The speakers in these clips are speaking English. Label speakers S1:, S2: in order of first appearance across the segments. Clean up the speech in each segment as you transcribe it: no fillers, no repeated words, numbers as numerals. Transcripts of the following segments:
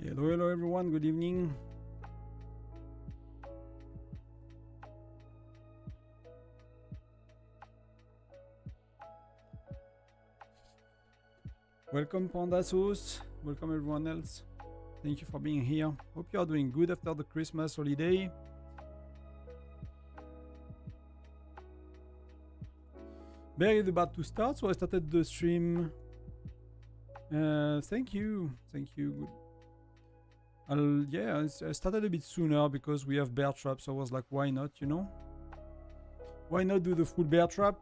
S1: Hello everyone, good evening. Welcome Panda Sauce, welcome everyone else. Thank you for being here. Hope you are doing good after the Christmas holiday. Bear is about to start, so I started the stream. Thank you. Good. Yeah, I started a bit sooner because we have bear traps. So I was like, why not, you know? Why not do the full bear trap?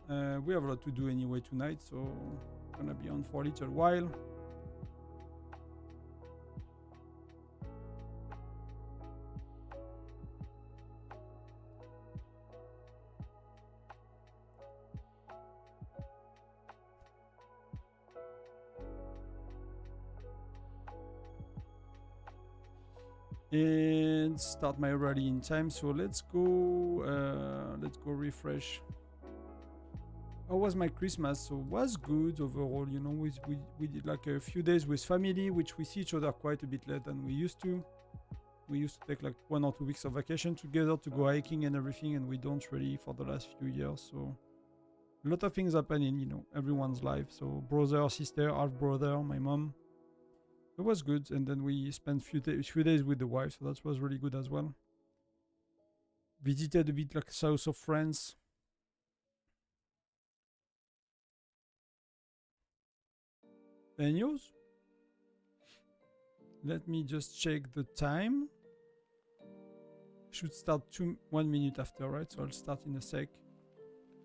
S1: We have a lot to do anyway tonight, so I'm gonna be on for a little while. And start my rally in time. So let's go refresh. How was my Christmas? So it was good overall, you know. We did like a few days with family, which we see each other quite a bit less than we used to. We used to take like 1 or 2 weeks of vacation together to go hiking and everything, and we don't really for the last few years. So a lot of things happening, you know, everyone's life. So brother, sister, half brother, my mom. It was good, and then we spent few days with the wife, so that was really good as well. Visited a bit like south of France. And yours? Let me just check the time. Should start 1 minute after, right? So I'll start in a sec.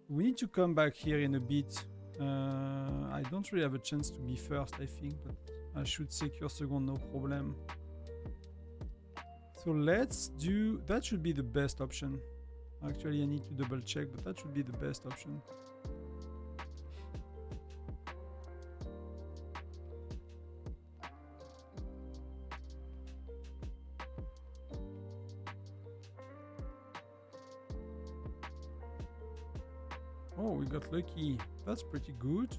S1: We need to come back here in a bit. I don't really have a chance to be first, I think, but I should secure second, no problem. So let's do, that should be the best option. Actually, I need to double check, but that should be the best option. Oh, we got lucky. That's pretty good.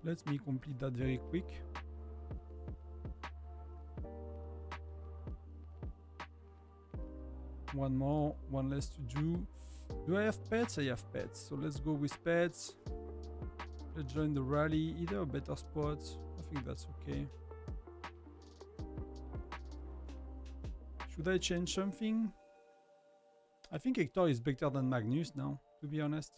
S1: Let me complete that very quick. One more, one less to do. Do I have pets? I have pets. So let's go with pets. Let's join the rally. Either a better spot. I think that's okay. Should I change something? I think Hector is better than Magnus now, to be honest.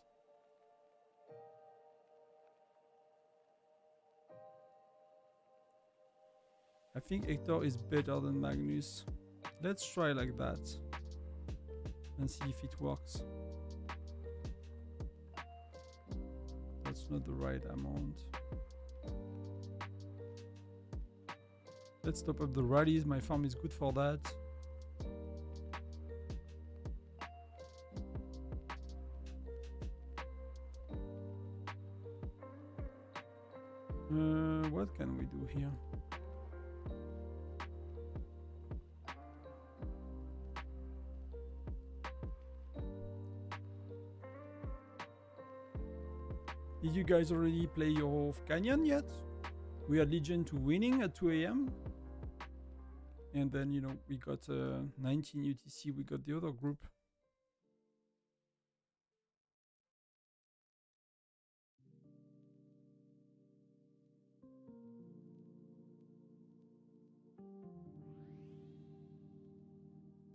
S1: I think Hector is better than Magnus. Let's try like that and see if it works. That's not the right amount. Let's top up the rallies. My farm is good for that. What can we do here? Did you guys already play your Canyon yet? We had Legion to winning at 2 AM. And then, you know, we got 19 UTC, we got the other group.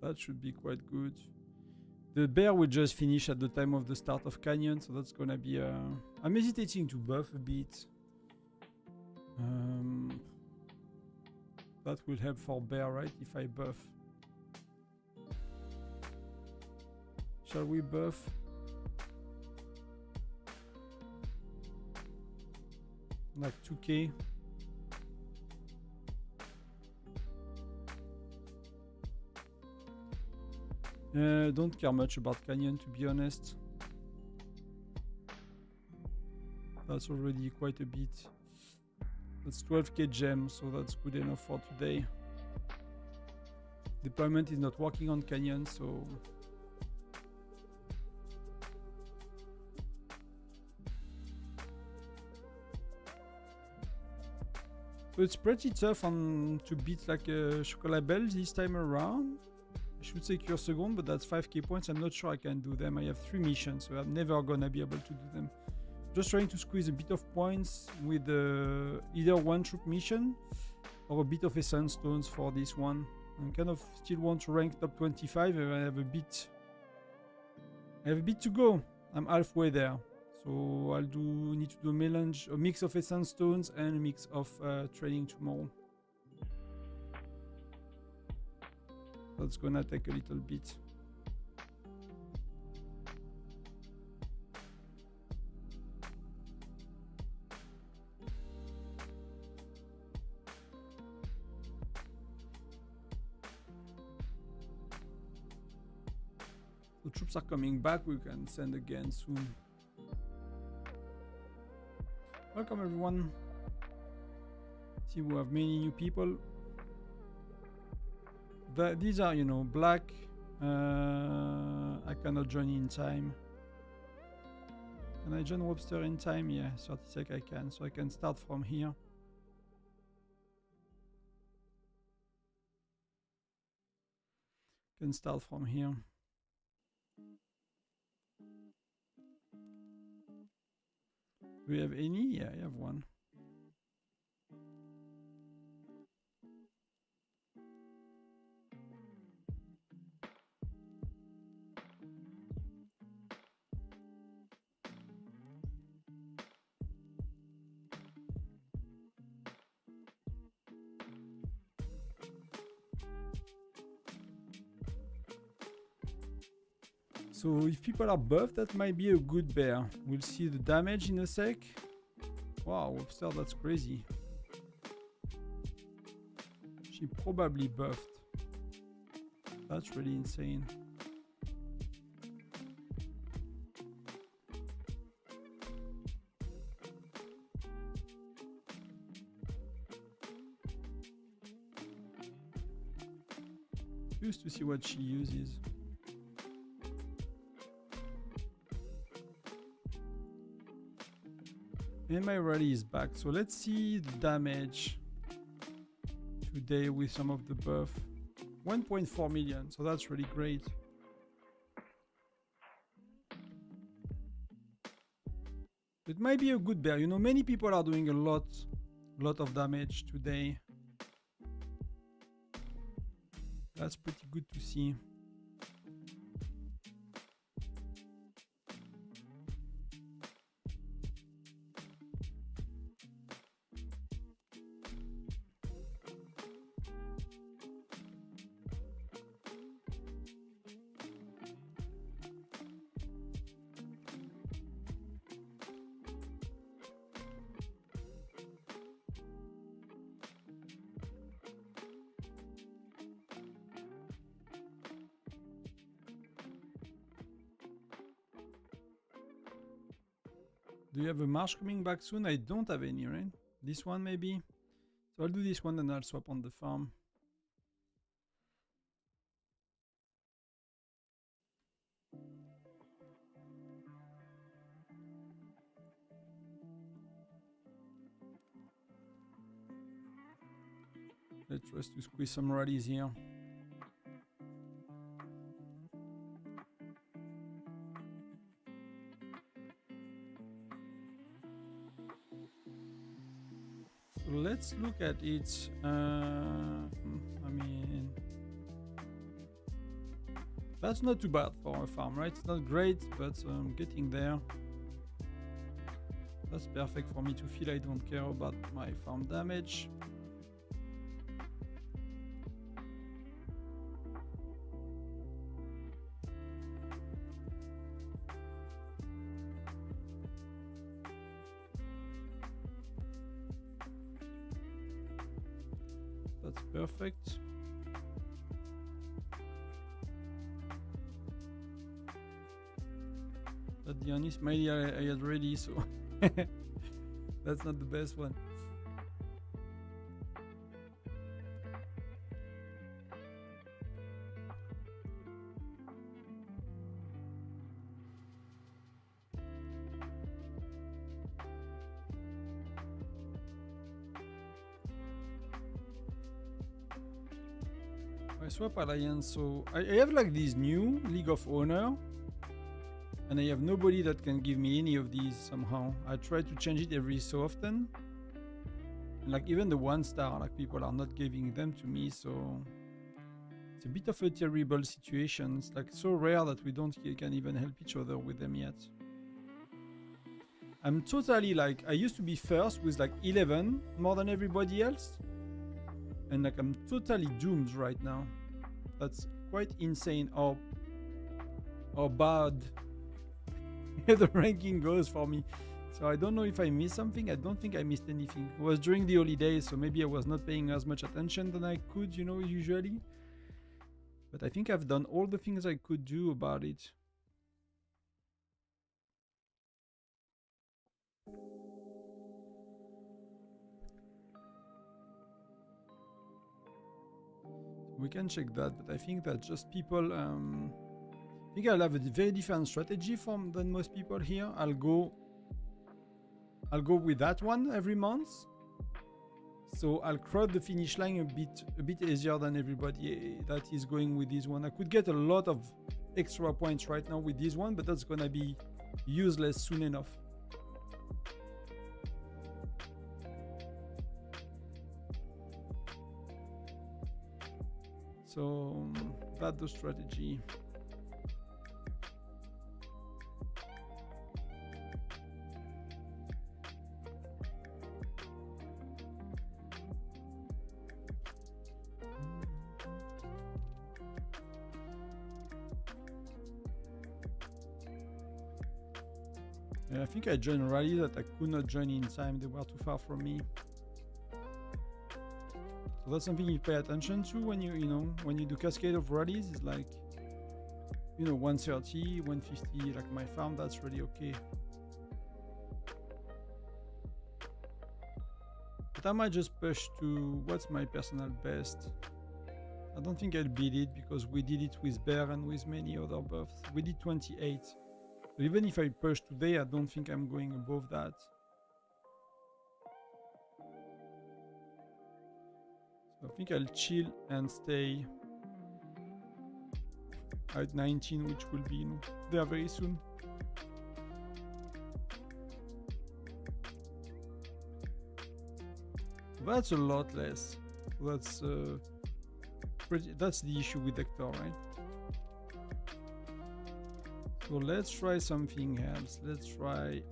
S1: That should be quite good. The bear will just finish at the time of the start of Canyon, so that's gonna be I'm hesitating to buff a bit. That will help for bear, right? If I buff. Shall we buff? Like 2k. Don't care much about Canyon, to be honest. That's already quite a bit. That's 12k gems, so that's good enough for today. Deployment is not working on Canyon, so So it's pretty tough to beat like a Chocolat Belge this time around. I should secure second, but that's 5k points. I'm not sure I can do them. I have 3 missions, so I'm never gonna be able to do them. Just trying to squeeze a bit of points with either one troop mission or a bit of essence stones for this one. I kind of still want to rank top 25. I have a bit to go. I'm halfway there. So I'll need to do a mix of essence stones and a mix of training tomorrow. That's gonna take a little bit. The troops are coming back. We can send again soon. Welcome everyone. See, we have many new people. These are, you know, black. I cannot join in time. Can I join Webster in time? Yeah, 30 sec I can. So I can start from here. Can start from here. Do we have any? Yeah, I have one. So if people are buffed, that might be a good bear. We'll see the damage in a sec. Wow, Webster, that's crazy. She probably buffed. That's really insane. Curious to see what she uses. And my rally is back. So let's see the damage today with some of the buff. 1.4 million. So that's really great. It might be a good bear. You know, many people are doing a lot of damage today. That's pretty good to see. Do you have a marsh coming back soon? I don't have any, right? This one maybe? So I'll do this one and I'll swap on the farm. Let's try to squeeze some rallies here. So let's look at it. I mean, that's not too bad for a farm, right? It's not great, but I'm getting there. That's perfect for me to feel I don't care about my farm damage. That's perfect. That's the honest mail I had ready, so that's not the best one. swap alliance. So I have like this new League of Honor, and I have nobody that can give me any of these somehow. I try to change it every so often. And like even the 1-star, like people are not giving them to me, so it's a bit of a terrible situation. It's like so rare that we can even help each other with them yet. I'm totally like, I used to be first with like 11 more than everybody else. And like I'm totally doomed right now. That's quite insane how bad the ranking goes for me. So I don't know if I missed something. I don't think I missed anything. It was during the holidays, so maybe I was not paying as much attention than I could, you know, usually. But I think I've done all the things I could do about it. We can check that, but I think that just people... I think I'll have a very different strategy than most people here. I'll go with that one every month. So I'll crowd the finish line a bit easier than everybody that is going with this one. I could get a lot of extra points right now with this one, but that's gonna be useless soon enough. So that's the strategy. I think I joined rally that I could not join in time. They were too far from me. So that's something you pay attention to when when you do cascade of rallies. It's like, 130, 150, like my farm, that's really okay. But I might just push to what's my personal best. I don't think I'll beat it because we did it with Bear and with many other buffs. We did 28. But even if I push today, I don't think I'm going above that. So I think I'll chill and stay at 19, which will be there very soon. That's a lot less. That's that's the issue with Hector, right? So let's try something else. Let's try...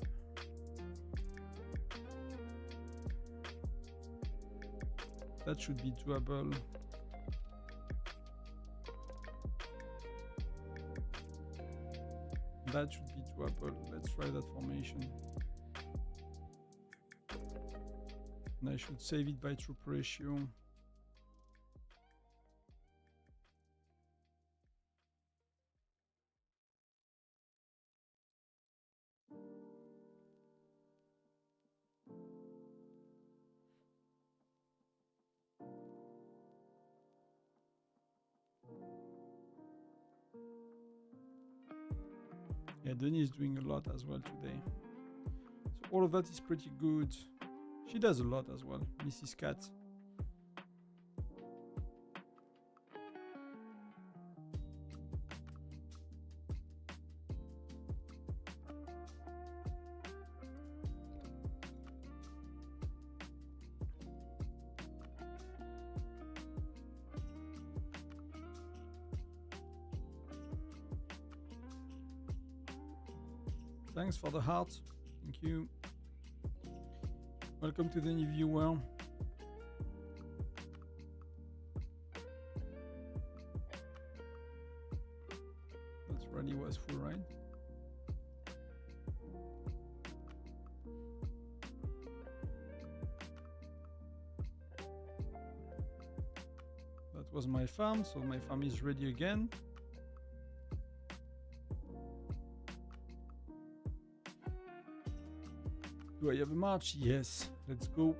S1: That should be doable. That should be doable. Let's try that formation. And I should save it by troop ratio. Yeah, Denis is doing a lot as well today. So all of that is pretty good. She does a lot as well, Mrs. Cat. Thanks for the heart. Thank you. Welcome to the new viewer. That rally was full, right? That was my farm, so my farm is ready again. Do I have a march? Yes, let's go.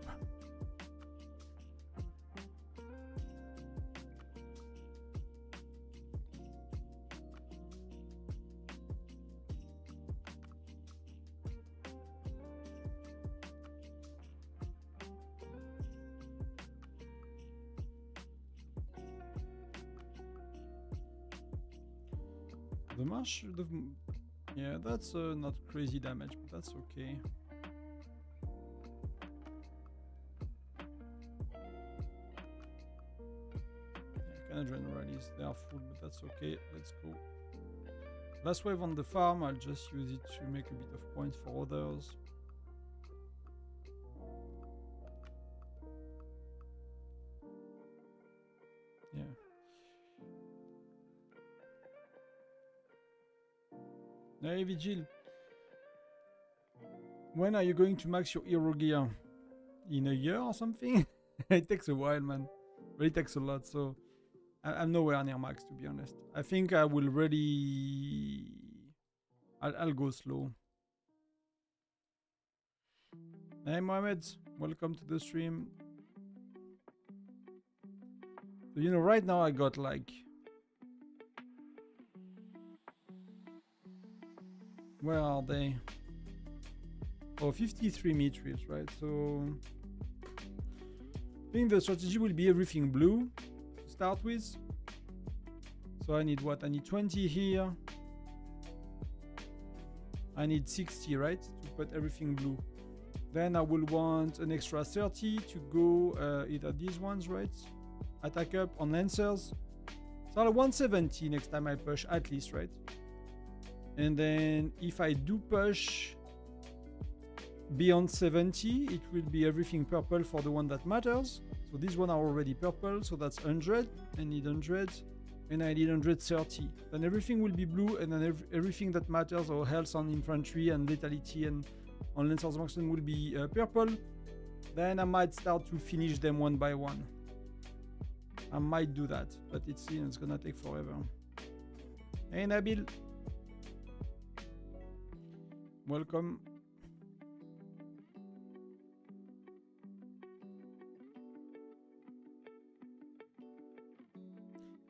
S1: The marsh, yeah, that's not crazy damage, but that's okay. Yeah, kind of join rallies. They are full, but that's okay. Let's go. Last wave on the farm. I'll just use it to make a bit of points for others. Yeah. Hey, Vigil. When are you going to max your hero gear? In a year or something? It takes a while, man. But it takes a lot, so I'm nowhere near max, to be honest. I think I will really... I'll go slow. Hey, Mohamed. Welcome to the stream. So, you know, right now I got like... Where are they? Oh, 53 metrics, right? So... I think the strategy will be everything blue to start with. So I need what? I need 20 here. I need 60, right? To put everything blue. Then I will want an extra 30 to go either these ones, right? Attack up on lancers. So I'll 170 next time I push, at least, right? And then if I do push beyond 70, it will be everything purple for the one that matters. So these one are already purple, so that's 100. I need 100, and I need 130. Then everything will be blue, and then everything that matters, or health on infantry and lethality and on lancers marksman will be purple. Then I might start to finish them one by one. I might do that, but it's gonna take forever. Hey Nabil, welcome.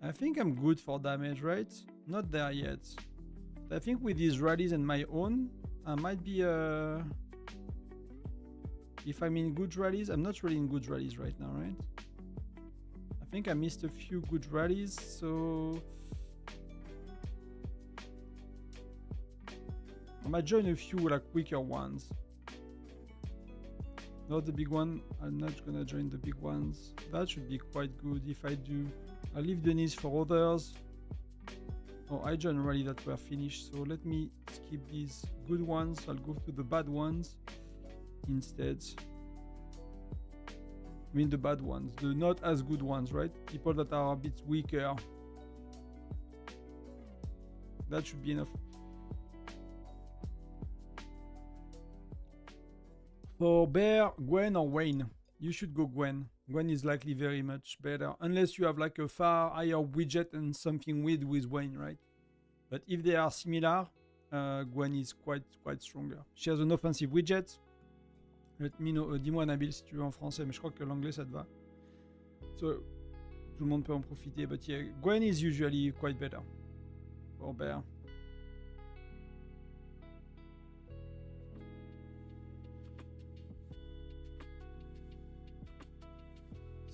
S1: I think I'm good for damage, right? Not there yet. I think with these rallies and my own, I might be if I'm in good rallies. I'm not really in good rallies right now, right? I think I missed a few good rallies, so I might join a few like weaker ones. Not the big one. I'm not gonna join the big ones. That should be quite good if I do. I'll leave the knees for others. Oh, I joined rally that were finished, so let me skip these good ones. I'll go to the bad ones instead. I mean the bad ones, the not as good ones, right? People that are a bit weaker. That should be enough. For Bear, Gwen or Wayne? You should go Gwen. Gwen is likely very much better, unless you have like a far higher widget and something weird with Wayne, right? But if they are similar, Gwen is quite stronger. She has an offensive widget. Let me know. Dis-moi Nabil si tu veux en français, mais je crois que l'anglais ça te va. So, tout le monde peut en profiter. But yeah, Gwen is usually quite better for Bear.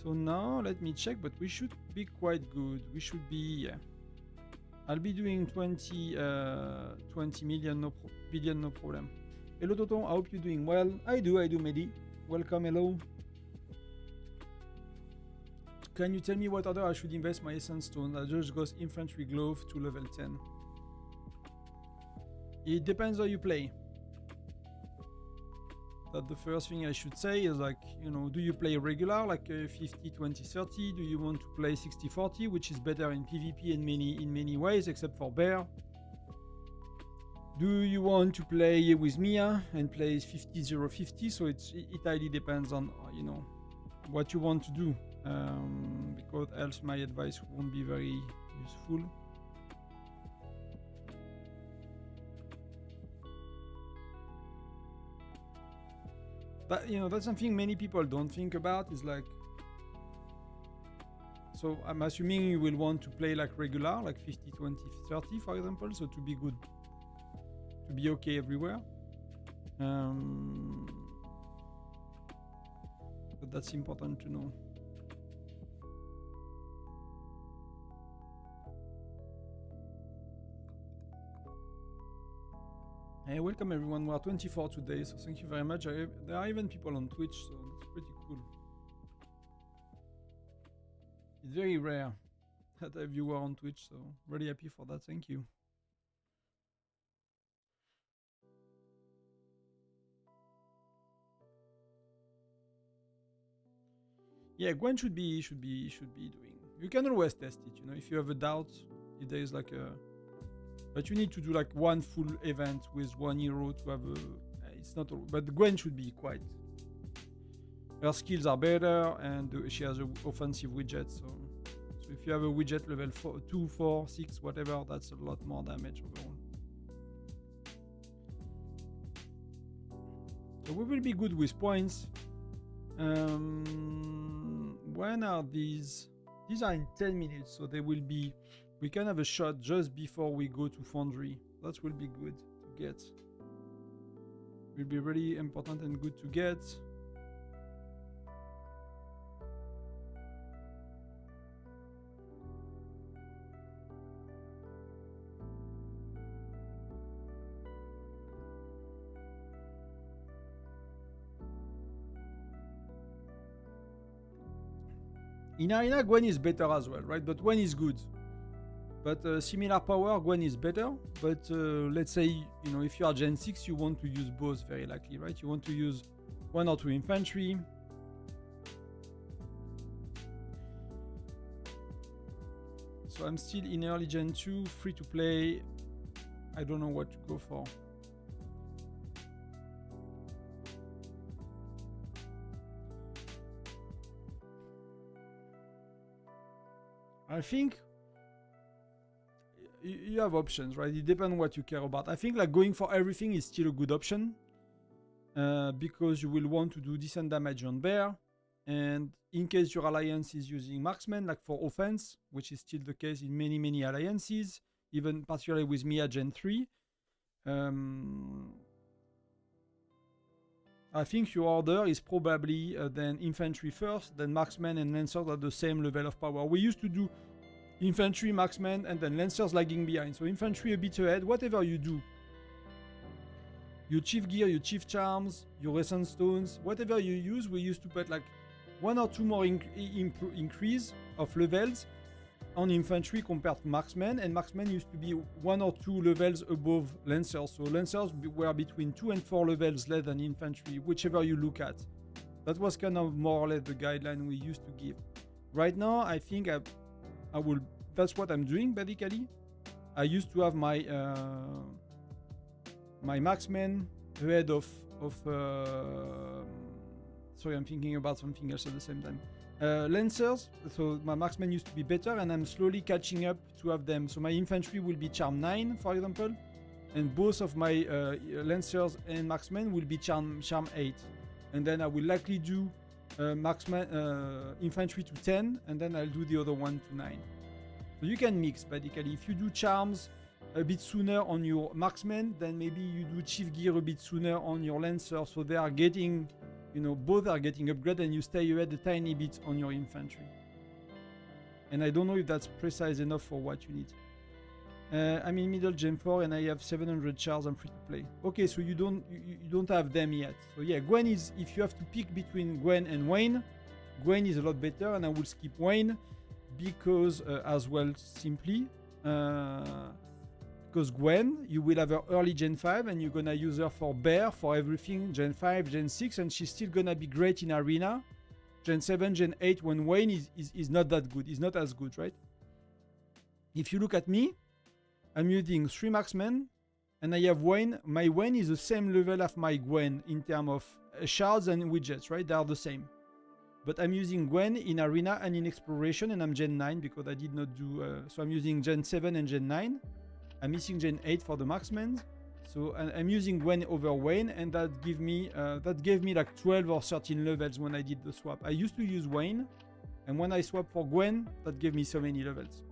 S1: So now let me check, but we should be quite good. We should be, yeah. I'll be doing 20 million, billion, no problem. Hello Toton, I hope you're doing well. I do, Mehdi. Welcome, hello. Can you tell me what order I should invest my essence stone? I just got infantry glove to level 10. It depends how you play. That the first thing I should say is like, you know, do you play regular, like 50, 20, 30? Do you want to play 60, 40, which is better in PvP in many ways, except for Bear? Do you want to play with Mia and play 50, 0, 50? So it highly depends on, you know, what you want to do, because else my advice won't be very useful. But you know, that's something many people don't think about, is like, so I'm assuming you will want to play like regular, like 50, 20, 30 for example, so to be good, to be okay everywhere. But that's important to know. Hey, welcome everyone. We are 24 today, so thank you very much. There are even people on Twitch, so that's pretty cool. It's very rare that a viewer on Twitch, so really happy for that. Thank you. Yeah, Gwen should be doing. You can always test it, you know, if you have a doubt, if there is like a, but you need to do like one full event with one hero to have a. It's not all, but Gwen should be quite. Her skills are better, and she has an offensive widget. So if you have a widget level 4, 2, 4, 6, whatever, that's a lot more damage overall. So we will be good with points. When are these? These are in 10 minutes, so they will be. We can have a shot just before we go to Foundry. That will be good to get. Will be really important and good to get. In Arena, Gwen is better as well, right? But Gwen is good. But similar power, Gwen is better. But let's say, you know, if you are Gen 6, you want to use both very likely, right? You want to use 1 or 2 infantry. So I'm still in early Gen 2, free to play. I don't know what to go for. I think you have options, right? It depends on what you care about. I think like going for everything is still a good option because you will want to do decent damage on bear, and in case your alliance is using marksman, like for offense, which is still the case in many alliances, even particularly with me at Gen 3. I think your order is probably then infantry first, then marksmen and lancers at the same level of power. We used to do infantry, marksmen, and then lancers lagging behind. So infantry a bit ahead, whatever you do. Your chief gear, your chief charms, your recent stones, whatever you use, we used to put like 1 or 2 more increase of levels on infantry compared to marksmen, and marksmen used to be 1 or 2 levels above lancers. So lancers were between 2 and 4 levels less than infantry, whichever you look at. That was kind of more or less the guideline we used to give. Right now, I think I will. That's what I'm doing basically. I used to have my my marksmen ahead of sorry, I'm thinking about something else at the same time. Lancers, so my marksmen used to be better, and I'm slowly catching up to have them. So my infantry will be charm 9, for example, and both of my lancers and marksmen will be charm 8. And then I will likely do marksman infantry to 10, and then I'll do the other one to 9. So you can mix basically. If you do charms a bit sooner on your marksmen, then maybe you do chief gear a bit sooner on your lancer, so they are getting, you know, both are getting upgraded, and you stay ahead a tiny bit on your infantry. And I don't know if that's precise enough for what you need. I'm in middle Gen 4 and I have 700 chars. I'm free to play. Okay, so you don't have them yet. So yeah, Gwen is, if you have to pick between Gwen and Wayne, Gwen is a lot better, and I will skip Wayne because as well simply because Gwen, you will have her early Gen 5 and you're gonna use her for bear, for everything, Gen 5, Gen 6, and she's still gonna be great in arena. Gen 7, Gen 8, when Wayne is not that good, is not as good, right? If you look at me, I'm using 3 marksmen, and I have Wayne. My Wayne is the same level as my Gwen in terms of shards and widgets, right? They are the same. But I'm using Gwen in arena and in exploration, and I'm Gen 9 because I did not do... so I'm using Gen 7 and Gen 9. I'm missing Gen 8 for the marksmen. So I'm using Gwen over Wayne, and that gave me like 12 or 13 levels when I did the swap. I used to use Wayne, and when I swapped for Gwen, that gave me so many levels.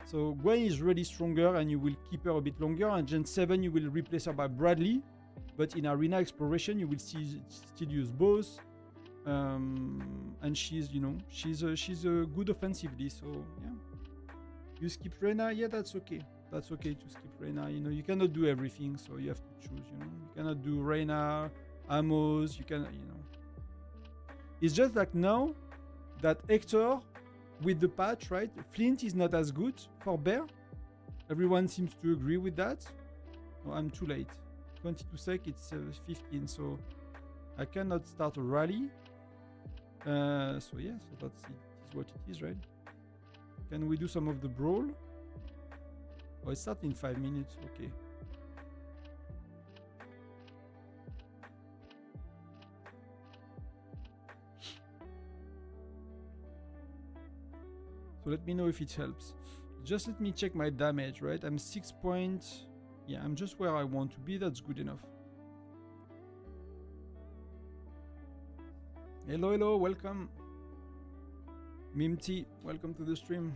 S1: So Gwen is really stronger, and you will keep her a bit longer. And Gen 7, you will replace her by Bradley, but in arena exploration, you will still use both. And she's, you know, she's a good offensively. So yeah, you skip Reyna, yeah, that's okay. that's okay to skip Reina. You know, you cannot do everything, so you have to choose. You know, you cannot do Reina, Amos. You can, you know. It's just like now that Hector with the patch, right? Flint is not as good for Bear. Everyone seems to agree with that. Oh, I'm too late. 22 sec, it's 15, so I cannot start a rally. So yeah, so that's it. Is what it is, right? Can we do some of the brawl? Oh, it starts in 5 minutes. Okay. So let me know if it helps. Just let me check my damage, right? I'm 6 points. Yeah, I'm just where I want to be. That's good enough. Hello, hello, welcome. Mimti, welcome to the stream.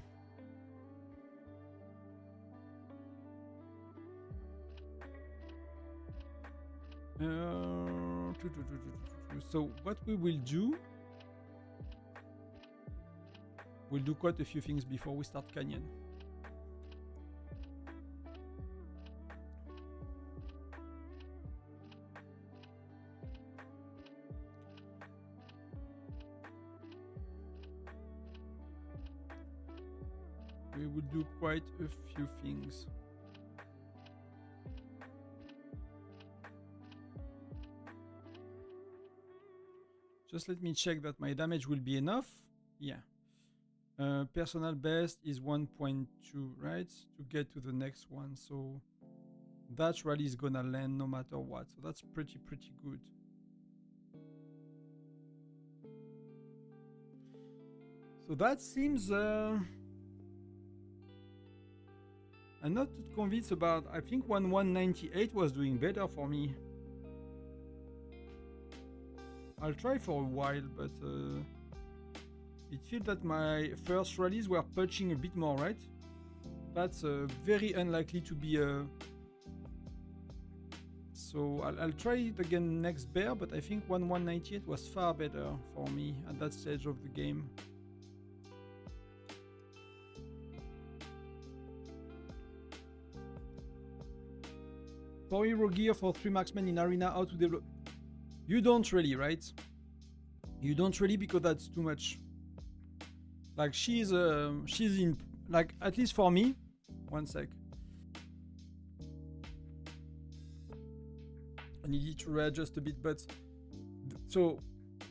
S1: So what we will do, we'll do quite a few things before we start Canyon. We will do quite a few things. Just let me check that my damage will be enough. Yeah. Personal best is 1.2, right? To get to the next one. So that rally is gonna land no matter what. So that's pretty good. So that seems... I'm not too convinced about... I think 198 was doing better for me. I'll try for a while, but it feels that my first rallies were punching a bit more, right? That's very unlikely to be so I'll try it again next bear, but I think 198 was far better for me at that stage of the game. For hero gear for 3 marksmen in arena, how to develop? You don't really, right? You don't really, because that's too much. Like she's in, like, at least for me. One sec. I needed to readjust a bit, but so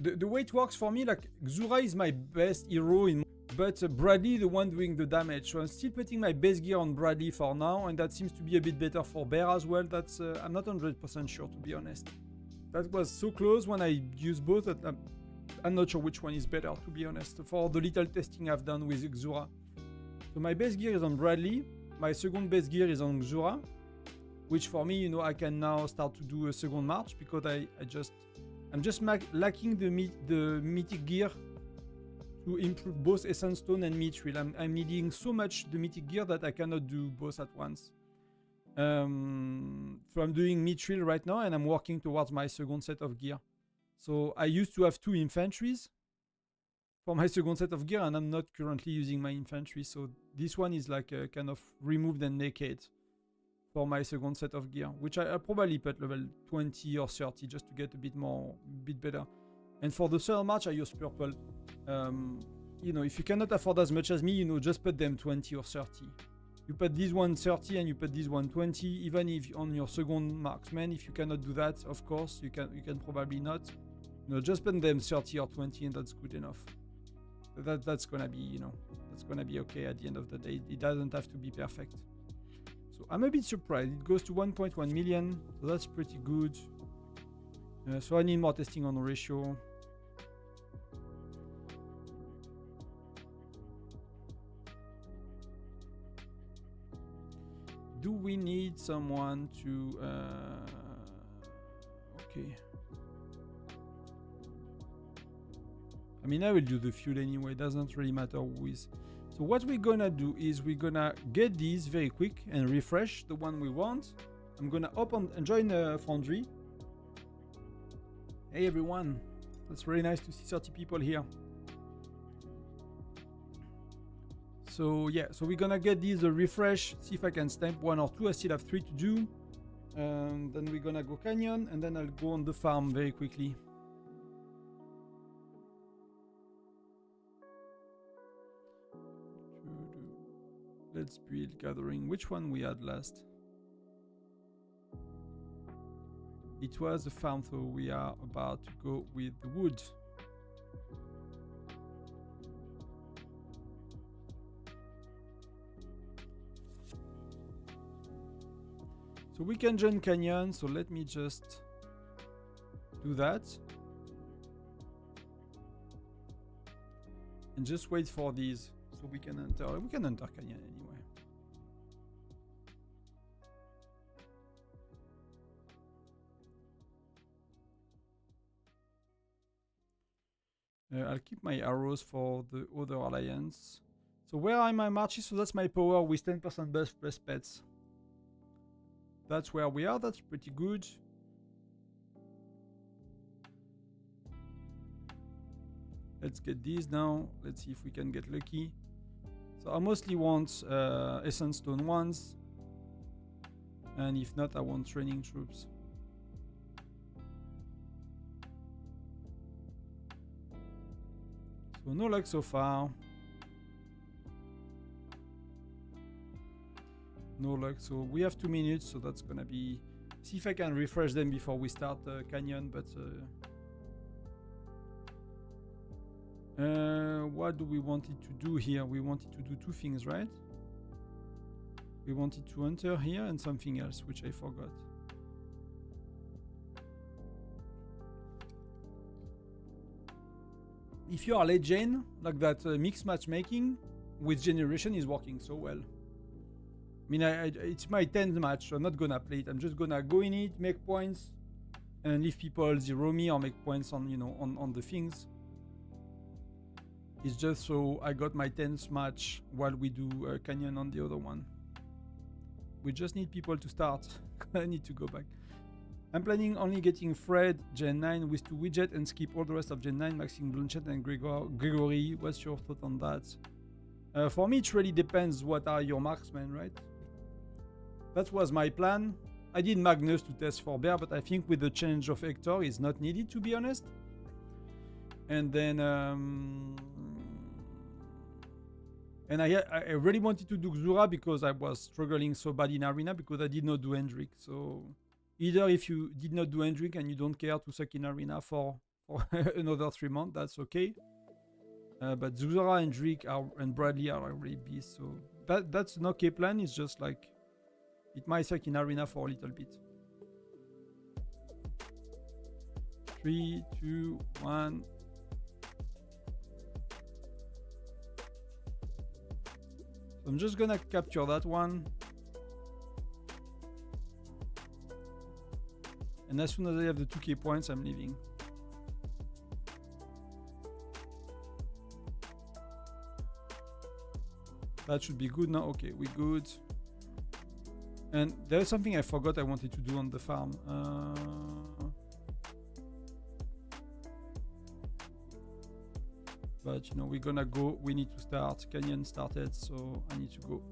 S1: the way it works for me, like Xura is my best hero in, but Bradley the one doing the damage. So I'm still putting my base gear on Bradley for now, and that seems to be a bit better for Bear as well. That's I'm not 100% sure, to be honest. That was so close when I used both that I'm not sure which one is better, to be honest, for the little testing I've done with Xura. So my base gear is on Bradley. My second base gear is on Xura, which for me, you know, I can now start to do a second march because I'm just lacking the mythic gear to improve both Essence Stone and Mithril. I'm needing so much the mythic gear that I cannot do both at once. So I'm doing Mithril right now, and I'm working towards my second set of gear. So I used to have 2 infantries for my second set of gear, and I'm not currently using my infantry. So this one is like a kind of removed and naked for my second set of gear, which I'll probably put level 20 or 30 just to get a bit better. And for the third march, I use purple. You know, if you cannot afford as much as me, you know, just put them 20 or 30. You put this one 30 and you put this one 20, even if on your second marksman. If you cannot do that, of course, you can probably not. You know, just put them 30 or 20, and that's good enough. That's gonna be, you know, that's gonna be okay at the end of the day. It doesn't have to be perfect. So I'm a bit surprised. It goes to 1.1 million, so that's pretty good. So I need more testing on the ratio. Do we need someone to... okay. I mean, I will do the fuel anyway. It doesn't really matter who is. So what we're gonna do is we're gonna get these very quick and refresh the one we want. I'm gonna open and join the Foundry. Hey everyone. That's really nice to see 30 people here. So yeah, so we're gonna get these a refresh, see if I can stamp 1 or 2. I still have 3 to do. And then we're gonna go canyon, and then I'll go on the farm very quickly. Let's build gathering. Which one we had last? It was the farm, so we are about to go with the wood. So we can join canyon, so let me just do that. And just wait for these, so we can enter. We can enter canyon anyway. I'll keep my arrows for the other alliance. So where are my marches? So that's my power with 10% buff plus pets. That's where we are. That's pretty good. Let's get these now. Let's see if we can get lucky. So I mostly want essence stone ones. And if not, I want training troops. So no luck so far. No luck. So we have 2 minutes, so that's gonna be... See if I can refresh them before we start canyon, but... what do we want it to do here? We wanted to do 2 things, right? We wanted to enter here and something else, which I forgot. If you are late gen, like that mixed matchmaking with generation is working so well. I mean, it's my 10th match, so I'm not gonna play it. I'm just gonna go in it, make points, and if people zero me or make points on, you know, on the things. It's just so I got my 10th match while we do canyon on the other one. We just need people to start. I need to go back. I'm planning only getting Fred Gen 9 with 2 widgets and skip all the rest of Gen 9, maxing Blanchett and Gregory. What's your thought on that? For me, it really depends what are your marksmen, right? That was my plan. I did Magnus to test for Bear, but I think with the change of Hector, it's not needed, to be honest. And then... and I really wanted to do Xura because I was struggling so bad in Arena because I did not do Hendrik. So either if you did not do Hendrik and you don't care to suck in Arena for another 3 months, that's okay. But Xura, Hendrik and Bradley are really beasts. So that's an okay plan. It's just like it might suck in Arena for a little bit. 3, 2, 1. I'm just gonna capture that one. And as soon as I have the 2k points, I'm leaving. That should be good now. Okay, we're good. And there's something I forgot I wanted to do on the farm. But you know, we're gonna go. We need to start. Canyon started, so I need to go.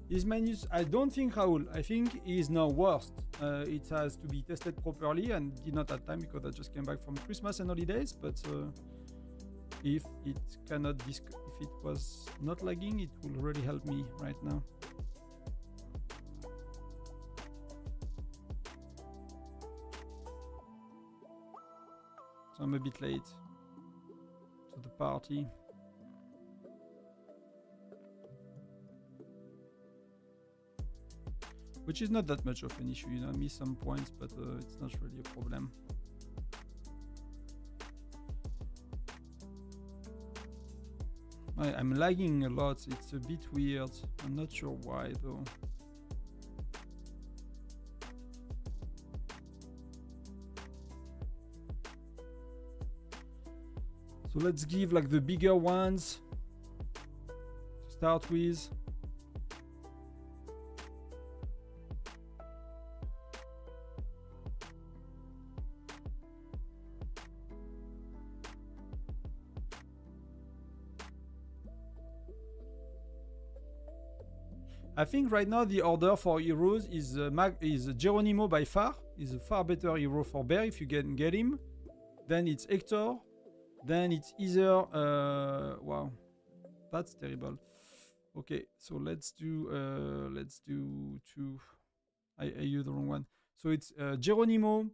S1: His menus, I don't think Raul. I think he is now worst. It has to be tested properly and did not have time because I just came back from Christmas and holidays. But if it cannot, if it was not lagging, it will really help me right now. So I'm a bit late to the party. Which is not that much of an issue, you know, I miss some points, but it's not really a problem. I'm lagging a lot, it's a bit weird. I'm not sure why though. So let's give like the bigger ones to start with. I think right now the order for heroes is Geronimo by far. Is a far better hero for bear if you can get him. Then it's Hector. Then it's either wow, that's terrible. Okay, so let's do two. I used the wrong one. So it's Geronimo,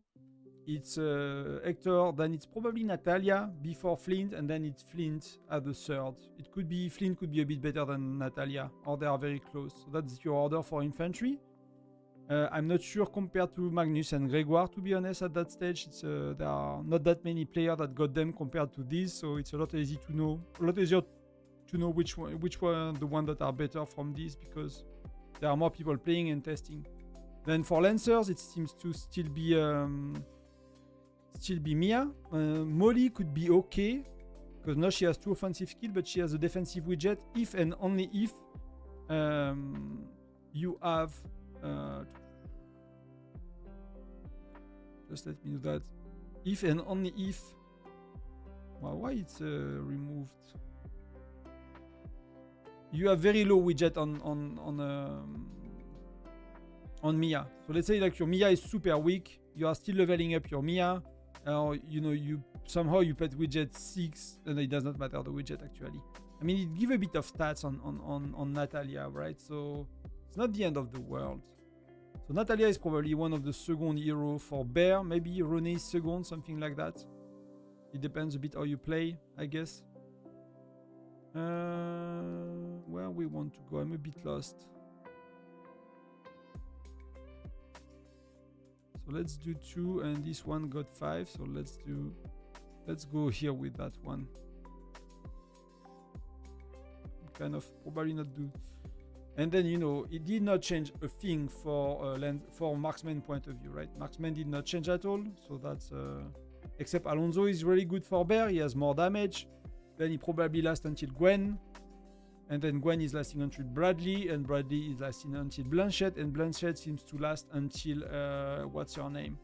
S1: it's Hector, then it's probably Natalia before Flint, and then it's Flint at the third. It could be Flint could be a bit better than Natalia, or they are very close. So that's your order for infantry. I'm not sure compared to Magnus and Gregoire, to be honest, at that stage. It's there are not that many players that got them compared to these, so it's a lot easier to know which one the one that are better from these, because there are more people playing and testing. Then for Lancers, it seems to still be Mia. Molly could be okay, because now she has 2 offensive skills, but she has a defensive widget if and only if you have just let me do that. If and only if. Well, why it's removed? You have very low widget on Mia. So let's say like your Mia is super weak. You are still leveling up your Mia. You know, you somehow you put widget 6, and it does not matter the widget actually. I mean, it gives a bit of stats on Natalia, right? So it's not the end of the world. So Natalia is probably one of the second hero for bear. Maybe Rene is second, something like that. It depends a bit how you play, I guess. Where we want to go? I'm a bit lost. So let's do 2, and this one got 5. So let's go here with that one. Kind of probably not do. And then, you know, it did not change a thing for marksman point of view, right? Marksman did not change at all. So that's except Alonso is really good for bear. He has more damage. Then he probably lasts until Gwen. And then Gwen is lasting until Bradley. And Bradley is lasting until Blanchett. And Blanchett seems to last until, what's her name?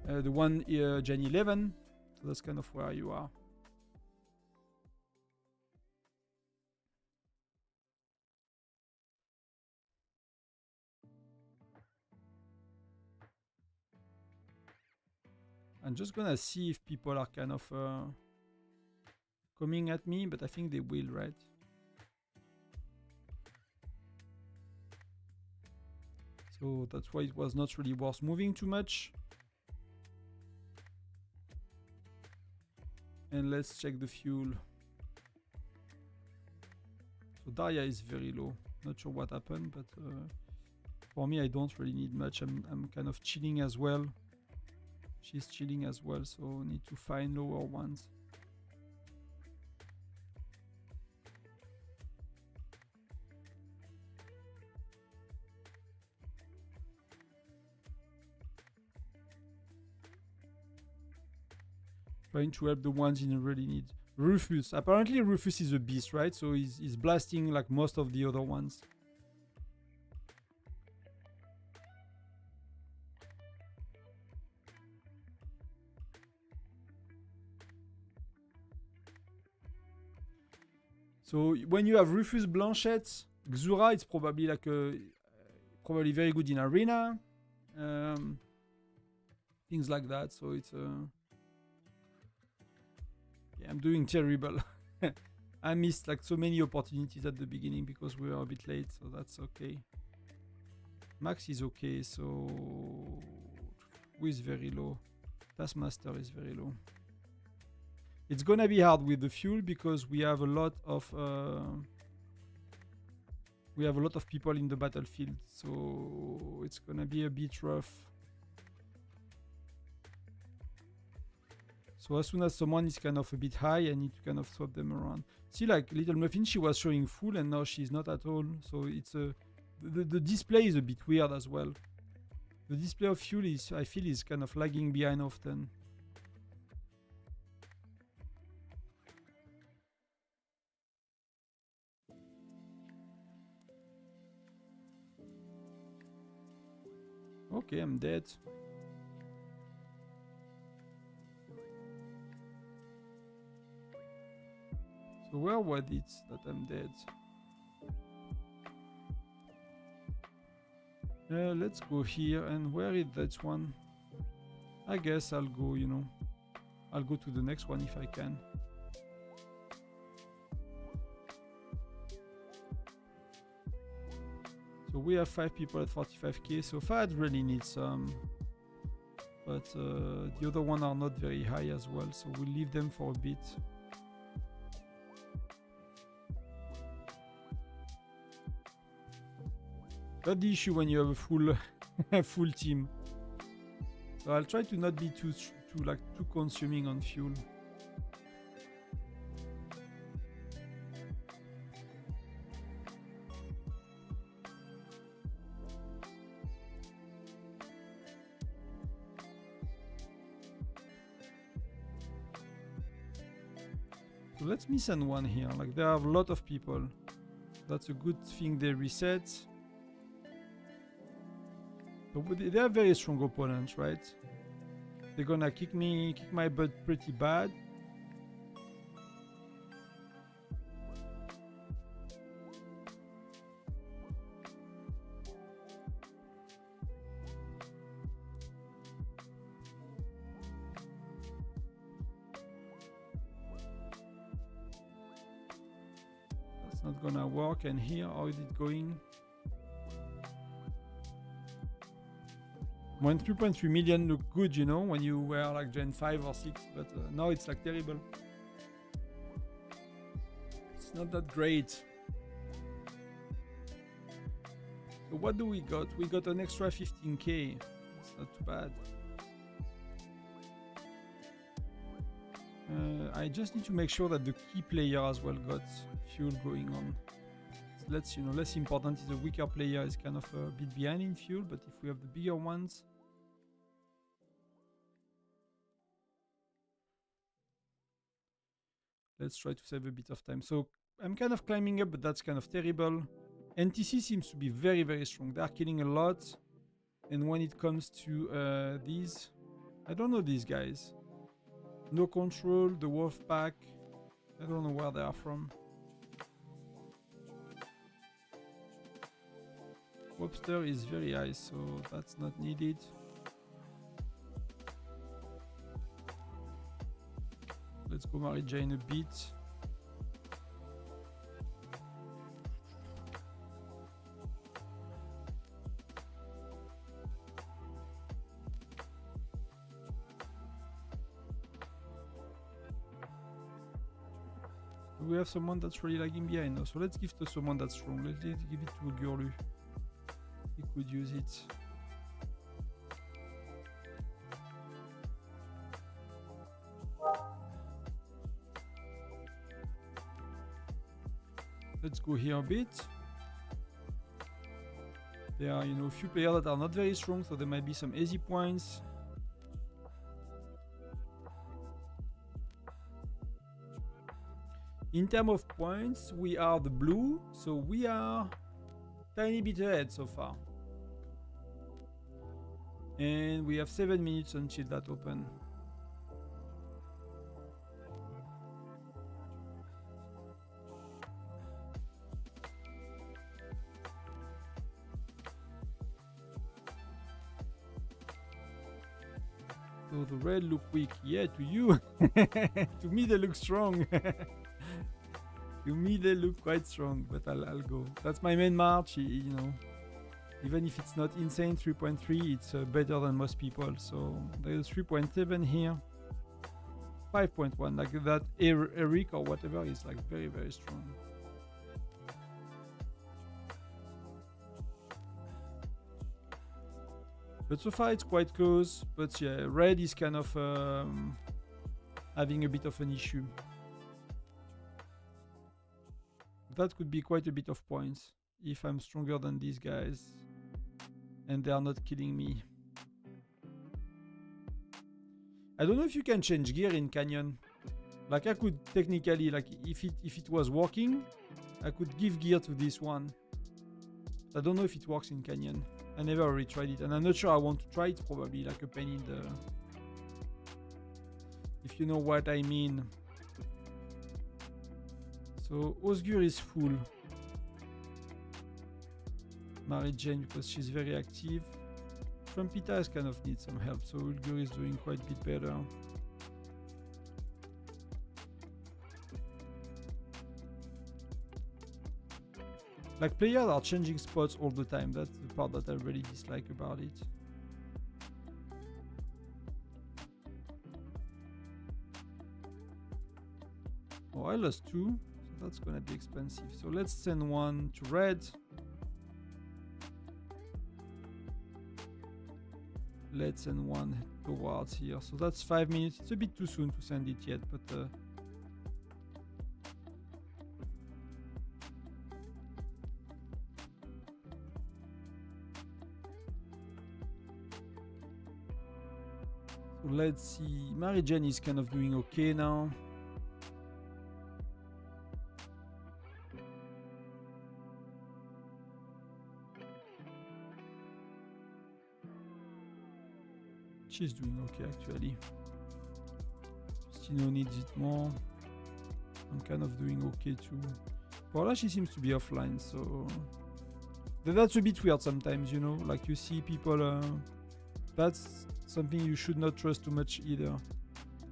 S1: The one, Gen 11. So that's kind of where you are. I'm just gonna see if people are kind of coming at me, but I think they will, right? So that's why it was not really worth moving too much. And let's check the fuel. So Daria is very low. Not sure what happened, but for me, I don't really need much. I'm kind of chilling as well. She's chilling as well, so need to find lower ones. Trying to help the ones in really need. Rufus. Apparently Rufus is a beast, right? So he's blasting like most of the other ones. So when you have Rufus, Blanchett, Xura, it's probably like probably very good in arena, things like that. So it's yeah, I'm doing terrible. I missed like so many opportunities at the beginning because we were a bit late, so that's okay. Max is okay, so who is very low? Taskmaster is very low. It's gonna be hard with the fuel because we have a lot of people in the battlefield, so it's gonna be a bit rough. So as soon as someone is kind of a bit high, I need to kind of swap them around. See, like Little Muffin, she was showing full and now she's not at all. So it's the display is a bit weird as well. The display of fuel is, I feel, is kind of lagging behind often. Okay, I'm dead. So where was it that I'm dead? Let's go here. And where is that one? I guess I'll go, you know, I'll go to the next one if I can. So we have 5 people at 45k. So Fahad really needs some. But the other one are not very high as well. So we'll leave them for a bit. That's the issue when you have a full full team. So I'll try to not be too consuming on fuel. So let's miss on one here. Like there are a lot of people. That's a good thing they reset. They are very strong opponents, right? They're gonna kick my butt pretty bad. That's not gonna work. And here, how is it going? When 3.3 million look good, you know, when you were like Gen 5 or 6, but now it's like terrible. It's not that great. So what do we got? We got an extra 15k. It's not too bad. I just need to make sure that the key player as well got fuel going on. So let's, you know, less important is the weaker player is kind of a bit behind in fuel, but if we have the bigger ones, let's try to save a bit of time. So I'm kind of climbing up, but that's kind of terrible. NTC seems to be very, very strong. They're killing a lot. And when it comes to these, I don't know these guys. No Control, the Wolf Pack. I don't know where they are from. Webster is very high, so that's not needed. Let's go Marija in a bit. We have someone that's really lagging behind now, so let's give to someone that's strong. Let's give it to Gurlu. He could use it. Let's go here a bit. There are, you know, a few players that are not very strong, so there might be some easy points. In terms of points, we are the blue, so we are tiny bit ahead so far. And we have 7 minutes until that open. So the red look weak. Yeah, to you. To me they look strong. To me they look quite strong, but I'll go. That's my main march, you know. Even if it's not insane 3.3, it's better than most people. So there's 3.7 here. 5.1, like that Eric or whatever is like very, very strong. But so far it's quite close. But yeah, red is kind of having a bit of an issue. That could be quite a bit of points if I'm stronger than these guys and they are not killing me. I don't know if you can change gear in Canyon. Like I could technically, like if it was working, I could give gear to this one. I don't know if it works in Canyon. I never really tried it, and I'm not sure I want to try it. Probably like a pain in the... If you know what I mean. So Osgur is full. Mary Jane because she's very active. Trumpita is kind of needs some help, so Ulgur is doing quite a bit better. Like, players are changing spots all the time. That's the part that I really dislike about it. Oh, I lost 2, so that's gonna be expensive. So let's send 1 to red. Let's send 1 towards here. So that's 5 minutes. It's a bit too soon to send it yet, but so let's see. Mary Jane is kind of doing okay now. She's doing okay actually. Justino needs it more. I'm kind of doing okay too. Paula, she seems to be offline, so that's a bit weird sometimes, you know. Like, you see people, that's something you should not trust too much either.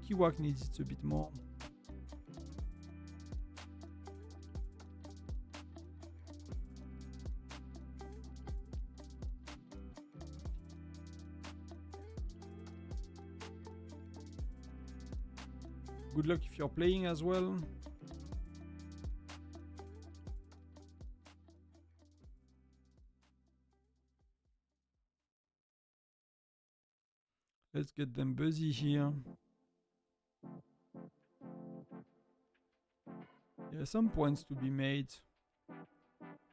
S1: Kiwak needs it a bit more. Good luck if you're playing as well. Let's get them busy here. Yeah, some points to be made.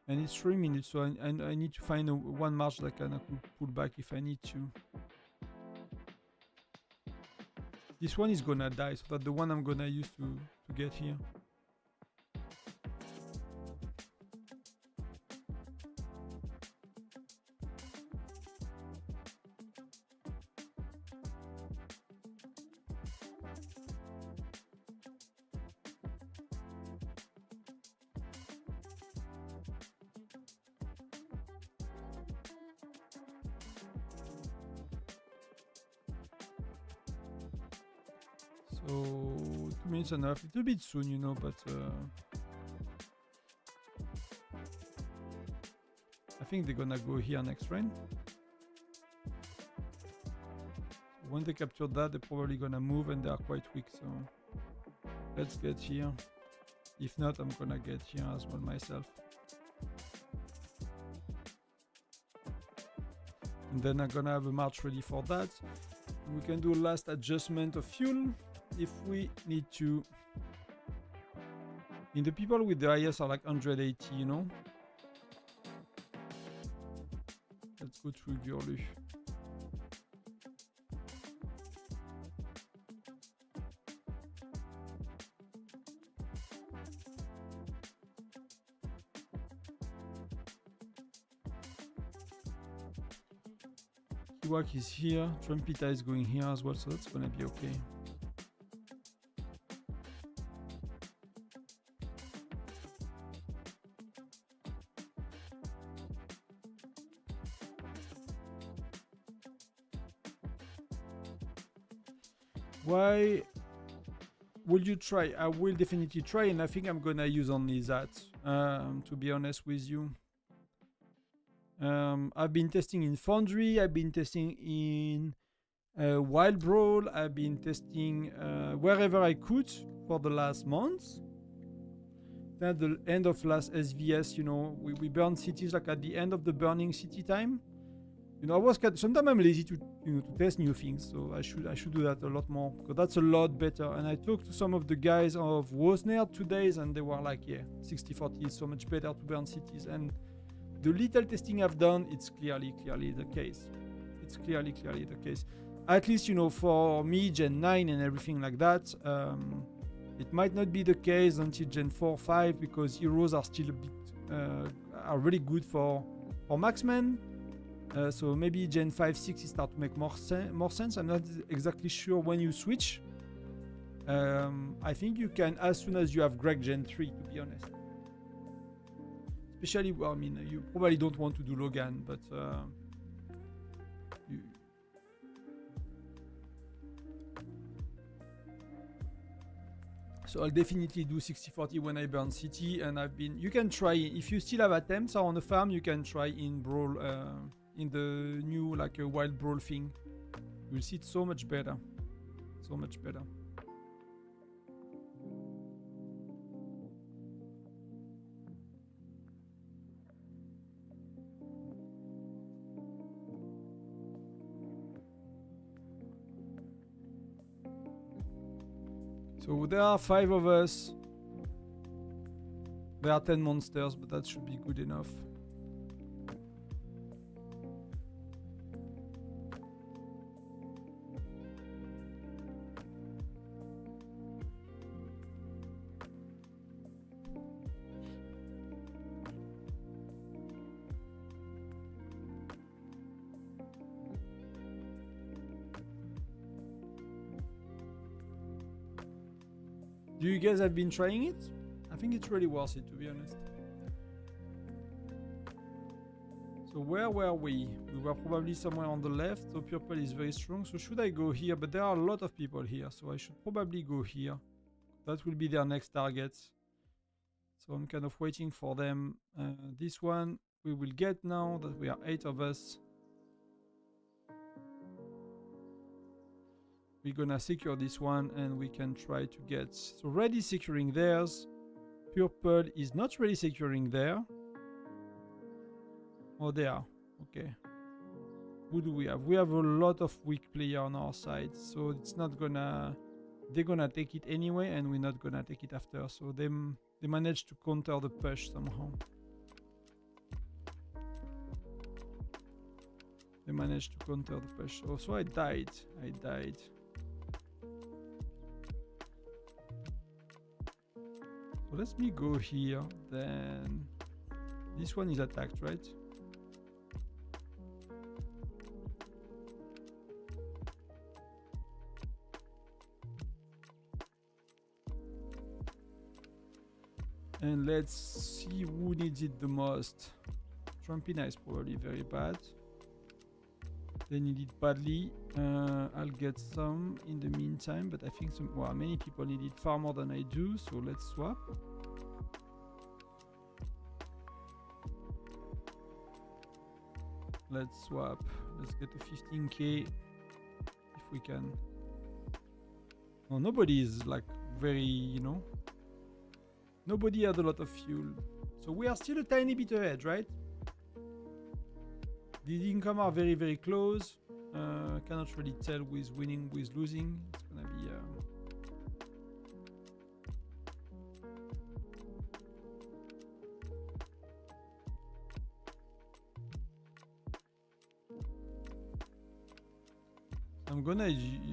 S1: And it's 3 minutes, so I need to find one march that I can pull back if I need to. This one is gonna die, so that's the one I'm gonna use to get here. So 2 minutes and a half, a little bit soon, you know, but I think they're gonna go here next round. When they capture that, they're probably gonna move, and they are quite weak, so let's get here. If not, I'm gonna get here as well myself. And then I'm gonna have a march ready for that. We can do a last adjustment of fuel if we need to. And the people with the highest are like 180, you know. Let's go through Gurlu. Kiwak is here, Trumpita is going here as well, so that's gonna be okay. Why will you try? I will definitely try, and I think I'm gonna use only that, to be honest with you. I've been testing in Foundry, I've been testing in Wild Brawl, I've been testing wherever I could for the last months. Then at the end of last SVS, you know, we burned cities like at the end of the burning city time. You know, I was sometimes I'm lazy to test new things, so I should do that a lot more, because that's a lot better. And I talked to some of the guys of Wozner 2 days, and they were like, yeah, 60-40 is so much better to burn cities. And the little testing I've done, it's clearly the case. It's clearly the case. At least, you know, for me, Gen 9 and everything like that, it might not be the case until Gen 4, 5, because heroes are still a bit, are really good for marksmen. So maybe Gen 5, 6 is start to make more sense. I'm not exactly sure when you switch. I think you can as soon as you have Greg Gen 3, to be honest. especially, well, I mean, you probably don't want to do Logan, but you, so I'll definitely do 60-40 when I burn city, and you can try, if you still have attempts on the farm, you can try in Brawl, in the new, like a wild Brawl thing. You'll see it so much better. So much better. So there are 5 of us. There are 10 monsters, but that should be good enough. Do you guys have been trying it? I think it's really worth it, to be honest. So where were we? We were probably somewhere on the left. So purple is very strong. So should I go here? But there are a lot of people here. So I should probably go here. That will be their next target. So I'm kind of waiting for them. This one we will get now that we are 8 of us. We're gonna secure this one and we can try to get... So red is securing theirs. Purple is not really securing there. Oh, they are. Okay. Who do we have? We have a lot of weak player on our side. So it's not gonna... They're gonna take it anyway and we're not gonna take it after. So they managed to counter the push somehow. They managed to counter the push. Oh, so I died. So let me go here, then this one is attacked, right? And let's see who needs it the most. Trumpina is probably very bad. They need it badly. I'll get some in the meantime, but I think many people need it far more than I do, so let's swap. Let's swap. Let's get to 15k if we can. No, nobody is like very, you know. Nobody had a lot of fuel. So we are still a tiny bit ahead, right? The income are very, very close. Cannot really tell who is winning, who is losing. It's gonna be...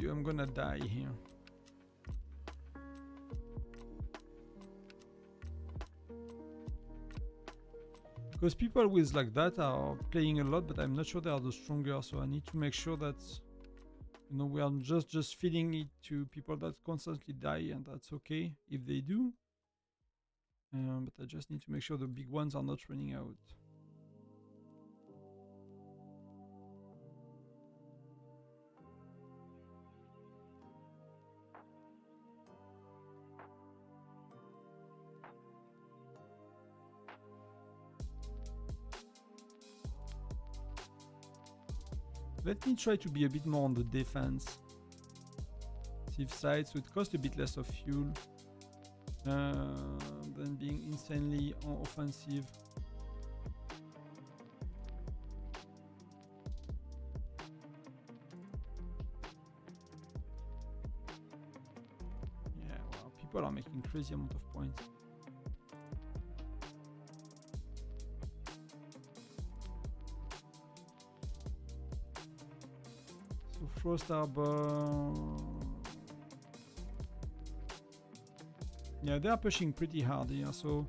S1: I'm gonna die here. Because people with like that are playing a lot, but I'm not sure they are the stronger. So I need to make sure that, you know, we are just feeding it to people that constantly die, and that's okay if they do. But I just need to make sure the big ones are not running out. Let me try to be a bit more on the defense. Safe side, so it costs a bit less of fuel than being insanely offensive. Yeah, wow, people are making crazy amount of points. Frost Arbor. Yeah, they are pushing pretty hard here. So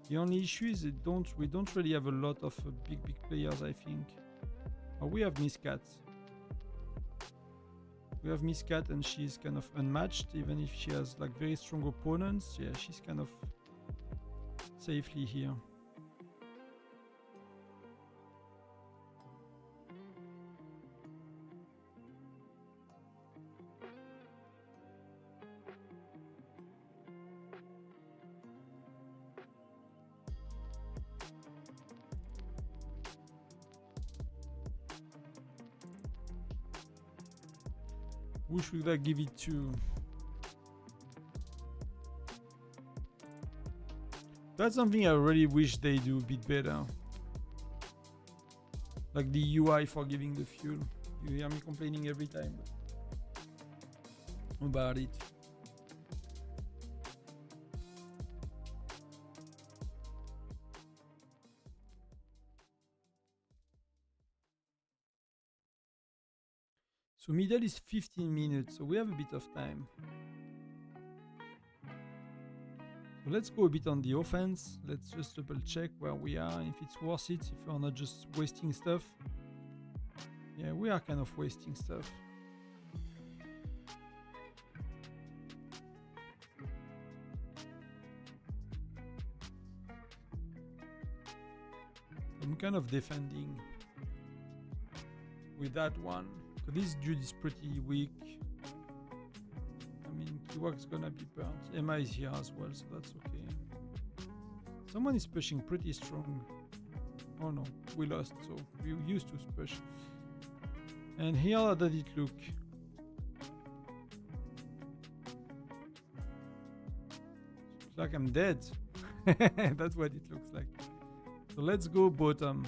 S1: the only issue is we don't really have a lot of big players, I think. Oh, we have Miss Cat. We have Miss Cat, and she's kind of unmatched, even if she has like very strong opponents. Yeah, she's kind of safely here. Who should I give it to? That's something I really wish they do a bit better. Like the UI for giving the fuel. You hear me complaining every time about it. So middle is 15 minutes, so we have a bit of time. So let's go a bit on the offense. Let's just double check where we are and if it's worth it, if we're not just wasting stuff. Yeah, we are kind of wasting stuff. I'm kind of defending with that one. So this dude is pretty weak. I mean, Kiwak's gonna be burnt. Emma is here as well, so that's okay. Someone is pushing pretty strong. Oh no, we lost, so we used to push. And here, how does it look? Looks like I'm dead. That's what it looks like. So let's go bottom.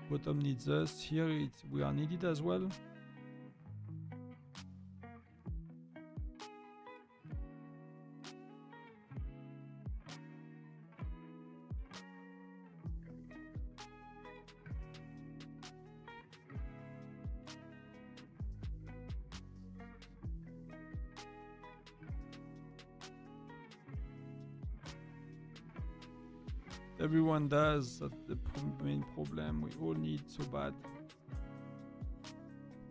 S1: Bottom needs us. Here we are needed as well. Everyone does. That's the main problem. We all need so bad.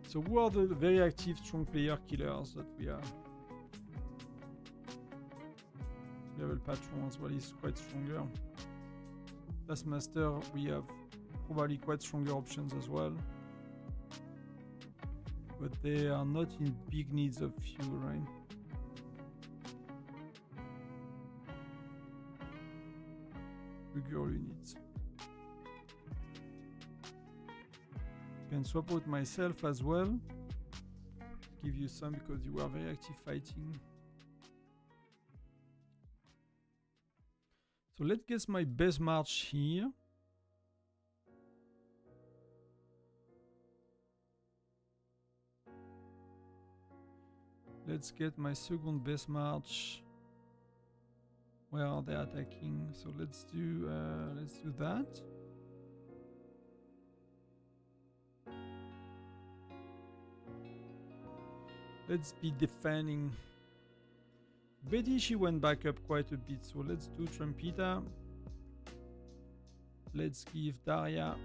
S1: So who are the very active strong player killers that we are? Level Patron as well is quite stronger. Taskmaster, we have probably quite stronger options as well. But they are not in big needs of fuel, right? Girl units. Can swap out myself as well. Give you some because you are very active fighting. So let's get my best march here. Let's get my second best march. Where are they attacking? So let's do that. Let's be defending. Betty, she went back up quite a bit, so let's do Trumpeta. Let's give Daria.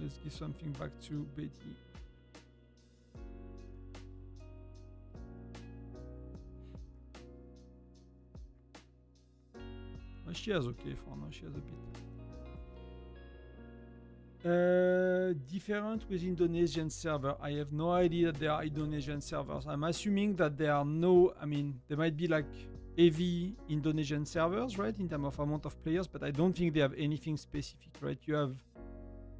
S1: Let's give something back to Betty. She has okay for now, she has a bit. Different with Indonesian server. I have no idea that there are Indonesian servers. I'm assuming that there are no, I mean, there might be like heavy Indonesian servers, right, in terms of amount of players, but I don't think they have anything specific, right? You have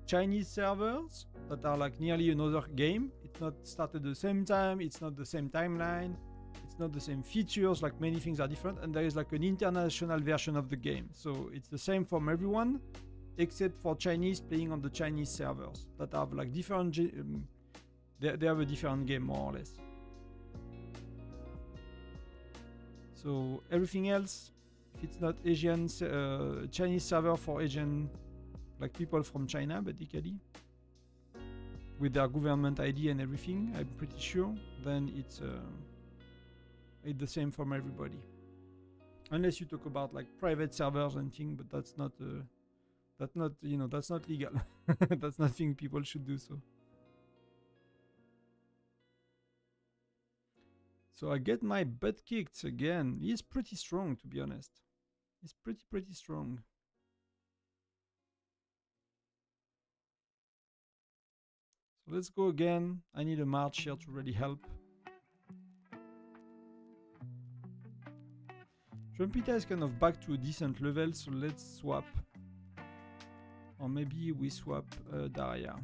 S1: Chinese servers that are like nearly another game. It's not started at the same time, it's not the same timeline. It's not the same features, like many things are different, and there is like an international version of the game. So it's the same from everyone, except for Chinese playing on the Chinese servers that have like different, they have a different game more or less. So everything else, if it's not Asian, Chinese server for Asian, like people from China, basically, with their government ID and everything, I'm pretty sure, then it's the same from everybody, unless you talk about like private servers and things, but that's not you know, that's not legal. That's nothing people should do. So I get my butt kicked again. He's pretty strong, to be honest. He's pretty strong. So let's go again. I need a march here to really help. Trumpeta is kind of back to a decent level, so let's swap. Or maybe we swap Daria.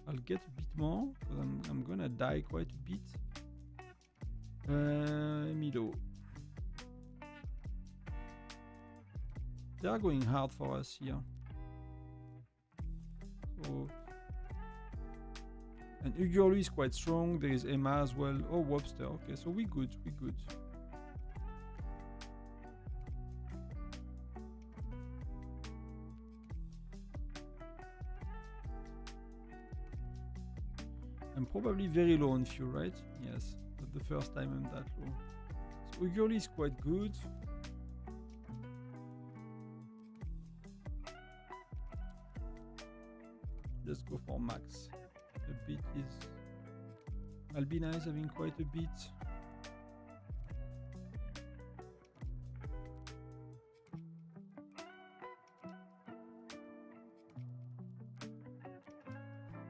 S1: I'll get a bit more because I'm gonna die quite a bit. Milo. They are going hard for us here. So, and Ugurlu is quite strong. There is Emma as well. Oh, Webster. Okay, so we good. We good. I'm probably very low on fuel, right? Yes, not the first time I'm that low. So Ugurlu is quite good. Let's go for max. A bit is... Albina is having quite a bit.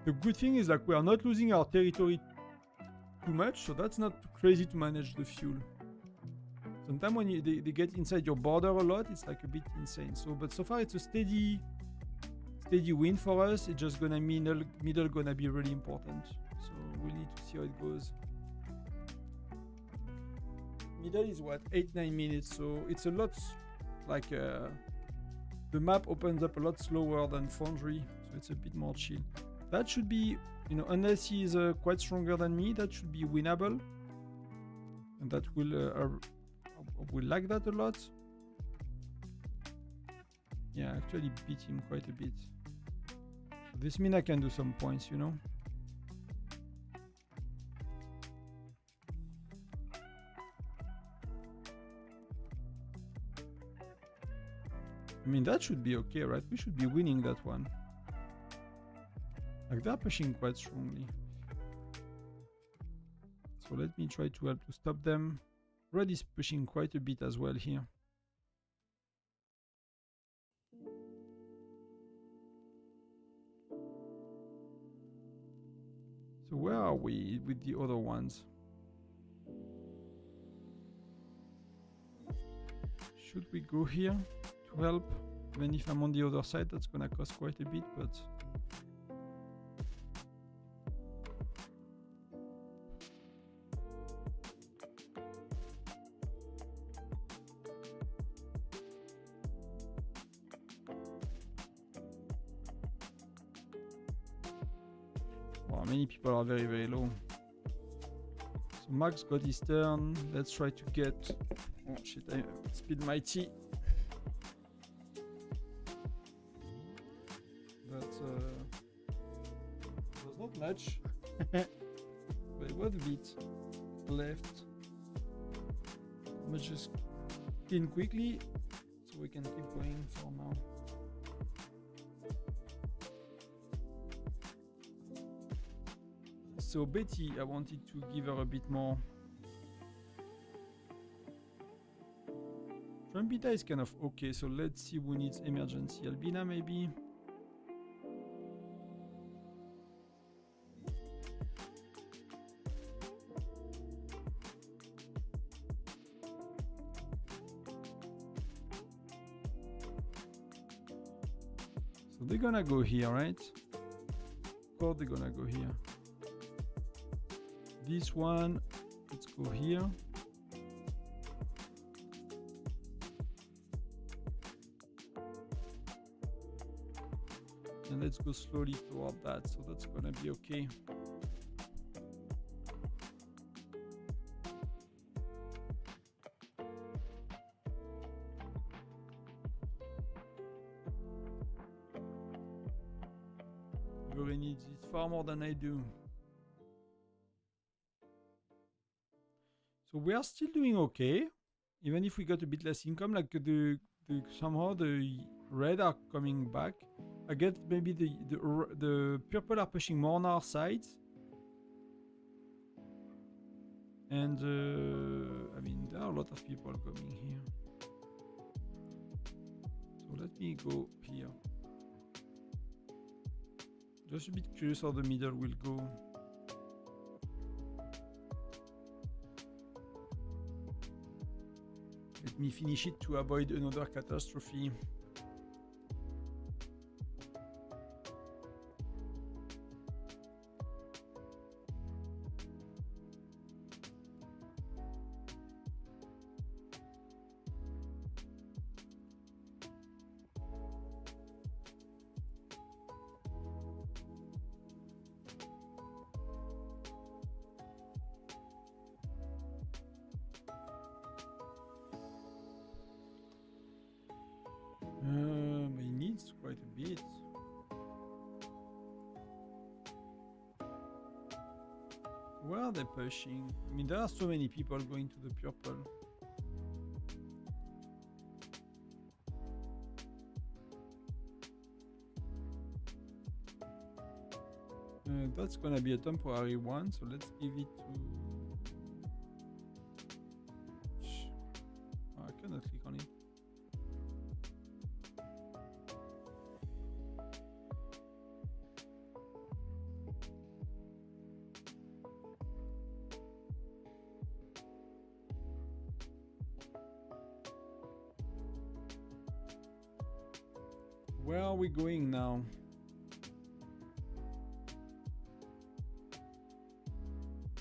S1: The good thing is like we are not losing our territory too much, so that's not too crazy to manage the fuel. Sometimes when they get inside your border a lot, it's like a bit insane. So, but so far it's a steady win for us. It's just gonna middle gonna be really important. So we need to see how it goes. Middle is what, 8-9 minutes, so it's a lot like the map opens up a lot slower than Foundry, so it's a bit more chill. That should be, you know, unless he is quite stronger than me, that should be winnable, and that will like that a lot. Yeah, actually beat him quite a bit. This means I can do some points, you know. I mean, that should be okay, right? We should be winning that one. Like, they're pushing quite strongly. So let me try to help to stop them. Red is pushing quite a bit as well here. So where are we with the other ones? Should we go here to help? Even if I'm on the other side, that's gonna cost quite a bit, but... Wow, many people are very, very low. So Max got his turn. Let's try to get... Oh shit, I spilled my tea. That was not much. But it was a bit left. Let's just clean quickly so we can keep going for now. So Betty, I wanted to give her a bit more. Trumpita is kind of okay, so let's see who needs emergency. Albina maybe? So they're gonna go here, right? Of course they're gonna go here. This one, let's go here. And let's go slowly toward that, so that's gonna be okay. Yuri needs it far more than I do. So we are still doing okay, even if we got a bit less income. Like somehow the red are coming back. I get maybe the purple are pushing more on our side, and I mean there are a lot of people coming here. So let me go here. Just a bit curious how the middle will go. Let me finish it to avoid another catastrophe. He needs quite a bit. Where are they pushing? I mean, there are so many people going to the purple. That's gonna be a temporary one, so let's give it to... Oh, I cannot click on it. Where are we going now?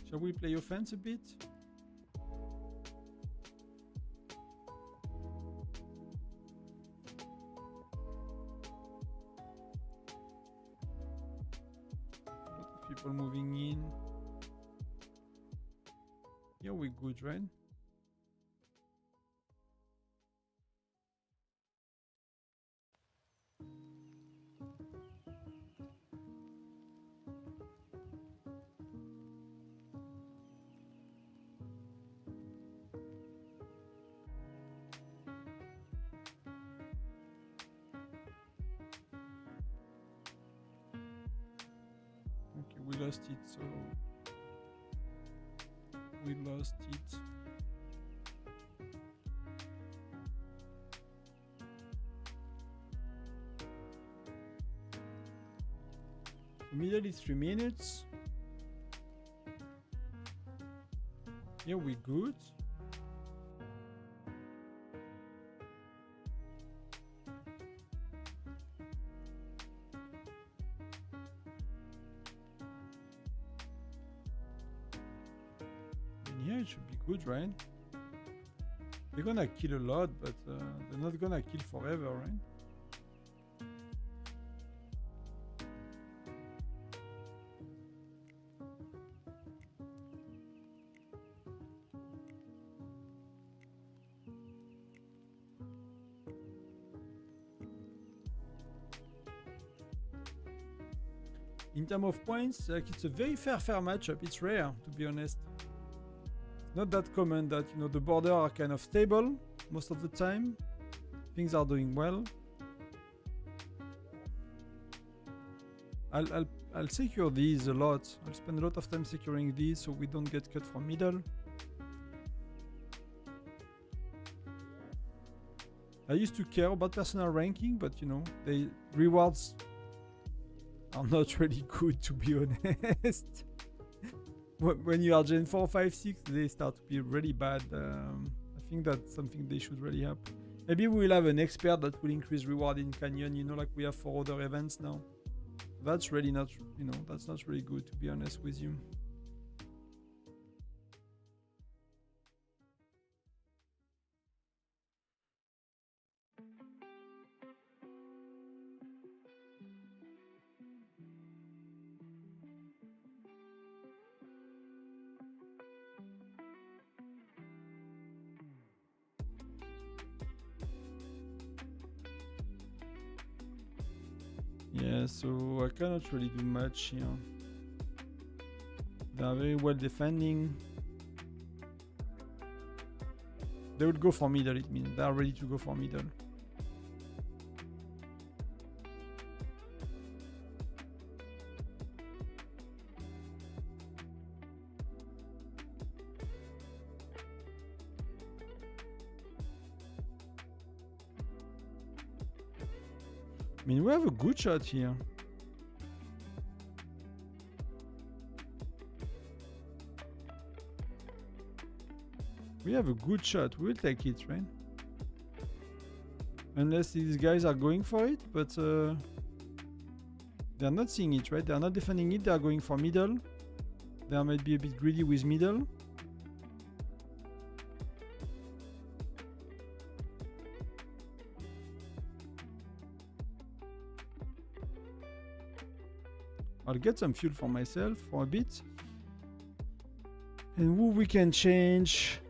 S1: Shall we play offense a bit? A lot of people moving in. Yeah, we're good, right? Okay, we lost it, so we lost it. Immediately 3 minutes. Yeah, we're good. And yeah, it should be good, right? They're gonna kill a lot, but they're not gonna kill forever, right? In terms of points, like it's a very fair matchup. It's rare, to be honest. It's not that common that, you know, the border are kind of stable most of the time. Things are doing well. I'll secure these a lot. I'll spend a lot of time securing these so we don't get cut from middle. I used to care about personal ranking, but you know, the rewards are not really good, to be honest. When you are Gen 4, 5, 6, they start to be really bad. I think that's something they should really help. Maybe we'll have an expert that will increase reward in Canyon, you know, like we have for other events now. That's really not, you know, that's not really good, to be honest with you. Yeah, so I cannot really do much here. They are very well defending. They will go for middle, it means. They are ready to go for middle. I mean, we have a good shot here. We have a good shot. We'll take it, right? Unless these guys are going for it, but they're not seeing it, right? They're not defending it. They're going for middle. They might be a bit greedy with middle. I'll get some fuel for myself for a bit. And who we can change.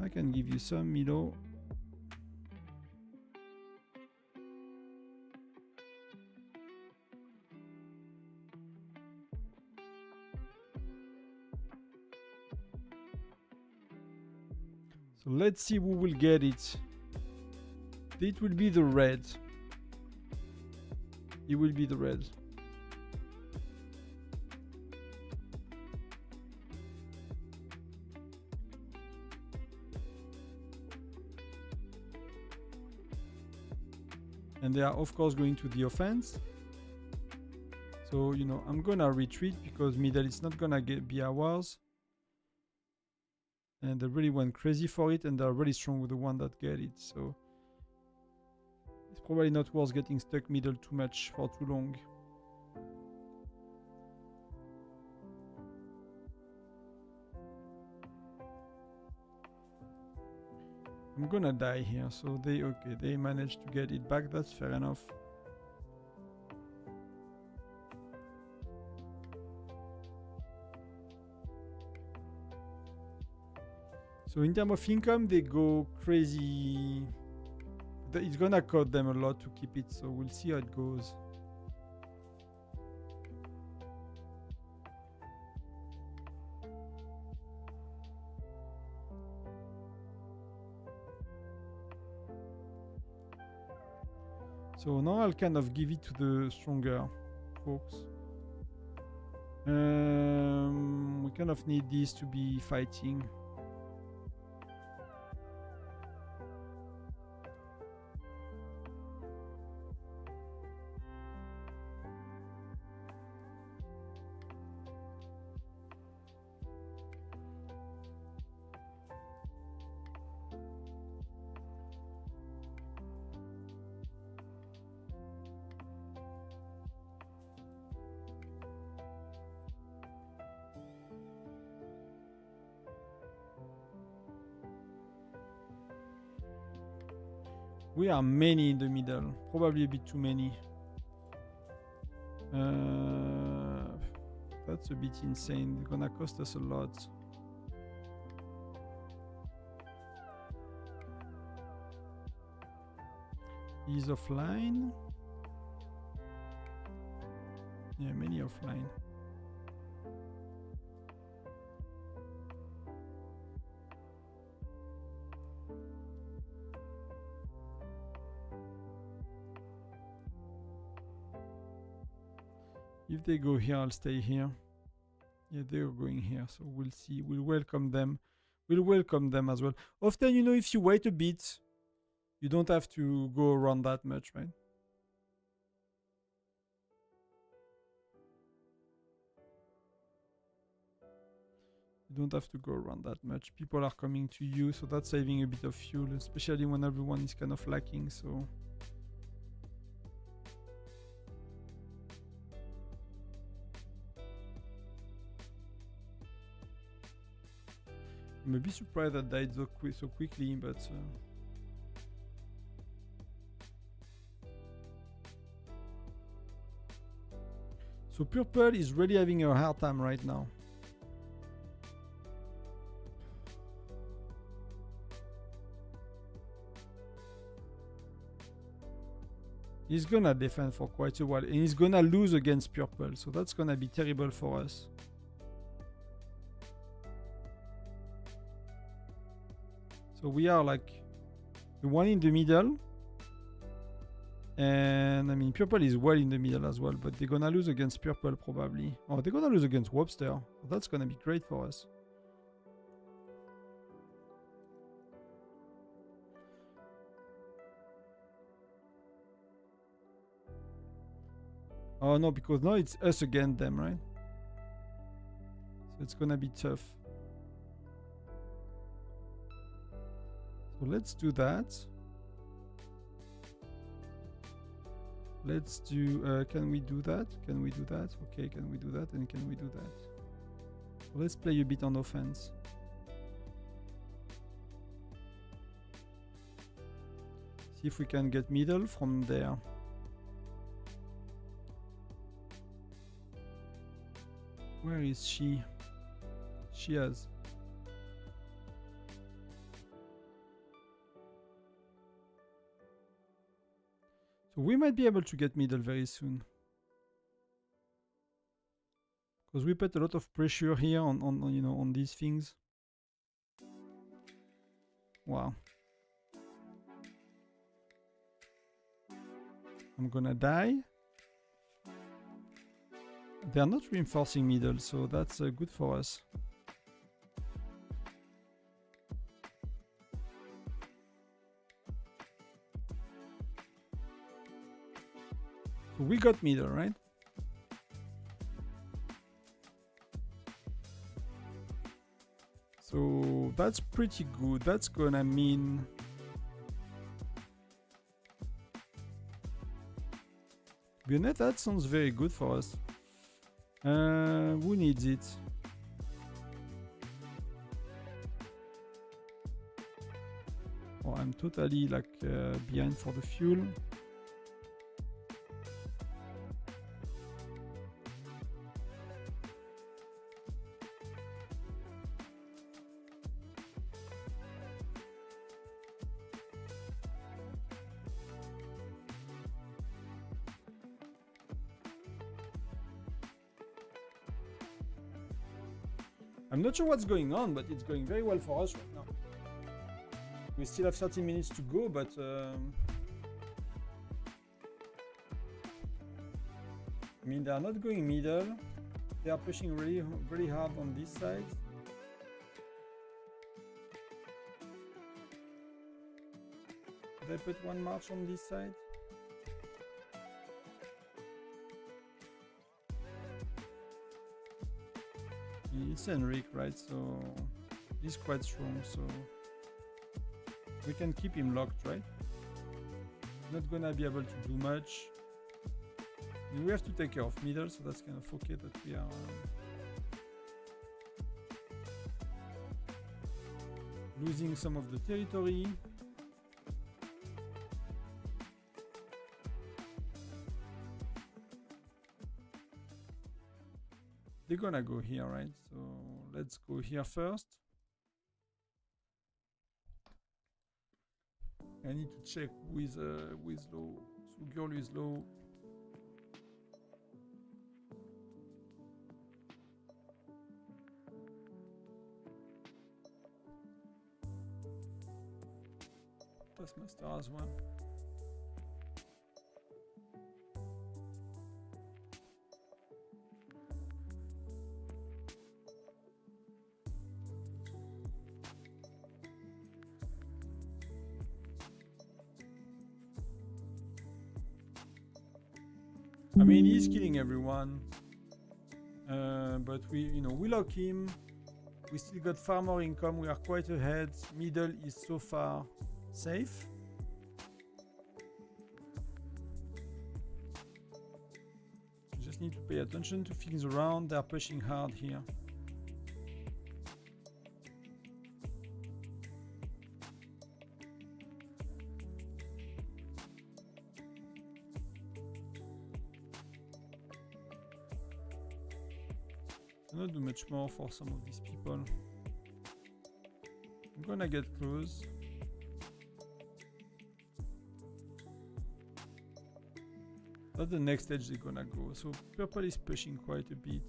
S1: I can give you some, Milo. So let's see who will get it. It will be the red. It will be the red. And they are of course going to the offense. So, you know, I'm gonna retreat because middle is not gonna be ours. And they really went crazy for it, and they're really strong with the one that get it. So it's probably not worth getting stuck middle too much for too long. I'm gonna die here, so they managed to get it back. That's fair enough. So in terms of income, they go crazy. It's gonna cost them a lot to keep it, so we'll see how it goes. So now I'll kind of give it to the stronger folks. We kind of need these to be fighting. We are many in the middle, probably a bit too many. That's a bit insane. It's gonna cost us a lot. He's offline. Yeah, many offline. If they go here, I'll stay here. Yeah, they're going here, so we'll see. We'll welcome them. We'll welcome them as well. Often, you know, if you wait a bit, you don't have to go around that much, right? You don't have to go around that much. People are coming to you, so that's saving a bit of fuel, especially when everyone is kind of lacking, so... I'm a bit surprised that died so quickly, but... So purple is really having a hard time right now. He's gonna defend for quite a while, and he's gonna lose against purple, so that's gonna be terrible for us. So we are like the one in the middle. And I mean, purple is well in the middle as well, but they're gonna lose against purple probably. Oh, they're gonna lose against Webster. That's gonna be great for us. Oh no, because now it's us against them, right? So it's gonna be tough. So let's do that. Let's do, can we do that? Can we do that? Okay, can we do that? And can we do that? So let's play a bit on offense. See if we can get middle from there. Where is she? She has. So we might be able to get middle very soon. Because we put a lot of pressure here on you know, on these things. Wow. I'm gonna die. They're not reinforcing middle, so that's good for us. So we got middle, right? So that's pretty good. That's gonna mean Bionet, that sounds very good for us. Who needs it? Oh, I'm totally like behind for the fuel. I'm not sure what's going on, but it's going very well for us right now. We still have 30 minutes to go, but I mean, they are not going middle. They are pushing really, really hard on this side. Did I put one march on this side? It's Henrik, right? So he's quite strong, so we can keep him locked, right? Not gonna be able to do much. We have to take care of middle, so that's kind of okay that we are losing some of the territory. They're gonna go here, right? So let's go here first. I need to check who is low. So girl is low. Taskmaster as well. I mean, he's killing everyone, but we lock him. We still got far more income. We are quite ahead. Middle is so far safe. We just need to pay attention to things around. They're pushing hard here. Not do much more for some of these people. I'm gonna get close. That's the next stage they're gonna go. So purple is pushing quite a bit.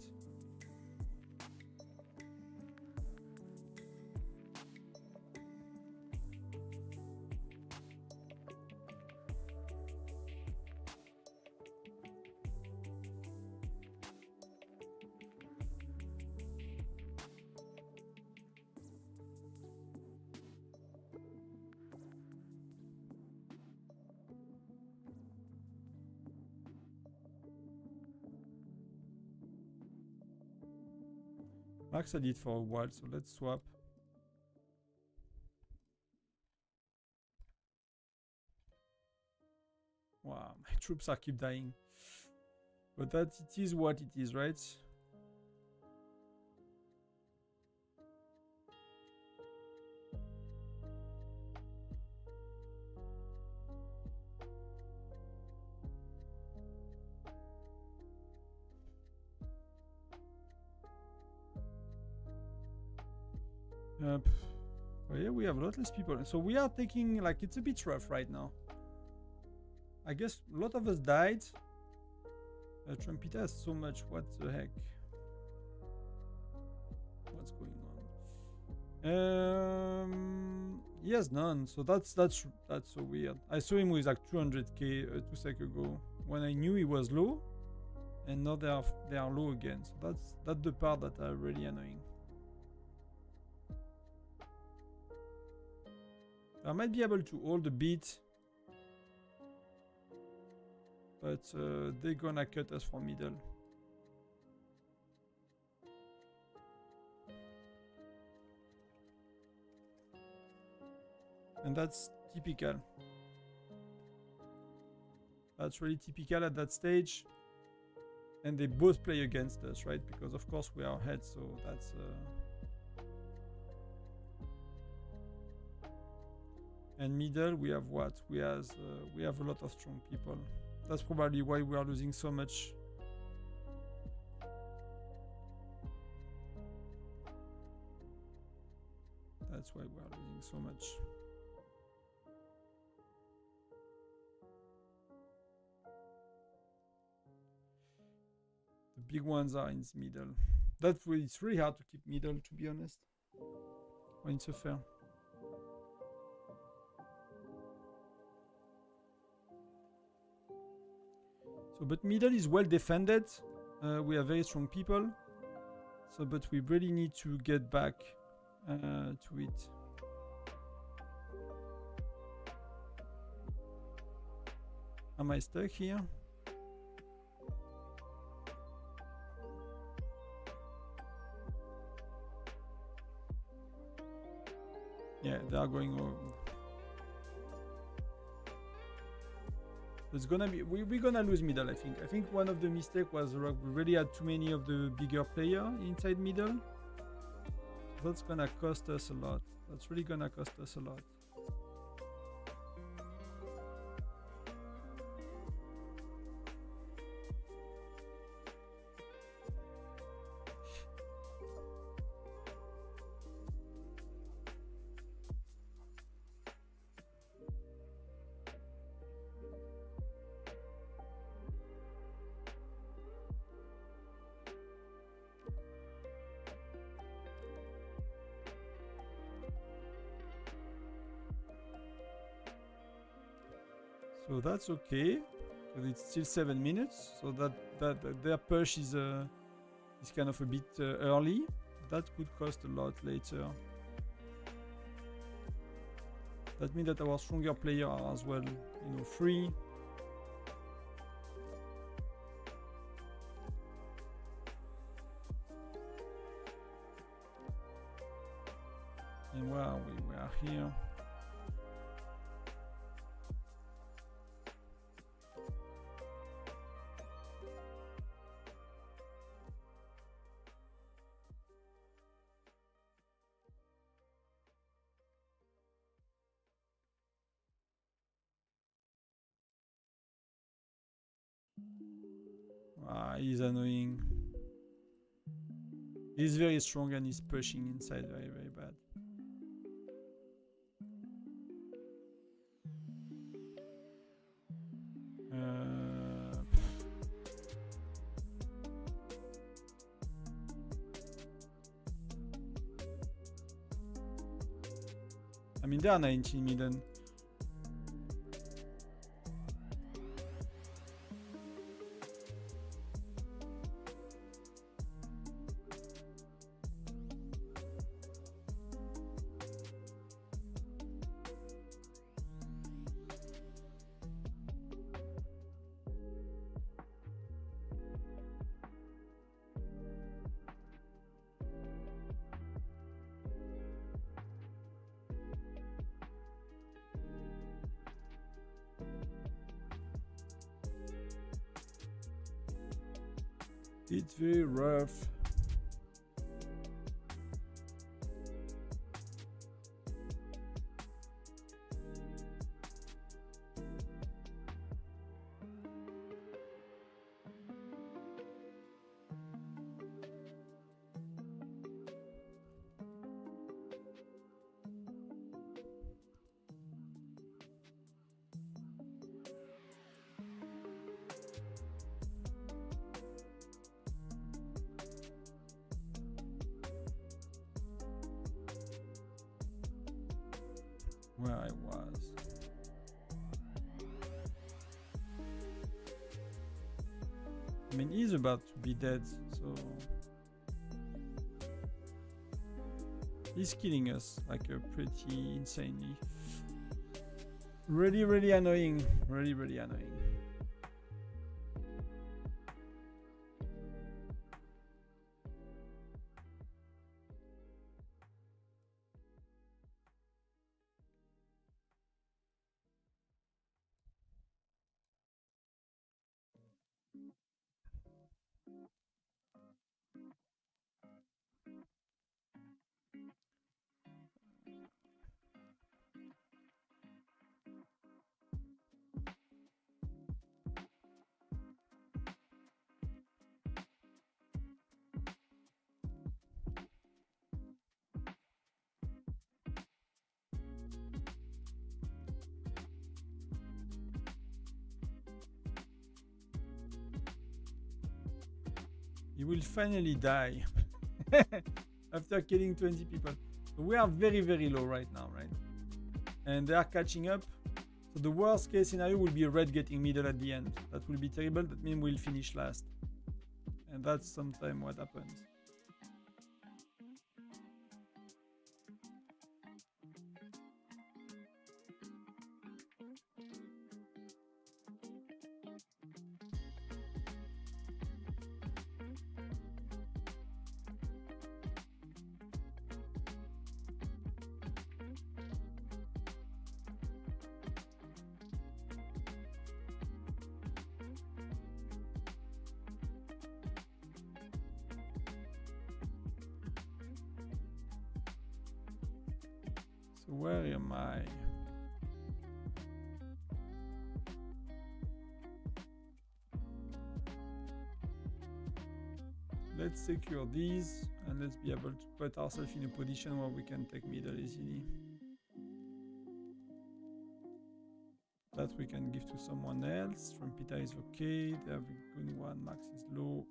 S1: Max had it for a while, so let's swap. Wow, my troops are keep dying. But that it is what it is, right? Oh yeah, we have a lot less people. So we are taking, like, it's a bit rough right now. I guess a lot of us died. Trumpita has so much. What the heck? What's going on? He has none, so that's so weird. I saw him with like 200k 2 seconds ago when I knew he was low, and now they are low again. So that's the part that are really annoying. I might be able to hold a bit, but they're gonna cut us from middle. And that's typical. That's really typical at that stage. And they both play against us, right? Because of course we are ahead, so that's... And middle, we have what? We have a lot of strong people. That's probably why we are losing so much. That's why we are losing so much. The big ones are in the middle. It's really hard to keep middle, to be honest, when it's a fair. So, but middle is well defended. We have very strong people. So, but we really need to get back to it. Am I stuck here? Yeah, they are going over. It's gonna be we're gonna lose middle. I think one of the mistakes was we really had too many of the bigger player inside middle. That's gonna cost us a lot. That's really gonna cost us a lot. So that's okay, but it's still 7 minutes. So that their push is kind of a bit early. That could cost a lot later. That means that our stronger players are as well, free. And where are we? We are here. He's annoying. He's very strong and he's pushing inside very, very bad. I mean, they are 19 million. It's very rough. where I was. I mean, he's about to be dead, so he's killing us like pretty insanely. Really, really annoying. Really, really annoying. He will finally die after killing 20 people. So we are very, very low right now, right? And they are catching up. So the worst case scenario will be a red getting middle at the end. That will be terrible. That means we'll finish last. And that's sometimes what happens. So where am I? Let's secure these and let's be able to put ourselves in a position where we can take middle easily. That we can give to someone else. Trumpeta is okay. They have a good one. Max is low.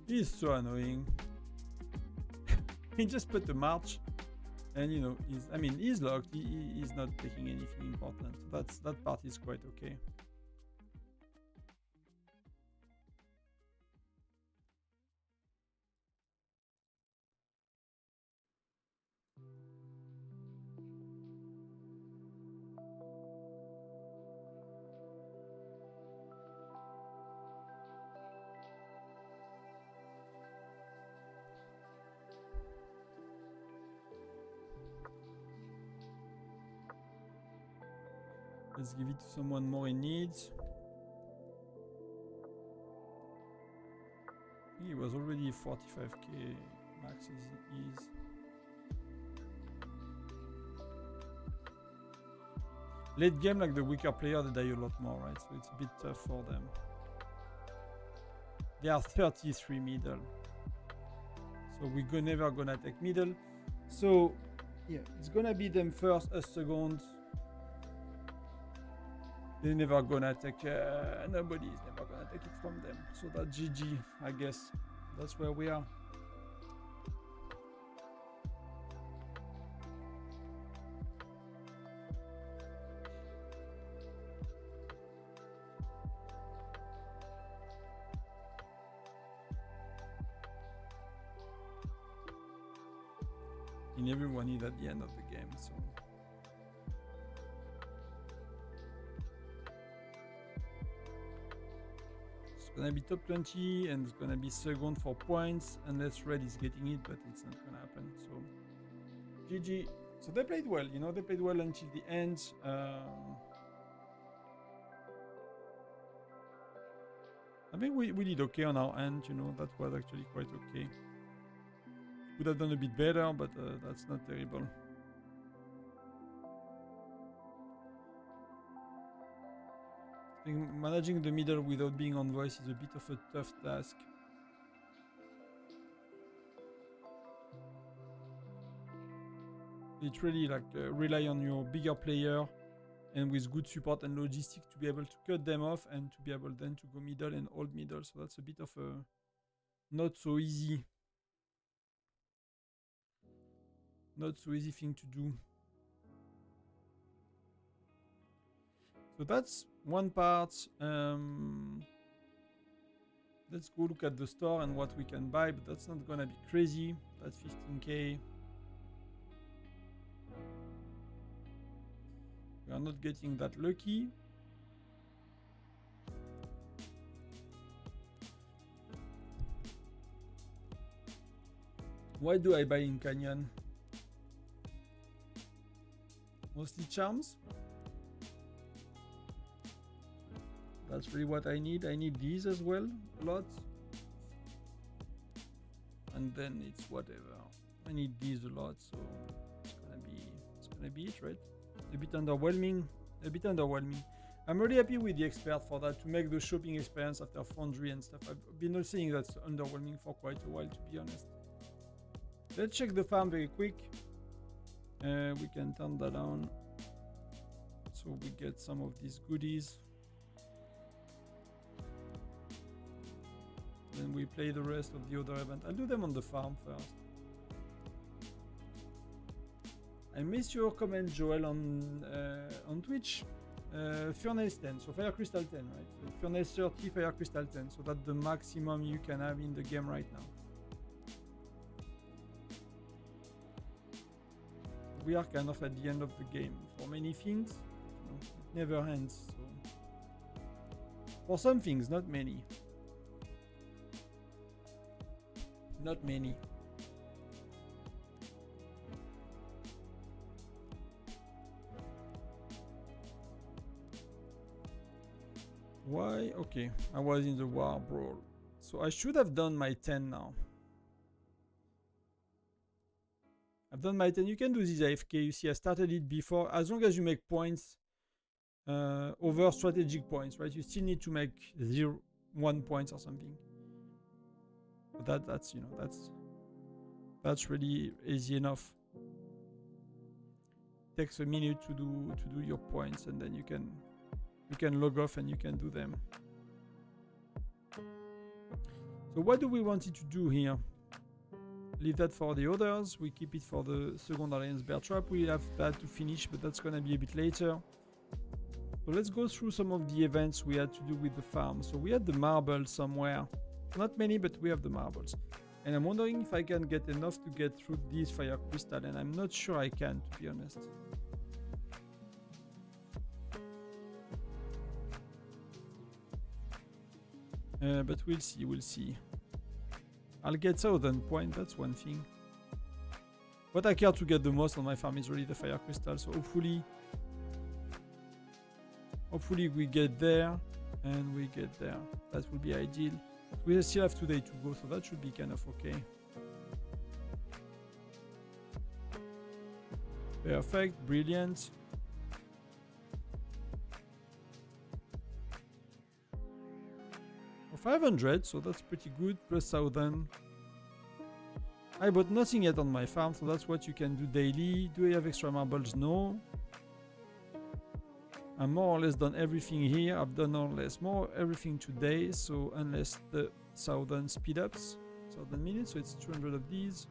S1: He's so annoying. He just put the march, and you know, he's locked. He's not taking anything important. So that part is quite okay. Let's give it to someone more in need. He was already 45k. Max is. Late game, like the weaker player, they die a lot more, right? So it's a bit tough for them. They are 33 middle. So we're never gonna take middle. So yeah, it's gonna be them first, us second. They're never gonna take, nobody is never gonna take it from them. So that's GG, I guess. That's where we are. And everyone is at the end of the game, so. It's gonna be top 20 and it's gonna be second for points unless red is getting it, but it's not gonna happen. So GG. So they played well, you know, they played well until the end. I think we did okay on our end, you know, that was actually quite okay. Could have done a bit better, but that's not terrible. I think managing the middle without being on voice is a bit of a tough task. literally like rely on your bigger player and with good support and logistics to be able to cut them off and to be able then to go middle and hold middle. So that's a bit of a not so easy thing to do. So that's one part. Let's go look at the store and what we can buy, but that's not gonna be crazy. That's 15k. We are not getting that lucky. Why do I buy in Canyon? Mostly charms. That's really what I need. I need these as well, a lot. And then it's whatever. I need these a lot, so it's gonna be it, right? A bit underwhelming. I'm really happy with the expert for that, to make the shopping experience after Foundry and stuff. I've been saying that's underwhelming for quite a while, to be honest. Let's check the farm very quick. We can turn that on so we get some of these goodies. Then we play the rest of the other event. I'll do them on the farm first. I missed your comment, Joel, on Twitch. Furnace 10, so Fire Crystal 10, right? So Furnace 30, Fire Crystal 10. So that's the maximum you can have in the game right now. We are kind of at the end of the game. For many things, you know, it never ends. So for some things, not many. Not many. Why? Okay, I was in the war brawl. So I should have done my 10 now. I've done my 10. You can do this AFK. You see, I started it before. As long as you make points over strategic points, right? You still need to make 1 points or something. But that's you know, that's really easy enough. It takes a minute to do your points, and then you can log off and you can do them. So what do we want it to do here? Leave that for the others. We keep it for the second alliance bear trap. We have that to finish, but that's gonna be a bit later. So let's go through some of the events we had to do with the farm. So we had the marble somewhere. Not many, but we have the marbles. And I'm wondering if I can get enough to get through this fire crystal, and I'm not sure I can, to be honest. But we'll see. I'll get Southern Point, that's one thing. What I care to get the most on my farm is really the fire crystal, so hopefully we get there, and we get there. That will be ideal. We still have 2 days to go, so that should be kind of okay. Perfect, brilliant. For 500, so that's pretty good, plus Southern. I bought nothing yet on my farm, so that's what you can do daily. Do I have extra marbles? No. I'm more or less done everything here. I've done more or less everything today, so unless the Southern speed ups, Southern minutes, so it's 200 of these.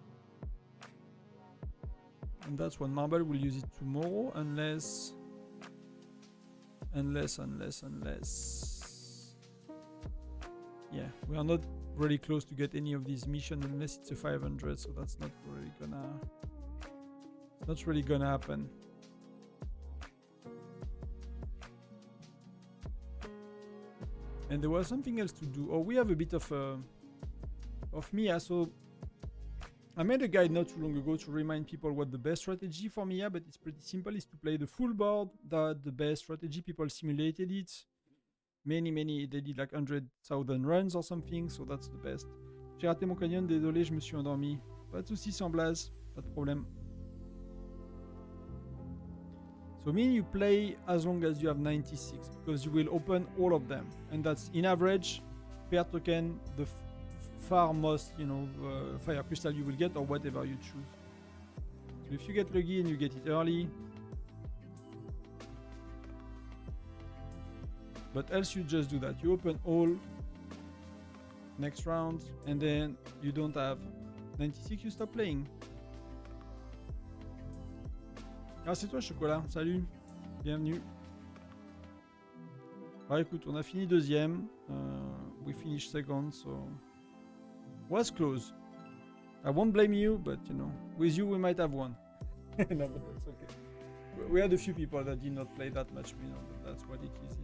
S1: And that's one marble. We'll use it tomorrow, unless. Yeah, we are not really close to get any of these missions unless it's a 500, so that's not really gonna. It's not really gonna happen. And there was something else to do. Oh, we have a bit of Mia. So I made a guide not too long ago to remind people what the best strategy for Mia, but it's pretty simple. Is to play the full board. That's the best strategy. People simulated it. Many, they did like 100,000 runs or something. So that's the best. J'ai raté mon canyon. Désolé, je me suis endormi. Pas de soucis, sans blaze. Pas de problème. So mean you play as long as you have 96, because you will open all of them, and that's in average per token the far most, you know, fire crystal you will get, or whatever you choose. So So if you get lucky and you get it early, but else you just do that. You open all next round, and then you don't have 96, you stop playing. Ah, c'est toi, Chocolat. Salut. Bienvenue. Ah, écoute, on a fini deuxième. We finished second, so was close. I won't blame you, but you know, with you we might have won. No, but that's okay. We had a few people that did not play that much, you know, but that's what it is.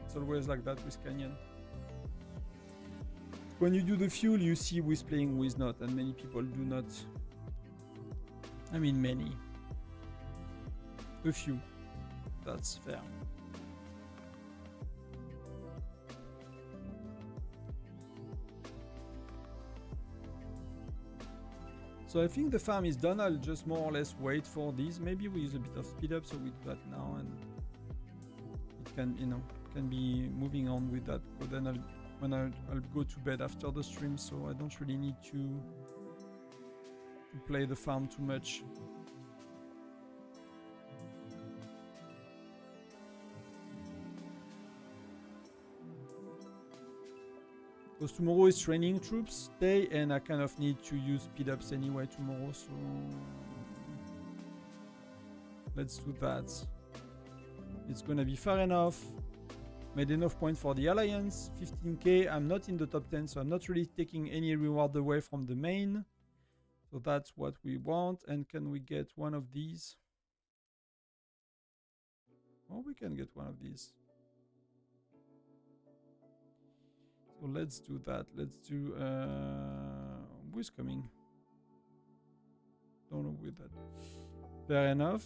S1: It's always like that with Canyon. When you do the fuel, you see who is playing, who is not, and many people do not. I mean, many. A few. That's fair. So I think the farm is done. I'll just more or less wait for these. Maybe we use a bit of speed up, so we do that now, and it can, you know, can be moving on with that. But then I'll go to bed after the stream, so I don't really need to play the farm too much. Because tomorrow is training troops day, and I kind of need to use speed ups anyway tomorrow, so let's do that. It's gonna be fair enough. Made enough points for the Alliance, 15k. I'm not in the top 10, so I'm not really taking any reward away from the main. So that's what we want. And can we get one of these? Oh, we can get one of these. So let's do that. Let's do who's coming? Don't know with that. Fair enough.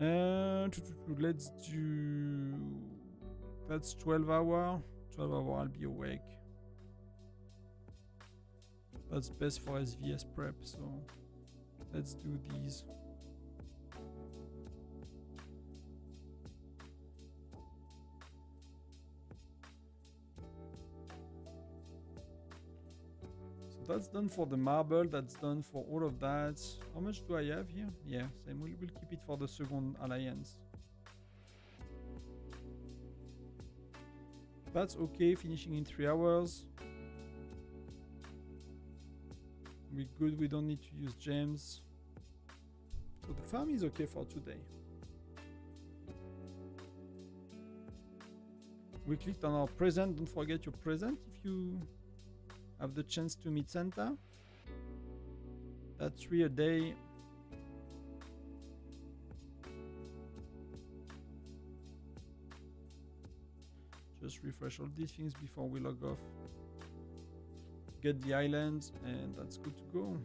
S1: Let's do, that's 12 hour. 12 hour I'll be awake. That's best for SVS prep, so let's do these. That's done for the marble, that's done for all of that. How much do I have here? Yeah, same. We'll keep it for the second alliance. That's okay, finishing in 3 hours. We're good, we don't need to use gems. So the farm is okay for today. We clicked on our present, don't forget your present if you have the chance to meet Santa. That's 3 a day. Just refresh all these things before we log off. Get the islands, and that's good to go.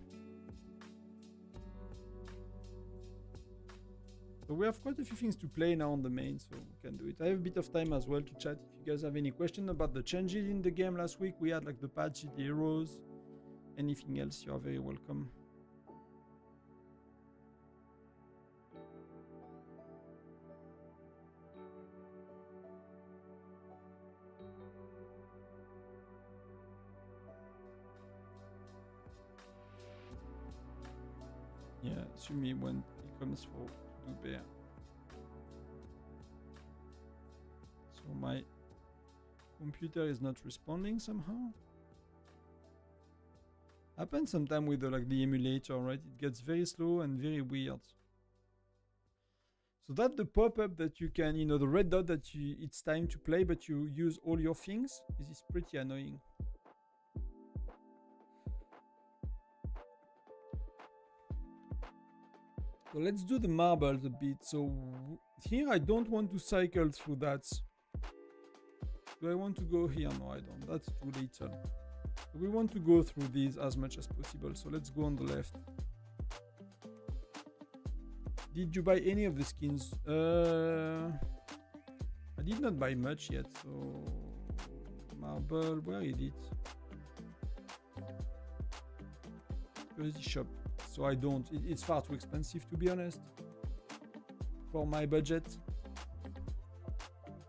S1: So we have quite a few things to play now on the main, so we can do it. I have a bit of time as well to chat. If you guys have any question about the changes in the game last week, we had like the patch, the heroes, anything else, you are very welcome. Yeah, Sumi when he comes for to do bear. So my computer is not responding somehow. Happens sometime with the emulator, right? It gets very slow and very weird. So that's the pop-up that you can, you know, the red dot that it's time to play, but you use all your things. This is pretty annoying. So let's do the marbles a bit. So here I don't want to cycle through that. Do I want to go here? No, I don't. That's too little. We want to go through these as much as possible. So let's go on the left. Did you buy any of the skins? I did not buy much yet. So marble, where is it? Where is the shop? So I don't, it's far too expensive to be honest for my budget.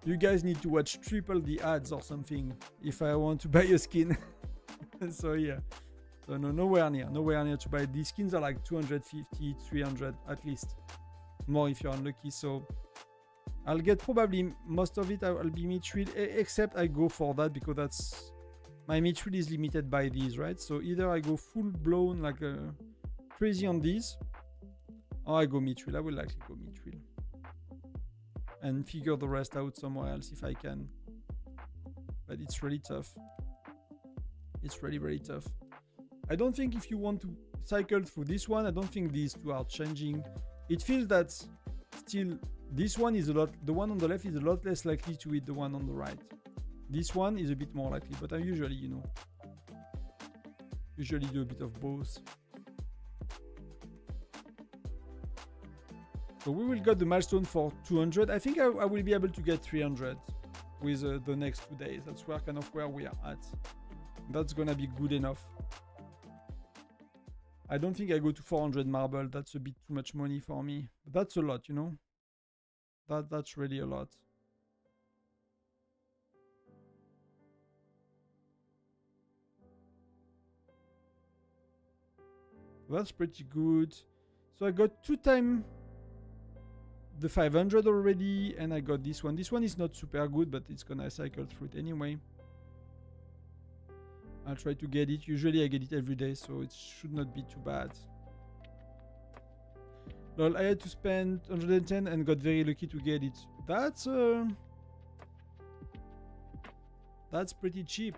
S1: You guys need to watch triple the ads or something if I want to buy a skin. So yeah, So no, nowhere near to buy. These skins are like 250, 300 at least. More if you're unlucky. So I'll get probably most of it. I'll be mithril, except I go for that because that's my mithril is limited by these, right? So either I go full blown like crazy on these, or I go mithril. I will likely go mithril and figure the rest out somewhere else if I can. But it's really tough. It's really very tough. I don't think if you want to cycle through this one, I don't think these two are changing. It feels that still this one is a lot, the one on the left is a lot less likely to hit the one on the right. This one is a bit more likely, but I usually, you know, usually do a bit of both. So we will get the milestone for 200. I think I will be able to get 300 with the next 2 days. That's where kind of where we are at. That's gonna be good enough. I don't think I go to 400 marble. That's a bit too much money for me. But that's a lot, you know. That's really a lot. That's pretty good. So I got 2 times the 500 already, and I got this one. This one is not super good, but it's gonna cycle through it anyway. I'll try to get it. Usually I get it every day, so it should not be too bad. Lol, I had to spend 110 and got very lucky to get it. That's pretty cheap.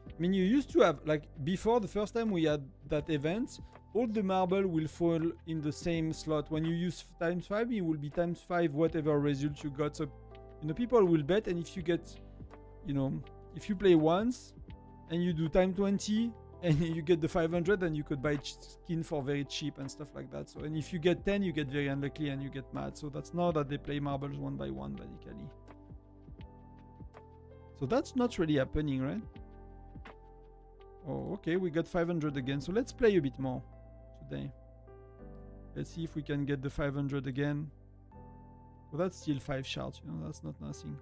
S1: I mean, you used to have, like, before the first time we had that event, all the marble will fall in the same slot. When you use ×5, it will be ×5 whatever result you got. So, you know, people will bet, and if you get, you know, if you play once and you do ×20 and you get the 500, then you could buy skin for very cheap and stuff like that. So, and if you get 10, you get very unlucky and you get mad. So that's now that they play marbles one by one, basically. So that's not really happening, right? Oh, okay, we got 500 again. So let's play a bit more today. Let's see if we can get the 500 again. Well, that's still 5 shards, you know, that's not nothing.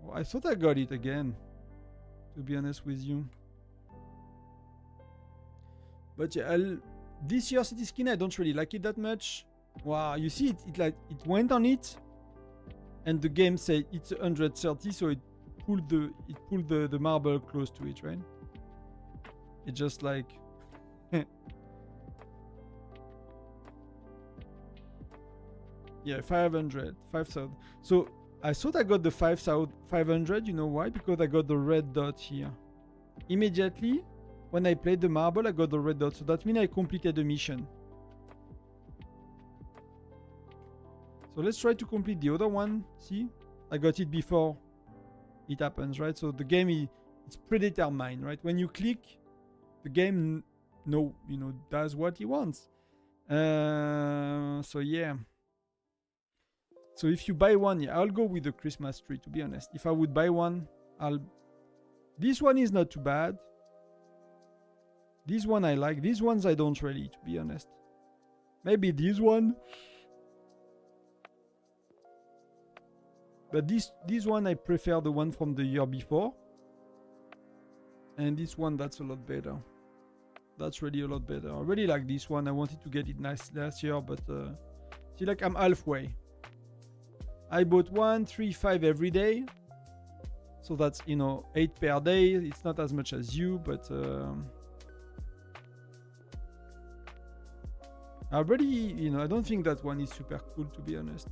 S1: Oh, I thought I got it again, to be honest with you. But yeah, this year city skin, I don't really like it that much. Wow, you see it went on it, and the game said it's 130, so it pulled the marble close to it, right? It just like yeah, 500, 5,000. So I thought I got the 500, you know why? Because I got the red dot here. Immediately, when I played the marble, I got the red dot. So that means I completed the mission. So let's try to complete the other one. See? I got it before it happens, right? So the game, it's predetermined, right? When you click, the game does what he wants. So yeah. So if you buy one, yeah, I'll go with the Christmas tree, to be honest. If I would buy one, this one is not too bad. This one I like. These ones I don't really, to be honest. Maybe this one. But this one, I prefer the one from the year before. And this one, that's a lot better. That's really a lot better. I really like this one. I wanted to get it nice last year, but see, like, I'm halfway. I bought 1, 3, 5 every day. So that's, you know, 8 per day. It's not as much as you, but I really, you know, I don't think that one is super cool, to be honest.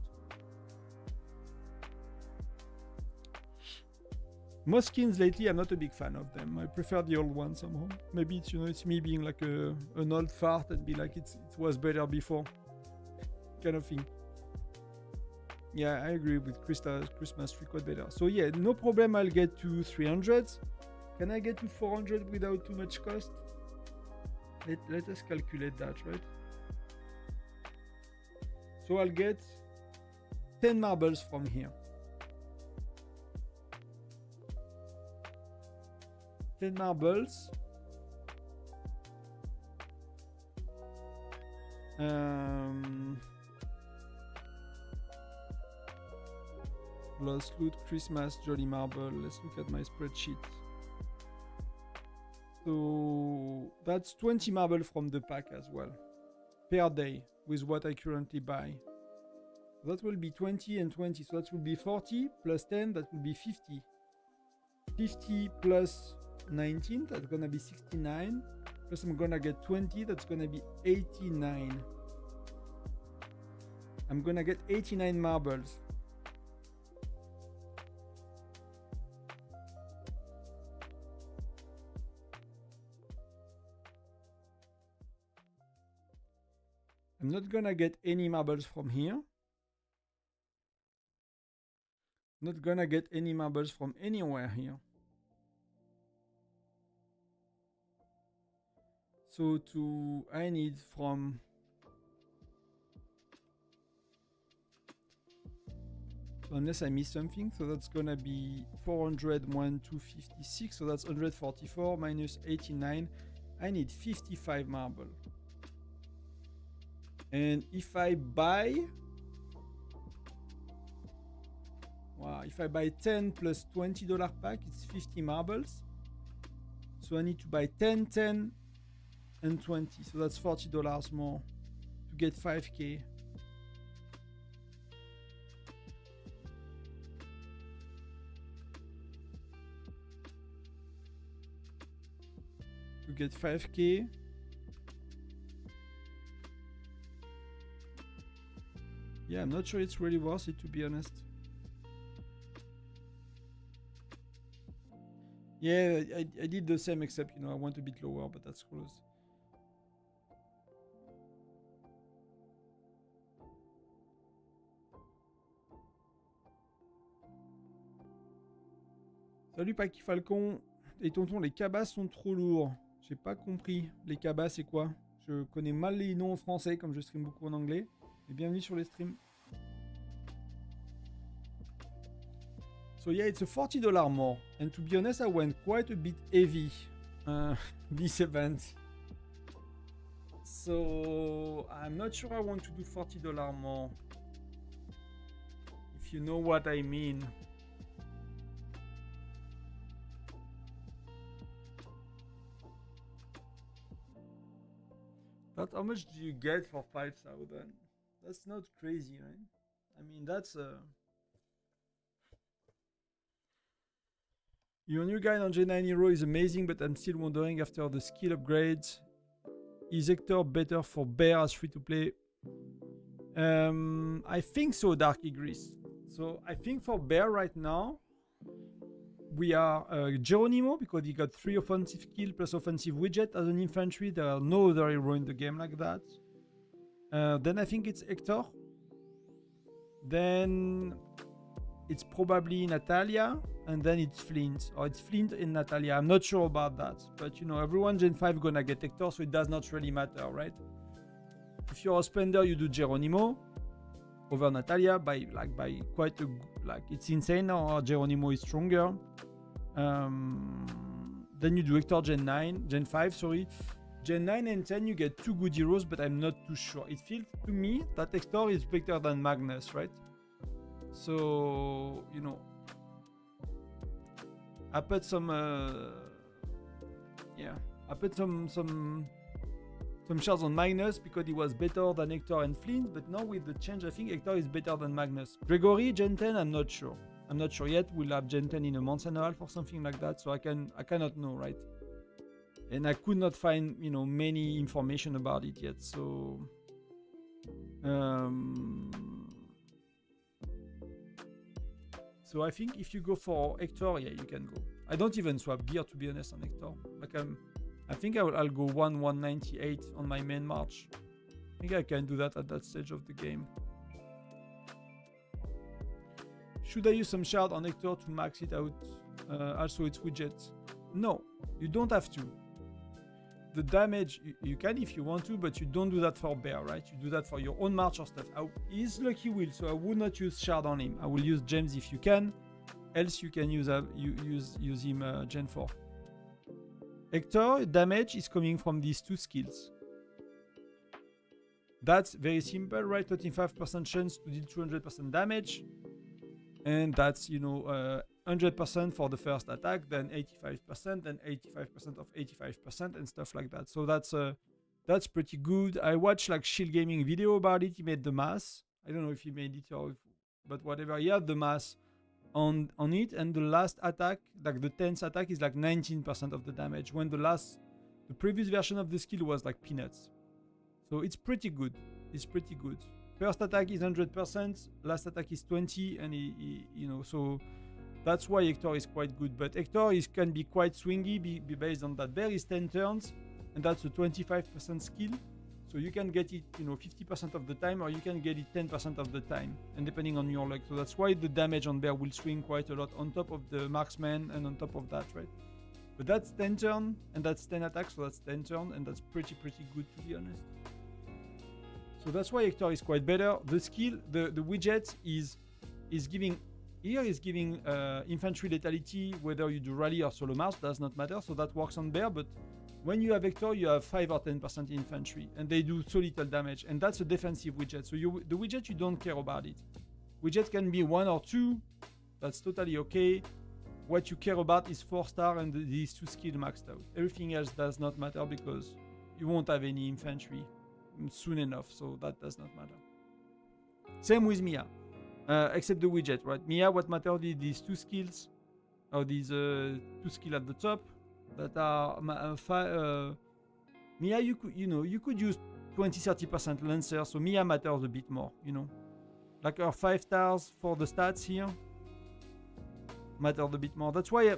S1: Most skins lately, I'm not a big fan of them. I prefer the old one somehow. Maybe it's, you know, it's me being like an old fart and be like, it was better before, kind of thing. Yeah, I agree with Christmas tree quite better. So yeah, no problem. I'll get to 300. Can I get to 400 without too much cost? Let us calculate that, right? So I'll get 10 marbles from here. 10 marbles. Lost loot, Christmas, Jolly Marble. Let's look at my spreadsheet. So that's 20 marble from the pack as well, per day, with what I currently buy. That will be 20 and 20, so that will be 40 plus 10, that will be 50. 50 plus 19, that's gonna be 69. Plus I'm gonna get 20, that's gonna be 89. I'm gonna get 89 marbles. I'm not gonna get any marbles from here. Not gonna get any marbles from anywhere here. So I need from unless I miss something, so that's gonna be 401, 256, so that's 144 minus 89. I need 55 marble. And if I buy, wow, if I buy 10 plus $20 pack, it's 50 marbles. So I need to buy 10, 10, and 20. So that's $40 more to get 5K. To get 5K. Yeah, I'm not sure it's really worth it, to be honest. Yeah, I did the same, except, you know, I went a bit lower, but that's close. Salut Paki Falcon. Et tonton, les cabas sont trop lourds. J'ai pas compris. Les cabas, c'est quoi? Je connais mal les noms en français, comme je stream beaucoup en anglais. Et bienvenue sur les streams. So yeah, it's a $40 more. And to be honest, I went quite a bit heavy this event. So I'm not sure I want to do $40 more. If you know what I mean. But how much do you get for 5,000? That's not crazy, right? I mean, that's Your new guide on J9 Hero is amazing, but I'm still wondering after the skill upgrades, is Hector better for Bear as free-to-play? I think so, Dark Igris. So I think for Bear right now, we are Geronimo, because he got 3 offensive kill plus offensive widget as an infantry. There are no other hero in the game like that. Then I think it's Hector. Then it's probably Natalia, and then it's Flint, or it's Flint and Natalia. I'm not sure about that, but you know, everyone Gen 5 gonna get Hector, so it does not really matter, right? If you're a spender, you do Geronimo over Natalia by quite a, like, it's insane now. Geronimo is stronger. Then you do Hector Gen 5, sorry. Gen 9 and 10 you get 2 good heroes, but I'm not too sure. It feels to me that Hector is better than Magnus, right? So, you know, I put some I put some shards on Magnus because he was better than Hector and Flint, but now with the change I think Hector is better than Magnus. Gregory Gen 10, I'm not sure yet. We'll have Gen 10 in a month and a half or something like that, so I cannot know, right? And I could not find, you know, many information about it yet, so so I think if you go for Hector, yeah, you can go. I don't even swap gear, to be honest, on Hector. Like I think I'll go 198 on my main march. I think I can do that at that stage of the game. Should I use some shard on Hector to max it out? Also its widgets? No, you don't have to. The damage, you can if you want to, but you don't do that for Bear, right? You do that for your own march or stuff. He's Lucky Will, so I would not use shard on him. I will use gems if you can, else you can use him Gen 4. Hector, damage is coming from these 2 skills. That's very simple, right? 35% chance to deal 200% damage. and that's 100% for the first attack, then 85%, then 85% of 85%, and stuff like that. So that's pretty good. I watched like Shield Gaming video about it. He made the math. I don't know if he made it or if, but whatever. He had the math on it, and the last attack, like the 10th attack, is like 19% of the damage, when the previous version of the skill was like peanuts. So it's pretty good. It's pretty good. First attack is 100%, last attack is 20, and so that's why Hector is quite good. But Hector can be quite swingy, be based on that. Bear is 10 turns, and that's a 25% skill. So you can get it 50% of the time, or you can get it 10% of the time, and depending on your luck. So that's why the damage on Bear will swing quite a lot on top of the marksman and on top of that, right? But that's 10 turn, and that's 10 attacks, so that's 10 turn, and that's pretty good, to be honest. So that's why Hector is quite better. The skill, the widget is giving infantry lethality, whether you do rally or solo march, does not matter. So that works on Bear, but when you have Hector, you have 5 or 10% infantry, and they do so little damage, and that's a defensive widget. So the widget, you don't care about it. Widget can be 1 or 2, that's totally okay. What you care about is 4-star and these 2 skills maxed out. Everything else does not matter because you won't have any infantry soon enough, so that does not matter. Same with Mia, except the widget, right? Mia, what matters is these 2 skills, or these 2 skills at the top that are Mia. You could use 20-30% Lancer, so Mia matters a bit more, like her 5 stars for the stats here mattered a bit more. That's why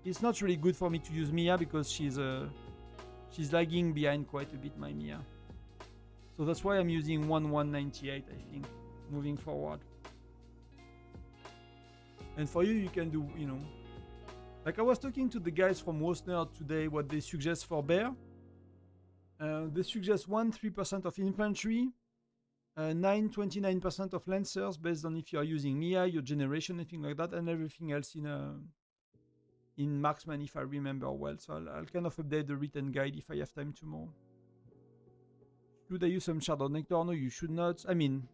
S1: it's not really good for me to use Mia, because she's lagging behind quite a bit, my Mia. So that's why I'm using 1198, I think, moving forward. And for you can do, like I was talking to the guys from Wosner today, what they suggest for Bear. They suggest 3% of infantry, 29% of lancers, based on if you are using Mia, your generation, anything like that, and everything else in marksman, if I remember well. So I'll kind of update the written guide if I have time tomorrow. Should I use some shard on Hector? No, you should not. I mean,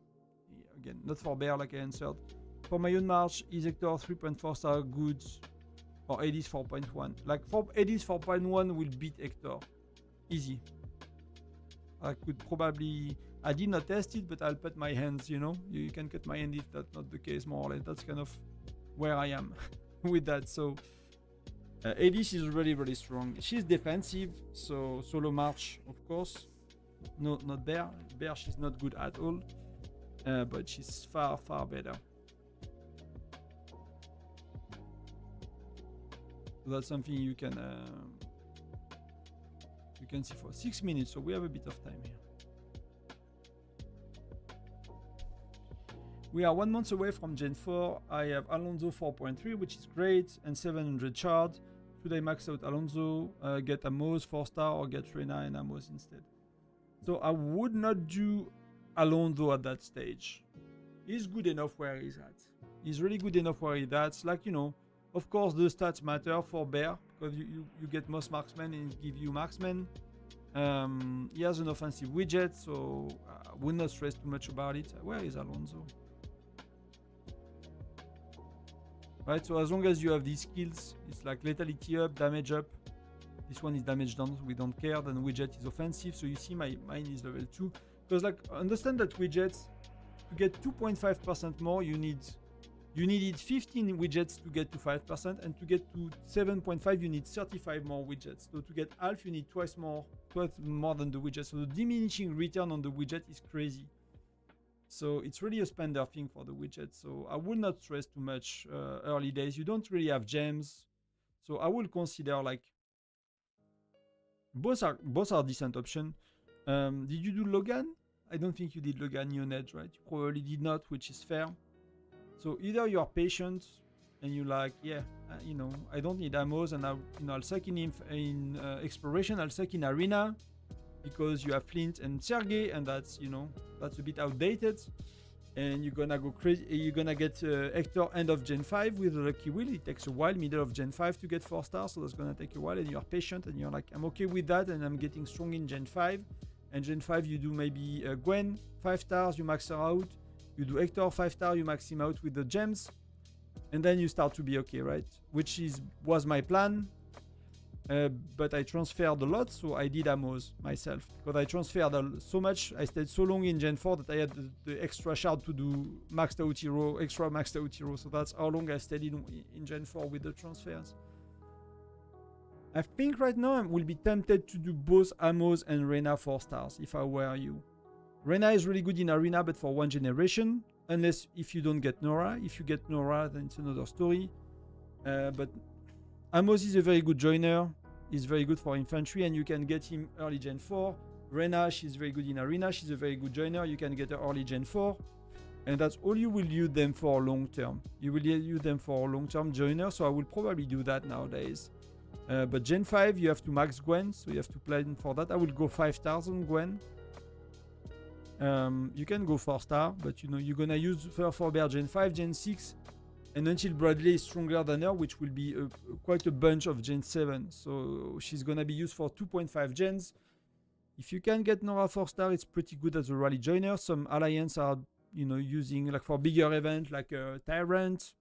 S1: again, not for Bear, like I answered. For my own march, is Hector 3.4 star good, or Hades 4.1? Like for Hades 4.1 will beat Hector, easy. I could probably, I did not test it, but I'll put my hands, you can cut my hand if that's not the case, more or less. That's kind of where I am with that. So Hades is really strong. She's defensive, so solo march, of course. No, not Bear. Bear, she's not good at all, but she's far better. So that's something you can see for 6 minutes, so we have a bit of time here. We are 1 month away from Gen 4. I have Alonso 4.3, which is great, and 700 shard. Should I max out Alonso, get Amos 4-star, or get Reyna and Amos instead? So I would not do Alonso at that stage. He's good enough where he's at. He's really good enough where he's at. Like, of course, the stats matter for Bear, because you get most marksmen and it gives you marksmen. He has an offensive widget, so I would not stress too much about it. Where is Alonso? Right, so as long as you have these skills, it's like lethality up, damage up. This one is damage down, so we don't care. Then widget is offensive, so you see mine is level 2. Because like, understand that widgets, to get 2.5% more, you needed 15 widgets to get to 5%, and to get to 7.5 you need 35 more widgets. So to get half you need twice more than the widget. So the diminishing return on the widget is crazy. So it's really a spender thing for the widget. So I would not stress too much early days. You don't really have gems. So I will consider like both are decent option. Did you do Logan? I don't think you did Logan Neonedge, right? You probably did not, which is fair. So either you are patient and you like, yeah, I don't need ammos, and I'll suck in exploration, I'll suck in arena because you have Flint and Sergei, and that's that's a bit outdated, and you're gonna go crazy. You're gonna get Hector end of Gen 5 with a lucky wheel. It takes a while, middle of Gen 5 to get 4 stars, so that's gonna take a while, and you're patient and you're like, I'm okay with that, and I'm getting strong in Gen 5. And Gen 5 you do maybe Gwen 5 stars, you max her out. You do Hector 5-star, you max him out with the gems, and then you start to be okay, right? Which was my plan. But I transferred a lot, so I did Amos myself. Because I transferred so much, I stayed so long in Gen 4 that I had the extra shard to do maxed out hero, extra maxed out hero. So that's how long I stayed in Gen 4 with the transfers. I think right now I will be tempted to do both Amos and Reyna 4 stars if I were you. Reyna is really good in Arena, but for one generation. Unless if you don't get Nora. If you get Nora, then it's another story. But Amos is a very good joiner. He's very good for infantry, and you can get him early Gen 4. Reyna, she's very good in Arena. She's a very good joiner. You can get her early Gen 4. And that's all you will use them for long term. You will use them for long-term joiner, so I will probably do that nowadays. But Gen 5, you have to max Gwen, so you have to plan for that. I will go 5,000 Gwen. You can go 4-star, but you know you're gonna use her for Bear Gen 5, Gen 6. And until Bradley is stronger than her, which will be quite a bunch of Gen 7. So she's going to be used for 2.5 gens. If you can get Nora 4-star, it's pretty good as a rally joiner. Some alliance are, you know, using, like for bigger events, like Tyrant,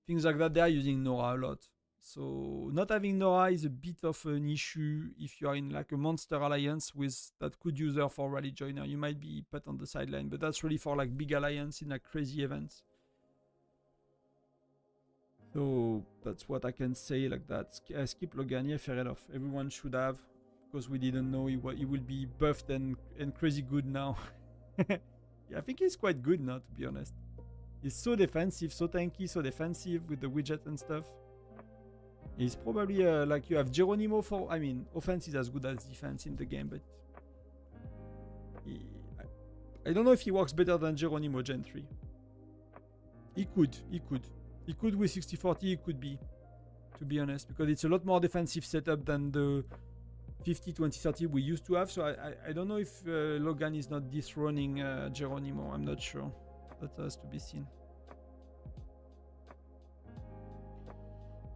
S1: things like that, they are using Nora a lot. So not having Nora is a bit of an issue if you are in like a monster alliance with that could use her for rally joiner. You might be put on the sideline, but that's really for like big alliance in like crazy events. So that's what I can say like that. I skip Logania, fair enough. Everyone should have, because we didn't know he will be buffed and crazy good now. Yeah, I think he's quite good now, to be honest. He's so defensive, so tanky, so defensive with the widget and stuff. He's probably like you have Geronimo for, I mean, offense is as good as defense in the game, but I don't know if he works better than Geronimo Gen 3. He could. He could with 60-40, he could be, to be honest, because it's a lot more defensive setup than the 50-20-30 we used to have. So I don't know if Logan is not dethroning Geronimo. I'm not sure. That has to be seen.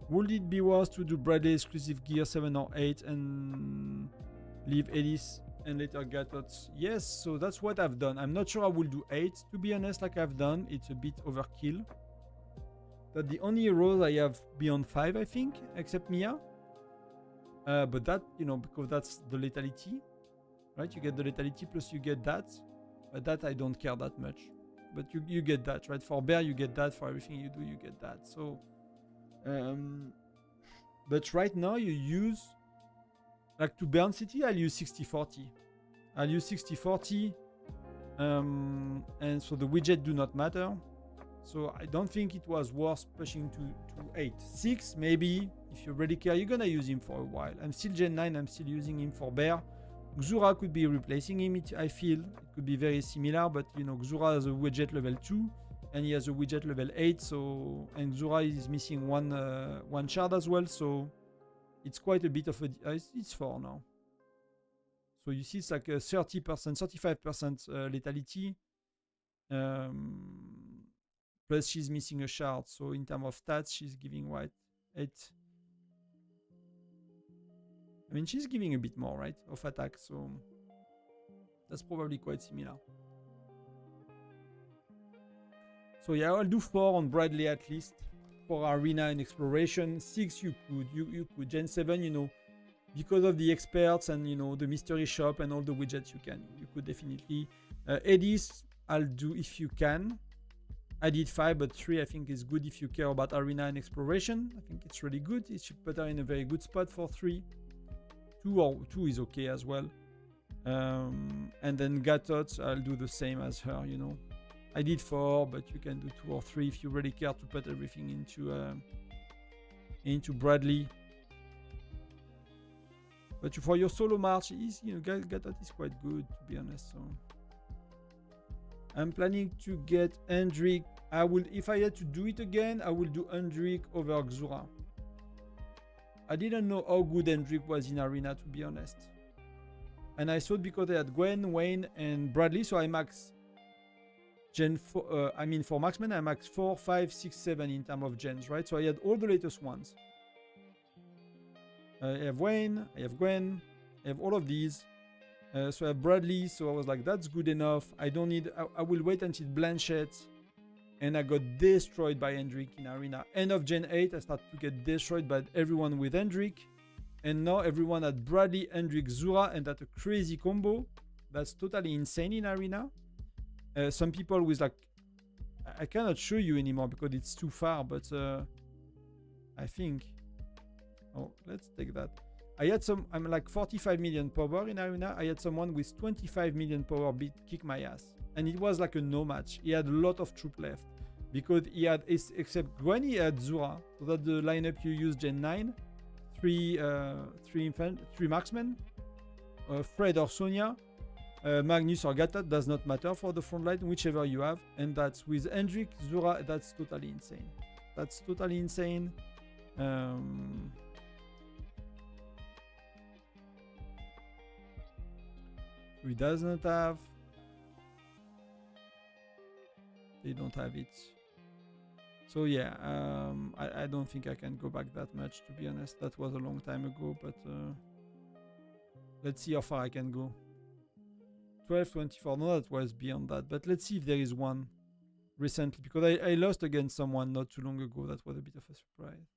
S1: Would it be worse to do Bradley exclusive gear 7 or 8 and leave Elise and later Gatots? Yes, so that's what I've done. I'm not sure I will do 8, to be honest, like I've done. It's a bit overkill. That's the only heroes I have beyond 5, I think, except Mia. But that, you know, because that's the lethality, right? You get the lethality plus you get that. But that I don't care that much. But you get that, right? For Bear, you get that. For everything you do, you get that. So, but right now you use, like to burn city, I'll use 60-40. I'll use 60-40. And so the widget do not matter. So I don't think it was worth pushing to 8. 6, maybe, if you really care, you're gonna use him for a while. I'm still Gen 9, I'm still using him for Bear. Xura could be replacing him, I feel. It could be very similar, but you know, Xura has a widget level 2, and he has a widget level 8, so, and Xura is missing one shard as well, so it's quite a bit of a, it's 4 now. So you see it's like a 30%, 35% lethality. Plus she's missing a shard, so in terms of stats, she's giving what? 8. I mean, she's giving a bit more, right? Of attack, so that's probably quite similar. So yeah, I'll do 4 on Bradley at least for Arena and Exploration. 6 you could. Gen 7, you know, because of the experts and, you know, the mystery shop and all the widgets you could definitely. Edis, I'll do if you can. I did 5, but 3 I think is good if you care about Arena and Exploration. I think it's really good. It should put her in a very good spot for 3. 2 is okay as well. And then Gatot, I'll do the same as her, you know. I did 4, but you can do 2 or 3 if you really care to put everything into Bradley. But for your solo march, you know, Gatot is quite good, to be honest. So I'm planning to get Hendrik. I will, if I had to do it again, I will do Hendrik over Xura. I didn't know how good Hendrik was in Arena, to be honest. And I thought because I had Gwen, Wayne, and Bradley, so I max Gen 4. I mean, for Marksman, I max 4, 5, 6, 7 in terms of gens, right? So I had all the latest ones. I have Wayne, I have Gwen, I have all of these. So I have Bradley, so I was like, that's good enough. I don't need, I will wait until Blanchett. And I got destroyed by Hendrik in Arena. End of Gen 8, I started to get destroyed by everyone with Hendrik. And now everyone had Bradley, Hendrik, Zura, and that's a crazy combo. That's totally insane in Arena. Some people with like, I cannot show you anymore because it's too far, but I think, oh, let's take that. I had some, I'm like 45 million power in Arena. I had someone with 25 million power kick my ass. And it was like a no match. He had a lot of troop left. Because he had, except Gwen, he had Zura. So that's the lineup you use Gen 9. Three marksmen. Fred or Sonia. Magnus or Gata, does not matter for the front line, whichever you have. And that's with Hendrik, Zura, that's totally insane. That's totally insane. He does not have. They don't have it. So yeah, I don't think I can go back that much, to be honest. That was a long time ago, but let's see how far I can go. 12, 24, no, that was beyond that. But let's see if there is one recently, because I lost against someone not too long ago. That was a bit of a surprise.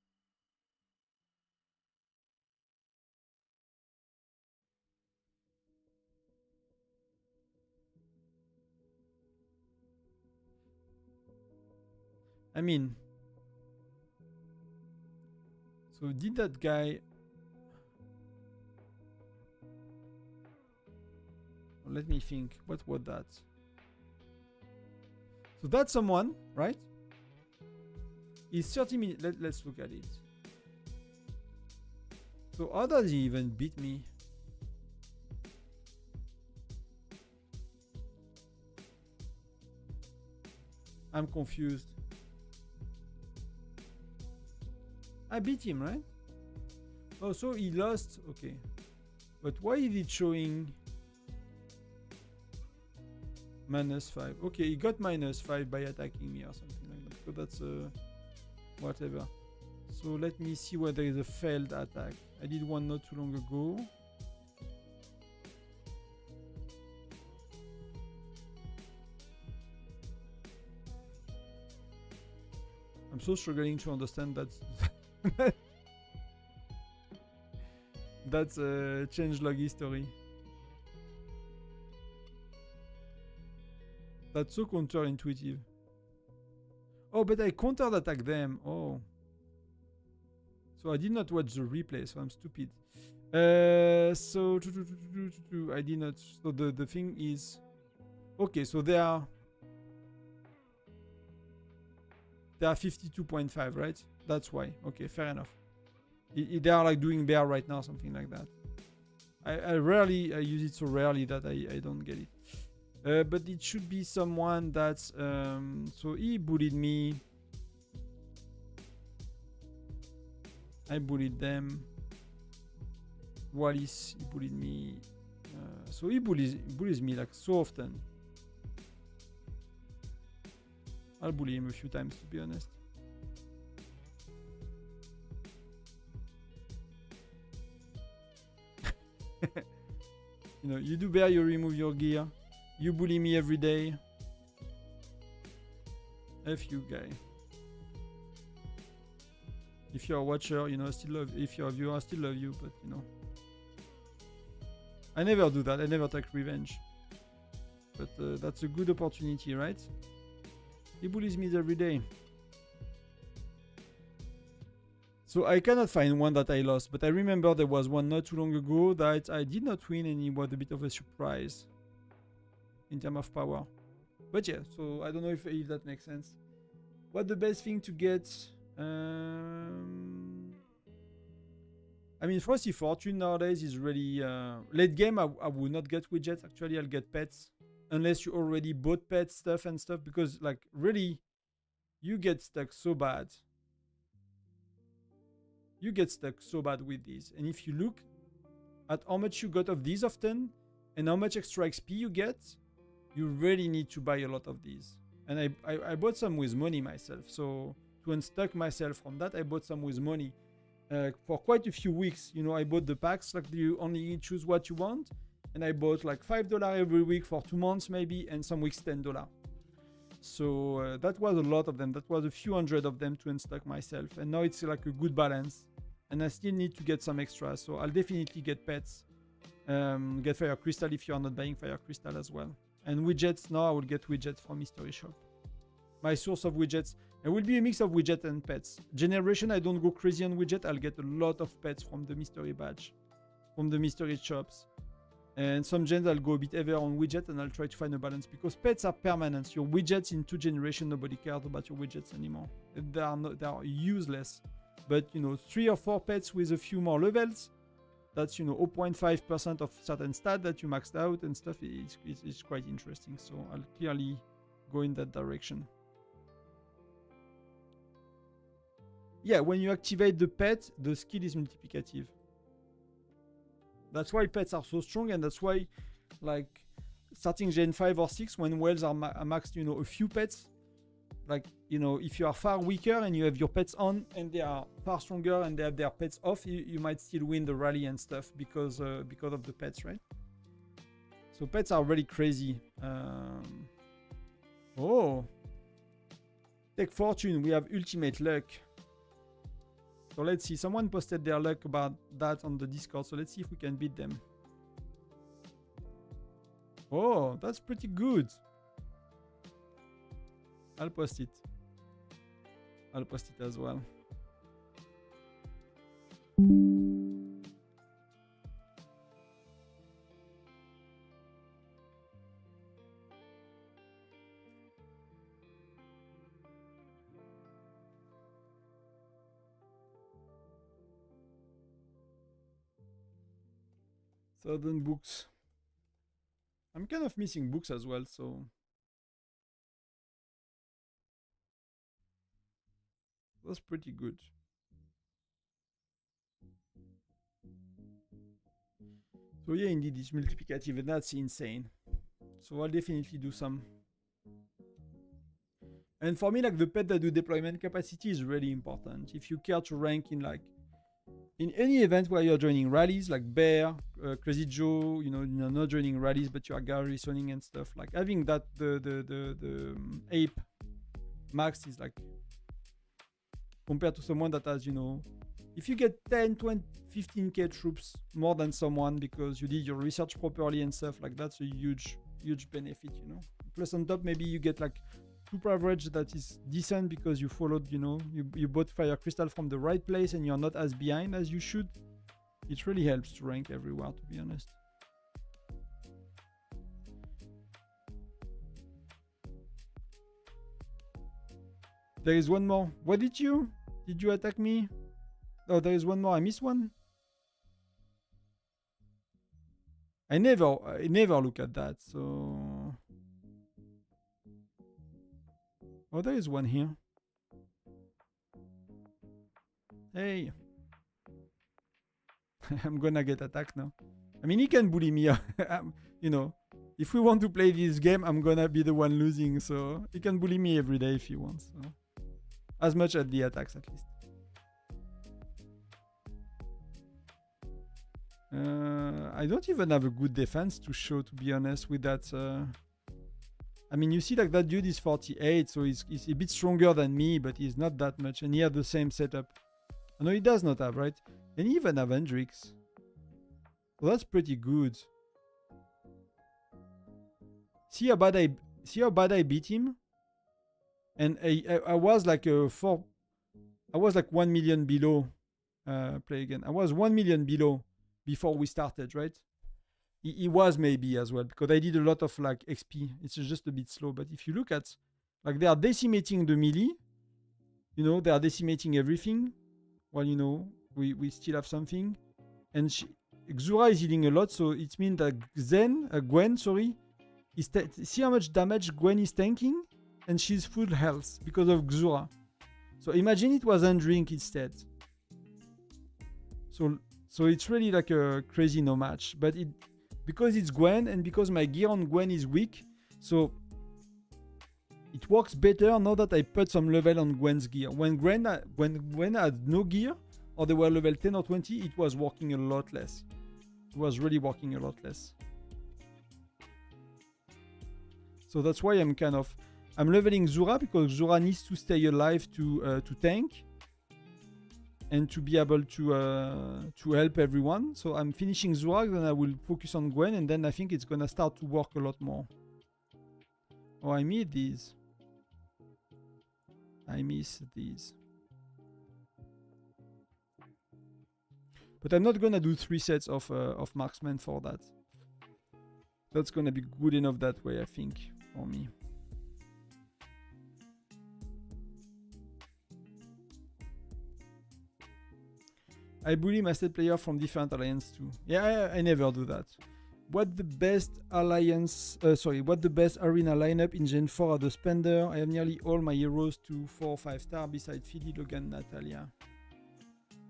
S1: I mean, so did that guy... Let me think. What was that? So that's someone, right? He's 30 minutes. Let's look at it. So how does he even beat me? I'm confused. I beat him, right? Oh, so he lost. Okay. But why is it showing -5? Okay, he got -5 by attacking me or something like that. So that's whatever. So let me see whether there is a failed attack. I did one not too long ago. I'm so struggling to understand that. That's a changelog history. That's so counterintuitive. Oh, but I countered attack them. Oh. So I did not watch the replay, so I'm stupid. So I did not. So the thing is, okay. So they are 52.5, right? That's why. Okay, fair enough. They are like doing bear right now, something like that. I rarely use it so rarely that I don't get it. But it should be someone that's so he bullied me. I bullied them. Wallis, he bullied me. So he bullies me like so often. I'll bully him a few times, to be honest. You know, you do bear, you remove your gear. You bully me every day. F you, guy. If you're a watcher, you know, I still love you. If you're a viewer, I still love you, but you know. I never do that. I never take revenge. But that's a good opportunity, right? He bullies me every day. So I cannot find one that I lost, but I remember there was one not too long ago that I did not win, and it was a bit of a surprise in terms of power. But yeah, so I don't know if that makes sense. What the best thing to get? I mean, Frosty Fortune nowadays is really late game. I would not get widgets. Actually, I'll get pets unless you already bought pet stuff and stuff, because like really, you get stuck so bad. You get stuck so bad with these. And if you look at how much you got of these often and how much extra XP you get, you really need to buy a lot of these. And I bought some with money myself. So to unstuck myself from that, I bought some with money. For quite a few weeks, you know, I bought the packs, like you only choose what you want. And I bought like $5 every week for 2 months maybe, and some weeks $10. So that was a lot of them. That was a few hundred of them to unstock myself. And now it's like a good balance. And I still need to get some extras. So I'll definitely get pets. Get fire crystal if you are not buying fire crystal as well. And widgets, now I will get widgets from mystery shop. My source of widgets, it will be a mix of widget and pets. Generation, I don't go crazy on widget. I'll get a lot of pets from the mystery badge, from the mystery shops. And some gens I'll go a bit heavier on widget, and I'll try to find a balance, because pets are permanent. Your widgets in 2 generations, nobody cares about your widgets anymore. They are useless. But 3 or 4 pets with a few more levels, that's 0.5% of certain stat that you maxed out and stuff. It's quite interesting. So I'll clearly go in that direction. Yeah, when you activate the pet, the skill is multiplicative. That's why pets are so strong, and that's why, like, starting Gen 5 or 6, when wells are maxed, a few pets, like, if you are far weaker and you have your pets on and they are far stronger and they have their pets off, you might still win the rally and stuff because of the pets, right? So pets are really crazy. Oh, take fortune. We have ultimate luck. So let's see. Someone posted their luck about that on the Discord. So let's see if we can beat them. Oh, that's pretty good. I'll post it. I'll post it as well. Southern books. I'm kind of missing books as well, so that's pretty good. So yeah, indeed, it's multiplicative, and that's insane. So I'll definitely do some. And for me, like, the pet that do deployment capacity is really important. If you care to rank in any event where you're joining rallies, like Bear, Crazy Joe, you're not joining rallies, but you are garrisoning and stuff, like having that the ape max is like, compared to someone that has, if you get 10, 20, 15k troops more than someone because you did your research properly and stuff, like, that's a huge benefit, Plus on top, maybe you get like troop average that is decent because you followed, you bought fire crystal from the right place and you're not as behind as you should. It really helps to rank everywhere, to be honest. There is one more. What did you attack me? Oh, there is one more. I missed one. I never look at that, so. Oh, there is one here. Hey. I'm gonna get attacked now. I mean, he can bully me. If we want to play this game, I'm gonna be the one losing. So he can bully me every day if he wants. So. As much as the attacks, at least. I don't even have a good defense to show, to be honest, with that. I mean, you see, like, that dude is 48, so he's a bit stronger than me, but he's not that much, and he had the same setup. No, he does not have, right? And he even have Hendrix. Well, that's pretty good. See how bad I beat him? And I was like I was like 1 million below. Play again. I was 1 million below before we started, right? He was maybe as well, because I did a lot of like XP. It's just a bit slow. But if you look at, like, they are decimating the melee. They are decimating everything. Well, we still have something. And Xura is healing a lot, so it means that Gwen, see how much damage Gwen is tanking? And she's full health because of Xura. So imagine it was Undrink instead. So it's really like a crazy no match. But because it's Gwen and because my gear on Gwen is weak, so it works better now that I put some level on Gwen's gear. When Gwen had no gear, or they were level 10 or 20, it was working a lot less. It was really working a lot less. So that's why I'm leveling Zura, because Zura needs to stay alive to tank and to be able to help everyone. So I'm finishing Zura, then I will focus on Gwen, and then I think it's gonna start to work a lot more. Oh, I miss these. I miss these. But I'm not gonna do 3 sets of marksmen for that. That's gonna be good enough that way, I think, for me. I bully my state player from different alliance too. Yeah, I never do that. What the best alliance? What the best arena lineup in Gen 4 at the Spender? I have nearly all my heroes to 4 or 5 star besides Philly, Logan, Natalia.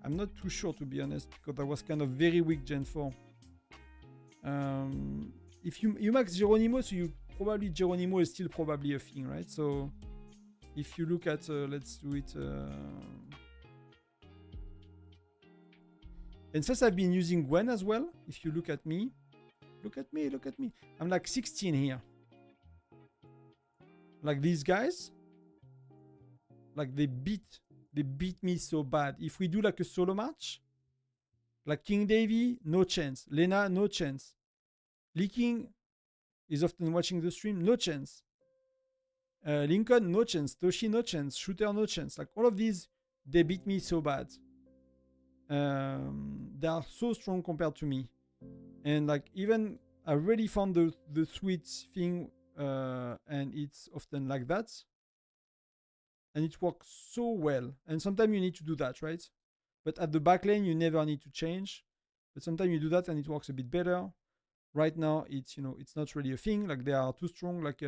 S1: I'm not too sure, to be honest, because I was kind of very weak Gen 4. If you max Geronimo, so you probably Geronimo is still probably a thing, right? So if you look at let's do it. And since I've been using Gwen as well, if you look at me, look at me. I'm like 16 here. Like these guys, like they beat me so bad. If we do like a solo match, like King Davy, no chance. Lena, no chance. Leaking is often watching the stream, no chance. Lincoln, no chance. Toshi, no chance. Shooter, no chance. Like all of these, they beat me so bad. They are so strong compared to me. And like even I really found the sweet thing, and it's often like that. And it works so well. And sometimes you need to do that, right? But at the back lane, you never need to change. But sometimes you do that and it works a bit better. Right now, it's it's not really a thing. Like they are too strong. Like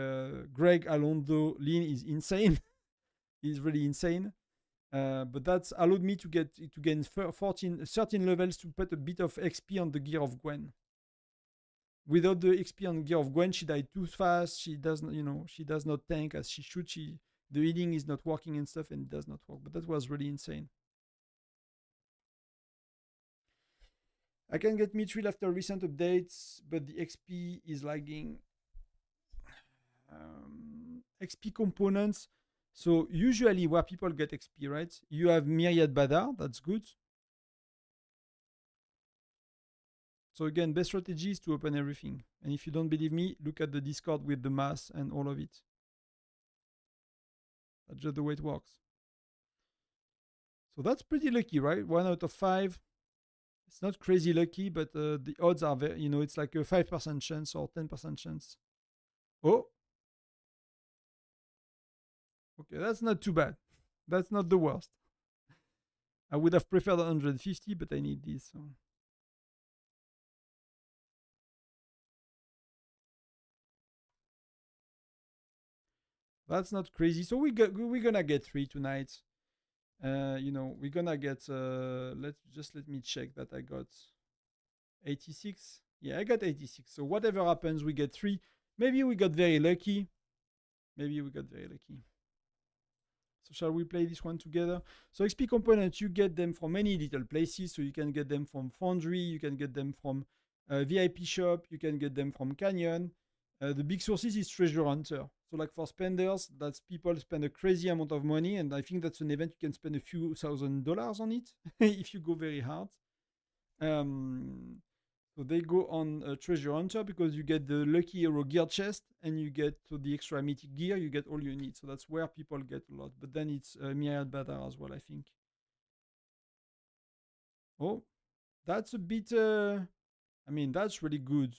S1: Greg, Alonso, Lin is insane. He's really insane. But that's allowed me to gain 13 levels to put a bit of XP on the gear of Gwen. Without the XP on gear of Gwen, she died too fast. She does not, she does not tank as she should. The healing is not working and stuff, and it does not work. But that was really insane. I can get Mithril after recent updates, but the XP is lagging. XP components. So usually where people get XP, right? You have Myriad Badar, that's good. So again, best strategy is to open everything. And if you don't believe me, look at the Discord with the mass and all of it. That's just the way it works. So that's pretty lucky, right? 1 out of 5. It's not crazy lucky, but the odds are very, it's like a 5% chance or 10% chance. Oh. Okay, that's not too bad. That's not the worst. I would have preferred 150, but I need this. So. That's not crazy. So we're gonna get 3 tonight. We're gonna get. Let me check that I got 86. Yeah, I got 86. So whatever happens, we get 3. Maybe we got very lucky. So shall we play this one together? So XP components, you get them from many little places. So you can get them from Foundry, you can get them from VIP shop, you can get them from Canyon. The big sources is Treasure Hunter. So like for spenders, that's people spend a crazy amount of money, and I think that's an event you can spend a few $1,000s on it if you go very hard. So they go on Treasure Hunter because you get the Lucky Hero gear chest and you get to the extra mythic gear, you get all you need. So that's where people get a lot. But then it's Myriad Badar as well, I think. Oh, that's a bit, that's really good.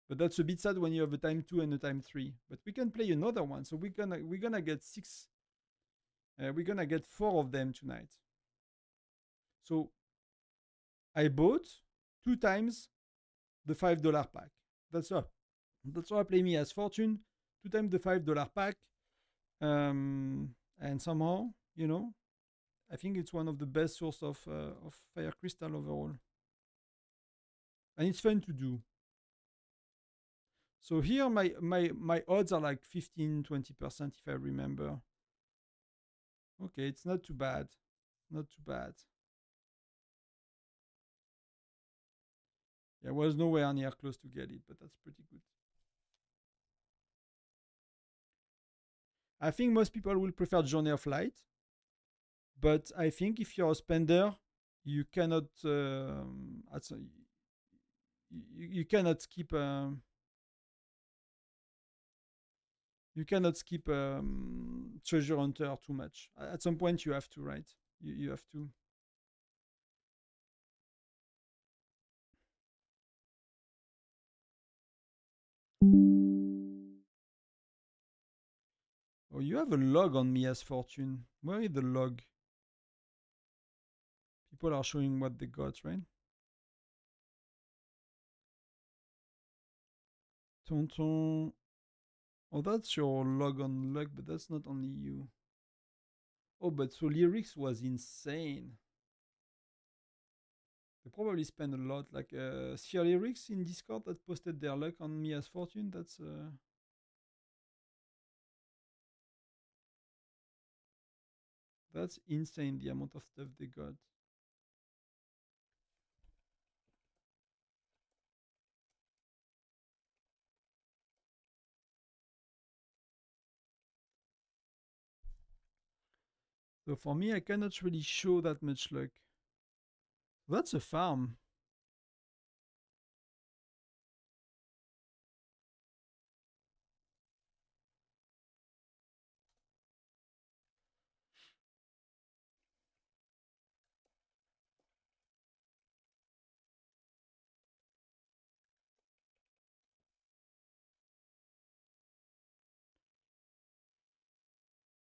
S1: But that's a bit sad when you have a time 2 and a time 3. But we can play another one. So we're gonna get 6. We're gonna get 4 of them tonight. So I bought 2 times the $5 pack. That's all I play me as Fortune. 2 times the $5 pack. And somehow, I think it's one of the best source of Fire Crystal overall. And it's fun to do. So here my odds are like 15-20% if I remember. Okay, it's not too bad. Not too bad. Yeah, I was nowhere near close to get it, but that's pretty good. I think most people will prefer Journey of Light, but I think if you're a spender, you cannot you cannot skip Treasure Hunter too much. At some point, you have to, right? You have to. Oh, you have a log on Mia's Fortune. Where is the log? People are showing what they got, right? Tonton. Oh, that's your log on luck, but that's not only you. Oh, but so lyrics was insane. They probably spend a lot. Like Sphere Lyrics in Discord that posted their luck on Mia's Fortune. That's insane the amount of stuff they got. So for me, I cannot really show that much luck. That's a farm.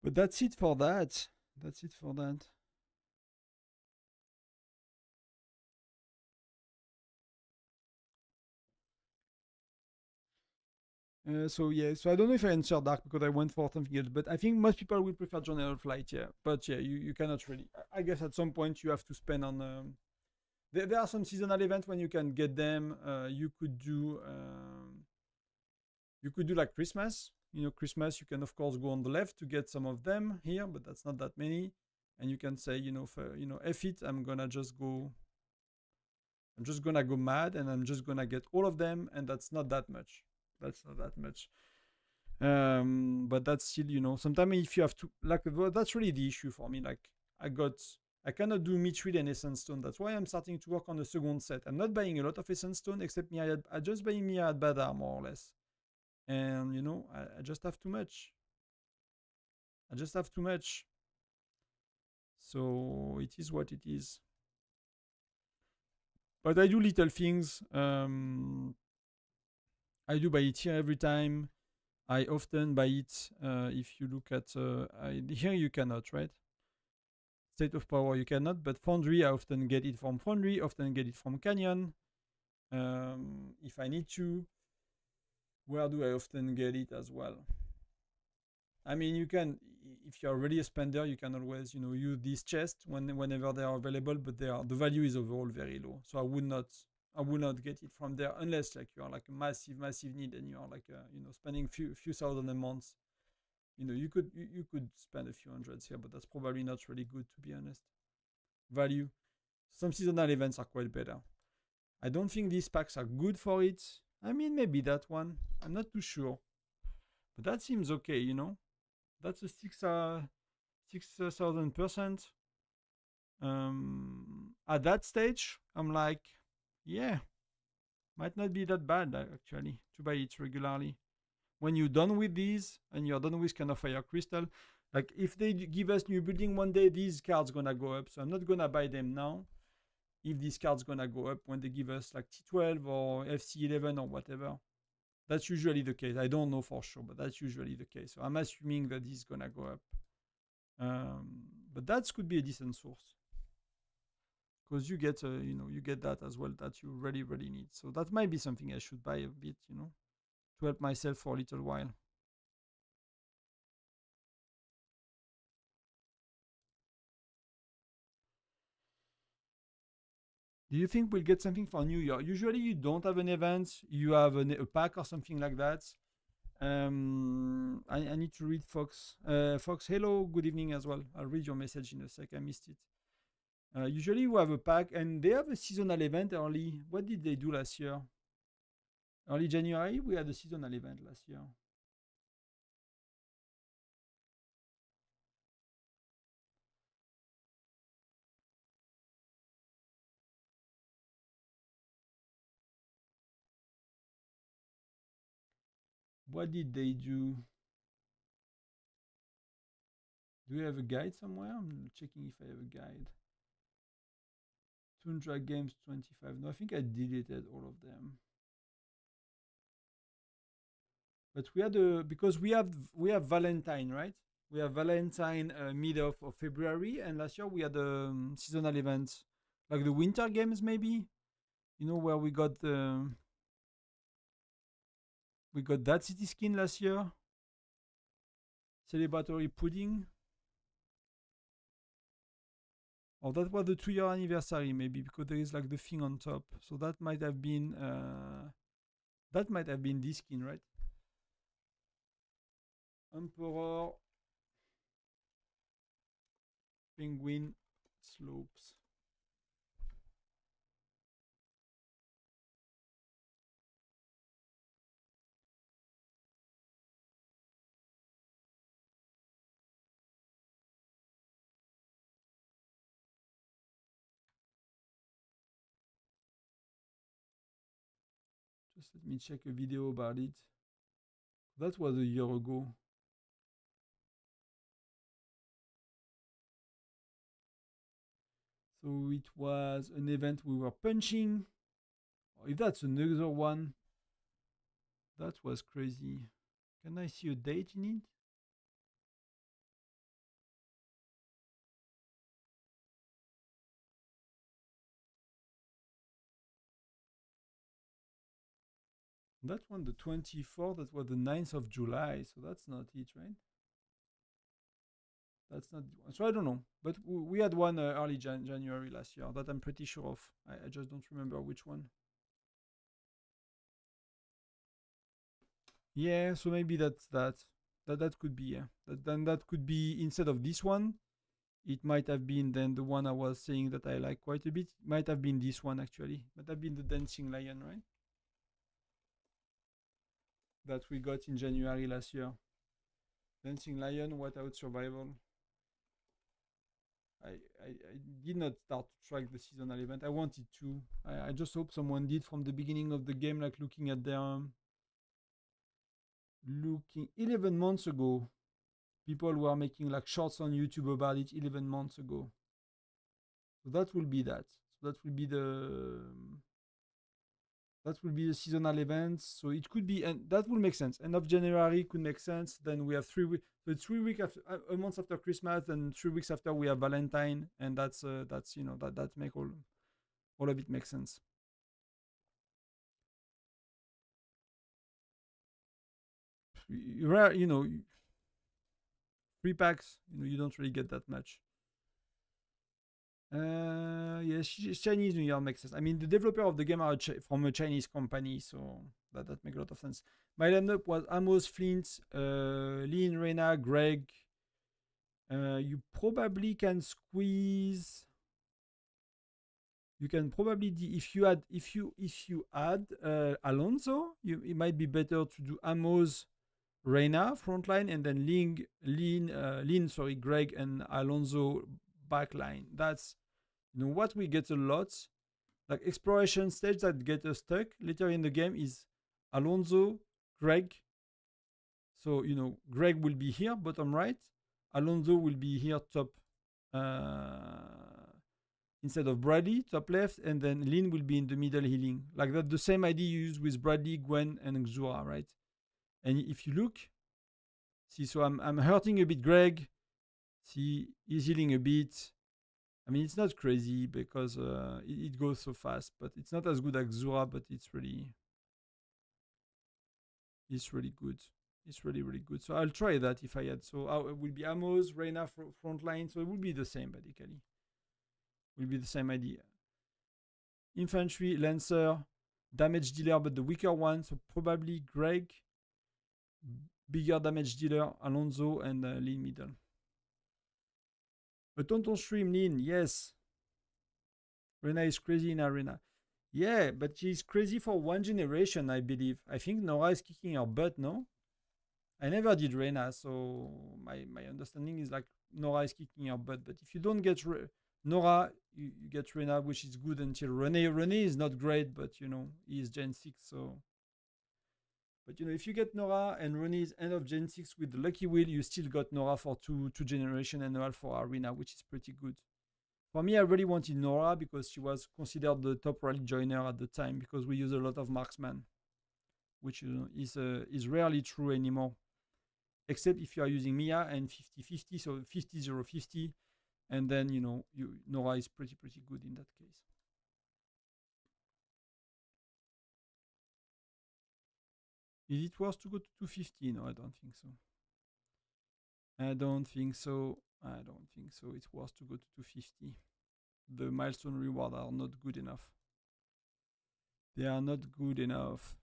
S1: But that's it for that. That's it for that. So yeah, so I don't know if I answered dark because I went for something else, but I think most people will prefer Journal of Light, yeah. But yeah, you cannot really. I guess at some point you have to spend on. There are some seasonal events when you can get them. You could do like Christmas. You know, Christmas you can of course go on the left to get some of them here, but that's not that many. And you can say, F it, I'm just gonna go mad and I'm just gonna get all of them, and that's not that much. That's not that much. But that's still, sometimes if you have to, like, that's really the issue for me. Like, I cannot do Mithril and Essence Stone. That's why I'm starting to work on a second set. I'm not buying a lot of Essence Stone, except I just buying Myriad Badar more or less. And I just have too much. I just have too much. So it is what it is. But I do little things. I do buy it here every time. I often buy it. If you look at here, you cannot, right? State of Power, you cannot. But Foundry, I often get it from Foundry. Often get it from Canyon. If I need to, where do I often get it as well? I mean, you can, if you're already a spender, you can always, use these chests whenever they are available. But the value is overall very low. So I would not get it from there unless like you are like a massive need and you are like spending few thousand a month. You could spend a few hundreds here, but that's probably not really good, to be honest. Value. Some seasonal events are quite better. I don't think these packs are good for it. I mean, maybe that one. I'm not too sure, but that seems okay. That's a 6,000%. At that stage, I'm like, yeah, might not be that bad actually to buy it regularly. When you're done with these and you're done with kind of Fire Crystal, like if they give us new building one day, these cards gonna go up. So I'm not gonna buy them now. If these cards gonna go up when they give us like T12 or FC11 or whatever, that's usually the case. I don't know for sure, but that's usually the case. So I'm assuming that this is gonna go up. But that could be a decent source because you get you get that as well that you really need. So that might be something I should buy a bit, to help myself for a little while. Do you think we'll get something for New Year? Usually you don't have an event, you have a pack or something like that. I need to read Fox. Fox, hello, good evening as well. I'll read your message in a sec. I missed it. Usually we have a pack and they have a seasonal event early. What did they do last year? Early January, we had a seasonal event last year. What did they do? Do we have a guide somewhere? I'm checking if I have a guide. Tundra Games 25. No, I think I deleted all of them. But we had because we have Valentine, right? We have Valentine mid of February, and last year we had seasonal events like the Winter Games, maybe. You know where we got that city skin last year. Celebratory pudding. Or that was the 2-year anniversary, maybe, because there is like the thing on top. So that might have been this skin, right? Emperor Penguin Slopes. Just let me check a video about it. That was a year ago. So it was an event we were punching. If that's another one, that was crazy. Can I see a date in it? That one, the 24th, that was the 9th of July. So that's not it, right? That's not. So I don't know. But we had one early January last year that I'm pretty sure of. I just don't remember which one. Yeah, so maybe that's that. That could be, yeah. Then that could be instead of this one, it might have been then the one I was saying that I like quite a bit. Might have been this one actually. Might have been the Dancing Lion, right? That we got in January last year. Dancing Lion, Whiteout Survival. I did not start to track the seasonal event. I wanted to. I just hope someone did from the beginning of the game, like looking at their looking 11 months ago. People were making like shorts on YouTube about it 11 months ago. So that will be that. So that will be the seasonal events. So it could be, and that will make sense. End of January could make sense. Then we have 3 weeks. So it's 3 weeks after, a month after Christmas, and 3 weeks after we have Valentine, and that's that make all of it make sense. Rare, free packs. You don't really get that much. Yes, Chinese New Year makes sense. I mean, the developer of the game are from a Chinese company, so that makes a lot of sense. My lineup was Amos, Flint, Lynn, Reyna, Greg. You probably can squeeze. You can probably if you add Alonso, it might be better to do Amos, Reyna frontline, and then Lynn, Greg and Alonso backline. That's what we get a lot. Like exploration stage that get us stuck later in the game is Alonso, Greg. So Greg will be here bottom right. Alonso will be here top instead of Bradley top left, and then Lynn will be in the middle healing. Like that, the same idea you use with Bradley, Gwen, and Xura, right? And if you look, see, so I'm hurting a bit Greg. See, he's healing a bit. I mean, it's not crazy because it goes so fast, but it's not as good as Xura, but it's really good. It's really, really good. So I'll try that if I had. So it will be Amos, Reyna frontline. So it will be the same, basically. Will be the same idea. Infantry, Lancer, damage dealer, but the weaker one. So probably Greg, bigger damage dealer, Alonso, and Lin middle. A Tonton Stream, Lin, yes. Reyna is crazy in Arena. Yeah, but she's crazy for one generation, I believe. I think Nora is kicking her butt, no? I never did Reyna, so my understanding is like Nora is kicking her butt. But if you don't get Nora, you get Reyna, which is good until Rene. Rene is not great, but he is Gen 6, so But if you get Nora and Ronnie's end of Gen 6 with the Lucky Wheel, you still got Nora for two generation and Noel for Arena, which is pretty good. For me, I really wanted Nora because she was considered the top rally joiner at the time because we use a lot of marksman, which is rarely true anymore. Except if you are using Mia and 50-50, so 50-0-50, and then Nora is pretty good in that case. Is it worth to go to 250? No, I don't think so. I don't think so. It's worth to go to 250. The milestone rewards are not good enough. They are not good enough.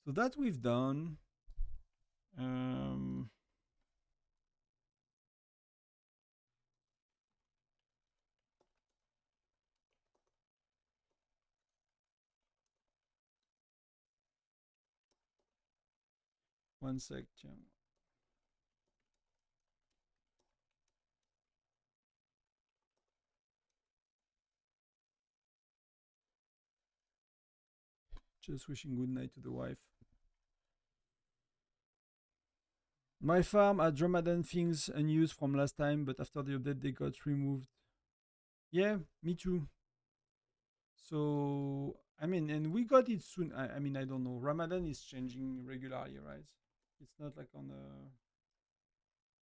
S1: So that we've done. One sec. Just wishing good night to the wife. My farm had Ramadan things unused from last time, but after the update they got removed. Yeah, me too. So and we got it soon. I don't know. Ramadan is changing regularly, right? It's not like on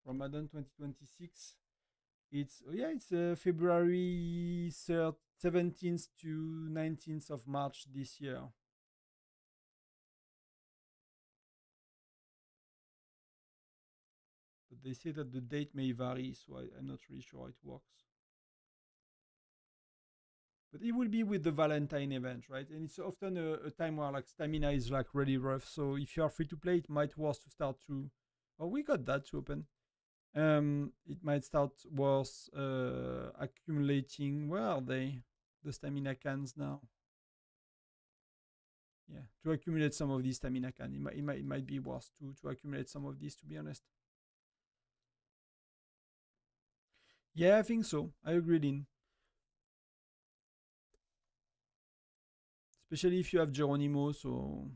S1: Ramadan 2026. It's February 17th to 19th of March this year. But they say that the date may vary, so I'm not really sure how it works. But it will be with the Valentine event, right? And it's often a time where like stamina is like really rough. So if you are free to play, it might worth to start to. Oh, we got that to open. It might start worth accumulating. Where are they? The stamina cans now. Yeah, to accumulate some of these stamina cans, it might be worth to accumulate some of these. To be honest. Yeah, I think so. I agree, Lynn. Especially if you have Geronimo, so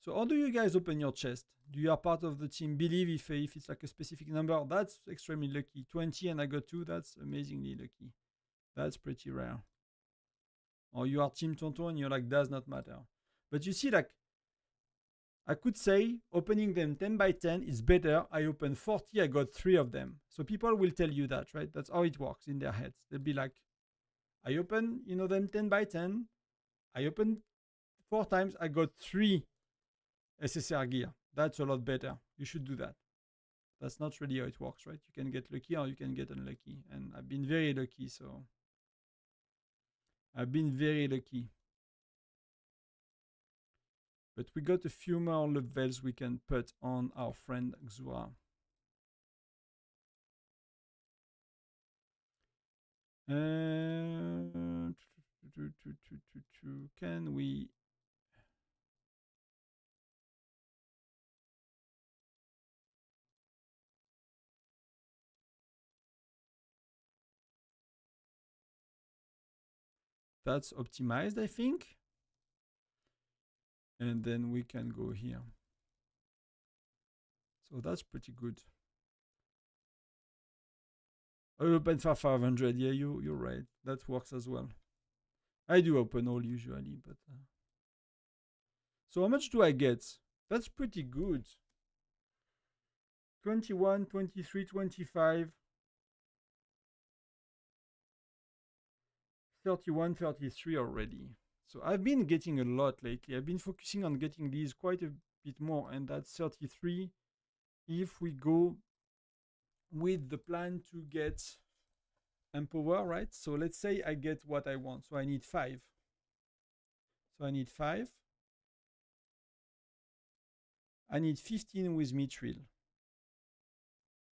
S1: how do you guys open your chest? Do you are part of the team believe if it's like a specific number? That's extremely lucky. 20 and I got 2, that's amazingly lucky. That's pretty rare. Or you are team Tonton and you're like, does not matter. But you see, like, I could say opening them 10 by 10 is better. I opened 40, I got 3 of them. So people will tell you that, right? That's how it works in their heads. They'll be like, I open, them 10 by 10. I opened 4 times, I got 3 SSR gear. That's a lot better. You should do that. That's not really how it works, right? You can get lucky or you can get unlucky. And I've been very lucky, so I've been very lucky. But we got a few more levels we can put on our friend Xura. Can we? That's optimized, I think. And then we can go here. So that's pretty good. I open for 500. Yeah, you're right. That works as well. I do open all usually, but so how much do I get? That's pretty good. 21, 23, 25, 31, 33 already. So I've been getting a lot lately. I've been focusing on getting these quite a bit more, and that's 33 if we go with the plan to get Empower, right? So let's say I get what I want. So I need 5. So I need 5. I need 15 with Mithril.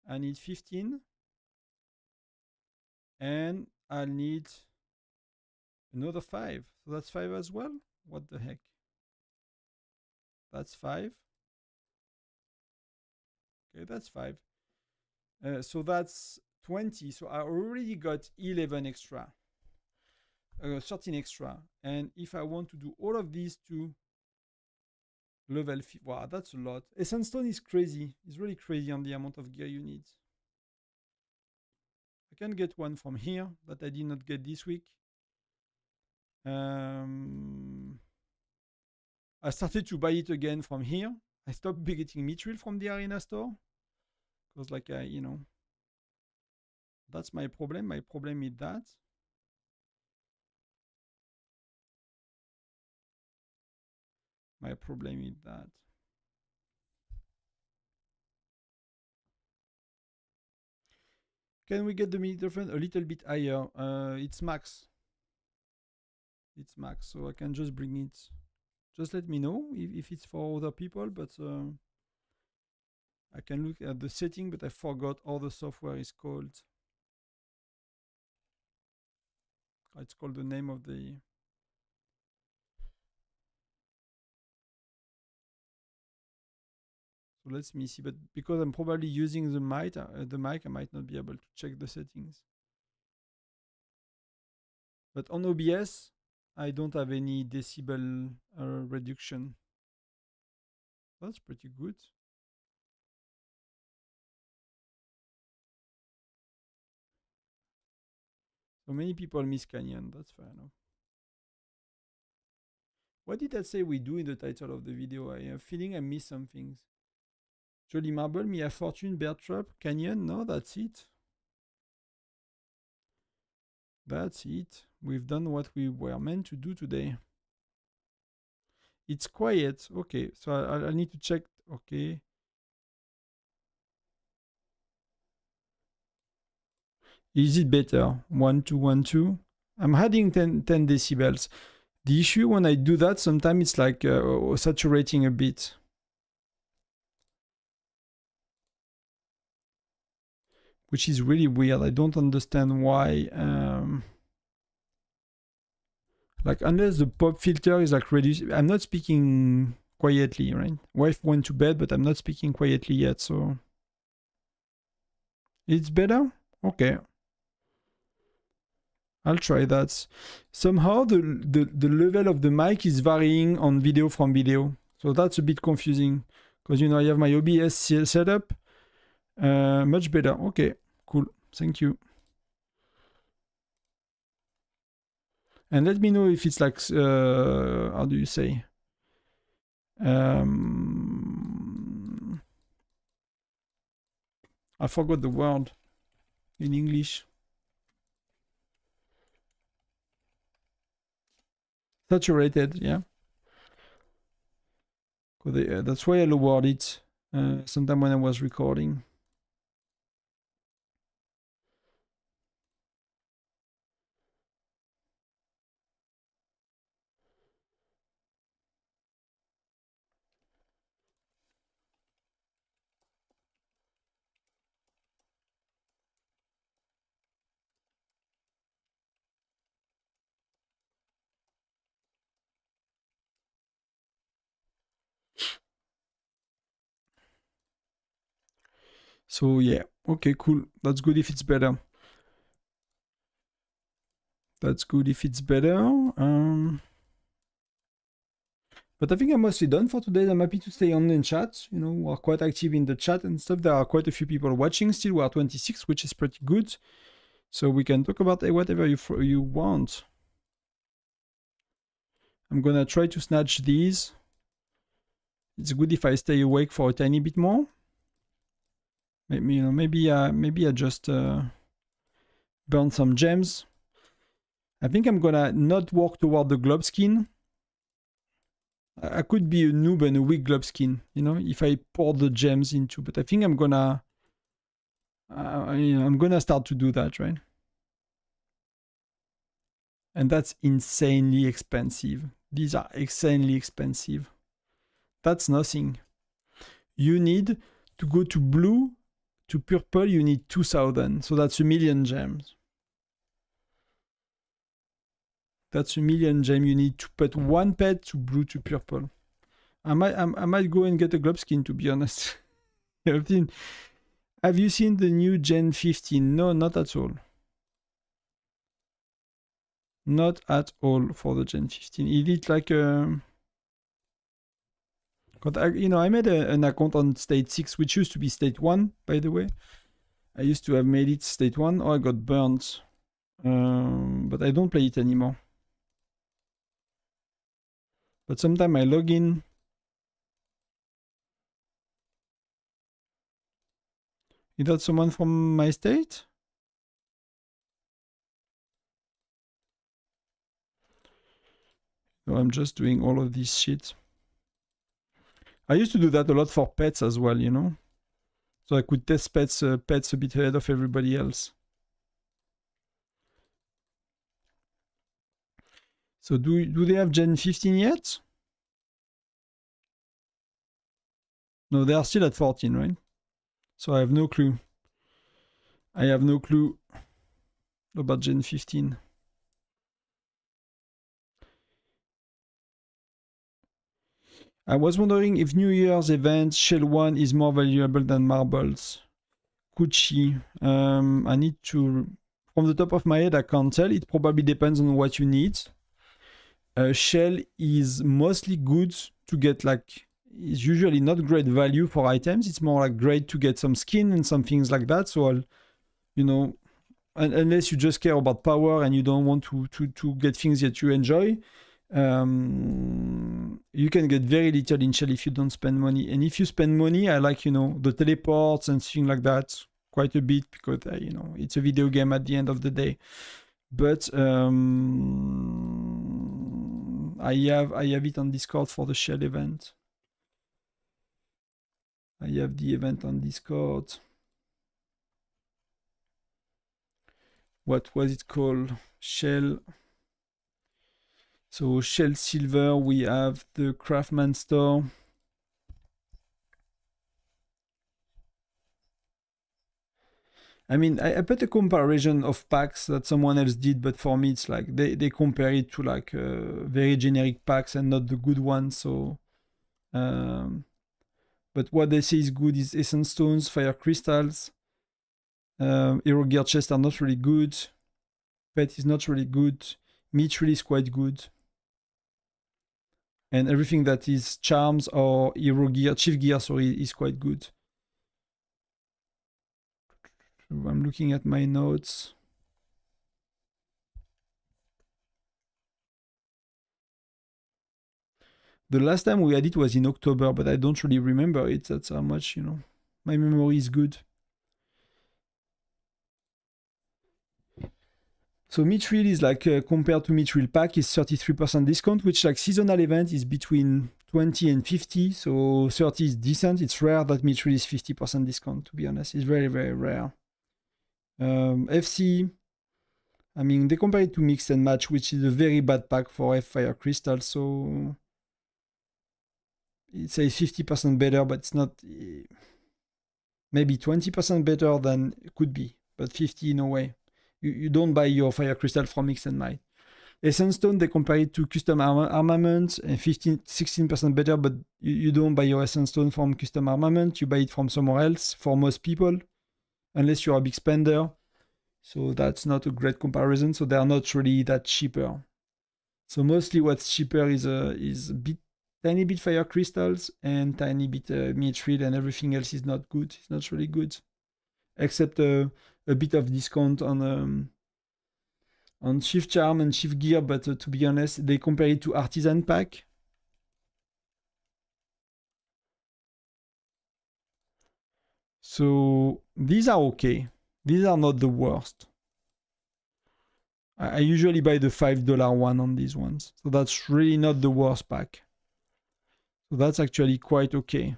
S1: I need 15. And I'll need another 5. So that's 5 as well? What the heck? That's 5. Okay, that's 5. So that's 20, so I already got 11 extra, 13 extra. And if I want to do all of these to level 50, wow, that's a lot. Essence Stone is crazy. It's really crazy on the amount of gear you need. I can get one from here that I did not get this week. I started to buy it again from here. I stopped getting mithril from the arena store because, like, that's my problem. My problem is that. My problem is that. Can we get the meter a little bit higher? It's max. It's max, so I can just bring it. Just let me know if it's for other people, but I can look at the setting, but I forgot how the software is called. It's called the name of the... So let me see, but because I'm probably using the mic, I might not be able to check the settings. But on OBS, I don't have any decibel reduction. That's pretty good. So many people miss Canyon, that's fair enough. What did I say we do in the title of the video? I have a feeling I missed some things. Jolly Marble, Mia Fortune, Bear Trap, Canyon, no, that's it. That's it. We've done what we were meant to do today. It's quiet. Okay, so I need to check. Okay. Is it better? 1, 2, 1, 2. I'm adding 10 decibels. The issue when I do that, sometimes it's like saturating a bit. Which is really weird. I don't understand why. Like, unless the pop filter is like reduced. I'm not speaking quietly, right? Wife went to bed, but I'm not speaking quietly yet, so... It's better? Okay. I'll try that. Somehow the level of the mic is varying on video from video. So that's a bit confusing. Because, I have my OBS set up. Much better. Okay, cool. Thank you. And let me know if it's like, how do you say? I forgot the word in English. Saturated, yeah. That's why I lowered it sometime when I was recording. So yeah, okay, cool. That's good if it's better. That's good if it's better. But I think I'm mostly done for today. I'm happy to stay on in chat. We're quite active in the chat and stuff. There are quite a few people watching still. We are 26, which is pretty good. So we can talk about whatever you want. I'm gonna try to snatch these. It's good if I stay awake for a tiny bit more. Maybe I just burn some gems. I think I'm gonna not walk toward the globe skin. I could be a noob and a weak globe skin, if I pour the gems into. But I think I'm gonna start to do that, right? And that's insanely expensive. These are insanely expensive. That's nothing. You need to go to blue to purple. You need 2,000. So that's 1,000,000 gems. That's 1,000,000 gems. You need to put one pet to blue to purple. I might go and get a globe skin, to be honest. Have you seen the new Gen 15? No, not at all. Not at all for the Gen 15. It is like a... I made an account on state 6, which used to be state 1, by the way. I used to have made it state 1. Oh, I got burnt. But I don't play it anymore. But sometimes I log in. Is that someone from my state? No, I'm just doing all of this shit. I used to do that a lot for pets as well, you know? So I could test pets a bit ahead of everybody else. So do they have Gen 15 yet? No, they are still at 14, right? So I have no clue. I have no clue about Gen 15. I was wondering if New Year's event Shell 1 is more valuable than marbles. Gucci. I need to... From the top of my head, I can't tell. It probably depends on what you need. Shell is mostly good to get like... It's usually not great value for items. It's more like great to get some skin and some things like that. So I'll, you know, unless you just care about power and you don't want to get things that you enjoy, you can get very little in Shell if you don't spend money. And if you spend money, I like, the teleports and things like that quite a bit because, it's a video game at the end of the day. But I have it on Discord for the Shell event. I have the event on Discord. What was it called? Shell. So Shell Silver, we have the Craftsman store. I mean, I put a comparison of packs that someone else did, but for me, it's like they compare it to like very generic packs and not the good ones. So, but what they say is good is Essence Stones, Fire Crystals. Hero Gear chests are not really good. Pet is not really good. Mithril is quite good. And everything that is Charms or Hero Gear, Chief Gear, sorry, is quite good. I'm looking at my notes. The last time we had it was in October, but I don't really remember it. That's how much, my memory is good. So Mithril is like, compared to Mithril pack, is 33% discount, which like seasonal event is between 20 and 50. So 30 is decent. It's rare that Mithril is 50% discount, to be honest. It's very, very rare. FC, I mean, they compare it to Mix and Match, which is a very bad pack for Fire Crystal. So it's a 50% better, but it's not... Maybe 20% better than it could be, but 50 no way. You don't buy your Fire Crystal from Mix and Match. Essence Stone, they compare it to custom armament, and 16% better, but you don't buy your Essence Stone from custom armament, you buy it from somewhere else for most people, unless you're a big spender. So that's not a great comparison, so they're not really that cheaper. So mostly what's cheaper is a tiny bit Fire Crystals and tiny bit Mithril, and everything else is not good. It's not really good. Except a bit of discount on Shift Charm and Shift Gear, but to be honest, they compare it to Artisan Pack. So these are okay. These are not the worst. I usually buy the $5 one on these ones. So that's really not the worst pack. So that's actually quite okay.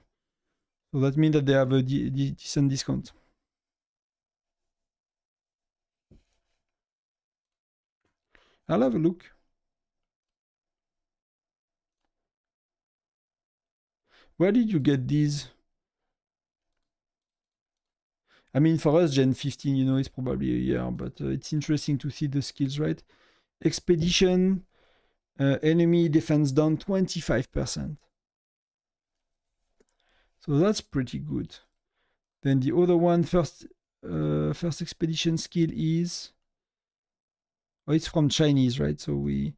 S1: So that means that they have a decent discount. I'll have a look. Where did you get these? I mean, for us, Gen 15, it's probably a year, but it's interesting to see the skills, right? Expedition, enemy defense down 25%. So that's pretty good. Then the other one, first expedition skill is... Oh, it's from Chinese, right? So we...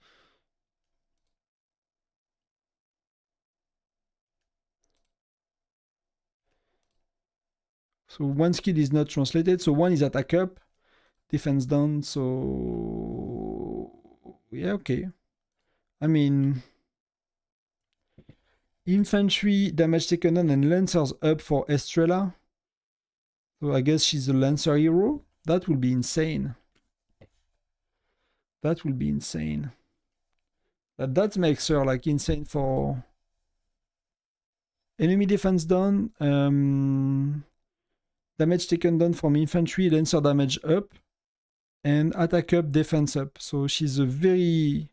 S1: So one skill is not translated. So one is attack up, defense down. So yeah, okay. I mean, infantry damage taken on and lancers up for Estrella. So I guess she's a lancer hero. That will be insane. That will be insane. That makes her like insane for enemy defense down. Damage taken down from infantry, lancer damage up, and attack up, defense up. So she's a very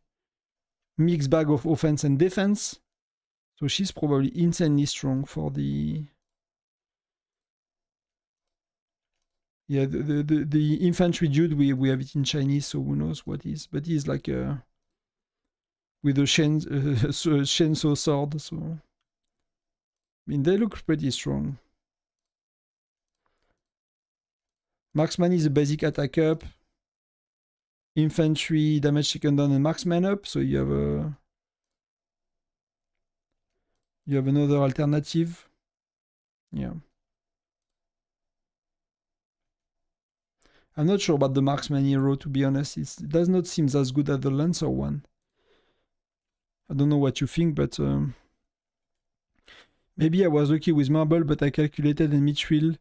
S1: mixed bag of offense and defense. So she's probably insanely strong for the... Yeah, the infantry dude, we have it in Chinese, so who knows what is. But he's like with a chainsaw sword, so... I mean, they look pretty strong. Marksman is a basic attack up. Infantry, damage taken down, and marksman up. So you have another alternative. Yeah. I'm not sure about the marksman hero, to be honest. It does not seem as good as the lancer one. I don't know what you think, but maybe I was lucky with marble, but I calculated and mithril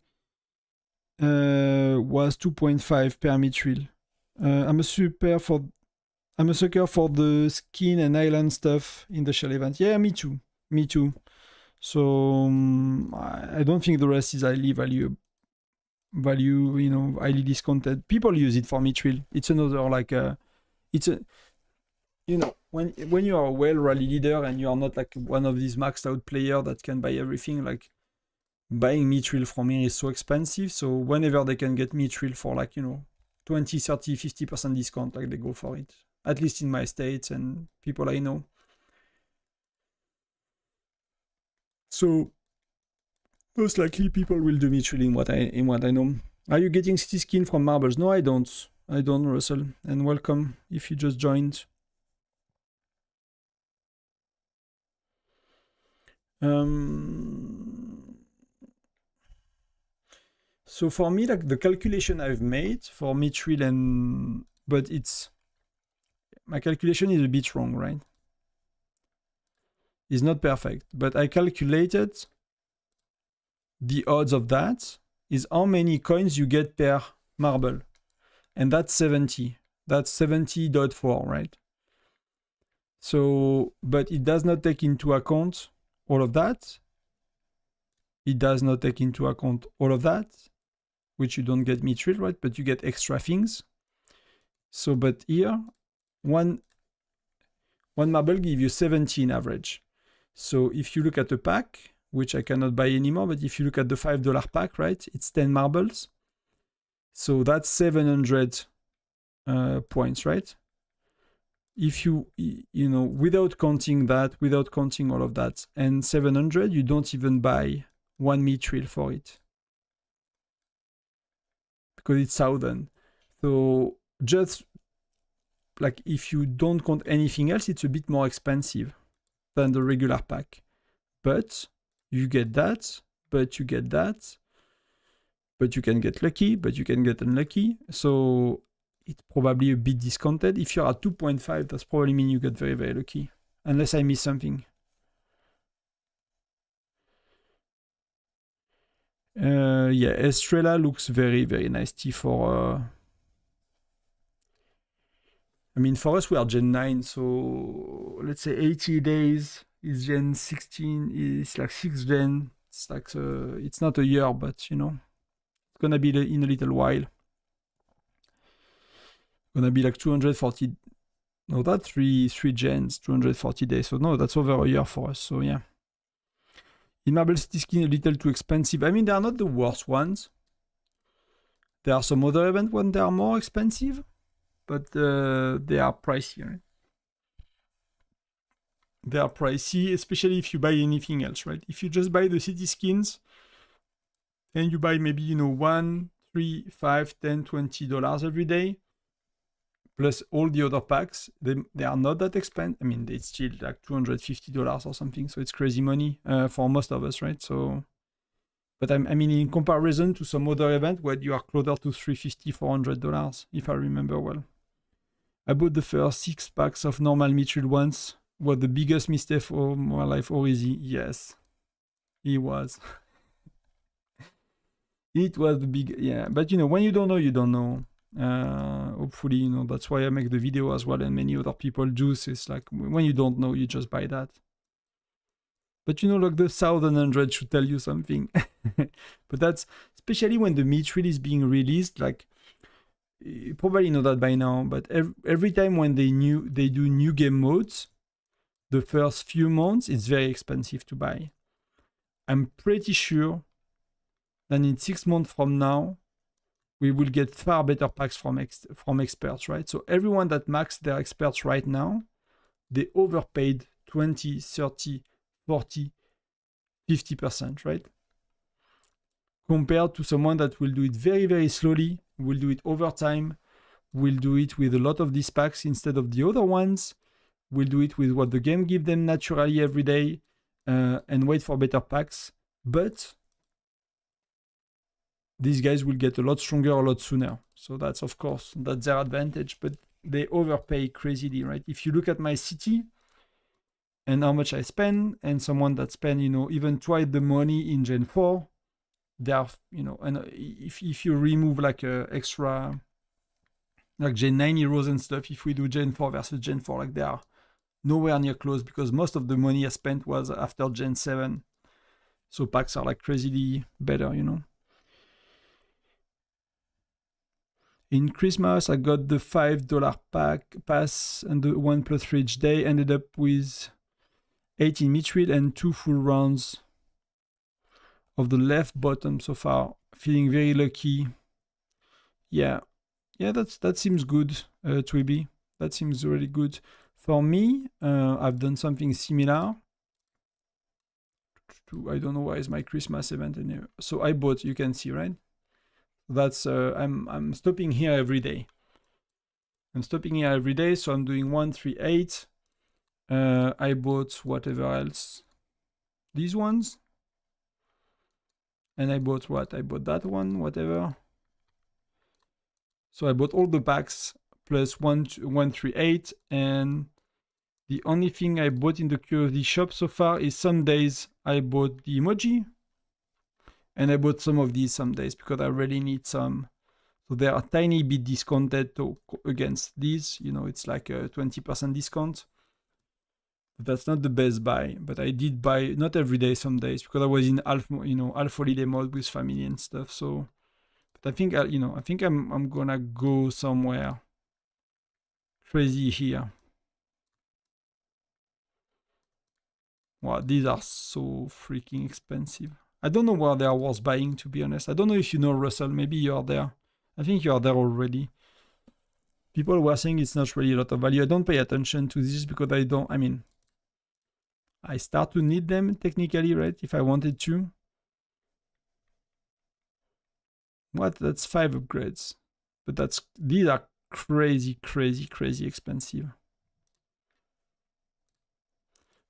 S1: was 2.5 per mithril. I'm a sucker for the skin and island stuff in the shell event. Yeah, me too. Me too. So I don't think the rest is highly highly discounted. People use it for mithril. It's another like it's a, when you are a well rally leader and you are not like one of these maxed out players that can buy everything, like buying mithril from here is so expensive. So whenever they can get mithril for like 20, 30, 50% discount, like they go for it. At least in my states and people I know. So most likely people will do mithril in what I know. Are you getting city skin from marbles? No, I don't. I don't, Russell. And welcome if you just joined. So for me, like the calculation I've made for mithril but my calculation is a bit wrong, right? It's not perfect, but I calculated the odds of that is how many coins you get per marble. And that's 70. That's 70.4, right? So, but it does not take into account all of that. It does not take into account all of that, which you don't get mithril, right? But you get extra things. So, but here, one marble gives you 17 average. So if you look at the pack, which I cannot buy anymore, but if you look at the $5 pack, right, it's 10 marbles. So that's 700 points, right? If you without counting that, without counting all of that, and 700, you don't even buy one mithril for it. Because it's 1,000. So just like if you don't count anything else, it's a bit more expensive than the regular pack. But you get that, but you get that, but you can get lucky, but you can get unlucky. So it's probably a bit discounted. If you're at 2.5, that's probably mean you get very, very lucky. Unless I miss something. Yeah, Estrella looks very, very nasty for... I mean, for us, we are Gen 9, so let's say 80 days is Gen 16, it's like 6 Gen. It's like, it's not a year, but it's gonna be in a little while. Gonna be like 240, no, that's 3 gens, 240 days. So no, that's over a year for us, so yeah. In Marble City skin, a little too expensive. I mean, they are not the worst ones. There are some other event when they are more expensive, but they are pricey, right? They are pricey, especially if you buy anything else, right? If you just buy the city skins, and you buy maybe, you know, $1, $3, $5, $10, $20 every day, plus all the other packs, they are not that expensive. I mean, it's still like $250 or something, so it's crazy money for most of us, right? So, but I mean, in comparison to some other event where you are closer to $350, $400, if I remember well. I bought the first 6 packs of normal mithril once. Was the biggest mistake of my life, or easy? Yes, it was. It was the big, yeah. But you know, when you don't know, you don't know. Hopefully, you know, that's why I make the video as well, and many other people do. So it's like when you don't know, you just buy that. But you know, like the 1100 should tell you something. But that's especially when the mithril is being released. Like you probably know that by now. But every time when they do new game modes, the first few months it's very expensive to buy. I'm pretty sure that in 6 months from now, we will get far better packs from experts, right? So everyone that maxed their experts right now, they overpaid 20, 30, 40, 50%, right? Compared to someone that will do it very, very slowly, will do it over time, will do it with a lot of these packs instead of the other ones, will do it with what the game gives them naturally every day, and wait for better packs. But these guys will get a lot stronger a lot sooner. So that's, of course, that's their advantage, but they overpay crazily, right? If you look at my city and how much I spend, and someone that spend, you know, even twice the money in Gen 4, they are, you know, and if you remove like extra, like Gen 9 heroes and stuff, if we do Gen 4 versus Gen 4, like they are nowhere near close, because most of the money I spent was after Gen 7. So packs are like crazily better, you know. In Christmas, I got the $5 pass and the 1+3 each day. Ended up with 18 mithril and 2 full rounds of the left bottom so far. Feeling very lucky. Yeah, that seems good, Twiby. That seems really good. For me, I've done something similar. I don't know why is my Christmas event in here. So I bought, you can see, right? That's I'm stopping here every day. So I'm doing 138. I bought whatever else. These ones. And I bought what? I bought that one, whatever. So I bought all the packs plus 138, and the only thing I bought in the QFD shop so far is some days I bought the emoji, and I bought some of these some days because I really need some. So they are a tiny bit discounted against these. You know, it's like a 20% discount. But that's not the best buy. But I did buy, not every day, some days, because I was in half holiday mode with family and stuff. So, but I think I'm gonna go somewhere crazy here. Wow, these are so freaking expensive. I don't know where they are worth buying, to be honest. I don't know if you know, Russell. Maybe you are there. I think you are there already. People were saying it's not really a lot of value. I don't pay attention to this because I start to need them technically, right? If I wanted to. What? That's 5 upgrades. But these are crazy, crazy, crazy expensive.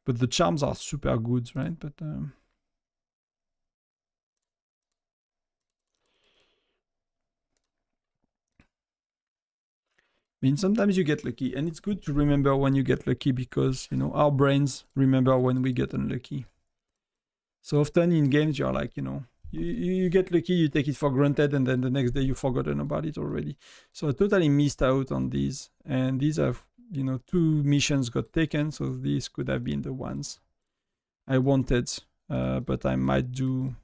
S1: But the charms are super good, right? But I mean, sometimes you get lucky, and it's good to remember when you get lucky, because, you know, our brains remember when we get unlucky. So often in games, you're like, you know, you get lucky, you take it for granted, and then the next day you've forgotten about it already. So I totally missed out on these, and these have, you know, 2 missions got taken, so these could have been the ones I wanted, but I might do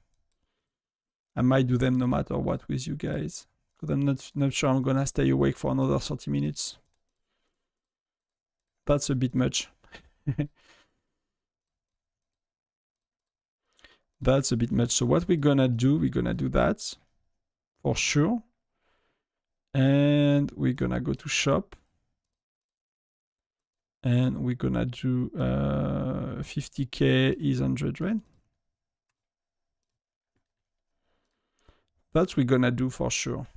S1: them no matter what with you guys. Because I'm not sure I'm gonna stay awake for another 30 minutes. That's a bit much. That's a bit much. So what we're gonna do that for sure. And we're gonna go to shop. And we're gonna do 50k is 100, right? That we're gonna do for sure.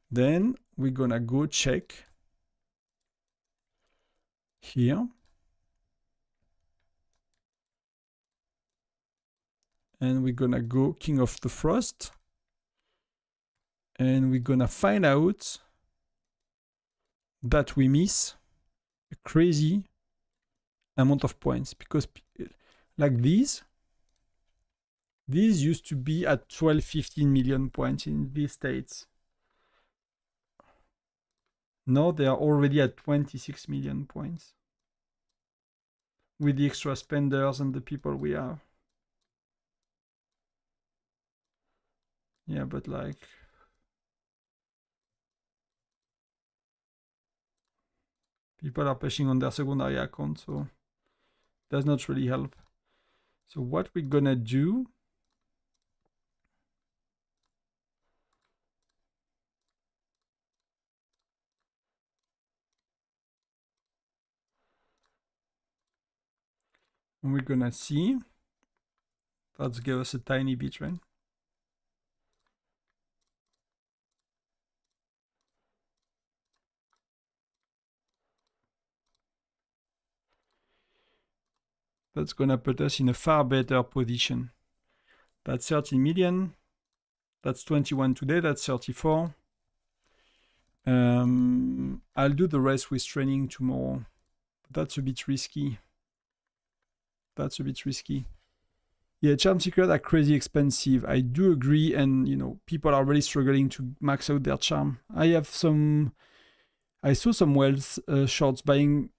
S1: Then we're gonna go check here. And we're gonna go King of the Frost. And we're gonna find out that we miss a crazy amount of points, because like these used to be at 12-15 million points in these states. Now they are already at 26 million points with the extra spenders and the people we have. Yeah, but like people are pushing on their secondary account, so does not really help. So what we're gonna do, and we're gonna see, let's give us a tiny bit, right? That's gonna put us in a far better position. That's 30 million. That's 21 today. That's 34. I'll do the rest with training tomorrow. That's a bit risky. That's a bit risky. Yeah, charm secrets are crazy expensive. I do agree, and you know, people are really struggling to max out their charm. I saw some whales shorts buying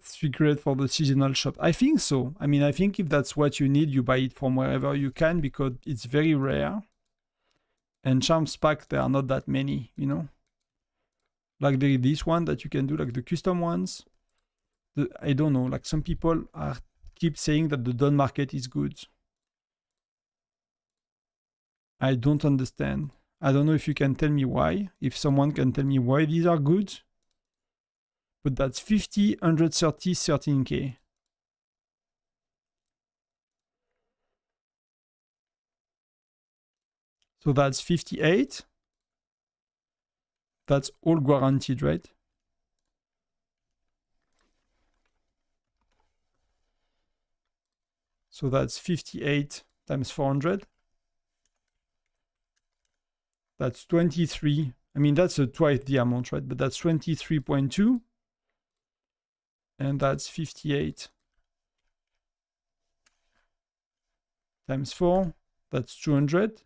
S1: secret for the seasonal shop. I think so. I mean, I think if that's what you need, you buy it from wherever you can, because it's very rare. And charms pack, there are not that many, you know. Like there is this one that you can do, like the custom ones. I don't know, like some people keep saying that the Dawn market is good. I don't understand. I don't know if you can tell me why. If someone can tell me why these are good. But that's 50, 130, 13k. So that's 58. That's all guaranteed, right? So that's 58 times 400. That's 23. I mean, that's twice the amount, right? But that's 23.2. And that's 58 times 4. That's 200.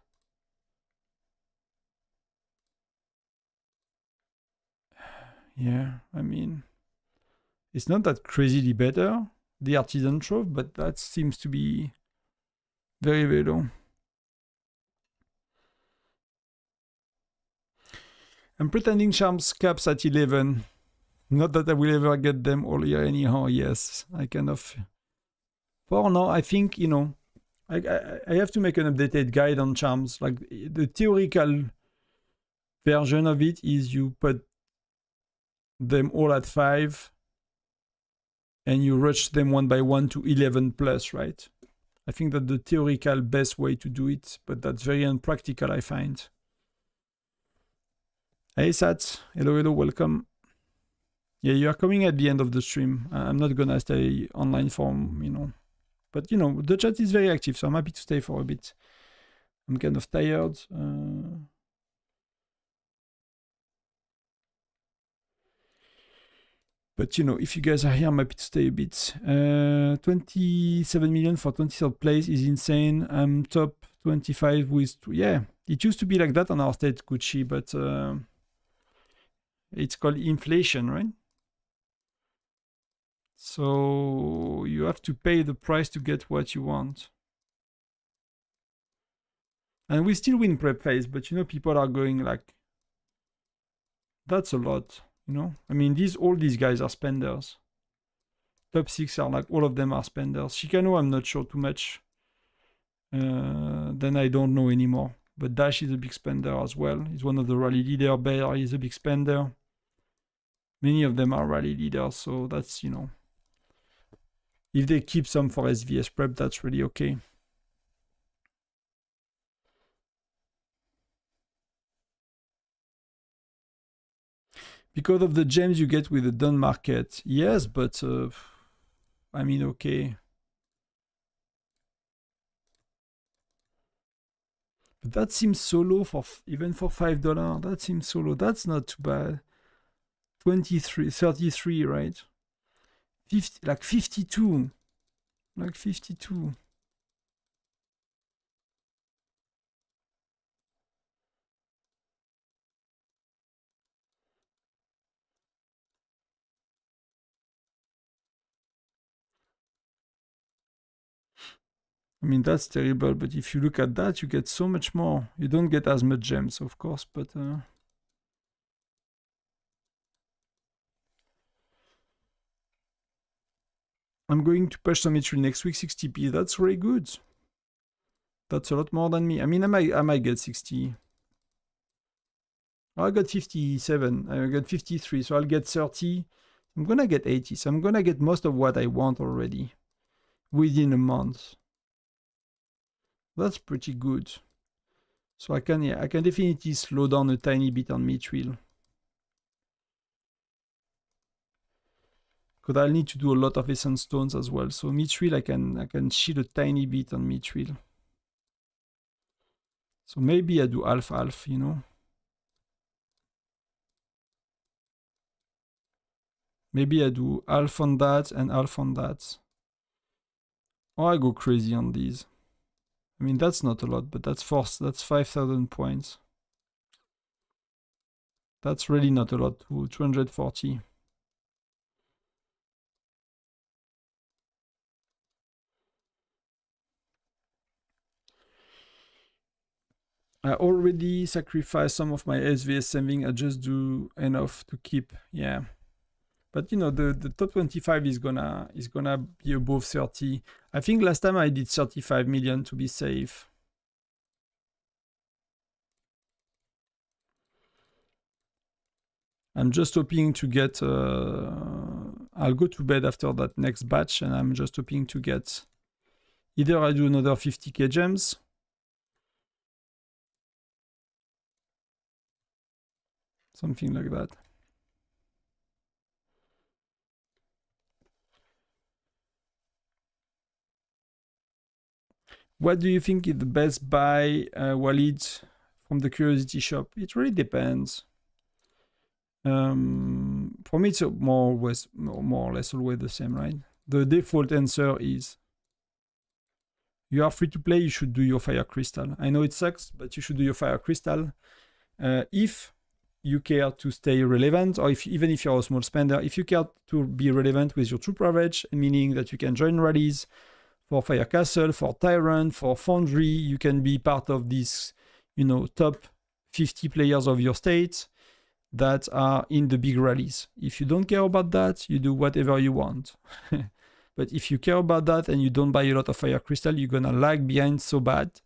S1: Yeah, I mean, it's not that crazily better, the artisan trove, but that seems to be very, very low. I'm pretending charms caps at 11. Not that I will ever get them all here anyhow. Yes, I kind of... For now, I think, you know, I have to make an updated guide on charms. Like the theoretical version of it is you put them all at 5 and you rush them one by one to 11 plus, right? I think that the theoretical best way to do it, but that's very unpractical, I find. Hey Sats, hello, welcome. Yeah, you are coming at the end of the stream. I'm not gonna stay online for, you know, but you know, the chat is very active, so I'm happy to stay for a bit. I'm kind of tired. But you know, if you guys are here, I'm happy to stay a bit. 27 million for 23rd place is insane. I'm top 25 with, yeah, it used to be like that on our state, Gucci, but it's called inflation, right? So you have to pay the price to get what you want. And we still win prep phase, but you know, people are going like, that's a lot, you know? I mean, all these guys are spenders. Top 6 are like, all of them are spenders. Chicano, I'm not sure too much. Then I don't know anymore. But Dash is a big spender as well. He's one of the rally leader. Bear is a big spender. Many of them are rally leaders, so that's, you know, if they keep some for SVS prep, that's really okay. Because of the gems you get with the done market. Yes, but I mean, okay. But that seems so low for even for $5. That seems so low. That's not too bad. 23, 33, right? 50, like 52. Like 52. I mean, that's terrible, but if you look at that, you get so much more. You don't get as much gems, of course, but... I'm going to push some Mithril next week, 60p. That's really good. That's a lot more than me. I mean, I might get 60. Oh, I got 57. I got 53, so I'll get 30. I'm gonna get 80, so I'm gonna get most of what I want already within a month. That's pretty good. So I can definitely slow down a tiny bit on Mithril. Because I'll need to do a lot of essence stones as well. So Mithril, I can chill a tiny bit on Mithril. So maybe I do half, you know. Maybe I do half on that and half on that. Or I go crazy on these. I mean, that's not a lot, but that's 5,000 points. That's really not a lot, 240. I already sacrificed some of my SVS saving. I just do enough to keep, yeah. But you know, the top 25 is gonna be above 30. I think last time I did 35 million to be safe. I'm just hoping to get, I'll go to bed after that next batch, and I'm just hoping to get, either I do another 50k gems, something like that. What do you think is the best buy, Walid, from the Curiosity Shop? It really depends. For me, it's more or less always the same, right? The default answer is you are free to play, you should do your Fire Crystal. I know it sucks, but you should do your Fire Crystal. If you care to stay relevant, or even if you're a small spender, if you care to be relevant with your troop average, meaning that you can join rallies for Fire Castle, for Tyrant, for Foundry, you can be part of this, you know, top 50 players of your state that are in the big rallies. If you don't care about that, you do whatever you want. But if you care about that and you don't buy a lot of Fire Crystal, you're gonna lag behind so bad.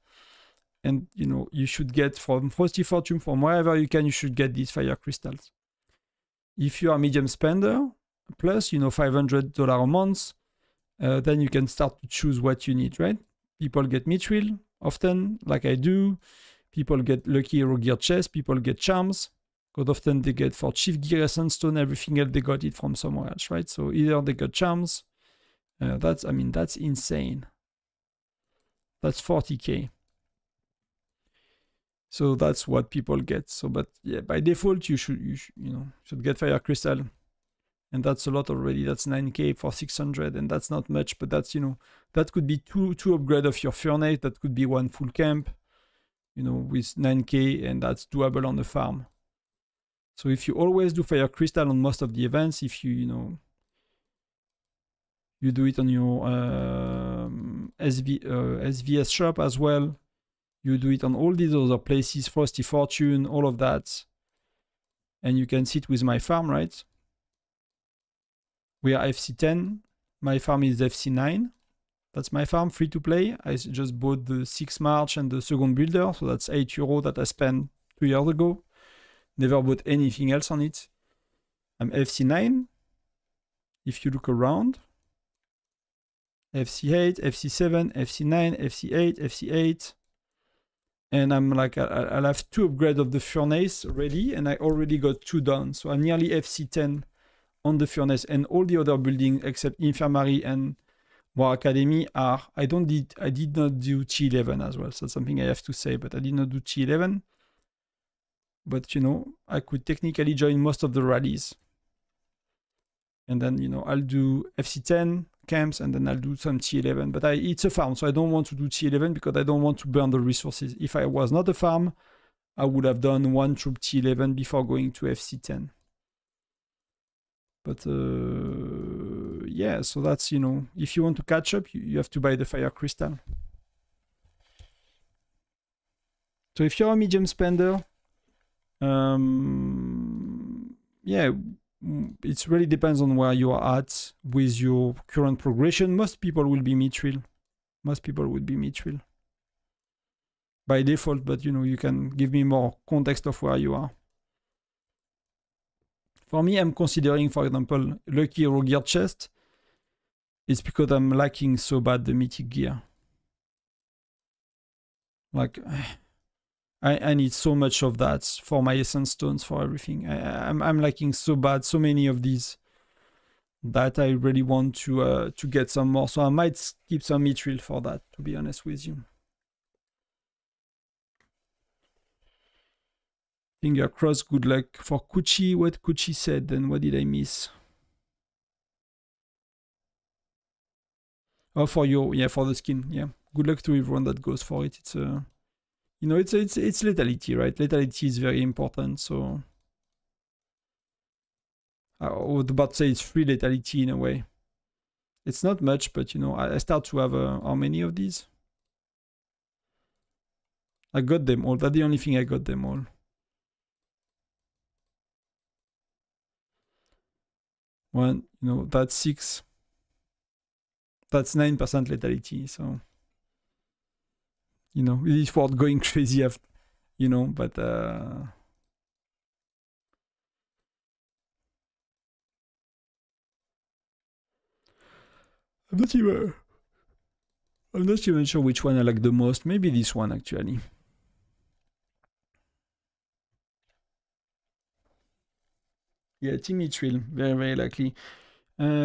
S1: And you know, you should get from Frosty Fortune, from wherever you can, you should get these Fire Crystals. If you are a medium spender, plus, you know, $500 a month, then you can start to choose what you need, right? People get Mithril often, like I do. People get Lucky Hero Gear Chest, people get Charms. Because often they get for Chief Gear, Essence Stone, everything else they got it from somewhere else, right? So either they got Charms, that's insane. That's 40k. So that's what people get. So, but yeah, by default, you should get Fire Crystal, and that's a lot already. That's 9k for 600, and that's not much, but that's, you know, that could be two upgrade of your furnace. That could be one full camp, you know, with 9k, and that's doable on the farm. So if you always do Fire Crystal on most of the events, if you do it on your SVS shop as well, you do it on all these other places, Frosty Fortune, all of that, and you can sit with my farm, right? We are FC10, my farm is FC9. That's my farm, free to play. I just bought the 6 March and the second builder, so that's €8 that I spent 2 years ago. Never bought anything else on it. I'm FC9. If you look around, FC8, FC7, FC9, FC8, FC8. And I'm like, I'll have 2 upgrades of the furnace ready, and I already got 2 done. So I'm nearly FC10 on the furnace, and all the other buildings except infirmary and War Academy are, I did not do T11 as well. So that's something I have to say, but I did not do T11. But, you know, I could technically join most of the rallies. And then, you know, I'll do FC10 camps, and then I'll do some T11. But it's a farm, so I don't want to do T11 because I don't want to burn the resources. If I was not a farm, I would have done 1 troop T11 before going to FC10. But yeah, so that's, you know, if you want to catch up, you have to buy the fire crystal. So if you're a medium spender, yeah, it really depends on where you are at with your current progression. Most people will be mithril. Most people would be mithril by default, but you know, you can give me more context of where you are. For me, I'm considering, for example, Lucky Hero Gear chest. It's because I'm lacking so bad the mythic gear. Like, I need so much of that for my essence stones, for everything. I'm lacking so bad, so many of these, that I really want to get some more. So I might skip some mithril for that, to be honest with you. Finger crossed, good luck. For Kuchi, what Kuchi said, then what did I miss? Oh, for your, yeah, for the skin, yeah. Good luck to everyone that goes for it. It's you know, it's lethality, right? Lethality is very important, so I was about to say it's free lethality in a way. It's not much, but you know, I start to have how many of these? I got them all. That's the only thing I got them all. One, you know, that's 6. That's 9% lethality, so you know, it is worth going crazy after, you know, but I'm not even sure which one I like the most. Maybe this one, actually. Yeah, Team Mithril, very, very likely.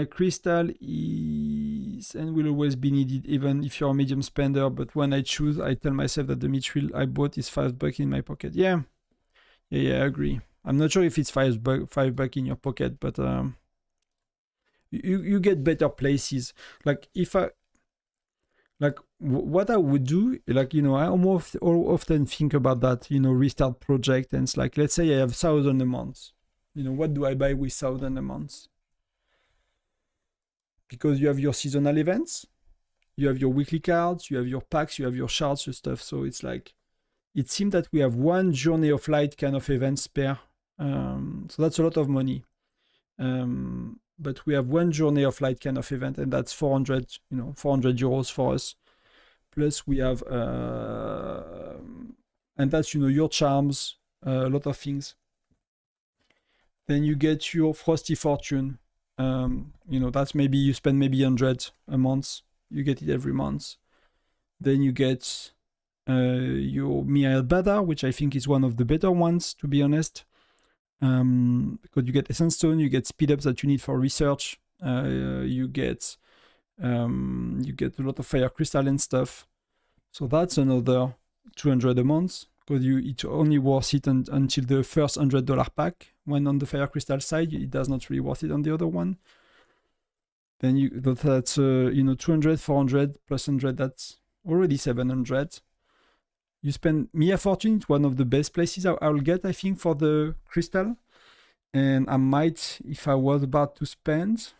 S1: Crystal is and will always be needed, even if you're a medium spender. But when I choose, I tell myself that the mithril I bought is $5 in my pocket. Yeah, I agree. I'm not sure if it's $5 in your pocket, but you get better places. Like if I what I would do, like, you know, I almost often think about that, you know, restart project, and it's like, let's say I have 1,000 a month. You know, what do I buy with 1,000 a month? Because you have your seasonal events, you have your weekly cards, you have your packs, you have your shards and stuff. So it's like, it seems that we have 1 Journey of Light kind of event spare. So that's a lot of money. But we have 1 Journey of Light kind of event, and that's 400, you know, 400 euros for us. Plus we have, and that's, you know, your charms, a lot of things. Then you get your Frosty Fortune. You know, that's maybe you spend maybe 100 a month. You get it every month. Then you get your Miael Badar, which I think is one of the better ones, to be honest. Because you get Essence Stone, you get speed ups that you need for research. You get a lot of Fire Crystal and stuff. So that's another 200 a month. Because it's only worth it until the first $100 pack. When on the Fire Crystal side, it does not really worth it on the other one. Then that's you know, 200, 400 plus 100. That's already 700. You spend Mia Fortune. It's one of the best places I'll get, I think, for the crystal. And I might, if I was about to spend,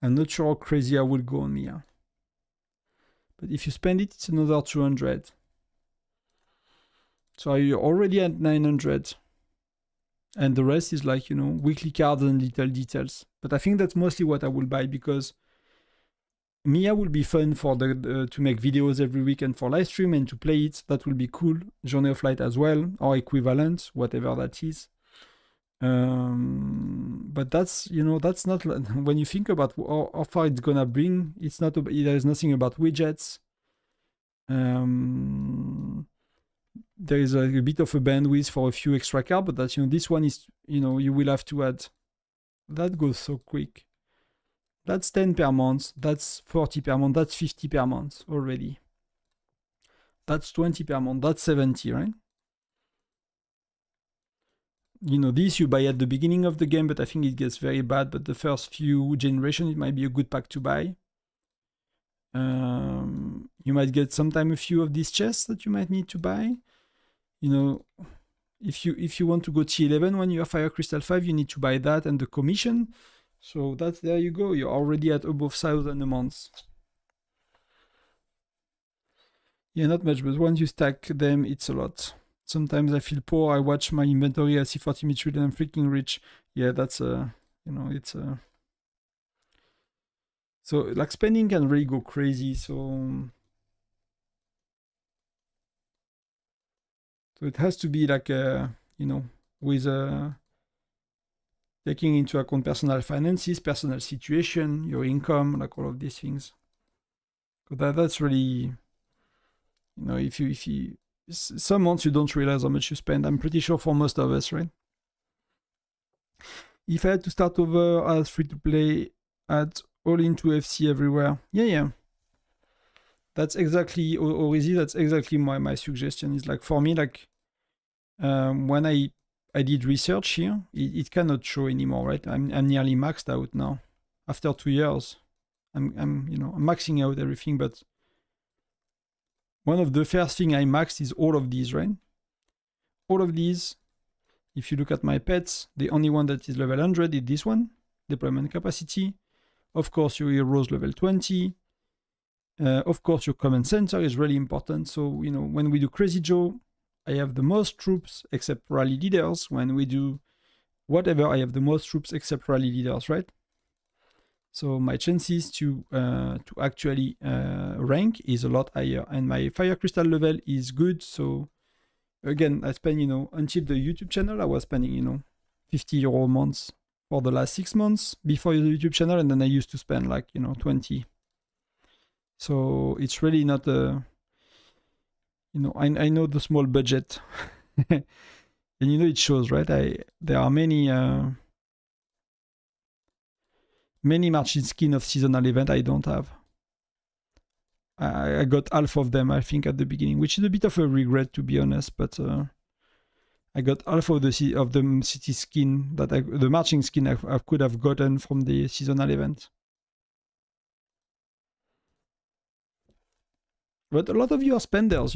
S1: I'm not sure how crazy I would go on Mia. But if you spend it, it's another 200. So you're already at 900. And the rest is like, you know, weekly cards and little details. But I think that's mostly what I will buy, because Mia will be fun for to make videos every week and for live stream and to play it. That will be cool. Journey of Light as well, or equivalent, whatever that is. But that's, you know, that's not, when you think about how far it's gonna bring, it's not, there's nothing about widgets. There is a bit of a bandwidth for a few extra cards, but that's, this one is, you will have to add. That goes so quick. That's 10 per month. That's 40 per month. That's 50 per month already. That's 20 per month. That's 70, right? This you buy at the beginning of the game, but I think it gets very bad. But the first few generations, it might be a good pack to buy. You might get sometime a few of these chests that you might need to buy. If you want to go T11 when you have Fire Crystal 5, you need to buy that and the commission. So there you go. You're already at above 1,000 a month. Yeah, not much, but once you stack them, it's a lot. Sometimes I feel poor. I watch my inventory. I see 40 mithril and I'm freaking rich. Yeah, that's it's so like spending can really go crazy. So it has to be like with taking into account personal finances, personal situation, your income, like all of these things. That's really, if you some months you don't realize how much you spend. I'm pretty sure for most of us, right? If I had to start over as free to play, add all into FC everywhere. Yeah. That's exactly, or is it? That's exactly my suggestion. Is like for me, like when I did research here, it cannot show anymore, right? I'm nearly maxed out now. After 2 years, I'm maxing out everything, but one of the first thing I maxed is all of these, right? All of these, if you look at my pets, the only one that is level 100 is this one, deployment capacity. Of course, your heroes level 20. Of course, your command center is really important. So, when we do Crazy Joe, I have the most troops except rally leaders. When we do whatever, I have the most troops except rally leaders, right? So my chances to actually rank is a lot higher, and my fire crystal level is good. So again, I spend, until the YouTube channel, I was spending, 50 euro a month for the last 6 months before the YouTube channel, and then I used to spend like 20. So it's really not a, I know the small budget, and it shows, right? There are many marching skin of seasonal event I don't have. I got half of them, I think, at the beginning, which is a bit of a regret, to be honest. But I got half of the city skin the marching skin I could have gotten from the seasonal event. But a lot of you are spenders,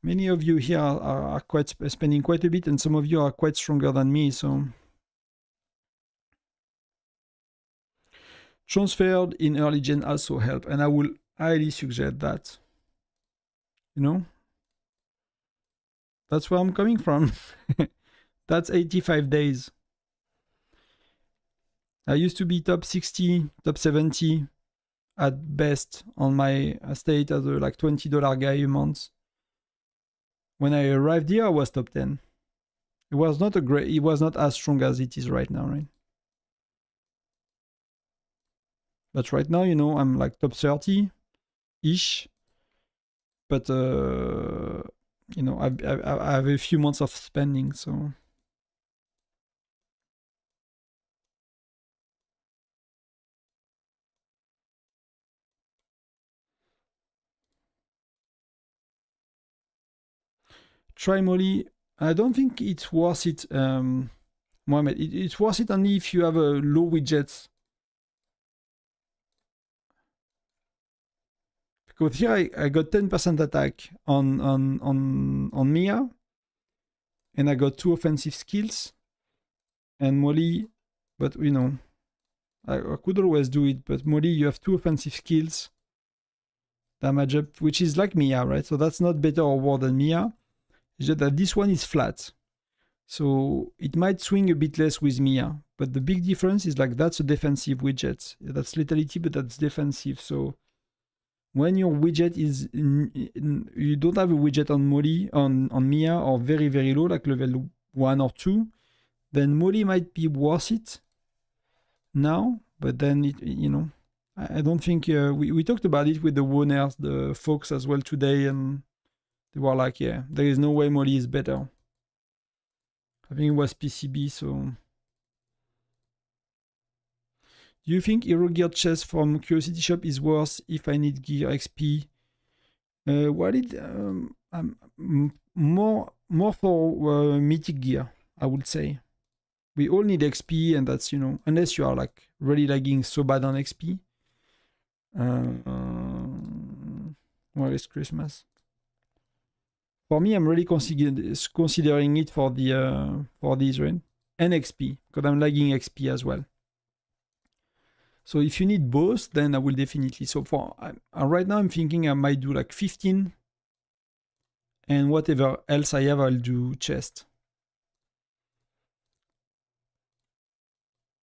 S1: Many of you here are quite spending quite a bit, and some of you are quite stronger than me. So transferred in early gen also help, and I will highly suggest that. That's where I'm coming from. That's 85 days. I used to be top 60, top 70 at best on my estate as a like $20 guy a month. When I arrived here, I was top 10. It was not as strong as it is right now, right? But right now, I'm like top 30-ish. But, I have a few months of spending, so. Try Molly. I don't think it's worth it, Mohamed. It's worth it only if you have a low widgets. Because here I got 10% attack on Mia, and I got 2 offensive skills, and Molly, but I could always do it, but Molly, you have 2 offensive skills, damage up, which is like Mia, right? So that's not better or worse than Mia. It's just that this one is flat. So it might swing a bit less with Mia, but the big difference is like that's a defensive widget. That's lethality, but that's defensive. So when your widget is, you don't have a widget on Molly, on Mia, or very, very low, like level 1 or 2, then Molly might be worth it now, but then, I don't think we talked about it with the owners, the folks as well today, and they were like, yeah, there is no way Molly is better. I think it was PCB, so. Do you think Hero Gear chest from Curiosity Shop is worse if I need gear XP? More for mythic gear, I would say. We all need XP, and that's, unless you are like really lagging so bad on XP. Where is Christmas? For me, I'm really considering it for these, right? And XP, because I'm lagging XP as well. So if you need both, then I will definitely. So for right now, I'm thinking I might do like 15, and whatever else I have, I'll do chest.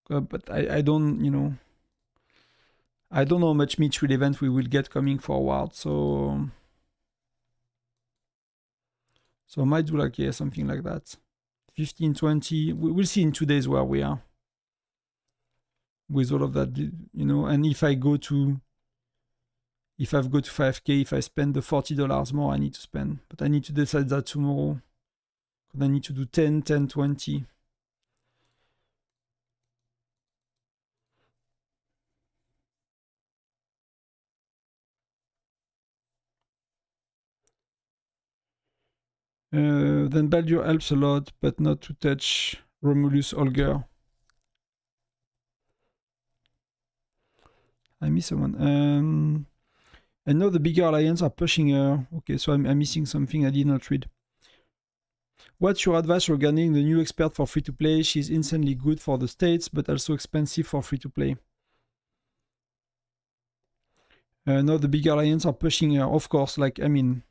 S1: But I don't, I don't know how much Mitchell event we will get coming forward. So I might do like, yeah, something like that. 15, 20. We'll see in 2 days where we are with all of that, and if I've got to 5K, if I spend the $40 more I need to spend, but I need to decide that tomorrow, because I need to do 10, 10, 20. Then Baldur helps a lot, but not to touch Romulus Olger. I miss someone. And now the bigger alliance are pushing her. Okay, so I'm missing something I did not read. What's your advice regarding the new expert for free-to-play? She's insanely good for the States, but also expensive for free-to-play. Now the bigger alliance are pushing her, of course, like, I mean,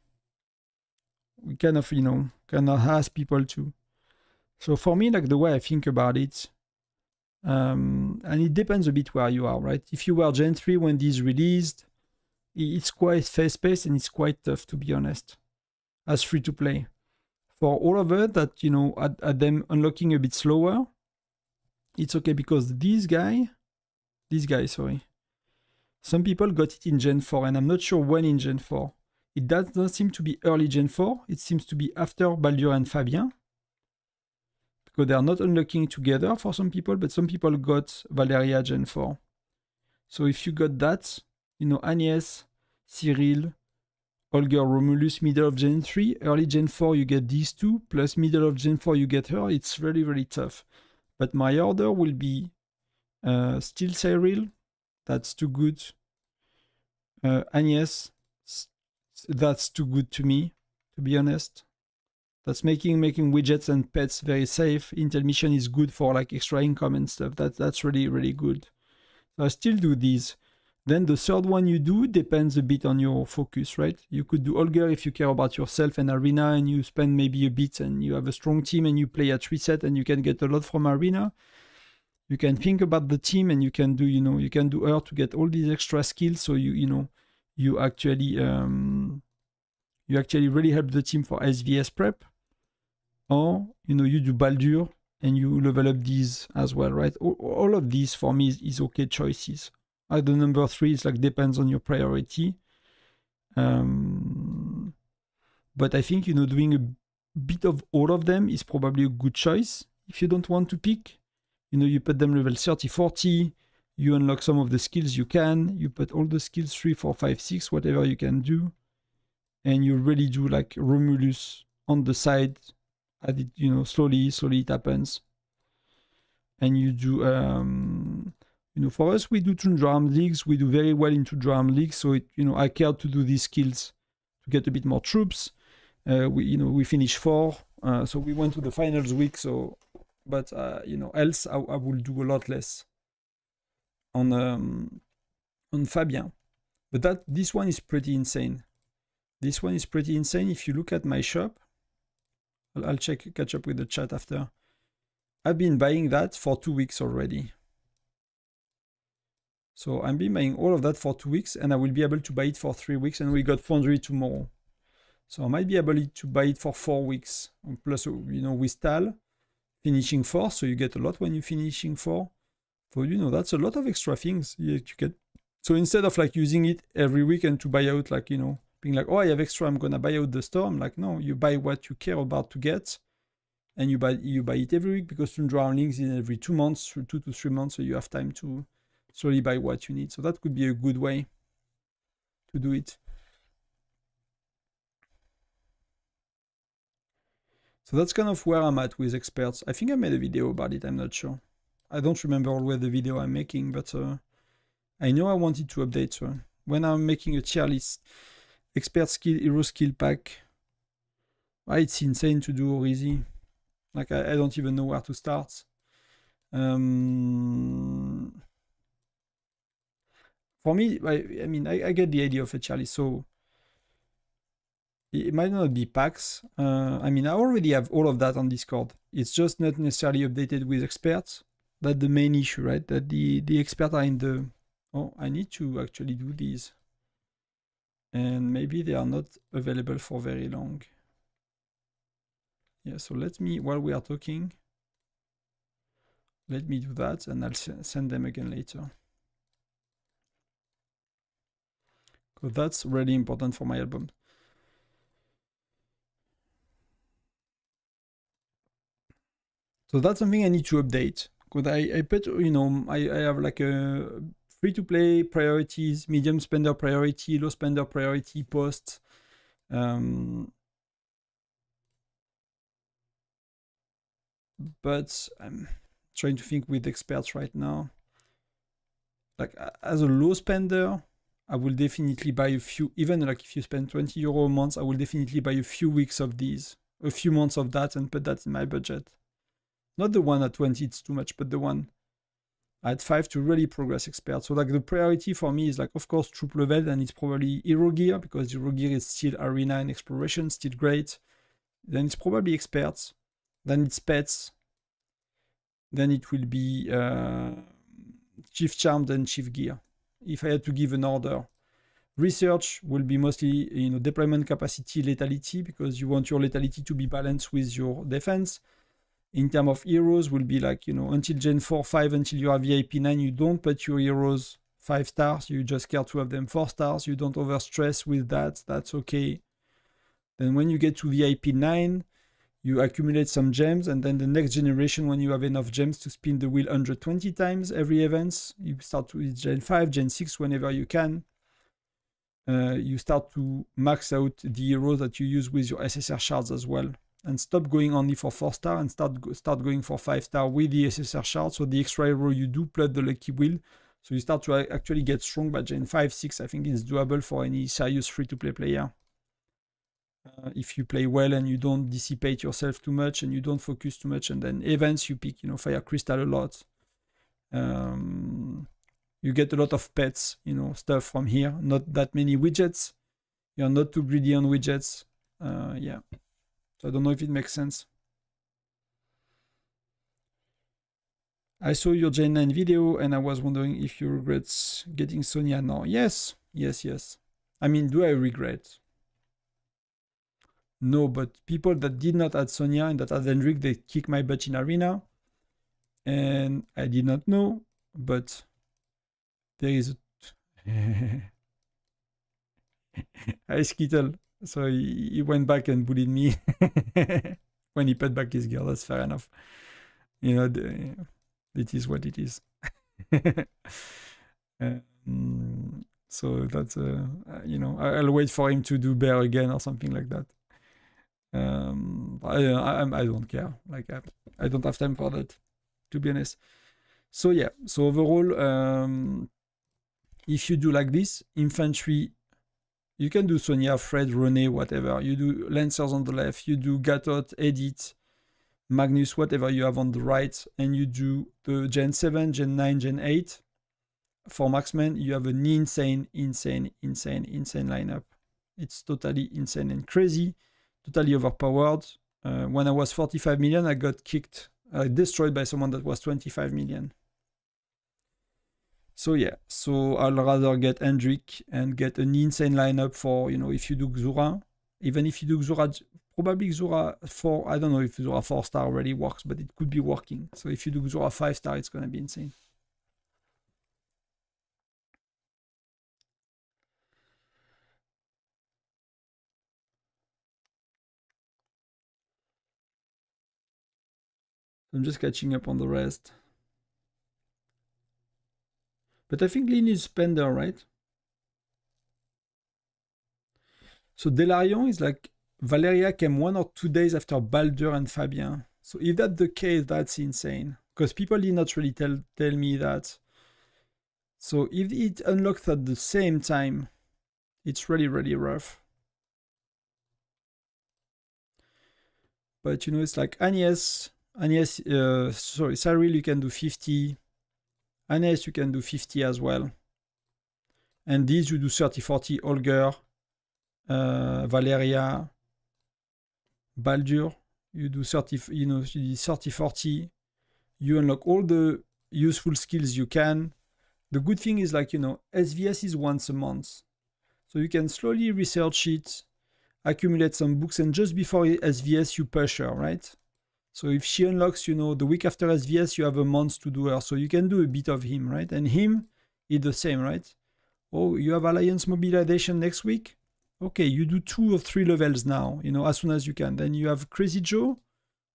S1: we kind of, kind of ask people to. So for me, like the way I think about it, and it depends a bit where you are, right? If you were Gen 3 when this released, it's quite fast-paced and it's quite tough, to be honest, as free-to-play. For all of it that, at them unlocking a bit slower, it's okay, because this guy, sorry, some people got it in Gen 4, and I'm not sure when in Gen 4. It does not seem to be early Gen 4. It seems to be after Baldur and Fabien, because they are not unlocking together for some people, but some people got Valeria Gen 4. So if you got that, Agnès, Cyril, Olga, Romulus, middle of Gen 3, early Gen 4 you get these two, plus middle of Gen 4 you get her, it's really, really tough. But my order will be still Cyril, that's too good. Agnès, that's too good to me, to be honest. That's making widgets and pets very safe. Intel Mission is good for like extra income and stuff. That's really, really good. So I still do these. Then the third one you do depends a bit on your focus, right? You could do Olger if you care about yourself and Arena, and you spend maybe a bit and you have a strong team and you play at reset and you can get a lot from Arena. You can think about the team and you can do, you can do her to get all these extra skills. So you actually really help the team for SVS prep. Or, you do Baldur and you level up these as well, right? All of these for me is okay choices. The number 3 is like depends on your priority. But I think, doing a bit of all of them is probably a good choice. If you don't want to pick, you put them level 30, 40, you unlock some of the skills you can, you put all the skills 3, 4, 5, 6, whatever you can do. And you really do like Romulus on the side. At it, slowly it happens. And you do, for us, we do Tundra Armed Leagues. We do very well in Tundra Armed Leagues. So, I care to do these skills to get a bit more troops. We finished 4. So we went to the finals week. So, but, else I will do a lot less on Fabien. But this one is pretty insane. This one is pretty insane. If you look at my shop, I'll catch up with the chat after. I've been buying that for 2 weeks already. So I've been buying all of that for 2 weeks, and I will be able to buy it for 3 weeks, and we got Foundry tomorrow. So I might be able to buy it for 4 weeks. Plus, with Tal, finishing 4, so you get a lot when you're finishing 4. So, that's a lot of extra things you So instead of like using it every weekend to buy out, like, being like, oh, I have extra, I'm gonna buy out the store. I'm like, no, you buy what you care about to get, and you buy it every week, because Tundra links in every 2 months, 2 to 3 months, so you have time to slowly buy what you need. So that could be a good way to do it. So that's kind of where I'm at with experts. I think I made a video about it, I'm not sure. I don't remember always the video I'm making, but I know I wanted to update when I'm making a tier list. Expert skill, hero skill pack. It's insane to do or easy. Like I don't even know where to start. For me, I mean, I get the idea of a tier list. So it might not be packs. I mean, I already have all of that on Discord. It's just not necessarily updated with experts. That's the main issue, right? That the experts are in the... Oh, I need to actually do these. And maybe they are not available for very long. Yeah, so let me, while we are talking, let me do that, and I'll send them again later. Because that's really important for my album. So that's something I need to update. Because I put, I have like a free-to-play priorities, medium spender priority, low spender priority, post. But I'm trying to think with experts right now. Like as a low spender, I will definitely buy a few, even like if you spend 20 euro a month, I will definitely buy a few weeks of these, a few months of that, and put that in my budget. Not the one at 20, it's too much, but the one at 5 to really progress experts. So like the priority for me is like, of course, troop level, and it's probably hero gear, because hero gear is still arena and exploration, still great. Then it's probably experts. Then it's pets. Then it will be chief charmed and chief gear. If I had to give an order, research will be mostly deployment capacity, lethality, because you want your lethality to be balanced with your defense. In terms of heroes, will be like until Gen 4, 5, until you are VIP 9, you don't put your heroes 5 stars. You just care to have them 4 stars. You don't overstress with that. That's okay. Then when you get to VIP 9, you accumulate some gems, and then the next generation, when you have enough gems to spin the wheel 120 times every event, you start with Gen 5, Gen 6, whenever you can. You start to max out the heroes that you use with your SSR shards as well, and stop going only for 4 star and start going for 5 star with the SSR shards. So the extra hero you do plus the lucky wheel. So you start to actually get strong by Gen 5, 6. I think it's doable for any serious free-to-play player. If you play well and you don't dissipate yourself too much and you don't focus too much, and then events you pick, fire crystal a lot. You get a lot of pets, stuff from here. Not that many widgets. You're not too greedy on widgets. Yeah. So I don't know if it makes sense. I saw your Gen 9 video and I was wondering if you regret getting Sonia now. Yes. I mean, do I regret? No, but people that did not add Sonia and that had Hendrik, they kick my butt in arena. And I did not know, but there is Hi Skittle. So he went back and bullied me when he put back his gear. That's fair enough. It is what it is. So that's I'll wait for him to do bear again or something like that. I don't care. Like I don't have time for that, to be honest. So yeah. So overall, if you do like this, infantry, you can do Sonia, Fred, René, whatever. You do Lancers on the left. You do Gatot, Edith, Magnus, whatever you have on the right, and you do the Gen 7, Gen 9, Gen 8. For marksman, you have an insane lineup. It's totally insane and crazy, totally overpowered. When I was 45 million, I got destroyed by someone that was 25 million. So yeah, so I'll rather get Hendrik and get an insane lineup for, if you do Xura. Even if you do Xura, probably Xura 4, I don't know if Xura 4 star already works, but it could be working. So if you do Xura 5 star, it's going to be insane. I'm just catching up on the rest. But I think Lynn is spender, right? So Delarion is like Valeria came 1 or 2 days after Baldur and Fabien. So if that's the case, that's insane. Because people did not really tell me that. So if it unlocks at the same time, it's really, really rough. But you know, it's like Agnès, sorry, Cyril, you can do 50. Agnès, you can do 50 as well. And these you do 30-40, Holger, Valeria, Baldur, you do 30, you know, 30-40. You unlock all the useful skills you can. The good thing is, like, you know, SVS is once a month. So you can slowly research it, accumulate some books, and just before SVS, you push her, right? So if she unlocks, you know, the week after SVS, you have a month to do her. So you can do a bit of him, right? And him is the same, right? Oh, you have Alliance Mobilization next week? Okay, you do 2 or 3 levels now, you know, as soon as you can. Then you have Crazy Joe.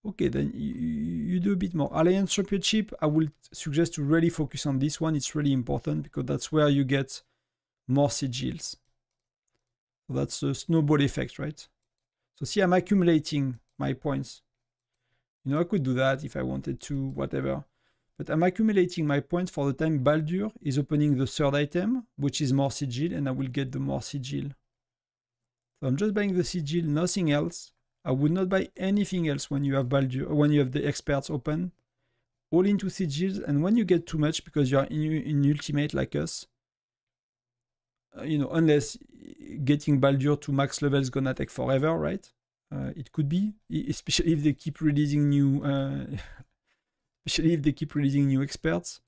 S1: Okay, then you do a bit more. Alliance Championship, I would suggest to really focus on this one. It's really important because that's where you get more sigils. So that's a snowball effect, right? So see, I'm accumulating my points. You know, I could do that if I wanted to, whatever. But I'm accumulating my points for the time Baldur is opening the 3rd item, which is more sigil, and I will get the more sigil. So I'm just buying the sigil, nothing else. I would not buy anything else when you have Baldur, when you have the experts open. All into sigils, and when you get too much because you are in ultimate like us, you know, unless getting Baldur to max level is gonna take forever, right? It could be, especially if they keep releasing new, experts.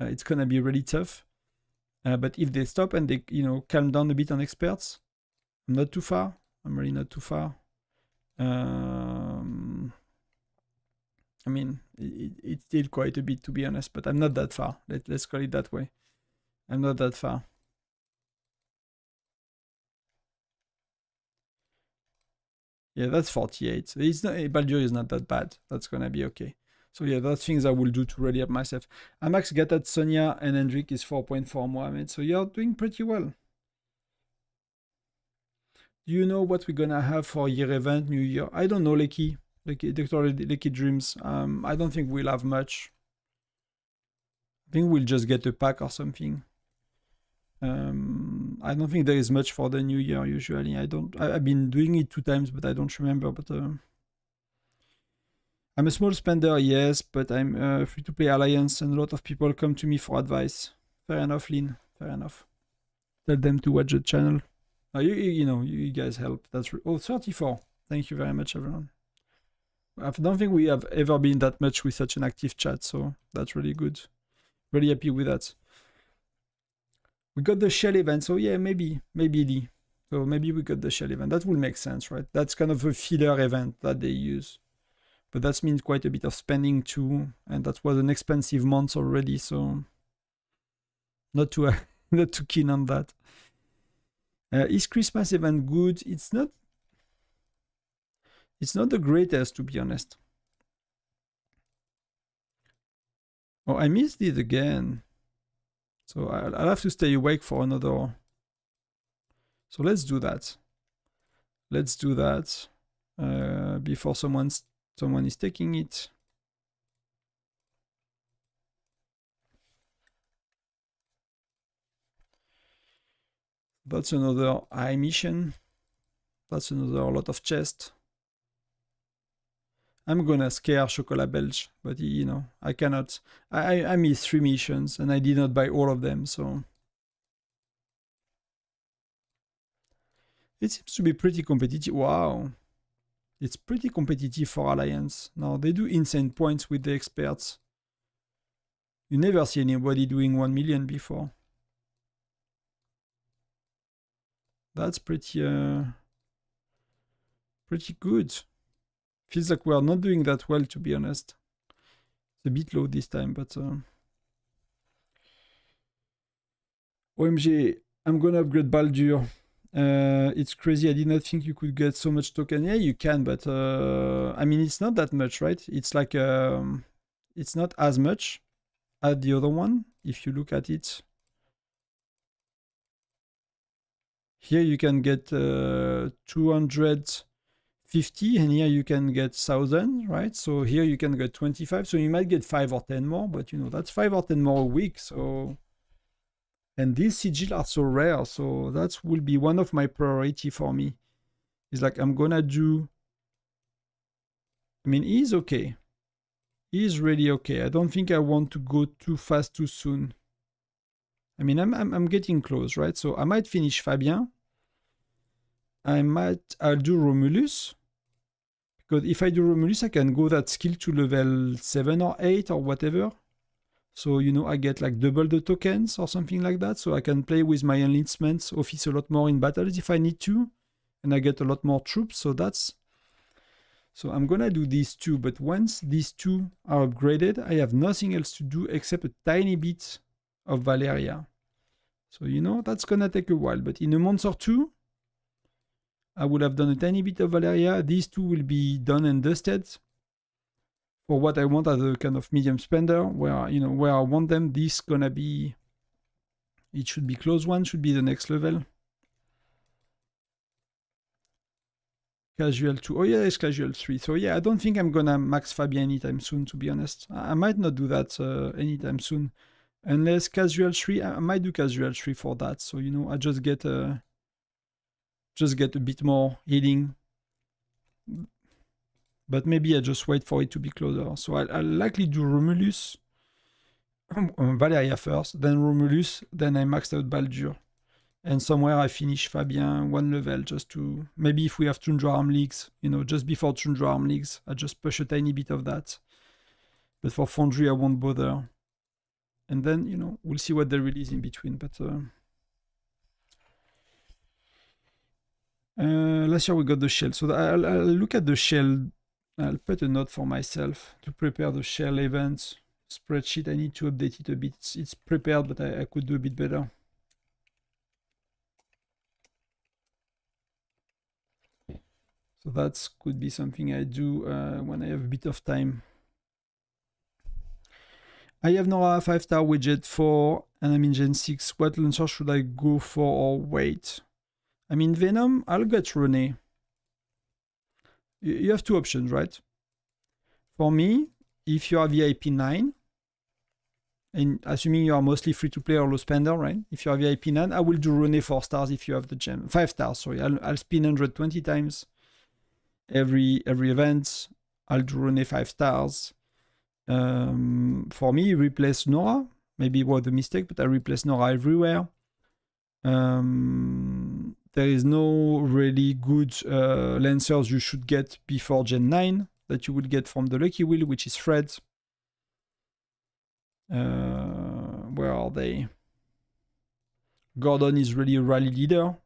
S1: It's gonna be really tough. But if they stop and they, you know, calm down a bit on experts, I'm not too far. I'm really not too far. I mean, it's still quite a bit, to be honest, but I'm not that far. Let's call it that way. I'm not that far. Yeah, that's 48. It's not, Baldur is not that bad. That's gonna be okay. So yeah, that's things I will do to really up myself. Amax Gatat, Sonia, and Hendrik is 4.4 Mohammed. So you're doing pretty well. Do you know what we're gonna have for year event, New Year? I don't know, Dr. Lecky Dreams. I don't think we'll have much. I think we'll just get a pack or something. I don't think there is much for the New Year usually. I've been doing it 2 times, but I don't remember. But I'm a small spender, yes, but I'm free-to-play Alliance, and a lot of people come to me for advice. Fair enough, Lynn. Fair enough. Tell them to watch the channel. You know, you guys help. That's 34. Thank you very much, everyone. I don't think we have ever been that much with such an active chat, so that's really good. Really happy with that. We got the shell event, so yeah, maybe Lee. So maybe we got the shell event. That will make sense, right? That's kind of a filler event that they use. But that means quite a bit of spending too, and that was an expensive month already, so not too not too keen on that. Is Christmas event good? It's not the greatest, to be honest. Oh, I missed it again. So I'll have to stay awake for another. So let's do that. Let's do that before someone is taking it. That's another high mission. That's another lot of chest. I'm gonna scare Chocolat Belge, but you know, I cannot. I missed 3 missions and I did not buy all of them, so. It seems to be pretty competitive. Wow. It's pretty competitive for Alliance. Now, they do insane points with the experts. You never see anybody doing 1 million before. That's pretty good. Feels like we are not doing that well, to be honest. It's a bit low this time, but OMG, I'm gonna upgrade Baldur. It's crazy. I did not think you could get so much token. Yeah, you can, but I mean, it's not that much, right? It's like it's not as much as the other one. If you look at it, here you can get 250, and here you can get 1,000, right? So here you can get 25. So you might get 5 or 10 more, but you know, that's 5 or 10 more a week. So, and these sigils are so rare. So that will be one of my priority for me. It's like, I'm gonna do, I mean, he's okay. He's really okay. I don't think I want to go too fast too soon. I mean, I'm getting close, right? So I might finish Fabien. I'll do Romulus. Because if I do Romulus, I can go that skill to level 7 or 8 or whatever. So, you know, I get like double the tokens or something like that. So I can play with my enlistments office a lot more in battles if I need to. And I get a lot more troops. So that's... So I'm gonna do these two. But once these two are upgraded, I have nothing else to do except a tiny bit of Valeria. So, you know, that's gonna take a while. But in a month or two, I would have done a tiny bit of Valeria. These two will be done and dusted for what I want as a kind of medium spender, where, you know, where I want them. This gonna be, it should be close one, should be the next level. Casual 2. Oh yeah, it's casual 3. So yeah, I don't think I'm gonna max Fabien anytime soon, to be honest. I might not do that anytime soon. Unless casual 3, I might do casual 3 for that. So, you know, I just get a bit more healing. But maybe I just wait for it to be closer. So I'll likely do Romulus, Valeria first, then Romulus, then I maxed out Baldur. And somewhere I finish Fabien one level just to... Maybe if we have Tundra Arm Leagues, you know, just before Tundra Arm Leagues, I just push a tiny bit of that. But for Foundry, I won't bother. And then, you know, we'll see what they release in between. But last year we got the shell. So I'll look at the shell. I'll put a note for myself to prepare the shell event spreadsheet. I need to update it a bit. It's prepared, but I could do a bit better. So that could be something I do when I have a bit of time. I have Nora 5-star widget 4 and I'm in Gen 6. What launcher should I go for or wait? I mean, Venom, I'll get Rene. You have two options, right? For me, if you are VIP 9, and assuming you are mostly free to play or low spender, right? If you are VIP 9, I will do Rene 4 stars if you have the gem. 5 stars, sorry. I'll spin 120 times. Every event, I'll do Rene 5 stars. For me, replace Nora. Maybe it was a mistake, but I replace Nora everywhere. There is no really good Lancers you should get before Gen 9 that you will get from the Lucky Wheel, which is Fred. Where are they? Gordon is really a rally leader.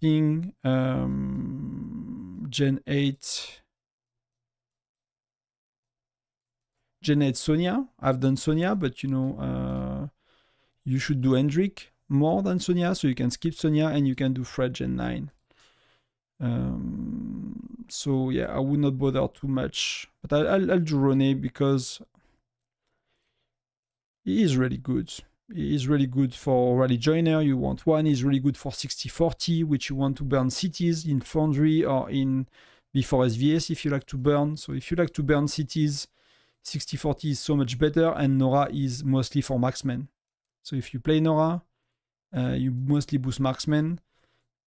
S1: Thing. Gen 8. Gen 8 Sonia. I've done Sonia, but you know, you should do Hendrik more than Sonia, so you can skip Sonia and you can do Fred Gen 9. So yeah, I would not bother too much, but I'll do Rene because he is really good. He is really good for Rally Joiner. You want one. He's really good for 60-40, which you want to burn cities in Foundry or in before SVS if you like to burn. So if you like to burn cities, 60-40 is so much better, and Nora is mostly for marksmen. So if you play Nora, you mostly boost marksmen.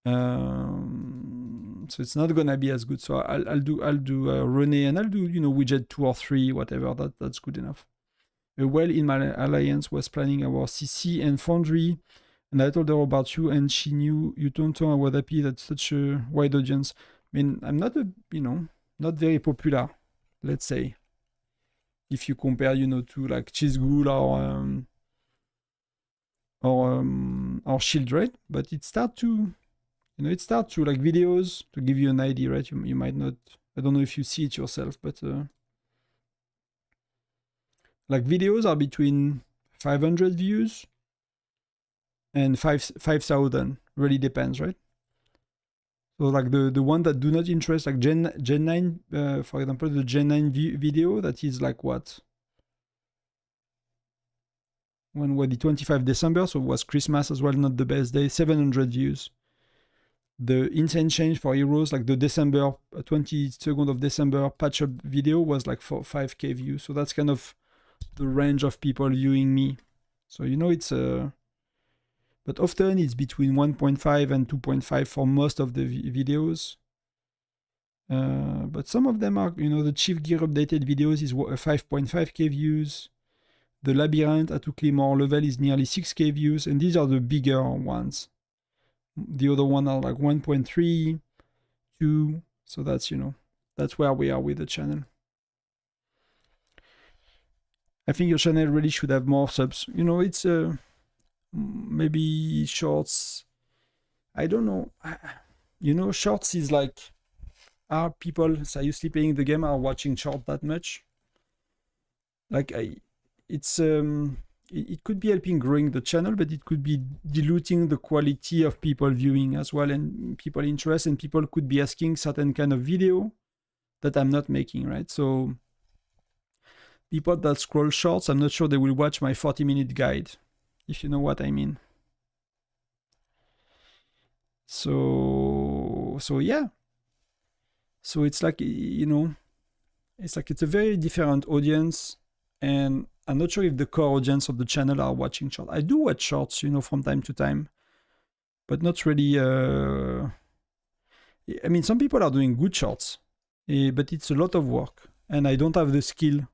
S1: So it's not gonna be as good. So I'll do Rene, and I'll do, you know, widget 2 or 3, whatever. That's good enough. Well, in my alliance was planning our CC and Foundry, and I told her about you, and she knew you don't know. I was happy that such a wide audience. I mean, I'm not not very popular, let's say, if you compare, you know, to like Chizgul or Shield, right? But it start to, you know, like videos to give you an idea, right? You might not, I don't know if you see it yourself, but like videos are between 500 views and 5,000. Really depends, right? So like the one that do not interest, like Gen 9, for example, the Gen 9 video that is like what? When was the 25 December, so it was Christmas as well, not the best day, 700 views. The Insane Change for Heroes, like the December, 22nd of December patch up video was like 5k views. So that's kind of the range of people viewing me. So, you know, it's but often it's between 1.5 and 2.5 for most of the videos. But some of them are, you know, the Chief Gear updated videos is 5.5k views. The Labyrinth at Claymore level is nearly 6k views, and these are the bigger ones. The other one are like 1.3, 2. So that's, you know, that's where we are with the channel. I think your channel really should have more subs. You know, it's maybe shorts. I don't know. You know, shorts is like, are people seriously playing the game, are watching short that much? Like it's it could be helping growing the channel, but it could be diluting the quality of people viewing as well, and people interest, and people could be asking certain kind of video that I'm not making, right? So people that scroll shorts, I'm not sure they will watch my 40-minute guide, if you know what I mean. So yeah. So it's like, you know, it's like it's a very different audience, and I'm not sure if the core audience of the channel are watching shorts. I do watch shorts, you know, from time to time, but not really. I mean, some people are doing good shorts, but it's a lot of work, and I don't have the skill.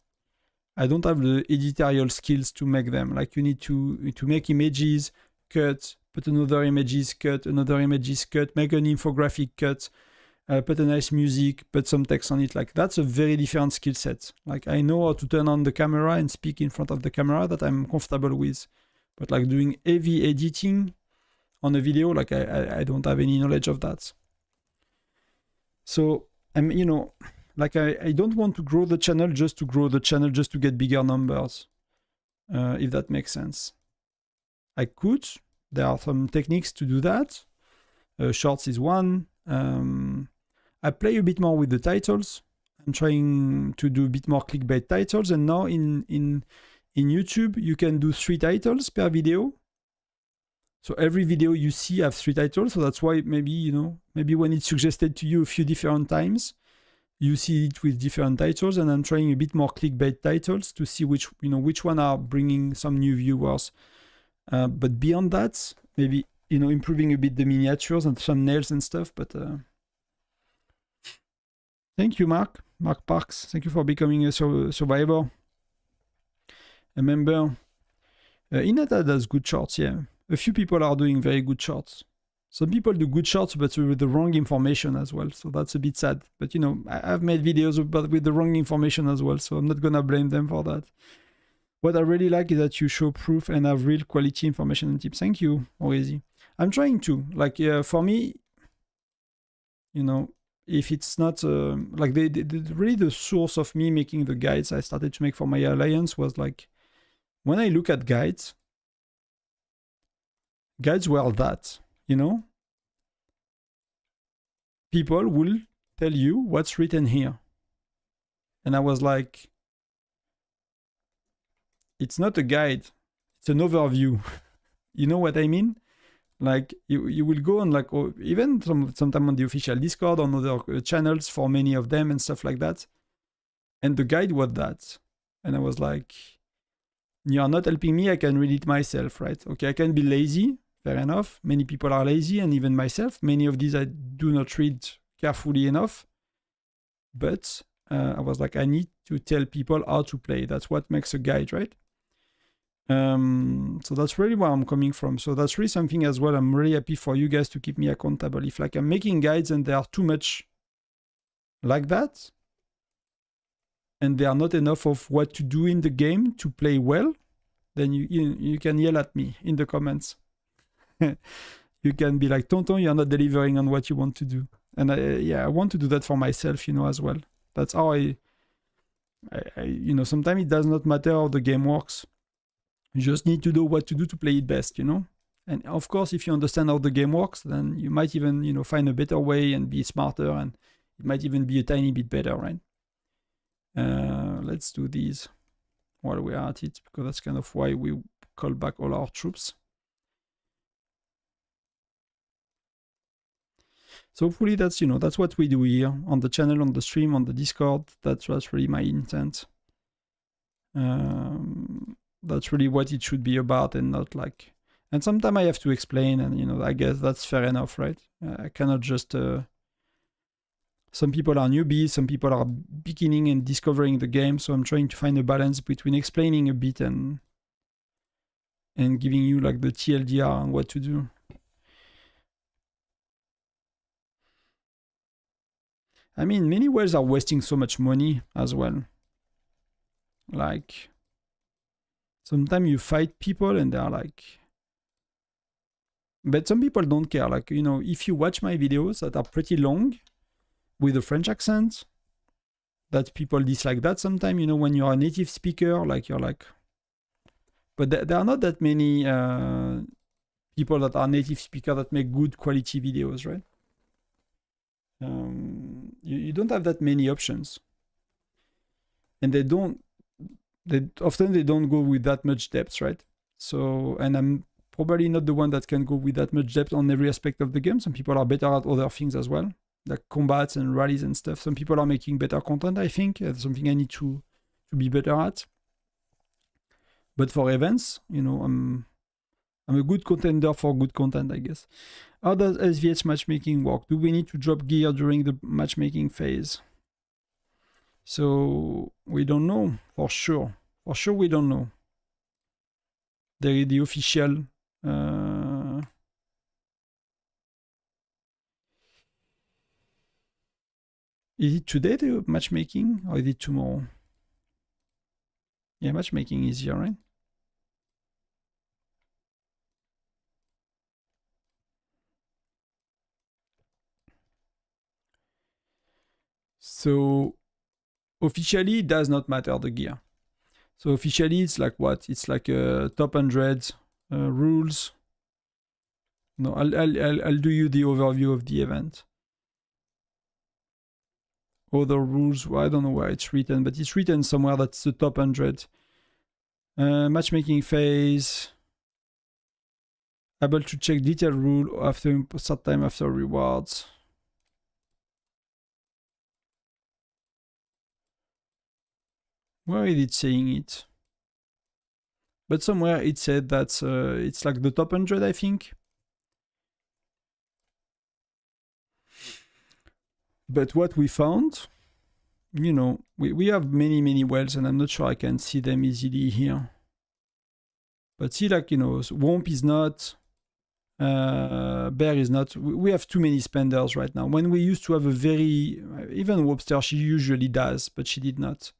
S1: I don't have the editorial skills to make them. Like, you need to make images, cut, put another images, cut, another images, cut, make an infographic, cut, put a nice music, put some text on it. Like, that's a very different skill set. Like, I know how to turn on the camera and speak in front of the camera, that I'm comfortable with. But like doing heavy editing on a video, like I don't have any knowledge of that. So I'm, you know, like I don't want to grow the channel just to grow the channel, just to get bigger numbers, if that makes sense. I could. There are some techniques to do that. Shorts is one. I play a bit more with the titles. I'm trying to do a bit more clickbait titles, and now in YouTube you can do 3 titles per video. So every video you see have 3 titles. So that's why maybe, you know, maybe when it's suggested to you a few different times, you see it with different titles. And I'm trying a bit more clickbait titles to see which, you know, which one are bringing some new viewers. But beyond that, maybe, you know, improving a bit the miniatures and thumbnails and stuff. But thank you, Mark Parks. Thank you for becoming a survivor, a member. Inata does good shorts, yeah. A few people are doing very good shorts. Some people do good shorts, but with the wrong information as well. So that's a bit sad. But, you know, I've made videos but with the wrong information as well. So I'm not going to blame them for that. What I really like is that you show proof and have real quality information and tips. Thank you, Orezi. I'm trying to. Like, for me, you know, if it's not like really the source of me making the guides I started to make for my alliance was like, when I look at guides were that, you know, people will tell you what's written here. And I was like, it's not a guide, it's an overview. You know what I mean? Like, you will go on, like, or even sometime on the official Discord, on other channels for many of them and stuff like that. And the guide was that. And I was like, you are not helping me, I can read it myself, right? Okay, I can be lazy, fair enough. Many people are lazy, and even myself. Many of these I do not read carefully enough. But I was like, I need to tell people how to play. That's what makes a guide, right? So that's really where I'm coming from. So that's really something as well. I'm really happy for you guys to keep me accountable. If like I'm making guides and they are too much like that, and they are not enough of what to do in the game to play well, then you can yell at me in the comments. You can be like, Tonton, you're not delivering on what you want to do. And I want to do that for myself, you know, as well. That's how I you know, sometimes it does not matter how the game works. You just need to know what to do to play it best, you know? And of course, if you understand how the game works, then you might even, you know, find a better way and be smarter, and it might even be a tiny bit better, right? Let's do these while we are at it, because that's kind of why we call back all our troops. So hopefully that's, you know, that's what we do here on the channel, on the stream, on the Discord. That's really my intent. That's really what it should be about, and not like, and sometimes I have to explain, and, you know, I guess that's fair enough, right? I cannot just, some people are newbies, some people are beginning and discovering the game, so I'm trying to find a balance between explaining a bit and giving you like the TLDR on what to do. I mean, many whales are wasting so much money as well. Like, sometimes you fight people and they're like, but some people don't care. Like, you know, if you watch my videos that are pretty long with a French accent, that people dislike that sometimes, you know, when you're a native speaker, like, you're like, but there are not that many people that are native speakers that make good quality videos, right? You don't have that many options, and they often don't go with that much depth, right? So, and I'm probably not the one that can go with that much depth on every aspect of the game. Some people are better at other things as well, like combats and rallies and stuff. Some people are making better content, I think. That's something I need to be better at. But for events, you know, I'm a good contender for good content, I guess. How does SVH matchmaking work? Do we need to drop gear during the matchmaking phase? So we don't know for sure. For sure, we don't know. The official. Is it today the matchmaking, or is it tomorrow? Yeah, matchmaking is here, right? So officially, it does not matter the gear. So officially, it's like what? It's like a top 100 rules. No, I'll do you the overview of the event. Other rules, well, I don't know where it's written, but it's written somewhere that's the top 100. Matchmaking phase. Able to check detailed rule after start time after rewards. Where is it saying it? But somewhere it said that it's like the top 100, I think. But what we found, you know, we have many whales, and I'm not sure I can see them easily here. But see, like, you know, Womp is not, Bear is not. We have too many spenders right now. When we used to have a very, even Wobster, she usually does, but she did not.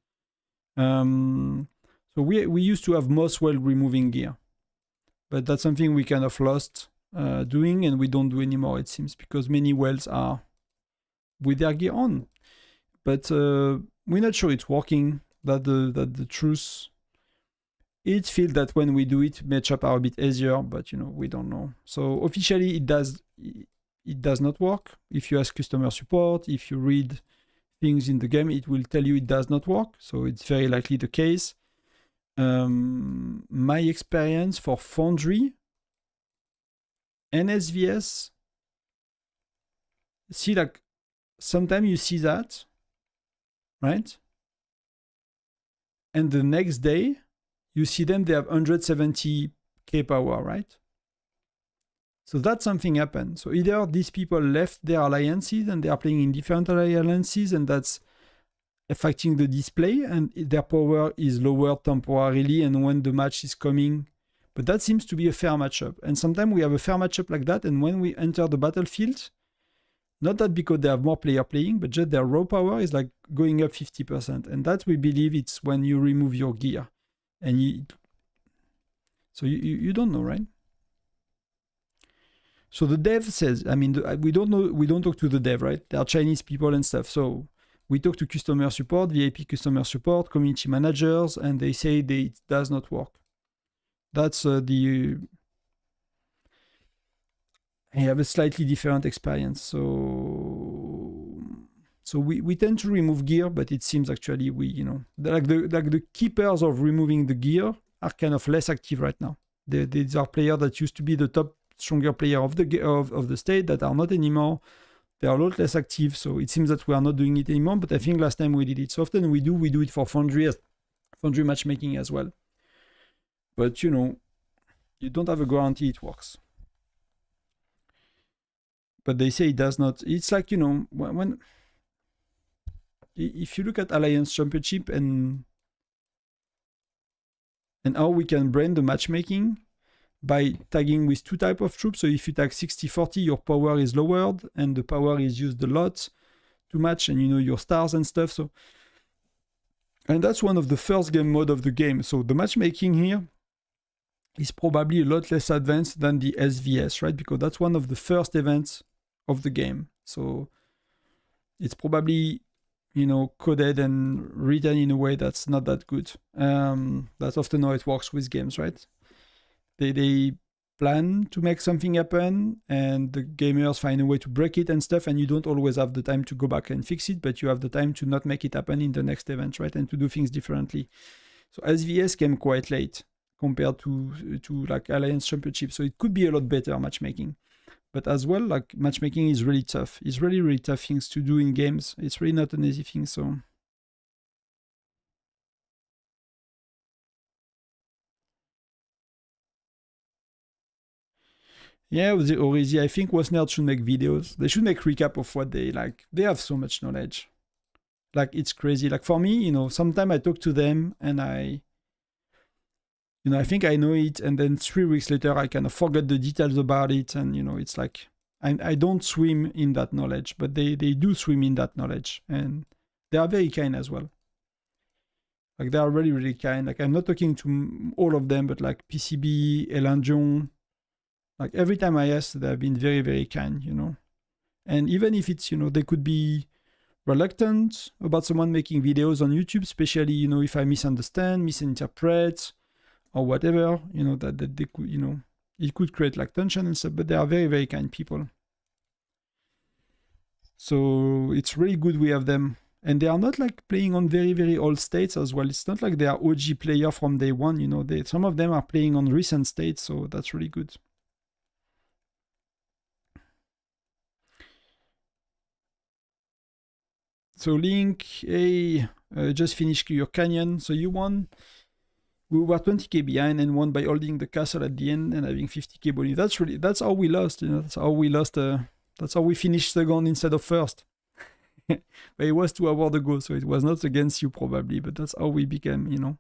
S1: So we used to have most whale removing gear, but that's something we kind of lost doing, and we don't do anymore, it seems, because many whales are with their gear on. But we're not sure it's working. That the truth. It feels that when we do it, matchup are a bit easier, but, you know, we don't know. So officially, it does not work. If you ask customer support, if you read things in the game, it will tell you it does not work. So it's very likely the case. My experience for Foundry and SVS, see, like, sometimes you see that, right? And the next day, you see them, they have 170k power, right? So that's something happened. So either these people left their alliances and they are playing in different alliances, and that's affecting the display, and their power is lowered temporarily, and when the match is coming. But that seems to be a fair matchup. And sometimes we have a fair matchup like that, and when we enter the battlefield, not that because they have more player playing, but just their raw power is like going up 50%. And that, we believe, it's when you remove your gear. And so you don't know, right? So the dev says, I mean, we don't know, we don't talk to the dev, right? They are Chinese people and stuff. So we talk to customer support, VIP customer support, community managers, and they say it does not work. That's you have a slightly different experience. So we tend to remove gear, but it seems actually the keepers of removing the gear are kind of less active right now. These are players that used to be the top stronger player of the state that are not anymore. They are a lot less active, so it seems that we are not doing it anymore. But I think last time we did it. So often we do it for Foundry matchmaking as well. But you don't have a guarantee it works. But they say it does not. It's like when if you look at Alliance Championship and how we can brand the matchmaking by tagging with two types of troops. So if you tag 60-40, your power is lowered and the power is used a lot to match, and your stars and stuff. And that's one of the first game mode of the game. So the matchmaking here is probably a lot less advanced than the SVS, right? Because that's one of the first events of the game. So it's probably coded and written in a way that's not that good. That's often how it works with games, right? They plan to make something happen, and the gamers find a way to break it and stuff, and you don't always have the time to go back and fix it, but you have the time to not make it happen in the next event, right? And to do things differently. So SVS came quite late compared to like Alliance Championship, so it could be a lot better matchmaking. But as well, like matchmaking is really tough. It's really, really tough things to do in games. It's really not an easy thing, so... Yeah, with the Orisi, I think Wasnerd should make videos. They should make recap of what they like. They have so much knowledge. Like, it's crazy. Like, for me, sometimes I talk to them and I think I know it, and then 3 weeks later I kind of forget the details about it, and it's like I don't swim in that knowledge, but they do swim in that knowledge, and they are very kind as well. Like, they are really, really kind. Like, I'm not talking to all of them, but like PCB, Elandion, like every time I ask, they have been very, very kind, And even if it's, they could be reluctant about someone making videos on YouTube, especially, if I misinterpret, or whatever, that they could, it could create like tension and stuff, but they are very, very kind people. So it's really good we have them. And they are not like playing on very, very old states as well. It's not like they are OG player from day one, some of them are playing on recent states, so that's really good. So Link, hey, just finished your canyon. So you won. We were 20k behind and won by holding the castle at the end and having 50k bonus. That's how we lost. That's how we lost. That's how we finished second instead of first. But it was 2 hours ago, so it was not against you probably. But that's how we became.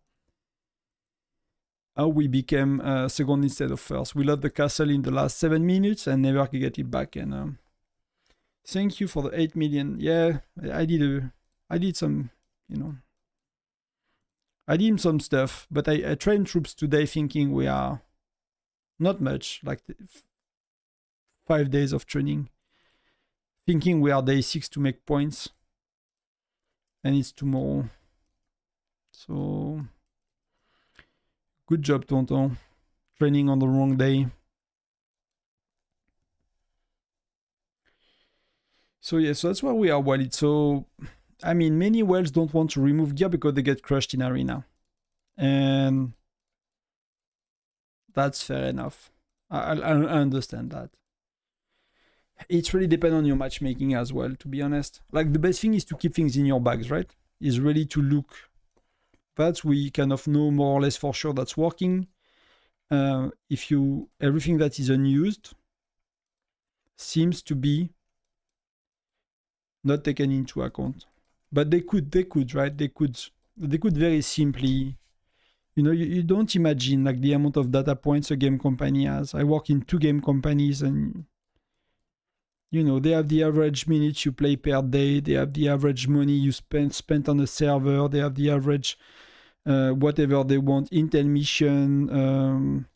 S1: How we became second instead of first. We lost the castle in the last 7 minutes and never could get it back. And thank you for the 8 million. Yeah, I did some, I did some stuff, but I trained troops today thinking we are not much, like 5 days of training, thinking we are day 6 to make points, and it's tomorrow. So, good job, Tonton. Training on the wrong day. So yeah, so that's where we are, Walid. So, I mean, many whales don't want to remove gear because they get crushed in arena. And that's fair enough. I understand that. It's really depends on your matchmaking as well, to be honest. Like, the best thing is to keep things in your bags, right? Is really to look. That we kind of know more or less for sure that's working. Everything that is unused seems to be not taken into account. But they could, right? They could very simply, you don't imagine like the amount of data points a game company has. I work in 2 game companies, and they have the average minutes you play per day, they have the average money you spent on a server, they have the average whatever they want, intel mission,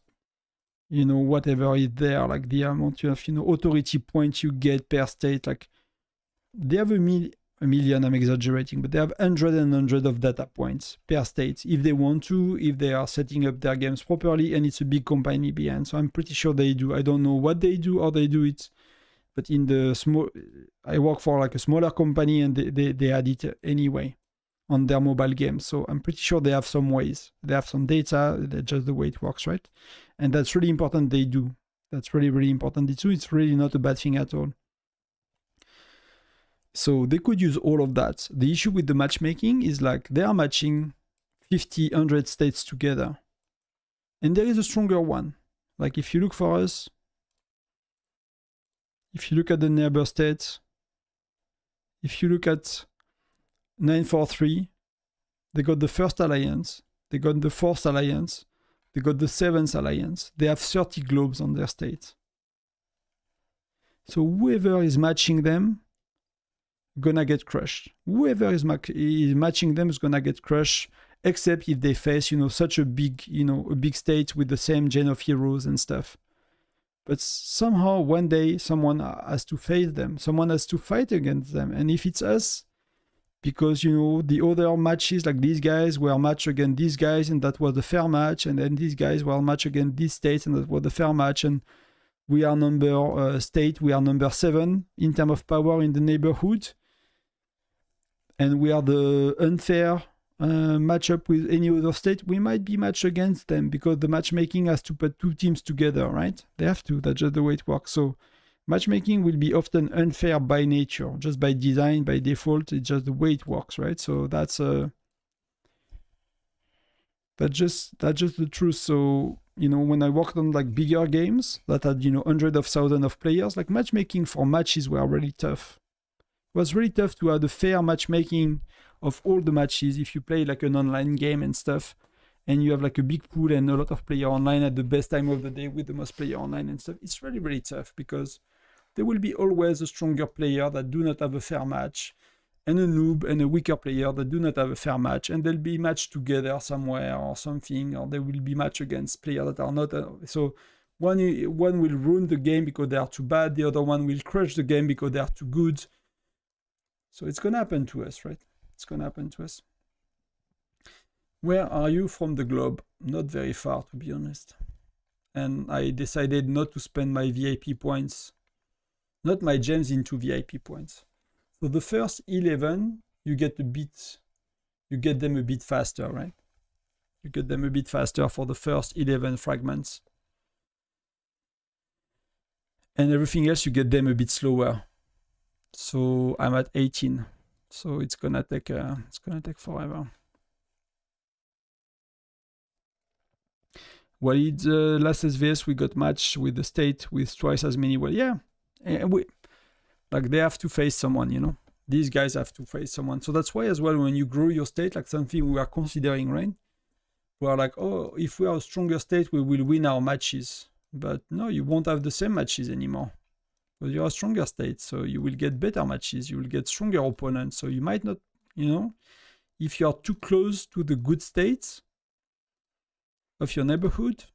S1: whatever is there, like the amount of authority points you get per state. Like, they have a million, I'm exaggerating, but they have hundreds and hundreds of data points per state if they want to, if they are setting up their games properly, and it's a big company behind. So I'm pretty sure they do. I don't know what they do or they do it, but in the small, I work for like a smaller company and they add it anyway on their mobile games. So I'm pretty sure they have some ways. They have some data, that's just the way it works, right? And that's really important they do. That's really, really important. It's really not a bad thing at all. So they could use all of that. The issue with the matchmaking is like they are matching 50, 100 states together. And there is a stronger one. Like if you look for us, if you look at the neighbor states, if you look at 943, they got the first alliance, they got the fourth alliance, they got the seventh alliance. They have 30 globes on their state. So whoever is matching them gonna get crushed. Whoever is matching them is gonna get crushed, except if they face, such a big, a big state with the same gen of heroes and stuff. But somehow one day someone has to face them. Someone has to fight against them. And if it's us, because the other matches, like these guys were matched against these guys and that was a fair match, and then these guys were matched against these states and that was a fair match, and we are number 7 in terms of power in the neighborhood, and we are the unfair matchup with any other state, we might be matched against them because the matchmaking has to put two teams together, right? They have to. That's just the way it works. So matchmaking will be often unfair by nature, just by design, by default. It's just the way it works, right? So that's just the truth. So when I worked on like bigger games that had hundreds of thousands of players, like matchmaking for matches were really tough. It was really tough to have the fair matchmaking of all the matches if you play like an online game and stuff, and you have like a big pool and a lot of players online at the best time of the day with the most player online and stuff. It's really, really tough because there will be always a stronger player that do not have a fair match, and a noob and a weaker player that do not have a fair match, and they'll be matched together somewhere or something, or they will be matched against players that are not. So one will ruin the game because they are too bad, the other one will crush the game because they are too good. So it's gonna happen to us, right? It's gonna happen to us. Where are you from the globe? Not very far, to be honest. And I decided not to spend my VIP points, not my gems, into VIP points. So the first 11, you get them a bit faster, right? You get them a bit faster for the first 11 fragments. And everything else, you get them a bit slower. So I'm at 18. So it's gonna take forever. Walid, last SVS we got matched with the state with twice as many. Well, yeah, and they have to face someone, These guys have to face someone. So that's why as well, when you grow your state, like something we are considering, right? We are like, oh, if we are a stronger state, we will win our matches. But no, you won't have the same matches anymore. Because you're a stronger state, so you will get better matches, you will get stronger opponents, so you might not, if you are too close to the good states of your neighborhood,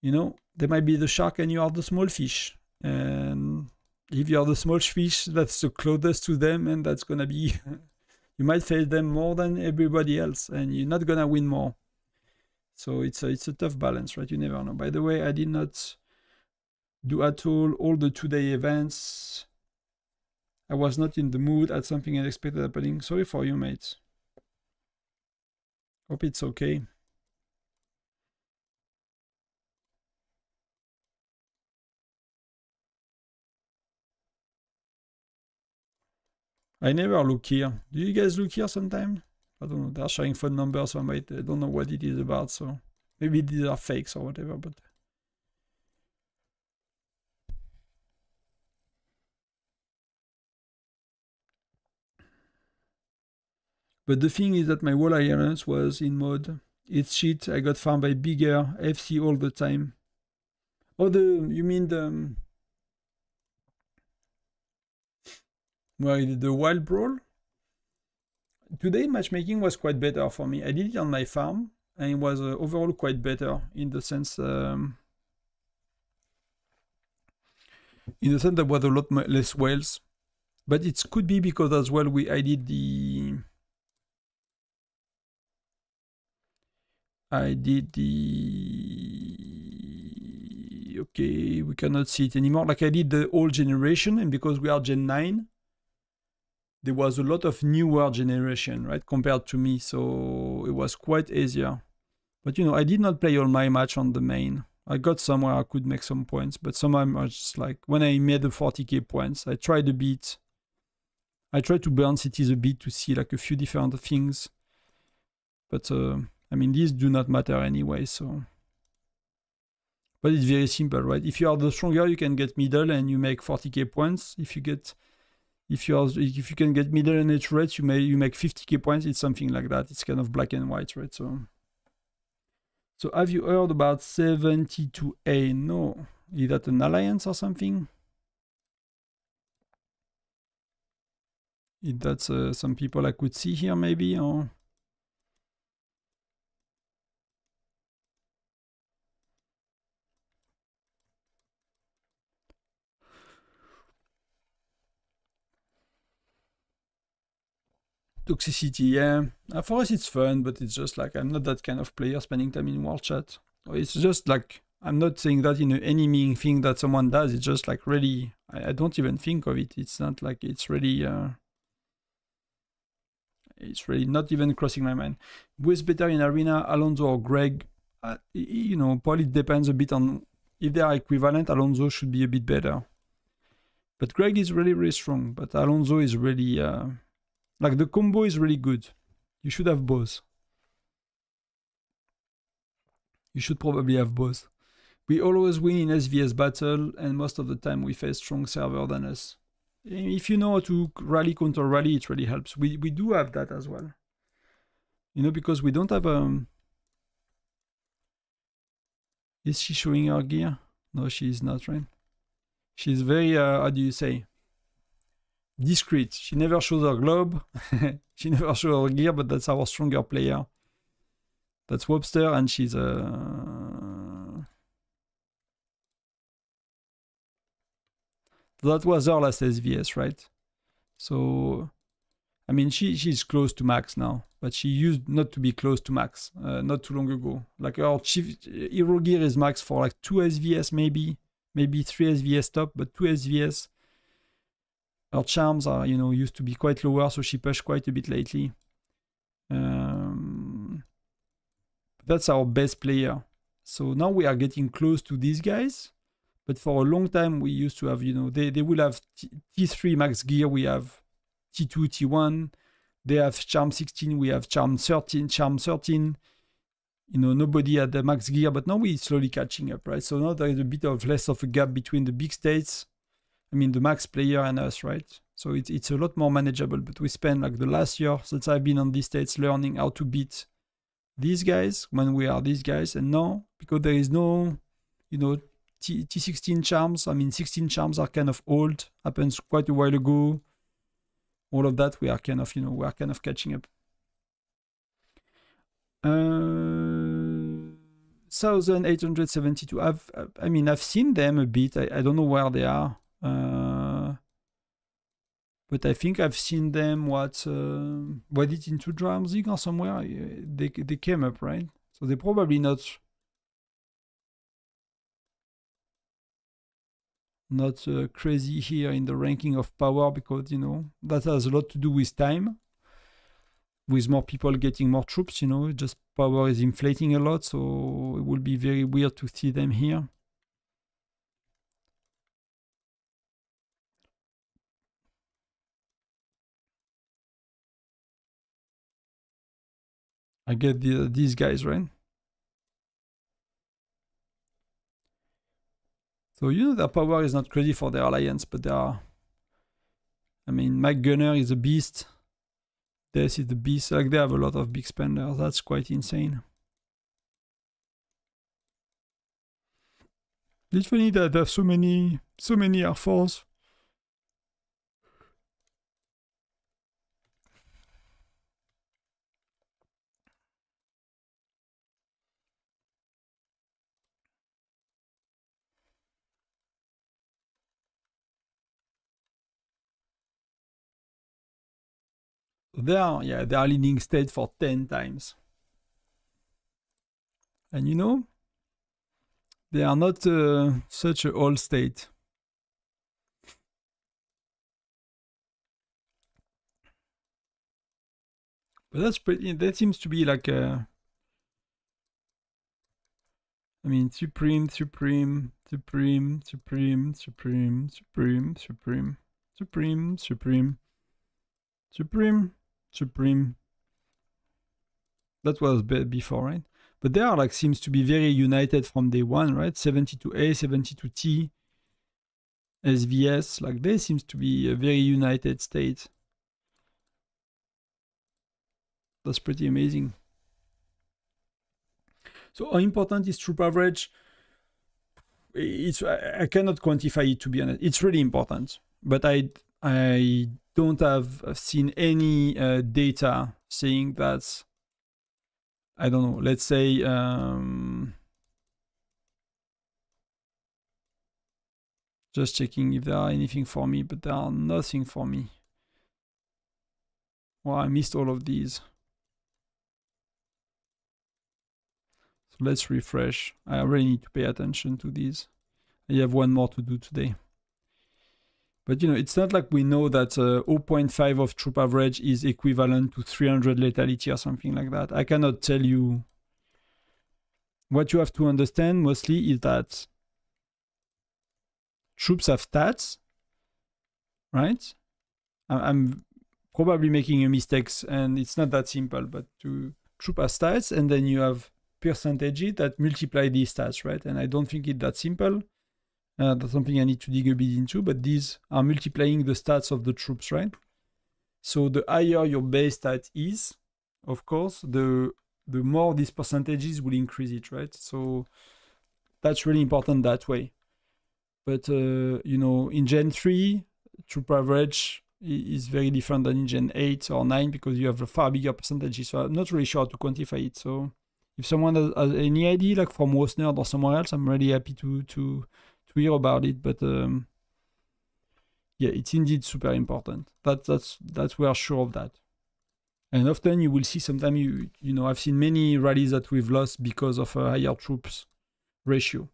S1: there might be the shark and you are the small fish. And if you are the small fish, that's the closest to them, and that's gonna be, you might face them more than everybody else, and you're not gonna win more. So it's a tough balance, right? You never know. By the way, I did not do at all the 2-day events. I was not in the mood, had something unexpected happening. Sorry for you, mates. Hope it's okay. I never look here. Do you guys look here sometime? I don't know. They're showing phone numbers, so I don't know what it is about. So maybe these are fakes or whatever, but the thing is that my wall alliance was in mode. It's shit. I got farmed by bigger FC all the time. Oh, you mean the wild brawl? Today matchmaking was quite better for me. I did it on my farm, and it was overall quite better in the sense there was a lot less whales. But it could be because as well I did the okay, we cannot see it anymore. Like I did the old generation, and because we are Gen 9, there was a lot of newer generation, right, compared to me, so it was quite easier. But you know, I did not play all my match on the main. I got somewhere I could make some points, but some of them are just like, when I made the 40k points, I tried to burn cities a bit to see like a few different things. But I mean, these do not matter anyway, so. But it's very simple, right? If you are the stronger, you can get middle and you make 40k points. If you can get middle and edge rate, you make 50k points. It's something like that. It's kind of black and white, right? So have you heard about 72A? No. Is that an alliance or something? Is that some people I could see here maybe, or? Toxicity, yeah. For us it's fun, but it's just like, I'm not that kind of player spending time in world chat. It's just like, I'm not saying that in any mean thing that someone does. It's just like really, I don't even think of it. It's not like it's really not even crossing my mind. Who is better in arena, Alonso or Greg? You know, probably depends a bit on if they are equivalent. Alonso should be a bit better, but Greg is really, really strong. But Alonso is really like, the combo is really good. You should have both. You should probably have both. We always win in SVS battle, and most of the time we face strong server than us. If you know how to rally counter rally, it really helps. We do have that as well. You know, because we don't have Is she showing her gear? No, she is not, right? She's very how do you say? Discreet. She never shows her globe. She never shows her gear, but that's our stronger player. That's Webster, and she's that was her last SVS, right? So, I mean, she's close to max now, but she used not to be close to max not too long ago. Like, our chief hero gear is max for like 2 SVS, maybe 3 SVS top, but 2 SVS. Her charms are, you know, used to be quite lower, so she pushed quite a bit lately. That's our best player. So now we are getting close to these guys. But for a long time, we used to have, you know, they will have T3 max gear, we have T2, T1. They have Charm 16, we have Charm 13. You know, nobody had the max gear, but now we're slowly catching up, right? So now there is a bit of less of a gap between the big states. I mean, the max player and us, right? So it's a lot more manageable. But we spent like the last year since I've been on these states learning how to beat these guys when we are these guys. And now, because there is no, you know, T16 charms, I mean, 16 charms are kind of old, happens quite a while ago. All of that, we are kind of, you know, we are kind of catching up. 1872. I mean, I've seen them a bit. I don't know where they are. But I think I've seen them, was it into Dramzig or somewhere? They came up, right? So they're probably not crazy here in the ranking of power, because, you know, that has a lot to do with time. With more people getting more troops, you know, just power is inflating a lot, so it will be very weird to see them here. I get these guys, right? So, you know, their power is not crazy for their alliance, but they are... I mean, Mike Gunner is a beast. This is the beast. Like, they have a lot of big spenders. That's quite insane. It's funny that they have so many R4s. They are leading state for 10 times. And you know, they are not such a old state. But that's pretty, that seems to be like a, I mean, supreme, supreme, supreme, supreme, supreme, supreme, supreme, supreme, supreme, supreme, supreme. That was before, right? But they are like, seems to be very united from day one, right? 72A, 72T, SVS, like they seems to be a very united state. That's pretty amazing. So how important is troop average? I cannot quantify it, to be honest. It's really important, but I don't have seen any data saying that. I don't know. Let's say just checking if there are anything for me, but there are nothing for me. Well, I missed all of these. So let's refresh. I really need to pay attention to these. I have one more to do today. But you know, it's not like we know that 0.5 of troop average is equivalent to 300 lethality or something like that. I cannot tell you. What you have to understand mostly is that troops have stats, right? I'm probably making a mistake, and it's not that simple, but troop has stats, and then you have percentages that multiply these stats, right? And I don't think it's that simple. That's something I need to dig a bit into, but these are multiplying the stats of the troops, right? So the higher your base stat is, of course, the more these percentages will increase it, right? So that's really important that way. But, you know, in Gen 3, troop average is very different than in Gen 8 or 9 because you have a far bigger percentages. So I'm not really sure how to quantify it. So if someone has any idea, like from Wosnerd or somewhere else, I'm really happy to hear about it. But yeah, it's indeed super important. That's we are sure of that. And often you will see sometimes you know, I've seen many rallies that we've lost because of a higher troops ratio.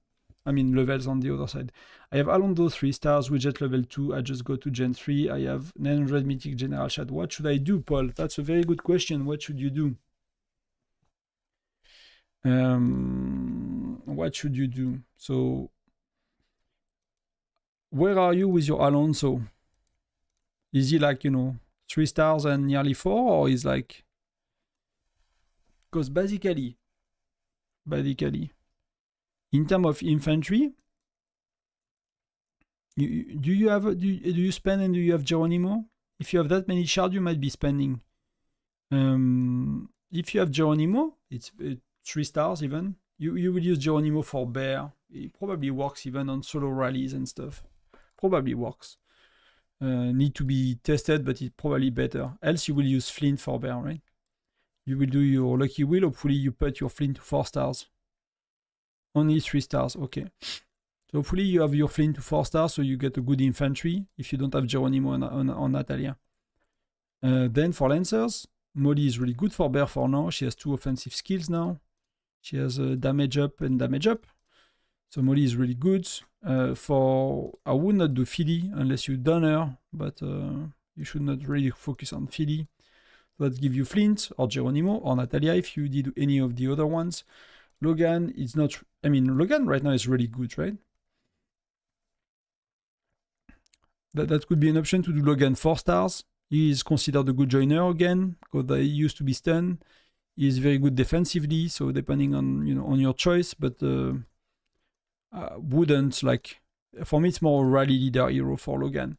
S1: I mean levels on the other side. I have Alondo 3 stars, widget level 2. I just go to Gen 3. I have 900 mythic general chat. What should I do, Paul? That's a very good question. What should you do? What should you do? So where are you with your Alonso? Is he like, you know, 3 stars and nearly 4, or is like, because basically in terms of infantry, do you spend and do you have Geronimo? If you have that many shards, you might be spending. If you have Geronimo, it's 3 stars even. You will use Geronimo for bear. It probably works even on solo rallies and stuff. Probably works. Need to be tested, but it's probably better. Else you will use Flint for bear, right? You will do your lucky wheel. Hopefully you put your Flint to 4 stars. Only 3 stars, okay. So hopefully you have your Flint to 4 stars, so you get a good infantry if you don't have Geronimo on Natalia. Then for Lancers, Molly is really good for bear for now. She has 2 offensive skills now. She has damage up and damage up. So Molly is really good. I would not do Philly unless you done her, but you should not really focus on Philly. So that gives you Flint or Geronimo or Natalia if you did any of the other ones. Logan is not, I mean, Logan right now is really good, right? That could be an option to do Logan 4 stars. He is considered a good joiner again, because he used to be stunned. He is very good defensively, so depending on, you know, on your choice, but wouldn't, like, for me it's more a rally leader hero for Logan.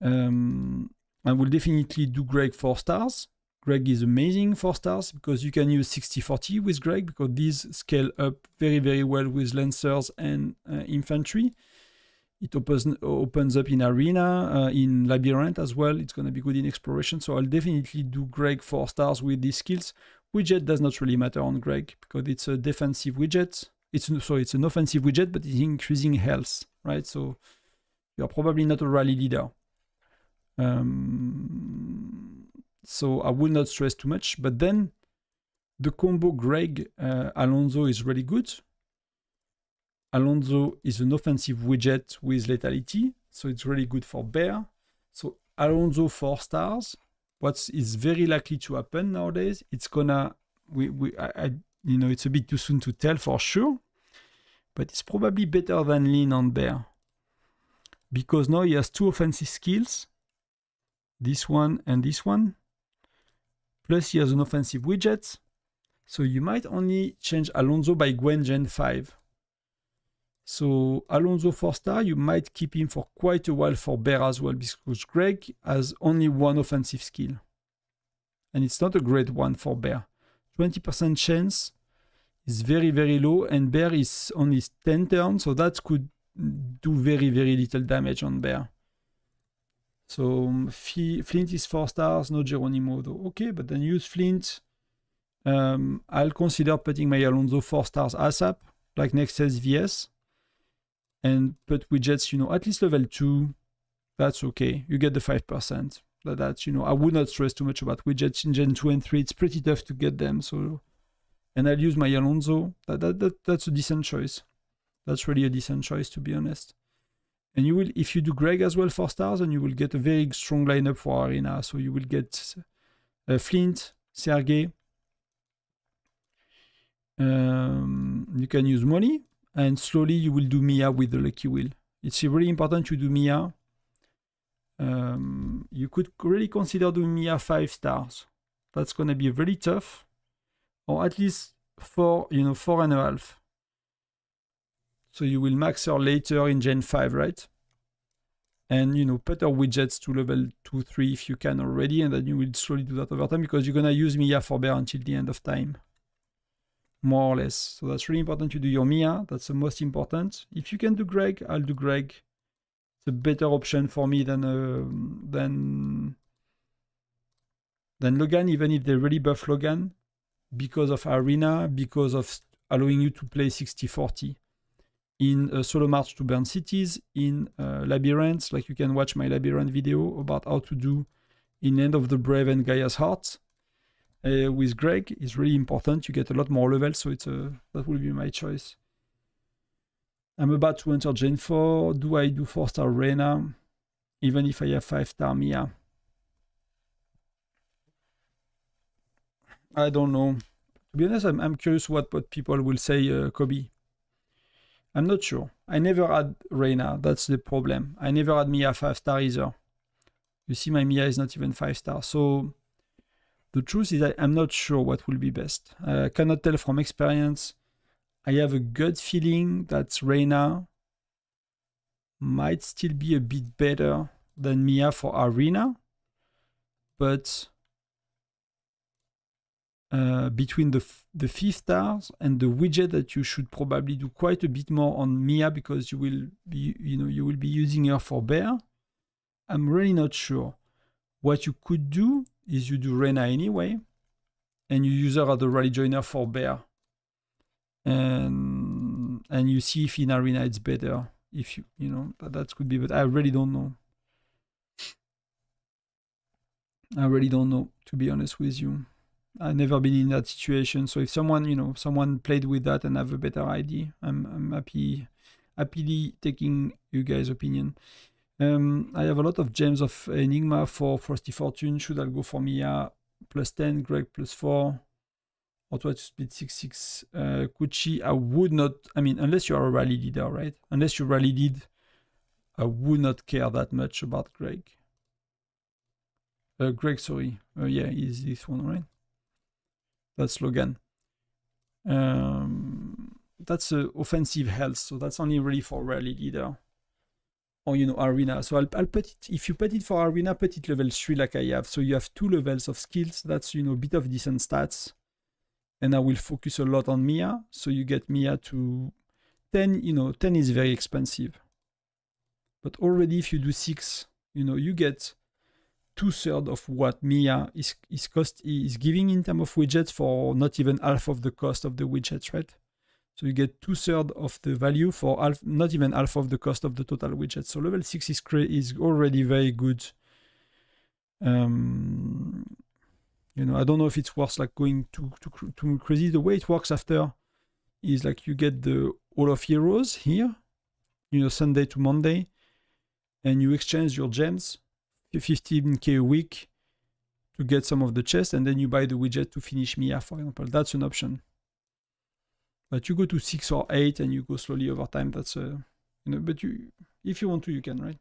S1: I will definitely do Greg 4 stars. Greg is amazing 4 stars because you can use 60-40 with Greg because these scale up very, very well with Lancers and infantry. It opens up in Arena, in Labyrinth as well. It's going to be good in Exploration. So I'll definitely do Greg 4 stars with these skills. Widget does not really matter on Greg because it's a defensive widget. It's an offensive widget, but it's increasing health, right? So you're probably not a rally leader. So I will not stress too much. But then the combo Greg Alonso is really good. Alonso is an offensive widget with lethality, so it's really good for bear. So Alonso 4 stars. What is very likely to happen nowadays? It's gonna it's a bit too soon to tell for sure, but it's probably better than lean on bear because now he has 2 offensive skills, this one and this one. Plus he has an offensive widget, so you might only change Alonso by Gwen Gen 5. So Alonso 4 star, you might keep him for quite a while for bear as well, because Greg has only 1 offensive skill. And it's not a great one for bear. 20% chance is very, very low, and bear is only 10 turns, so that could do very, very little damage on bear. So Flint is 4 stars, no Geronimo though. Okay, but then use Flint. I'll consider putting my Alonso 4 stars ASAP, like next says VS. And put widgets, at least level 2. That's okay. You get the 5%. That's, I would not stress too much about widgets in Gen 2 and 3. It's pretty tough to get them. So, and I'll use my Alonso. That's a decent choice. That's really a decent choice, to be honest. And you will, if you do Greg as well 4 stars, and you will get a very strong lineup for Arena. So you will get Flint, Sergey. You can use money. And slowly you will do Mia with the Lucky Wheel. It's really important to do Mia. You could really consider doing Mia 5 stars. That's going to be really tough. Or at least 4.5. So you will max her later in Gen 5, right? And, put her widgets to level 2, 3 if you can already. And then you will slowly do that over time because you're going to use Mia for bear until the end of time. More or less. So that's really important to do your Mia. That's the most important. If you can do Greg, I'll do Greg. It's a better option for me than Logan, even if they really buff Logan, because of Arena, because of allowing you to play 60-40 in Solo March to Burn Cities, in Labyrinths, like you can watch my Labyrinth video about how to do in End of the Brave and Gaia's Heart. With Greg is really important. You get a lot more levels, so that will be my choice. I'm about to enter Gen 4. Do I do 4-star Reyna, even if I have 5-star Mia? I don't know. To be honest, I'm curious what people will say, Kobe. I'm not sure. I never had Reyna. That's the problem. I never had Mia 5-star either. You see, my Mia is not even 5-star. So the truth is that I'm not sure what will be best. I cannot tell from experience. I have a gut feeling that Reyna might still be a bit better than Mia for Arena. But between the 5 stars and the widget that you should probably do quite a bit more on Mia because you will be using her for bear. I'm really not sure. What you could do is you do Reyna anyway, and you use her as the rally joiner for bear, and you see if in Arena it's better. If that could be, but I really don't know. I really don't know, to be honest with you. I've never been in that situation, so if someone played with that and have a better idea, I'm happily taking you guys' opinion. I have a lot of gems of Enigma for Frosty Fortune. Should I go for Mia +10, Greg +4, or try to split 6-6? Kuchi, I would not. I mean, unless you are a rally leader, right? Unless you rally lead, I would not care that much about Greg. Greg, sorry. Yeah, is this one, right? That's Logan. That's offensive health, so that's only really for rally leader. Or, Arena. So I'll put it, if you put it for Arena, put it level 3 like I have. So you have 2 levels of skills. That's, a bit of decent stats. And I will focus a lot on Mia. So you get Mia to 10, 10 is very expensive. But already if you do 6, you get 2/3 of what Mia is giving in terms of widgets for not even half of the cost of the widgets, right? So you get 2/3 of the value for not even half of the cost of the total widget. So level 6 is already very good. You know, I don't know if it's worth like going too crazy. The way it works after is like you get the All of Heroes here, you know, Sunday to Monday, and you exchange your gems, 15k a week, to get some of the chests, and then you buy the widget to finish Mia, for example. That's an option. But you go to 6 or 8 and you go slowly over time. That's you know, but you, if you want to, you can, right?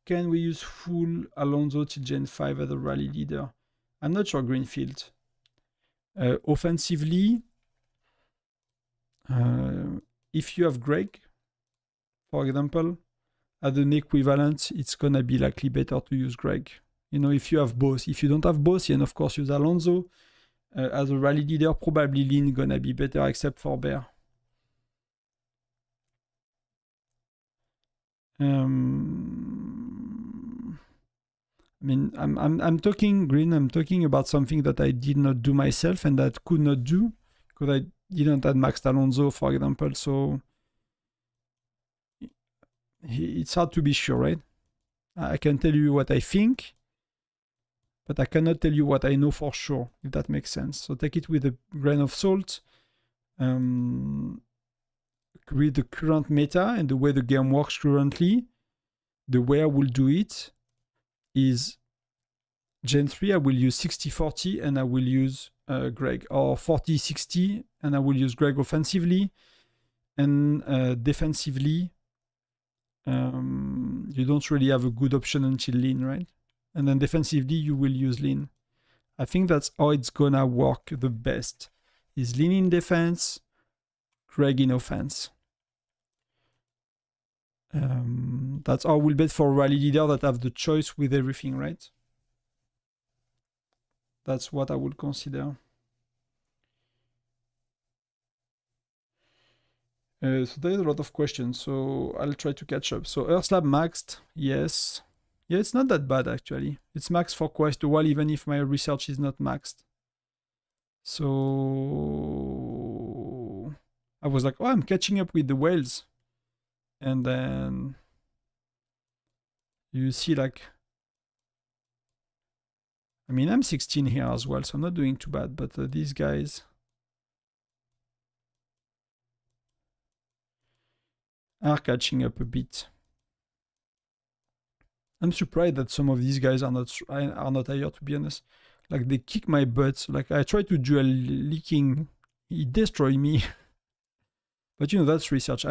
S1: Can we use full Alonso till Gen 5 as a rally leader? I'm not sure, Greenfield. Offensively, if you have Greg, for example, as an equivalent, it's gonna be likely better to use Greg. You know, if you have both. If you don't have both, then of course use Alonso. As a rally leader, probably Lin gonna be better, except for Bear. I mean, I'm talking, Green, I'm talking about something that I did not do myself and that could not do because I didn't have maxed Alonso, for example. So it's hard to be sure, right? I can tell you what I think, but I cannot tell you what I know for sure, if that makes sense. So take it with a grain of salt. With the current meta and the way the game works currently, the way I will do it is Gen 3, I will use 60-40 and I will use Greg, or 40-60 and I will use Greg offensively, and defensively, you don't really have a good option until Lin, right? And then defensively, you will use Lin. I think that's how it's gonna work the best, is Lin in defense, Greg in offense. That's how we'll bet for rally leader that have the choice with everything, right? That's what I would consider. So there's a lot of questions, so I'll try to catch up. So Earth Lab maxed, yes. Yeah, it's not that bad actually. It's maxed for quite a while, even if my research is not maxed. So I was like, oh, I'm catching up with the whales. And then you see, like, I mean, I'm 16 here as well, so I'm not doing too bad, but these guys are catching up a bit. I'm surprised that some of these guys are not higher, to be honest. Like, they kick my butt. Like, I tried to dual leaking, he destroyed me. But you know, that's research.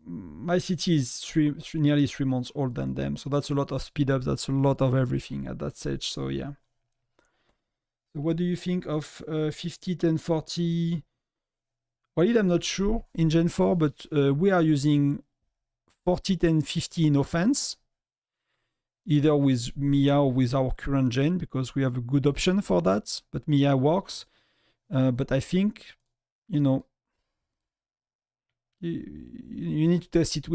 S1: My city is nearly 3 months old than them, so that's a lot of speed up. That's a lot of everything at that stage. So yeah. So what do you think of 50, 10, 40? Well, I'm not sure in Gen 4, but we are using 40, 10, 50 in offense, either with Mia or with our current gen, because we have a good option for that. But Mia works. But I think, you know, you need to test it.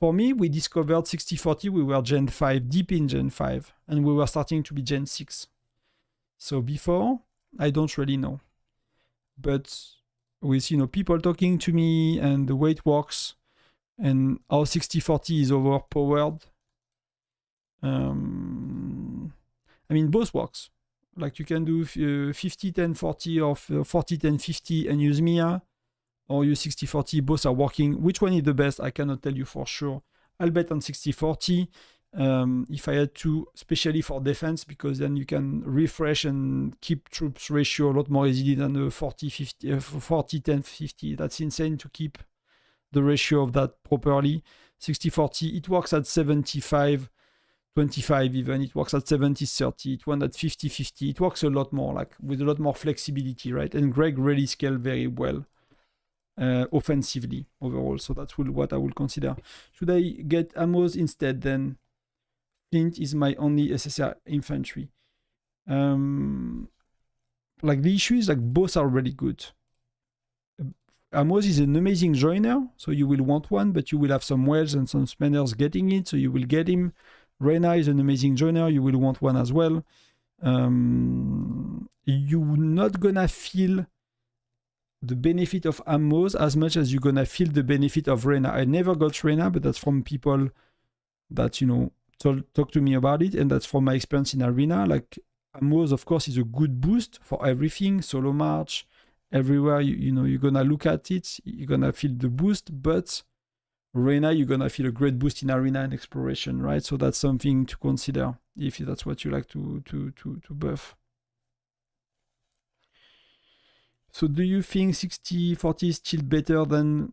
S1: For me, we discovered 60-40. We were Gen 5, deep in Gen 5, and we were starting to be Gen 6. So before, I don't really know. But with, you know, people talking to me and the way it works and how 60-40 is overpowered, I mean, both works. Like, you can do 50-10-40 or 40-10-50 and use Mia, or use 60-40. Both are working. Which one is the best? I cannot tell you for sure. I'll bet on 60-40 if I had to, especially for defense, because then you can refresh and keep troops ratio a lot more easily than the 40-10-50. That's insane to keep the ratio of that properly. 60-40, it works at 75-25 even. It works at 70-30. It went at 50-50. It works a lot more, like with a lot more flexibility, right? And Greg really scaled very well. Offensively overall, so that's what I will consider. Should I get Amos instead? Then Flint is my only SSR infantry. Like, the issue is, like, both are really good. Amos is an amazing joiner, so you will want one, but you will have some whales and some spenders getting it, so you will get him. Reyna is an amazing joiner, you will want one as well. You're not gonna feel the benefit of Amos as much as you're gonna feel the benefit of Reyna. I never got Reyna, but that's from people that, you know, talk to me about it. And that's from my experience in Arena. Like Amos, of course, is a good boost for everything, solo march, everywhere. You're gonna look at it, you're gonna feel the boost, but Arena, you're gonna feel a great boost in Arena and exploration, right? So that's something to consider if that's what you like to buff. So do you think 60-40 is still better than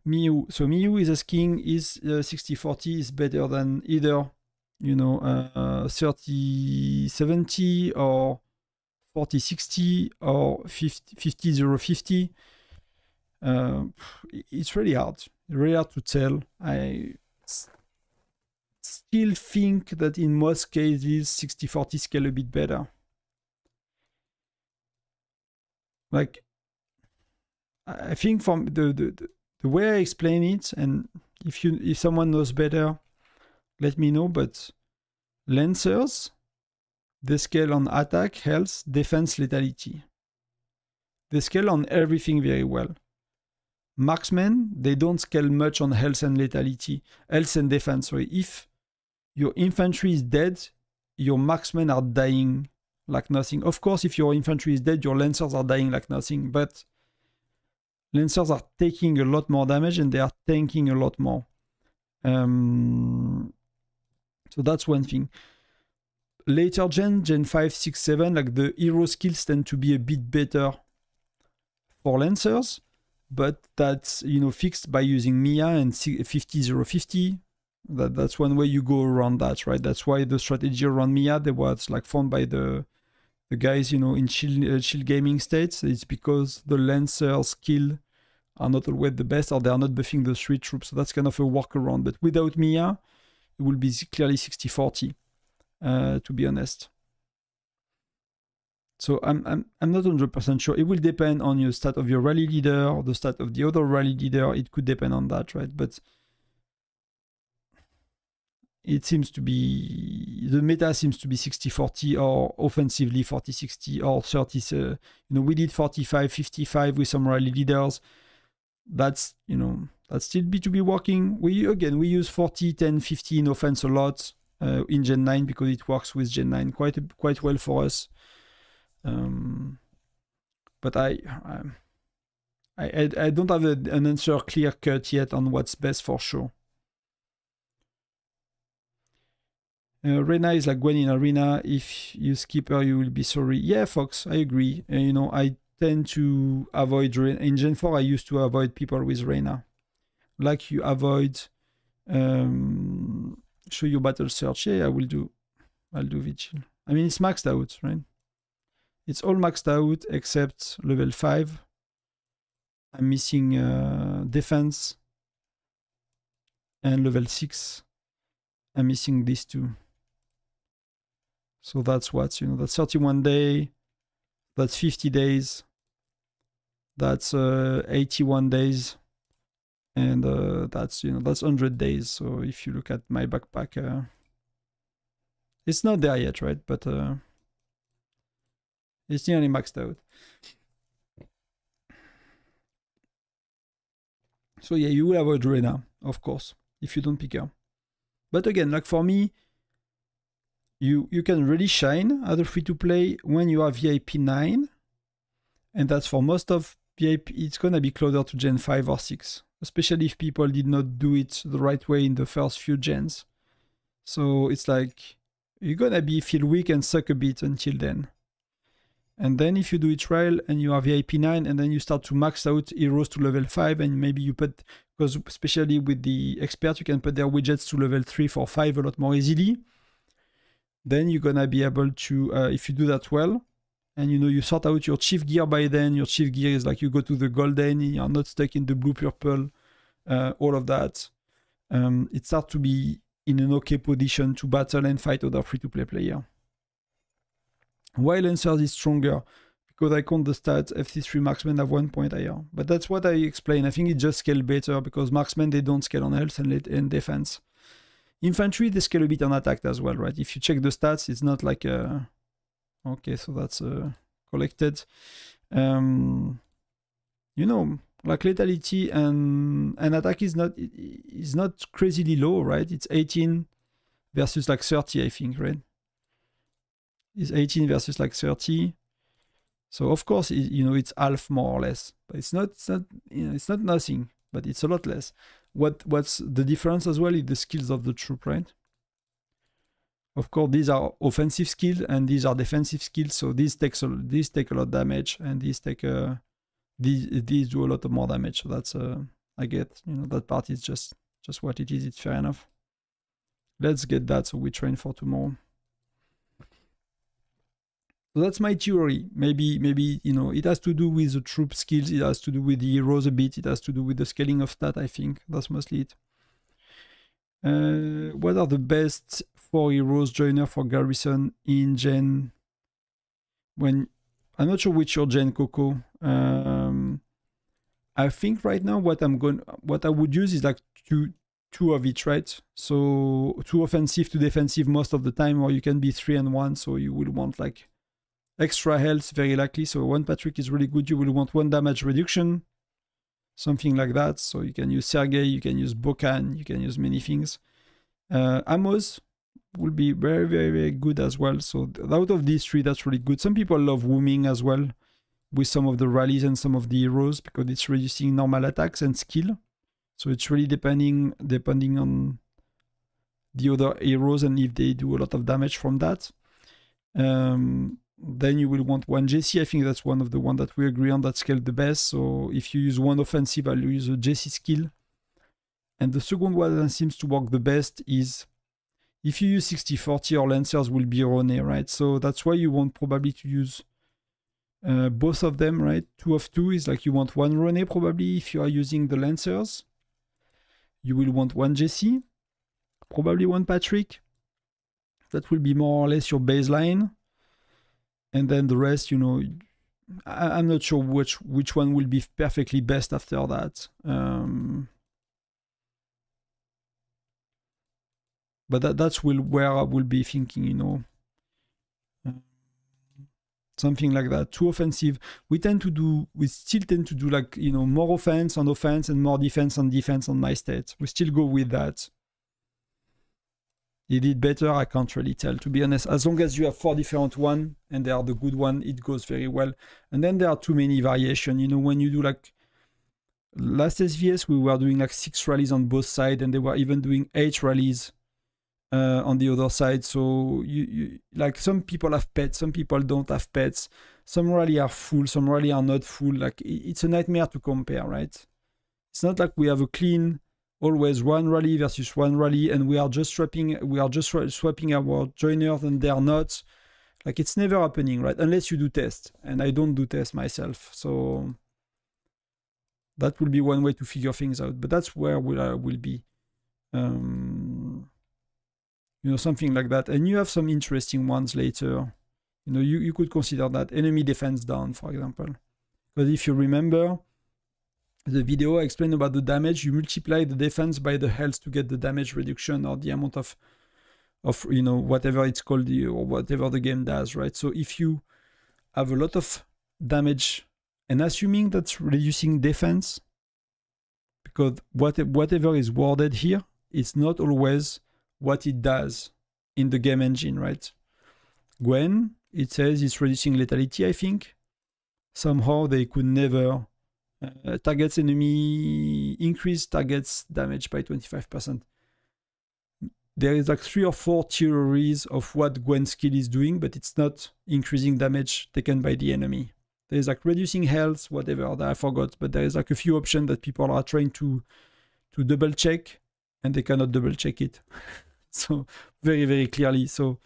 S1: Miyu? So Miyu is asking, is 60-40 is better than either, 30-70 or 40-60 or 50-0-50? It's really hard to tell. I still think that in most cases 60-40 scale a bit better. Like, I think from the way I explain it, and if someone knows better, let me know, but Lancers, they scale on attack, health, defense, lethality. They scale on everything very well. Marksmen, they don't scale much on health and lethality, health and defense. So if your infantry is dead, your marksmen are dying like nothing. Of course, if your infantry is dead, your lancers are dying like nothing, but lancers are taking a lot more damage and they are tanking a lot more. So that's one thing. Later Gen 5, 6, 7, like the hero skills tend to be a bit better for lancers, but that's fixed by using Mia and 50-0-50. That's one way you go around that, right? That's why the strategy around Mia, they was like found by the guys, in chill gaming states. It's because the Lancer skill are not always the best, or they are not buffing the 3 troops. So that's kind of a workaround. But without Mia, it will be clearly 60-40, to be honest. So I'm not 100% sure. It will depend on your stat of your rally leader or the stat of the other rally leader. It could depend on that, right? But it seems to be, the meta seems to be 60-40 or offensively 40-60 or 30. We did 45-55 with some rally leaders. That's still B2B working. We use 40-10-50 in offense a lot in Gen 9 because it works with Gen 9 quite well for us. But I don't have an answer clear cut yet on what's best for sure. Reyna is like Gwen in Arena. If you skip her, you will be sorry. Yeah, Fox, I agree. I tend to avoid Reyna. In Gen 4, I used to avoid people with Reyna. Like you avoid show you battle search. Yeah, I'll do Vigil. I mean, it's maxed out, right? It's all maxed out except level 5. I'm missing defense. And level 6. I'm missing these 2. So that's what, that's 31 days. That's 50 days. That's 81 days. And that's 100 days. So if you look at my backpack, it's not there yet, right? But it's nearly maxed out. So yeah, you will avoid Reyna, of course, if you don't pick her. But again, like for me, you can really shine as a free-to-play when you are VIP 9. And that's for most of VIP, it's going to be closer to Gen 5 or 6. Especially if people did not do it the right way in the first few gens. So it's like, you're going to feel weak and suck a bit until then. And then if you do it right and you are VIP 9 and then you start to max out heroes to level 5 and maybe you put, because especially with the expert, you can put their widgets to level 3 for 5 a lot more easily. Then you're going to be able to, if you do that well, and you sort out your chief gear by then, your chief gear is like you go to the golden, you're not stuck in the blue, purple, all of that. It starts to be in an okay position to battle and fight other free-to-play player. Why Lancers is stronger? Because I count the stats, FC3 marksmen have 1 point higher. But that's what I explained. I think it just scale better because marksmen, they don't scale on health and defense. Infantry, they scale a bit on attack as well, right? If you check the stats, it's not like okay, so that's collected. like lethality and attack is not crazily low, right? It's 18 versus like 30, I think, right? It's 18 versus like 30. So of course, it's half more or less, but it's not nothing, but it's a lot less. What's the difference as well is the skills of the troop, right? Of course, these are offensive skills and these are defensive skills. So these take a lot of damage, and these do a lot of more damage. So that's I get, that part is just what it is. It's fair enough. Let's get that so we train for tomorrow. So that's my theory. Maybe it has to do with the troop skills. It has to do with the heroes a bit. It has to do with the scaling of stat. I think that's mostly it. What are the best 4 heroes joiner for Garrison in Gen? I'm not sure which your Gen, Coco. I think right now what I would use is like two of each, right? So 2 offensive, 2 defensive most of the time, or you can be 3 and 1. So you will want like extra health, very likely. So 1 Patrick is really good. You will want 1 damage reduction, something like that. So you can use Sergei, you can use Bokan, you can use many things. Amos will be very, very, very good as well. So out of these 3, that's really good. Some people love Wooming as well with some of the rallies and some of the heroes because it's reducing normal attacks and skill. So it's really depending on the other heroes and if they do a lot of damage from that. Then you will want 1 JC. I think that's one of the one that we agree on that scaled the best. So if you use 1 offensive, I'll use a JC skill. And the second one that seems to work the best is if you use 60-40, your Lancers will be Rone, right? So that's why you want probably to use both of them, right? 2 of 2 is like you want 1 Rone probably if you are using the Lancers. You will want 1 JC, probably 1 Patrick. That will be more or less your baseline. And then the rest, I'm not sure which one will be perfectly best after that. But that's where I will be thinking, something like that. 2 offensive. We still tend to do like, more offense on offense and more defense on defense on my stats. We still go with that. He did better, I can't really tell, to be honest. As long as you have 4 different ones and they are the good one, it goes very well. And then there are too many variations. When you do like last SVS, we were doing like 6 rallies on both sides, and they were even doing 8 rallies on the other side. So you like some people have pets, some people don't have pets. Some rally are full, some rally are not full. Like it's a nightmare to compare, right? It's not like we have a clean always 1 rally versus 1 rally, and we are just swapping our joiners and they are not. Like it's never happening, right? Unless you do test, and I don't do test myself. So that will be one way to figure things out. But that's where will be. Something like that. And you have some interesting ones later. You could consider that enemy defense down, for example. But if you remember the video I explained about the damage, you multiply the defense by the health to get the damage reduction or the amount of whatever it's called or whatever the game does, right? So if you have a lot of damage, and assuming that's reducing defense, because whatever is worded here, it's not always what it does in the game engine, right? Gwen, it says it's reducing lethality, I think. Somehow they could never targets enemy, increase targets damage by 25%. There is like 3 or 4 theories of what Gwen's skill is doing, but it's not increasing damage taken by the enemy. There's like reducing health, whatever, that I forgot, but there is like a few options that people are trying to double check, and they cannot double check it. So very, very clearly. So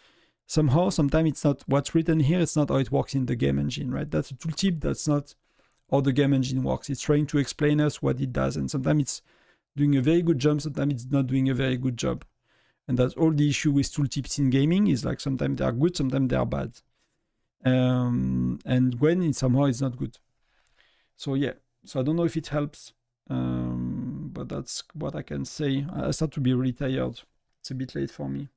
S1: somehow, sometimes it's not what's written here, it's not how it works in the game engine, right? That's a tooltip, that's not how the game engine works. It's trying to explain us what it does, and sometimes it's doing a very good job, sometimes it's not doing a very good job. And that's all the issue with tooltips in gaming, is like sometimes they are good, sometimes they are bad. And Gwen, somehow it's not good. So yeah, so I don't know if it helps, but that's what I can say. I start to be really tired. It's a bit late for me.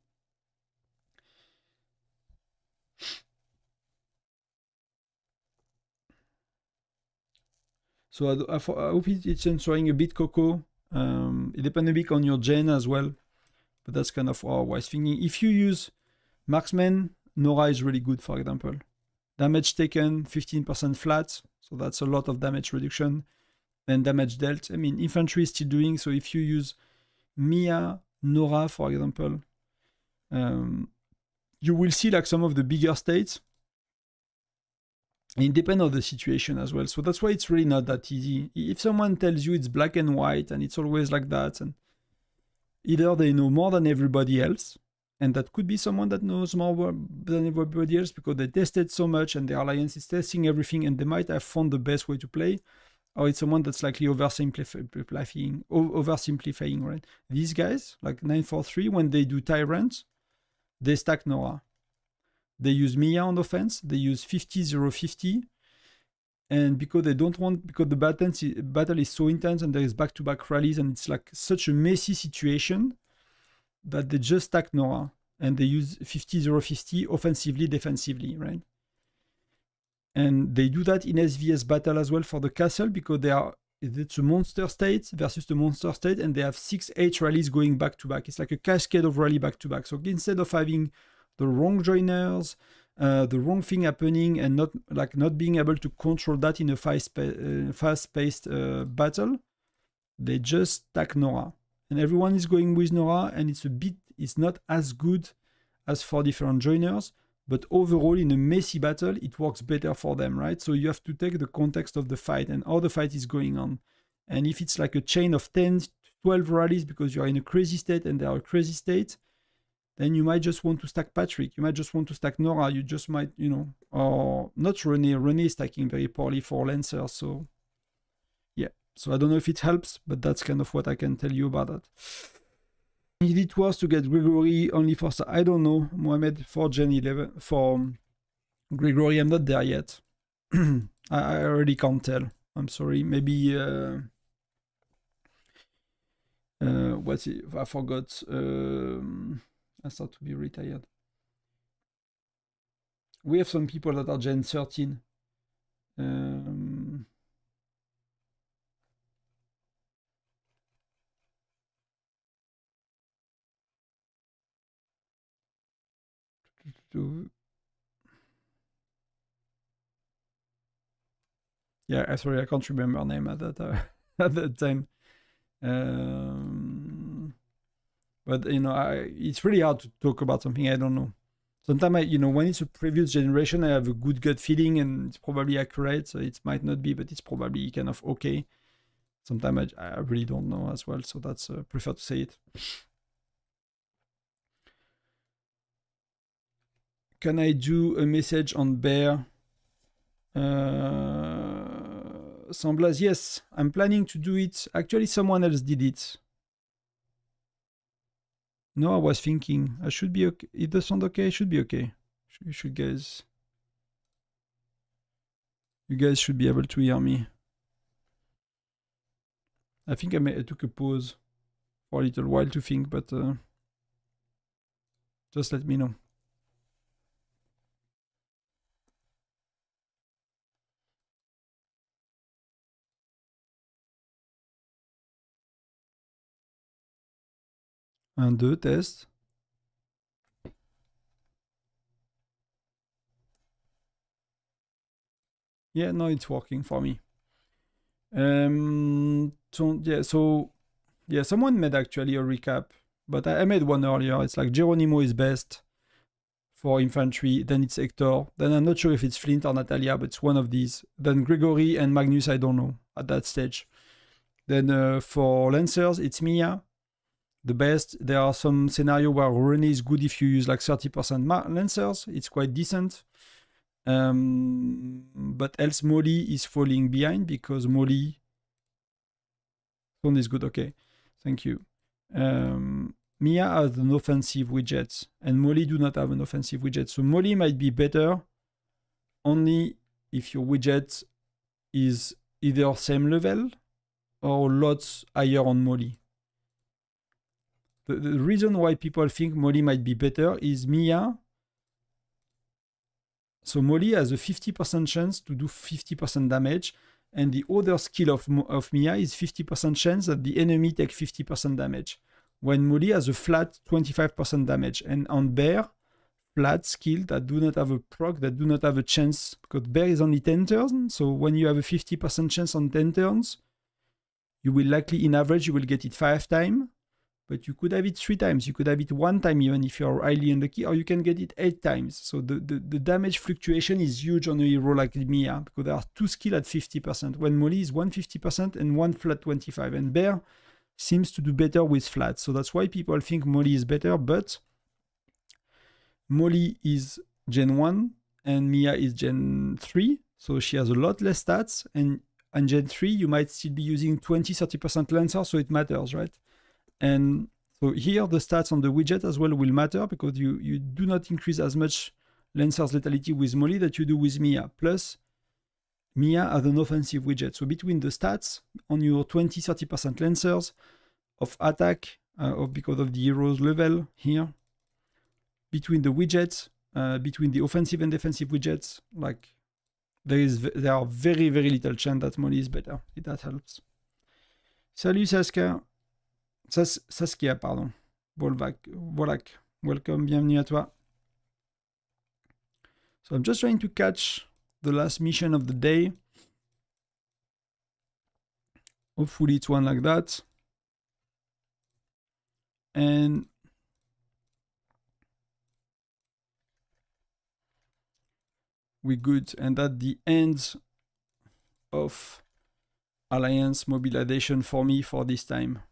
S1: So I hope it's answering a bit, Coco. It depends a bit on your gen as well, but that's kind of what I was thinking. If you use Marksman, Nora is really good, for example. Damage taken, 15% flat, so that's a lot of damage reduction. And damage dealt, I mean, infantry is still doing, so if you use Mia, Nora, for example, you will see like some of the bigger states. And it depends on the situation as well. So that's why it's really not that easy. If someone tells you it's black and white and it's always like that, and either they know more than everybody else, and that could be someone that knows more than everybody else because they tested so much and their alliance is testing everything and they might have found the best way to play, or it's someone that's likely oversimplifying, right? These guys, like 943, when they do Tyrant, they stack Nora. They use Mia on offense, they use 50-0-50, and because they don't want, because the battle is so intense and there is back-to-back rallies and it's like such a messy situation that they just stack Nora and they use 50-0-50 offensively, defensively, right? And they do that in SVS battle as well for the castle because it's a monster state versus the monster state and they have 6-8 rallies going back to back. It's like a cascade of rally back to back. So instead of having the wrong joiners, the wrong thing happening and not being able to control that in a fast-paced battle, they just stack Nora. And everyone is going with Nora and it's not as good as for different joiners, but overall in a messy battle, it works better for them, right? So you have to take the context of the fight and how the fight is going on. And if it's like a chain of 10, 12 rallies because you're in a crazy state and they are a crazy state, then you might just want to stack Patrick. You might just want to stack Nora. You just might, or not René. René is stacking very poorly for Lancer. So, yeah. So I don't know if it helps, but that's kind of what I can tell you about that. Is it worse to get Gregory only for... I don't know, Mohamed, for Gen 11. For Gregory, I'm not there yet. I already can't tell. I'm sorry. Maybe... what's it? I forgot. I start to be retired. We have some people that are Gen 13. Yeah, sorry, I can't remember her name at that time. But it's really hard to talk about something I don't know. Sometimes when it's a previous generation, I have a good gut feeling and it's probably accurate. So it might not be, but it's probably kind of okay. Sometimes I really don't know as well. So that's prefer to say it. Can I do a message on Bear? Samblas, yes, I'm planning to do it. Actually, someone else did it. No, I was thinking I should be okay. It does sound okay. I should be okay. You guys should be able to hear me. I think I took a pause for a little while to think, but just let me know. Un, deux, test. Yeah, no, it's working for me. Someone made actually a recap, but I made one earlier. It's like Geronimo is best for infantry, then it's Hector, then I'm not sure if it's Flint or Natalia, but it's one of these. Then Gregory and Magnus, I don't know at that stage. Then for Lancers, it's Mia, the best. There are some scenario where René is good if you use like 30% Lancers. It's quite decent. But else Molly is falling behind because Molly phone is good. Okay, thank you. Mia has an offensive widget and Molly do not have an offensive widget. So Molly might be better only if your widget is either same level or lots higher on Molly. The reason why people think Molly might be better is Mia. So Molly has a 50% chance to do 50% damage, And the other skill of Mia is 50% chance that the enemy take 50% damage. When Molly has a flat 25% damage. And on Bear, flat skill that do not have a proc, that do not have a chance, because Bear is only 10 turns. So when you have a 50% chance on 10 turns, you will likely, in average, you will get it 5 times. But you could have it 3 times. You could have it 1 time even if you're highly unlucky, or you can get it 8 times. So the damage fluctuation is huge on a hero like Mia, because there are 2 skills at 50%. When Molly is 150% and 1 flat 25. And Bear seems to do better with flat. So that's why people think Molly is better, but Molly is Gen 1 and Mia is Gen 3. So she has a lot less stats. And on Gen 3, you might still be using 20-30% Lancer, so it matters, right? And so here the stats on the widget as well will matter, because you do not increase as much Lancer's lethality with Molly that you do with Mia. Plus, Mia has an offensive widget. So between the stats on your 20-30% Lancers of attack, because of the hero's level here, between the widgets, between the offensive and defensive widgets, like there are very, very little chance that Molly is better. If that helps. Salut Saskia. Saskia, pardon. Volak. Welcome, bienvenue à toi. So I'm just trying to catch the last mission of the day. Hopefully it's one like that. And we're good. And at the end of Alliance mobilization for me for this time.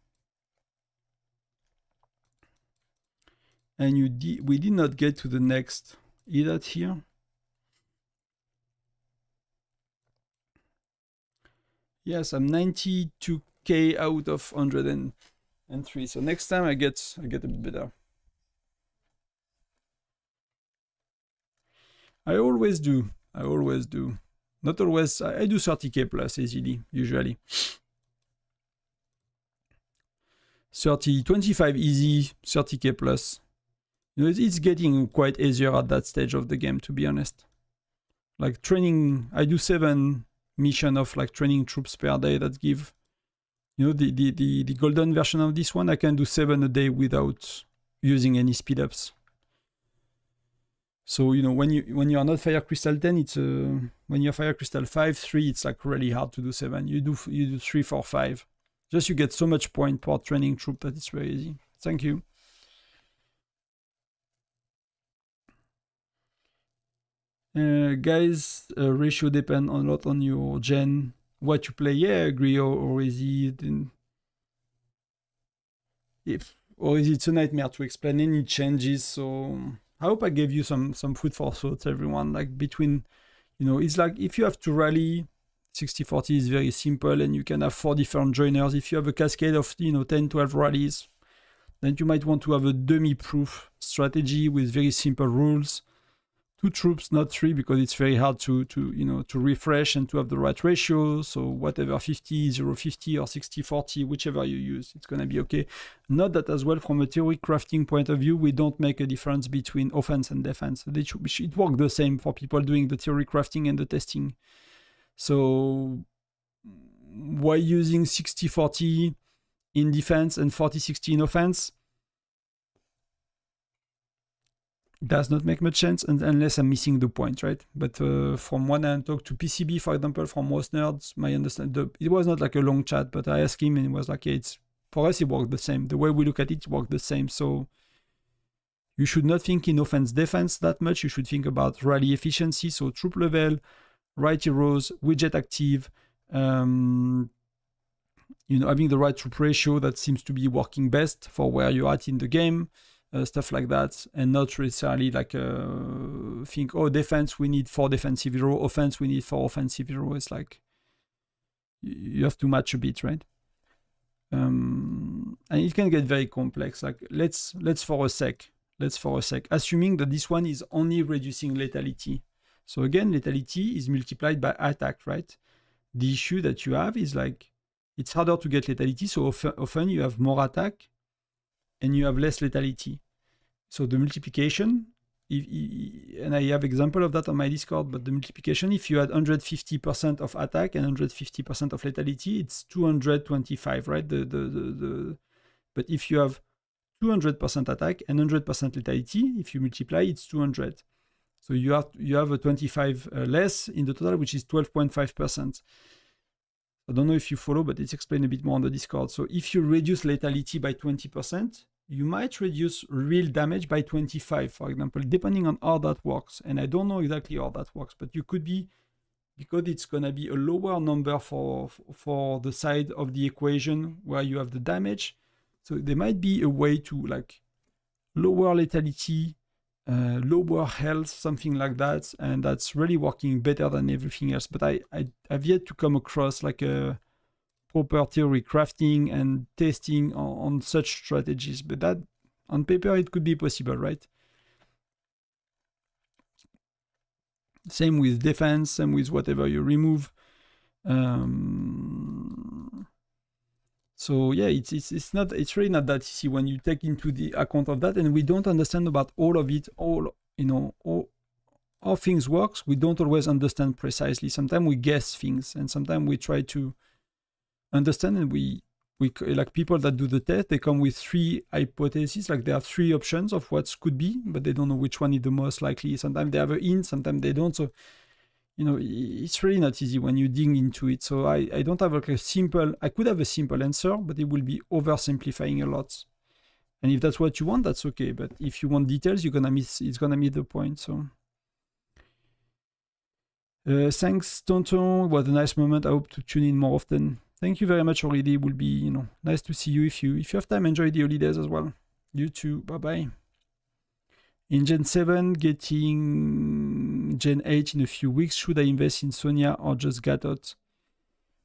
S1: And we did not get to the next. Is that here? Yes, I'm 92k out of 103. So next time I get a bit better. I always do. Not always. I do 30k plus easily, usually. 25 easy, 30k plus. You know, it's getting quite easier at that stage of the game, to be honest. Like training, I do 7 missions of like training troops per day that give, you know, the golden version of this one. I can do 7 a day without using any speed ups. So, you know, when you are not Fire Crystal 10, it's when you're Fire Crystal 5, 3, it's like really hard to do 7. You do 3, 4, 5. Just you get so much point per training troop that it's very easy. Thank you. Guys, ratio depend a lot on your gen, what you play. Yeah, I agree. Or is it it's a nightmare to explain any changes? So I hope I gave you some food for thought, everyone. Like between, you know, it's like if you have to rally, 60-40 is very simple, and you can have 4 different joiners. If you have a cascade of, you know, 10-12 rallies, then you might want to have a dummy-proof strategy with very simple rules. 2 troops, not 3, because it's very hard to refresh and to have the right ratio. So whatever, 50, 0-50 or 60-40, whichever you use, it's going to be okay. Note that as well, from a theory crafting point of view, we don't make a difference between offense and defense. It works the same for people doing the theory crafting and the testing. So why using 60-40 in defense and 40-60 in offense? Does not make much sense unless I'm missing the point, right? But from when I talked to PCB, for example, from most nerds, my understanding, it was not like a long chat, but I asked him and he was like, yeah, for us, it worked the same. The way we look at it worked the same. So you should not think in offense defense that much. You should think about rally efficiency. So troop level, right heroes, widget active, you know, having the right troop ratio that seems to be working best for where you're at in the game. Stuff like that, and not necessarily like think, oh, defense, we need 4 defensive hero, offense, we need 4 offensive hero. It's like you have to match a bit, right? And it can get very complex. Like let's for a sec, assuming that this one is only reducing lethality. So again, lethality is multiplied by attack, right? The issue that you have is like it's harder to get lethality, so often you have more attack and you have less lethality. So the multiplication and I have example of that on my Discord, but the multiplication, if you had 150% of attack and 150% of lethality, it's 225, right? But if you have 200% attack and 100% lethality, if you multiply, it's 200. So you have a 25 less in the total, which is 12.5%. I don't know if you follow, but it's explained a bit more on the Discord. So if you reduce lethality by 20%, you might reduce real damage by 25, for example, depending on how that works. And I don't know exactly how that works, but you could be, because it's going to be a lower number for the side of the equation where you have the damage. So there might be a way to like lower lethality, lower health, something like that, and that's really working better than everything else. But I've yet to come across like a proper theory crafting and testing on such strategies, but that on paper it could be possible, right? Same with defense, same with whatever you remove. So yeah, it's really not that easy when you take into the account of that, and we don't understand about all of it, how things works. We don't always understand precisely. Sometimes we guess things, and sometimes we try to understand, and we like people that do the test, they come with 3 hypotheses, like they have 3 options of what could be, but they don't know which one is the most likely. Sometimes they have a hint, sometimes they don't. So it's really not easy when you dig into it. So I don't have like a simple, I could have a simple answer, but it will be oversimplifying a lot. And if that's what you want, that's okay. But if you want details, it's gonna miss the point. So thanks, Tonton. It was a nice moment. I hope to tune in more often. Thank you very much already. It will be, nice to see you. If you have time, enjoy the holidays as well. You too. Bye-bye. In Gen 7, getting Gen 8 in a few weeks. Should I invest in Sonia or just Gatot?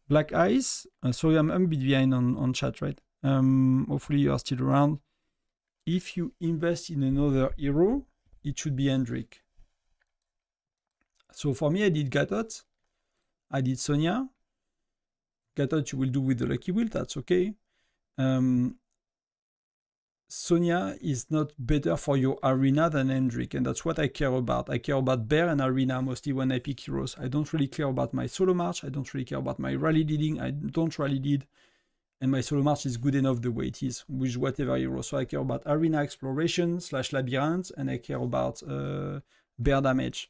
S1: Black Eyes. Sorry, I'm a bit behind on chat, right? Hopefully you are still around. If you invest in another hero, it should be Hendrik. So for me, I did Gatot. I did Sonia. Gatot you will do with the Lucky Wheel, that's okay. Sonia is not better for your arena than Hendrik, and that's what I care about. I care about bear and arena mostly when I pick heroes. I don't really care about my solo march. I don't really care about my rally leading. I don't rally lead, and my solo march is good enough the way it is with whatever hero. So I care about arena exploration / labyrinth, and I care about bear damage.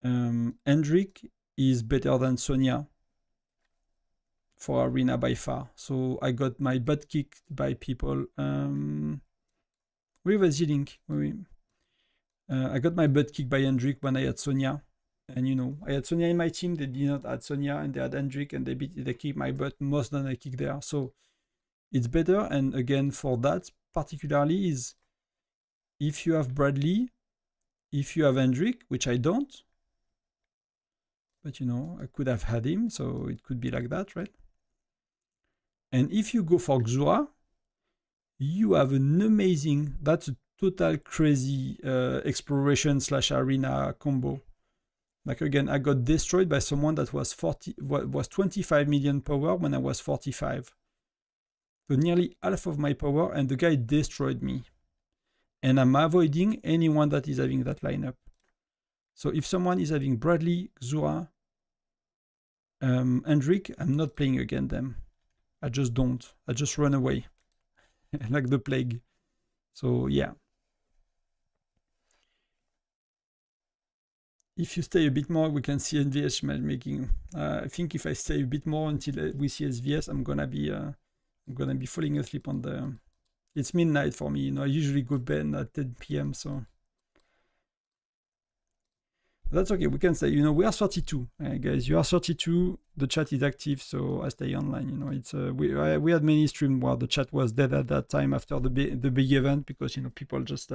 S1: Hendrik is better than Sonia for arena by far. So I got my butt kicked by people. Where was Link? I got my butt kicked by Hendrik when I had Sonia. And I had Sonia in my team, they did not add Sonia, and they had Hendrik, and they kicked my butt most than I kicked there. So it's better. And again, for that particularly is if you have Bradley, if you have Hendrik, which I don't, but I could have had him, so it could be like that, right? And if you go for Xura, you have an amazing, that's a total crazy exploration / arena combo. Like again, I got destroyed by someone that was 25 million power when I was 45. So nearly half of my power, and the guy destroyed me. And I'm avoiding anyone that is having that lineup. So if someone is having Bradley, Xura, Hendrik, I'm not playing against them. I just don't. I just run away like the plague. So yeah. If you stay a bit more, we can see SVS matchmaking. I think if I stay a bit more until we see SVS, I'm gonna be falling asleep on the. It's midnight for me. I usually go to bed at 10 p.m. So that's okay. We can say, we are 32, guys. You are 32. The chat is active, so I stay online. It's we had many streams where the chat was dead at that time after the big event because people just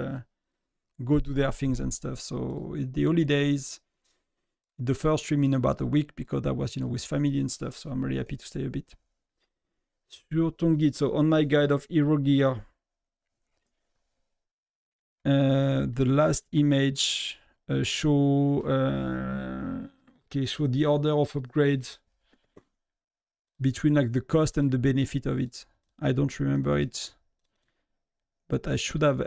S1: go do their things and stuff. So the holidays, the first stream in about a week because I was with family and stuff. So I'm really happy to stay a bit. Sur ton guide. So on my guide of hero gear, the last image. Show the order of upgrades between like the cost and the benefit of it. I don't remember it, but I should have,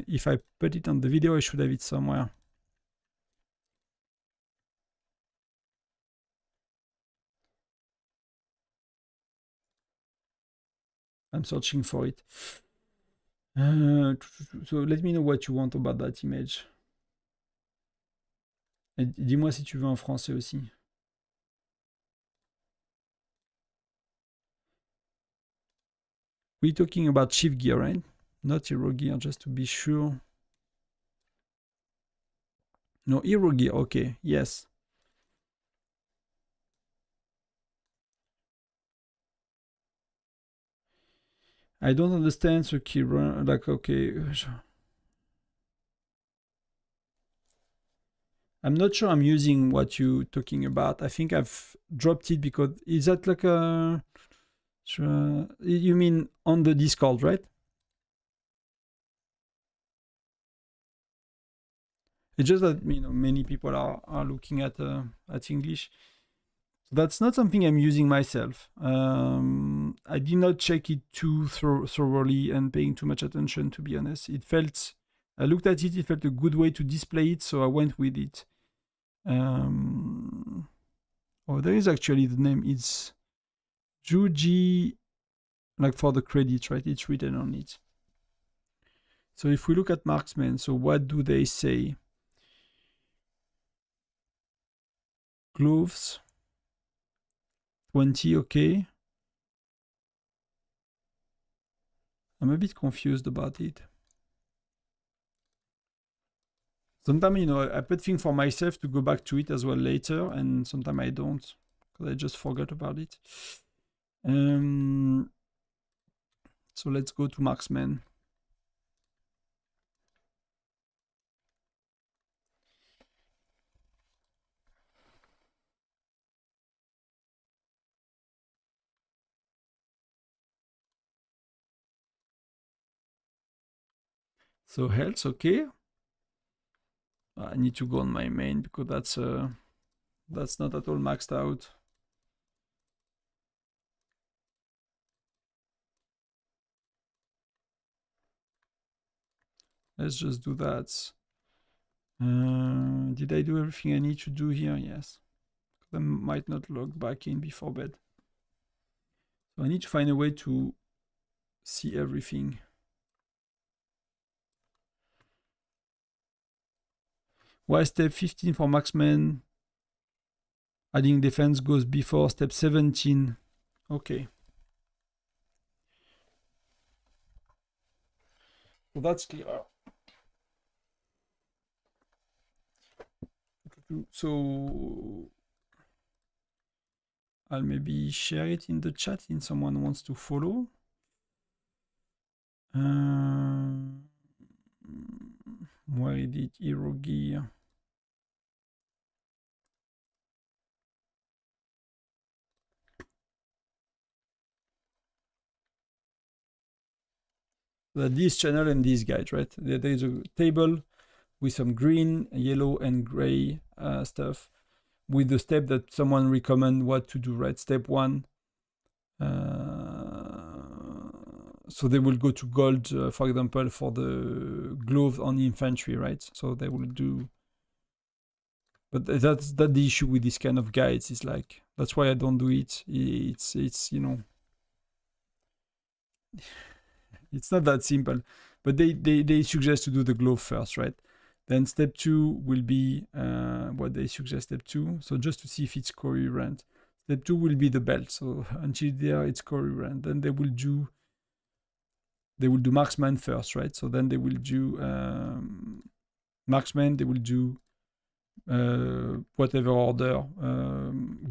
S1: if I put it on the video, I should have it somewhere. I'm searching for it. So let me know what you want about that image. Et dis-moi si tu veux en français aussi. We're talking about shift gear, right? Not hero gear, just to be sure. No, hero gear, okay, yes. I don't understand, so Kira, like, okay. I'm not sure I'm using what you're talking about. I think I've dropped it because, is that like a, you mean on the Discord, right? It's just that, you know, many people are looking at English. That's not something I'm using myself. I did not check it too thoroughly and paying too much attention, to be honest. I looked at it, it felt a good way to display it, so I went with it. Oh, there is actually the name. It's Juji, like for the credit, right? It's written on it. So if we look at marksmen, so what do they say? Gloves, 20, okay. I'm a bit confused about it. Sometimes, you know, I put things for myself to go back to it as well later, and sometimes I don't, because I just forgot about it. So let's go to marksman. So health, okay. I need to go on my main because that's not at all maxed out. Let's just do that. Did I do everything I need to do here? Yes. I might not log back in before bed. So I need to find a way to see everything. Why step 15 for marksman? Adding defense goes before step 17. Okay. So that's clear. So I'll maybe share it in the chat if someone wants to follow. Where is it? Hero gear. This channel and this guide, right? There is a table with some green, yellow, and gray stuff with the step that someone recommend what to do, right? Step 1. So they will go to gold, for example, for the gloves on infantry, right? So they will do. But that's the issue with this kind of guides. It's like, that's why I don't do it. It's you know, it's not that simple. But they suggest to do the glove first, right? Then step 2 will be what they suggest, step 2. So just to see if it's coherent. Step 2 will be the belt. So until there, it's coherent. Then they will do marksman first, right? So then they will do marksman, they will do whatever order,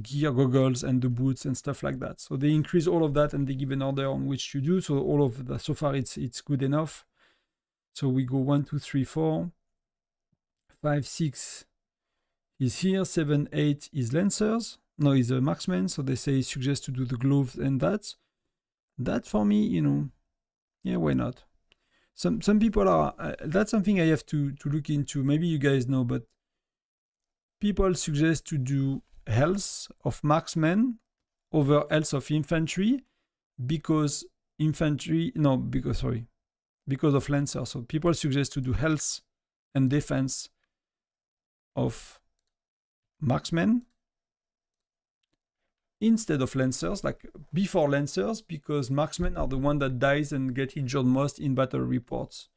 S1: gear, goggles, and the boots and stuff like that. So they increase all of that and they give an order on which to do. So all of that, so far it's good enough. So we go 1, 2, 3, 4, 5, 6 is here, 7, 8 is lancers. No, is a marksman. So they say suggest to do the gloves and that. That for me, you know, yeah, why not? Some people are. That's something I have to look into. Maybe you guys know, but people suggest to do health of marksmen over health of infantry because because of Lancer. So people suggest to do health and defense of marksmen instead of Lancers, like before Lancers, because marksmen are the one that dies and get injured most in battle reports.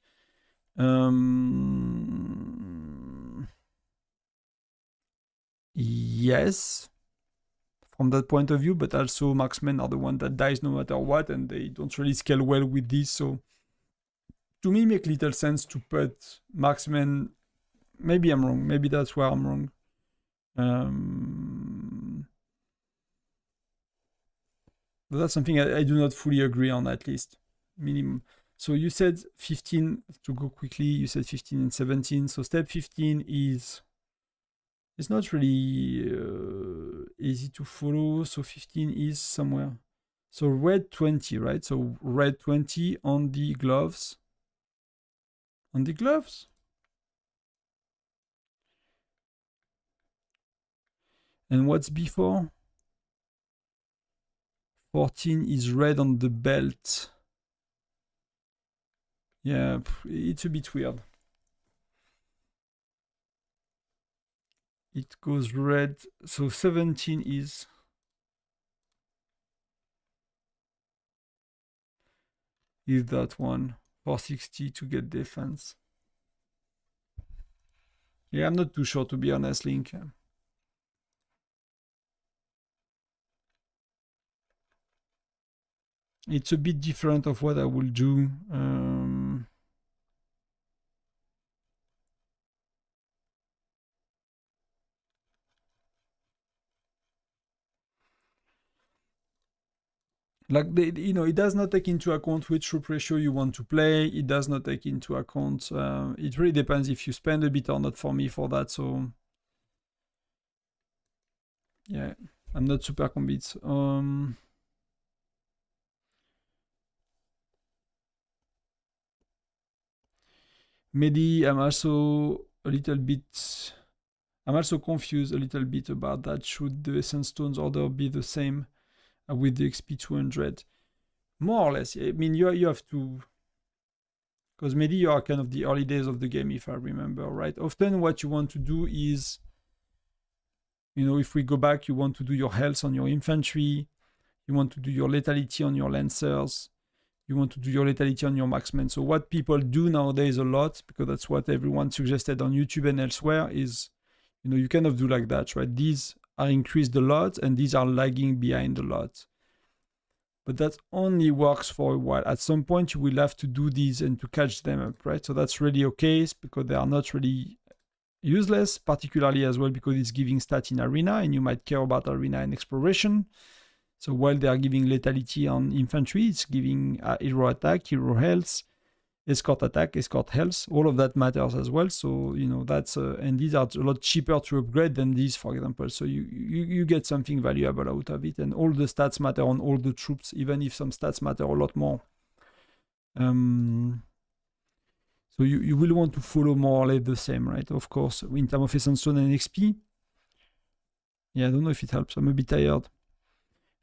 S1: Yes, from that point of view, but also marksmen are the one that dies no matter what, and they don't really scale well with this. So to me, make little sense to put marksmen. Maybe I'm wrong. Maybe that's where I'm wrong. But that's something I do not fully agree on, at least minimum. So you said 15, to go quickly, you said 15 and 17. So step 15 is, it's not really easy to follow. So 15 is somewhere. So red 20, right? So red 20 on the gloves. On the gloves? And what's before? 14 is red on the belt. Yeah, it's a bit weird. It goes red. So 17 is that one. 460 to get defense. Yeah, I'm not too sure, to be honest, Link. It's a bit different of what I will do. Like, it does not take into account which troop ratio you want to play. It does not take into account. It really depends if you spend a bit or not for me for that. So, yeah, I'm not super convinced. Medi, I'm also confused a little bit about that. Should the Essence Stones order be the same with the XP 200? More or less. I mean, you have to, because maybe you are kind of the early days of the game, if I remember right. Often what you want to do is, if we go back, you want to do your health on your infantry, you want to do your lethality on your lancers, you want to do your lethality on your marksmen. So what people do nowadays a lot, because that's what everyone suggested on YouTube and elsewhere, is, you kind of do like that, right? These are increased a lot and these are lagging behind a lot. But that only works for a while. At some point, you will have to do these and to catch them up, right? So that's really okay, because they are not really useless, particularly as well because it's giving stat in arena and you might care about arena and exploration. So while they are giving lethality on infantry, it's giving hero attack, hero health, escort attack, escort health. All of that matters as well. So, that's, and these are a lot cheaper to upgrade than these, for example. So you get something valuable out of it. And all the stats matter on all the troops, even if some stats matter a lot more. So you will want to follow more or less the same, right? Of course, in terms of Essence Stone and XP. Yeah, I don't know if it helps. I'm a bit tired.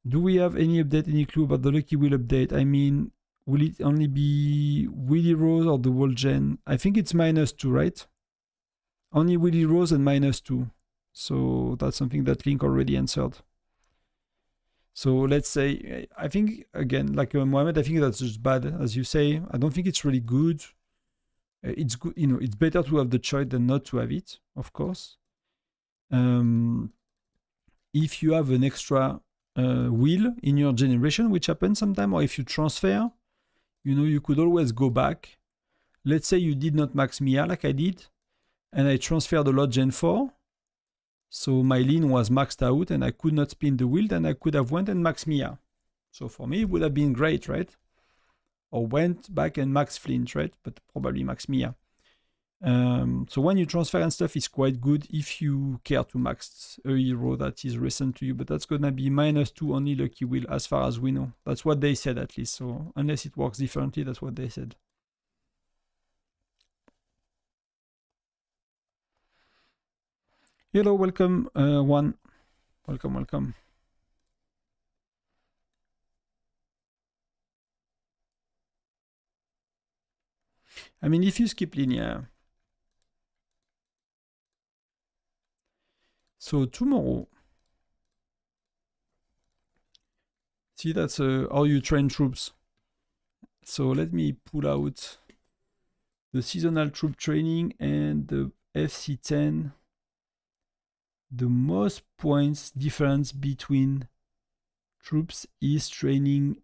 S1: Do we have any update, any clue about the Lucky Wheel update? I mean, will it only be Willy Rose or the whole gen? I think it's -2, right? Only Willy Rose and -2. So that's something that Link already answered. So let's say, I think, again, like Mohammed, I think that's just bad, as you say. I don't think it's really good. It's good, it's better to have the choice than not to have it, of course. If you have an extra wheel in your generation, which happens sometimes, or if you transfer, you could always go back. Let's say you did not max Mia like I did, and I transferred a lot Gen 4. So my lean was maxed out and I could not spin the wheel, then I could have went and max Mia. So for me, it would have been great, right? Or went back and max Flint, right? But probably max Mia. So when you transfer and stuff, it's quite good if you care to max a hero that is recent to you. But that's gonna be -2 only Lucky Wheel as far as we know. That's what they said at least. So unless it works differently, that's what they said. Hello, welcome, One. Welcome. I mean, if you skip linear. So tomorrow, see, that's how you train troops. So let me pull out the seasonal troop training and the FC10. The most points difference between troops is training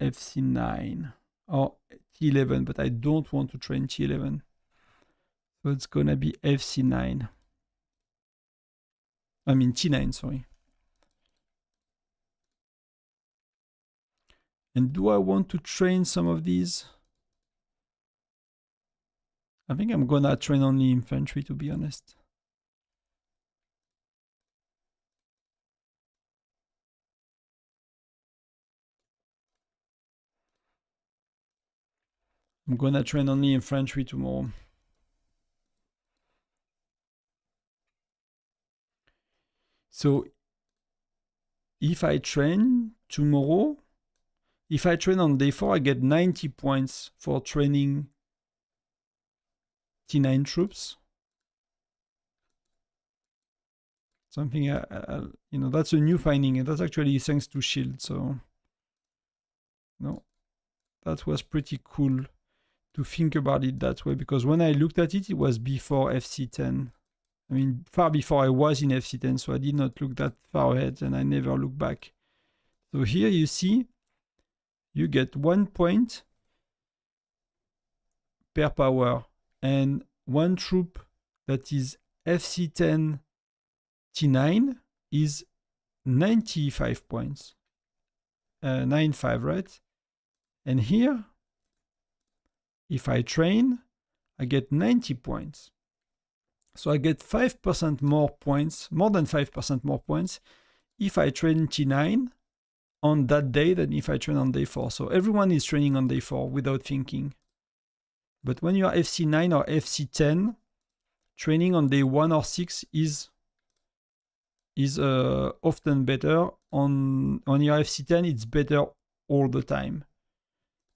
S1: FC9 or T11, but I don't want to train T11. So it's gonna be FC9. I mean T9, sorry. And do I want to train some of these? I think I'm gonna train only infantry, to be honest. I'm gonna train only infantry tomorrow. So if I train tomorrow, if I train on day 4, I get 90 points for training T9 troops. Something, you know, that's a new finding, and that's actually thanks to Shield. So, no, that was pretty cool to think about it that way, because when I looked at it, it was before FC10. I mean, far before I was in FC10, so I did not look that far ahead, and I never look back. So here you see, you get 1 point per power, and one troop that is FC10 T9 is 95 points. 95, right? And here, if I train, I get 90 points. So I get 5% more points, more than 5% more points, if I train T9 on that day than if I train on day 4. So everyone is training on day 4 without thinking. But when you are FC9 or FC10, training on day 1 or 6 is often better. On your FC10, it's better all the time.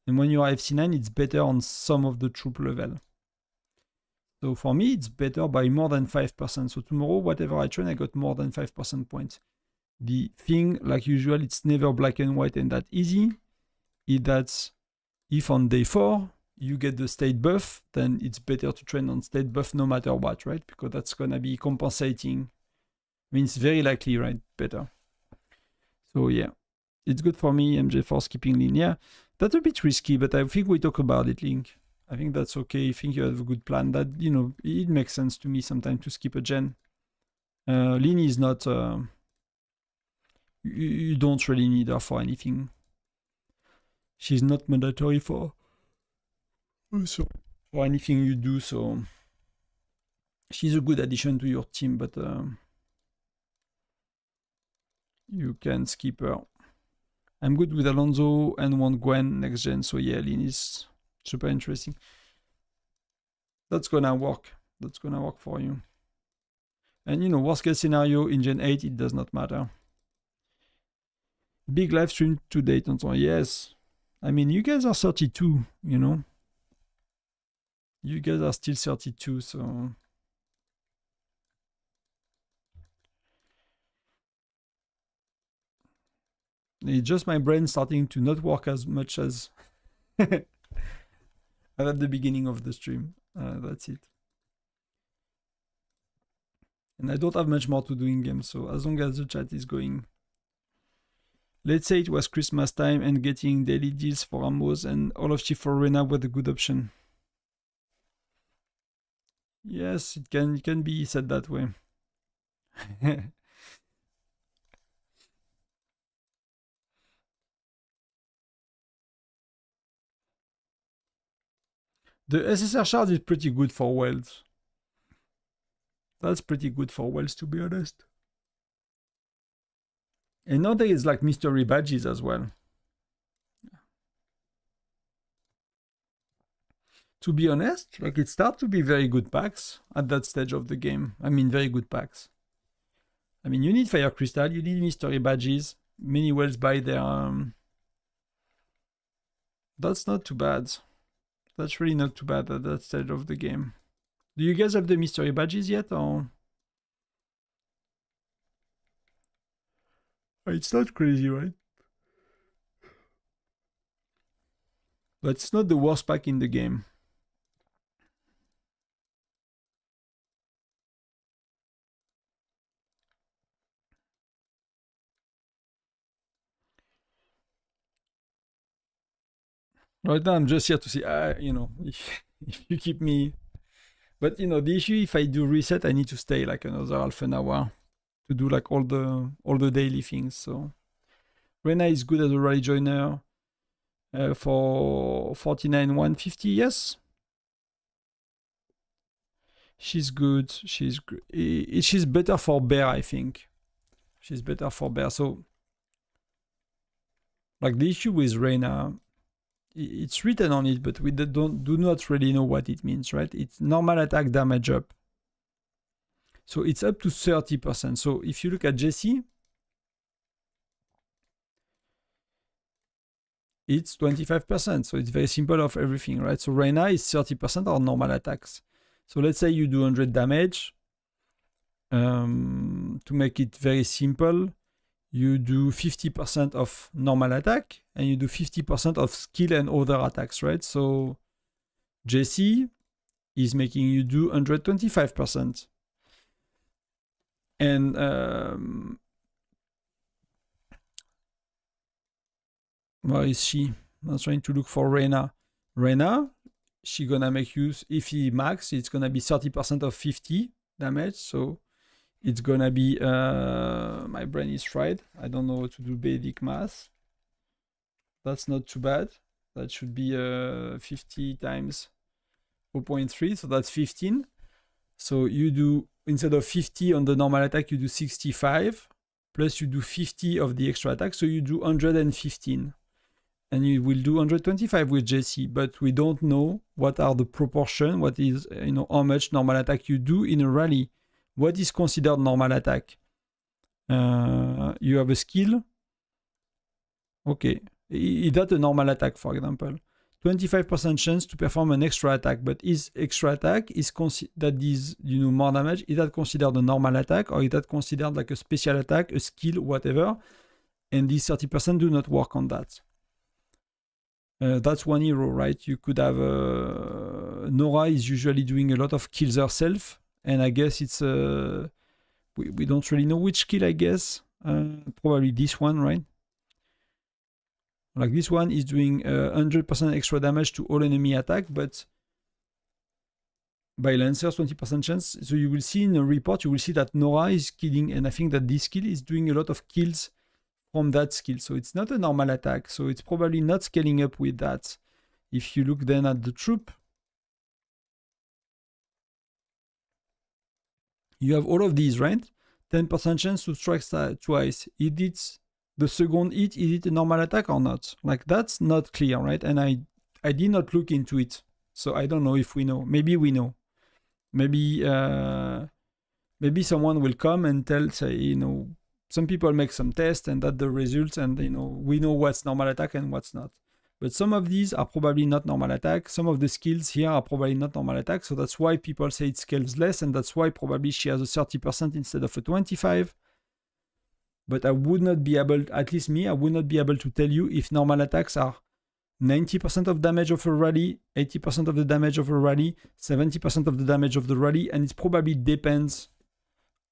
S1: And when you are FC9, it's better on some of the troop level. So for me, it's better by more than 5%. So tomorrow, whatever I train, I got more than 5% points. The thing, like usual, it's never black and white and that easy. Is that if on day 4, you get the state buff, then it's better to train on state buff no matter what, right? Because that's going to be compensating. I mean, it's very likely, right? Better. So yeah, it's good for me, MJ, for skipping linear. That's a bit risky, but I think we talk about it, Link. I think that's okay. I think you have a good plan. That, you know, it makes sense to me sometimes to skip a gen. Lini is not... you don't really need her for anything. She's not mandatory for anything you do, so... She's a good addition to your team, but... you can skip her. I'm good with Alonso and want Gwen next gen, so yeah, Lin is super interesting. That's gonna work. That's gonna work for you. And you know, worst case scenario in Gen 8, it does not matter. Big live stream today, Tonton. Yes. I mean, you guys are 32, you know. You guys are still 32, so... It's just my brain starting to not work as much as at the beginning of the stream. That's it. And I don't have much more to do in game, so as long as the chat is going. Let's say it was Christmas time and getting daily deals for Amos and all of Chief for Arena were the good option. Yes, it can be said that way. The SSR shard is pretty good for wells. That's pretty good for wells, to be honest. And now there is like mystery badges as well. To be honest, like it starts to be very good packs at that stage of the game. I mean, very good packs. I mean, you need Fire Crystal, you need mystery badges. Many wells buy their... That's not too bad. That's really not too bad at that stage of the game. Do you guys have the mystery badges yet, or? It's not crazy, right? But it's not the worst pack in the game. Right now, I'm just here to see, you know, if you keep me. But, you know, the issue, if I do reset, I need to stay like another half an hour to do like all the daily things. So Rena is good as a rally joiner for 49,150, yes. She's good. She's better for bear, I think. She's better for bear. So, like the issue with Reyna, it's written on it, but we do not really know what it means, right? It's normal attack damage up. So it's up to 30%. So if you look at Jessie, it's 25%. So it's very simple of everything, right? So Reyna is 30% or normal attacks. So let's say you do 100 damage. To make it very simple, you do 50% of normal attack and you do 50% of skill and other attacks, right? So Jessie is making you do 125%. And where is she? I'm trying to look for Reyna. Reyna, she gonna make you, if he max, it's gonna be 30% of 50 damage. So it's gonna be, my brain is fried. I don't know how to do basic math. That's not too bad. That should be 50 times 0.3, so that's 15. So you do, instead of 50 on the normal attack, you do 65, plus you do 50 of the extra attack, so you do 115. And you will do 125 with Jessie, but we don't know what are the proportion, what is, you know, how much normal attack you do in a rally. What is considered normal attack? You have a skill. Okay. Is that a normal attack, for example? 25% chance to perform an extra attack, but is extra attack is that is, you know, more damage? Is that considered a normal attack, or is that considered like a special attack, a skill, whatever? And these 30% do not work on that. That's one hero, right? You could have Nora is usually doing a lot of kills herself, and I guess it's we don't really know which kill. I guess probably this one, right? Like this one is doing 100% extra damage to all enemy attack, but by Lancers 20% chance. So you will see in the report, you will see that Nora is killing, and I think that this skill is doing a lot of kills from that skill. So it's not a normal attack. So it's probably not scaling up with that. If you look then at the troop, you have all of these, right? 10% chance to strike twice. It is the second hit, is it a normal attack or not? Like that's not clear, right? And I did not look into it. So I don't know if we know. Maybe we know. Maybe maybe someone will come and say, you know, some people make some tests and that the results, and you know, we know what's normal attack and what's not. But some of these are probably not normal attack. Some of the skills here are probably not normal attack. So that's why people say it scales less, and that's why probably she has a 30% instead of a 25. But I would not be able, at least me, I would not be able to tell you if normal attacks are 90% of damage of a rally, 80% of the damage of a rally, 70% of the damage of the rally, and it probably depends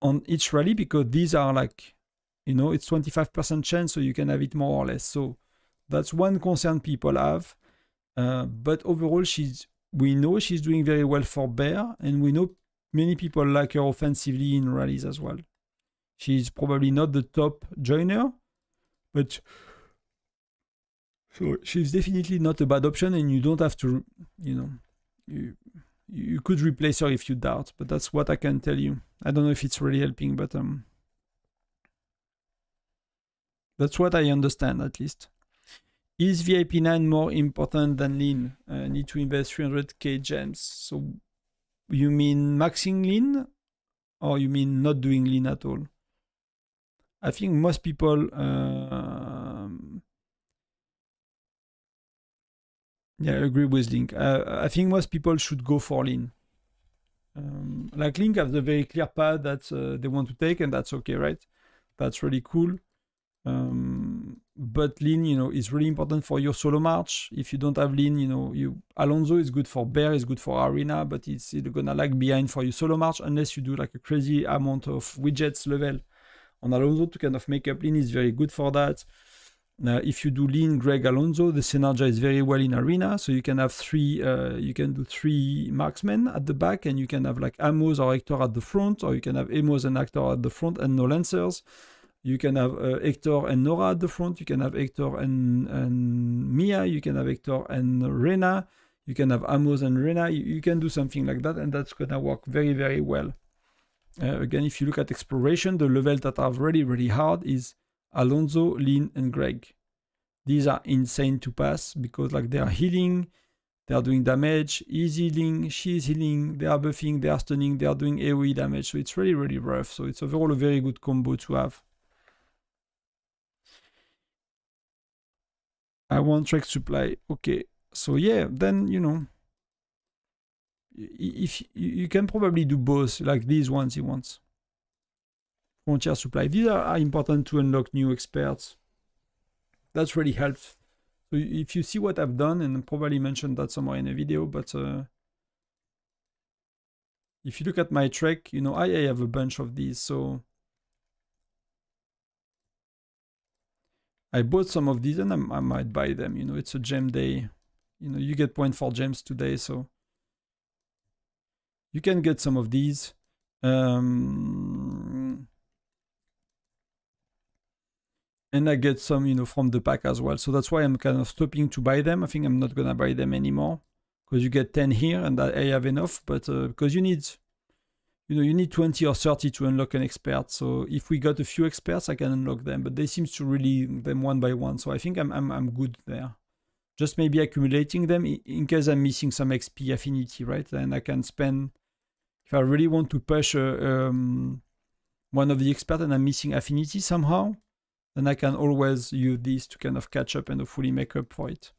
S1: on each rally, because these are like, you know, it's 25% chance, so you can have it more or less. So that's one concern people have. But overall, we know she's doing very well for bear, and we know many people like her offensively in rallies as well. She's probably not the top joiner, but so she's definitely not a bad option, and you don't have to, you know, you could replace her if you doubt, but that's what I can tell you. I don't know if it's really helping, but that's what I understand at least. Is VIP 9 more important than lean? Need to invest 300k gems. So you mean maxing lean, or you mean not doing lean at all? I think most people Yeah, I agree with Link. I think most people should go for lean. Like Link has a very clear path that they want to take, and that's okay, right? That's really cool. But lean, is really important for your solo march. If you don't have lean, Alonso is good for bear, is good for arena, but it's gonna lag behind for your solo march unless you do like a crazy amount of widgets level on Alonso to kind of make up lean. Is very good for that. If you do lean Greg Alonso, the synergize very well in arena, so you can have you can do 3 marksmen at the back, and you can have like Amos or Hector at the front, or you can have Amos and Hector at the front and no lancers. You can have Hector and Nora at the front. You can have Hector and Mia. You can have Hector and Rena. You can have Amos and Rena. You can do something like that, and that's gonna work very, very well. Again, if you look at exploration, the levels that are really, really hard is Alonso, Lin, and Greg. These are insane to pass because like they are healing, they are doing damage, he's healing, she's healing, they are buffing, they are stunning, they are doing AoE damage. So it's really, really rough. So it's overall a very good combo to have. I want track supply. Okay. So yeah, then, if you can probably do both, like these ones he wants. Frontier supply. These are important to unlock new experts. That's really helped. So if you see what I've done, and I probably mentioned that somewhere in a video, but if you look at my trek, I have a bunch of these. So I bought some of these, and I might buy them. It's a gem day. You get points for gems today, so you can get some of these. And I get some, from the pack as well. So that's why I'm kind of stopping to buy them. I think I'm not gonna buy them anymore because you get 10 here, and I have enough. But because you need 20 or 30 to unlock an expert. So if we got a few experts, I can unlock them. But they seem to really them one by one. So I think I'm good there. Just maybe accumulating them in case I'm missing some XP affinity, right? And I can spend if I really want to push one of the experts and I'm missing affinity somehow. Then I can always use this to kind of catch up and fully make up for it.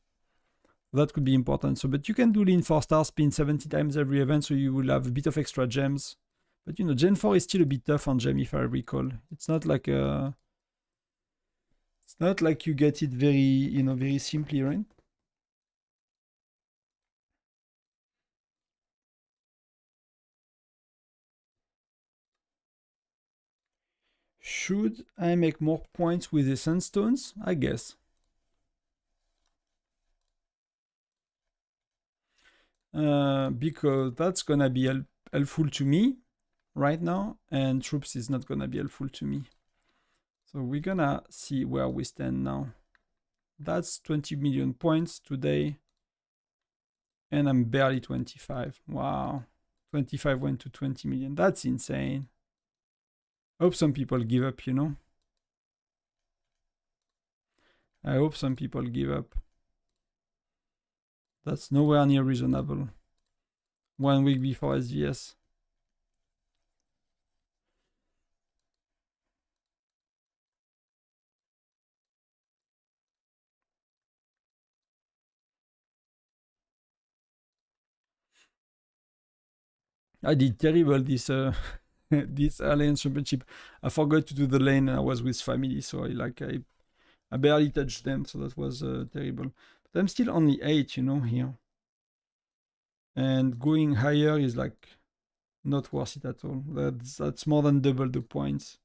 S1: That could be important. So, but you can do lean 4 star spin 70 times every event, so you will have a bit of extra gems. But Gen 4 is still a bit tough on gem, if I recall. It's not like you get it very, very simply, right? Should I make more points with the sandstones? I guess. Because that's gonna be helpful to me right now, and troops is not gonna be helpful to me. So we're gonna see where we stand now. That's 20 million points today, and I'm barely 25. Wow, 25 went to 20 million. That's insane. Hope some people give up, I hope some people give up. That's nowhere near reasonable. 1 week before SVS. I did terrible this this Alliance Championship. I forgot to do the lane and I was with family, so I barely touched them, so that was terrible. But I'm still only 8, here. And going higher is like not worth it at all. That's more than double the points.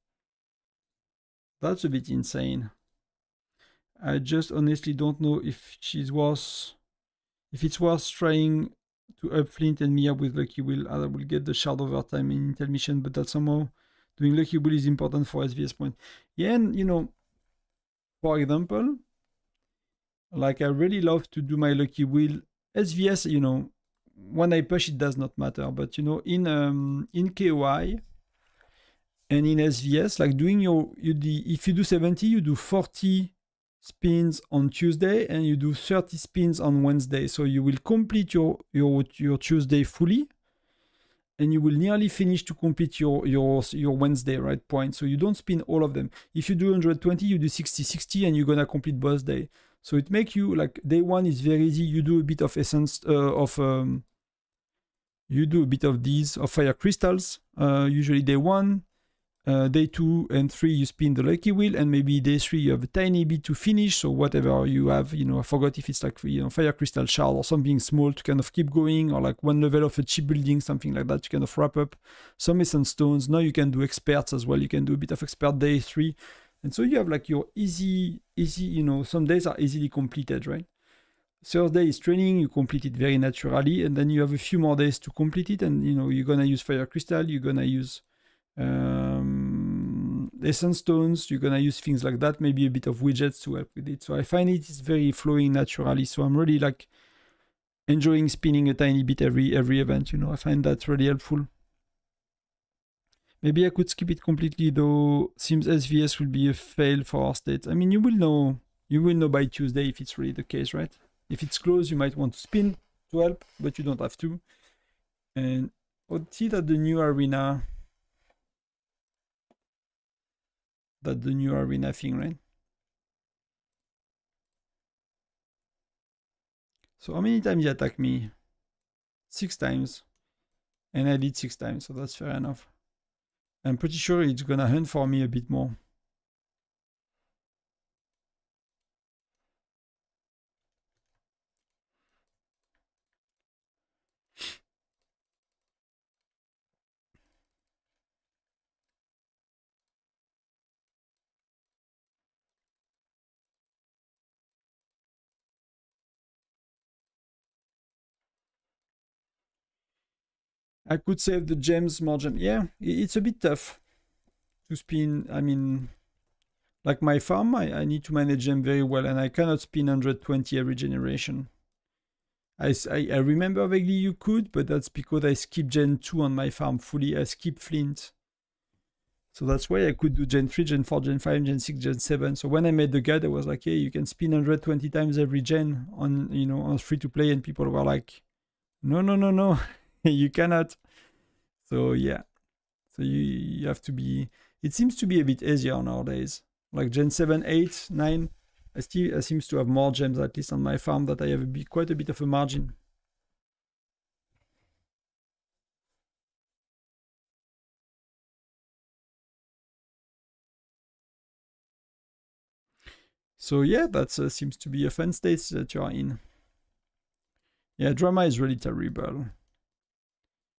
S1: That's a bit insane. I just honestly don't know if it's worth trying to up Flint and Mia with Lucky Will. I will get the shard over time in Intel mission, but that somehow doing Lucky Will is important for SVS point. Yeah, and for example, like I really love to do my Lucky Will. SVS, when I push it does not matter, but in KOI and in SVS, like doing if you do 70, you do 40 spins on Tuesday and you do 30 spins on Wednesday. So you will complete your Tuesday fully, and you will nearly finish to complete your Wednesday, right, point. So you don't spin all of them. If you do 120, you do 60, and you're gonna complete both day. So it makes you like day one is very easy. You do a bit of essence you do a bit of these of fire crystals. Usually day one. Day 2 and 3 you spin the lucky wheel, and maybe day 3 you have a tiny bit to finish. So whatever you have, I forgot if it's like fire crystal shard or something small to kind of keep going, or like one level of a cheap building, something like that to kind of wrap up. Some essence stones. Now you can do experts as well. You can do a bit of expert day 3, and so you have like your easy. Some days are easily completed, right? Thursday is training, you complete it very naturally, and then you have a few more days to complete it, and you're gonna use fire crystal, you're gonna use essence stones, you're gonna use things like that, maybe a bit of widgets to help with it. So I find it is very flowing naturally, so I'm really like enjoying spinning a tiny bit every event. I find that really helpful. Maybe I could skip it completely though. Seems SVS will be a fail for our state. I mean, you will know by Tuesday if it's really the case, right? If it's close, you might want to spin to help, but you don't have to. And see that the new arena thing, right? So how many times he attacked me? 6 times. And I did 6 times, so that's fair enough. I'm pretty sure it's gonna hunt for me a bit more. I could save the gems, more gems. Yeah, it's a bit tough to spin. I mean, like my farm, I need to manage them very well, and I cannot spin 120 every generation. I remember vaguely you could, but that's because I skipped Gen 2 on my farm fully. I skipped Flint. So that's why I could do Gen 3, Gen 4, Gen 5, Gen 6, Gen 7. So when I made the guide, I was like, hey, you can spin 120 times every gen on free to play, and people were like, no, you cannot. So yeah. So you have to be, it seems to be a bit easier nowadays. Like Gen 7, 8, 9, I seems to have more gems, at least on my farm, that I have quite a bit of a margin. So yeah, that seems to be a fun state that you are in. Yeah, drama is really terrible.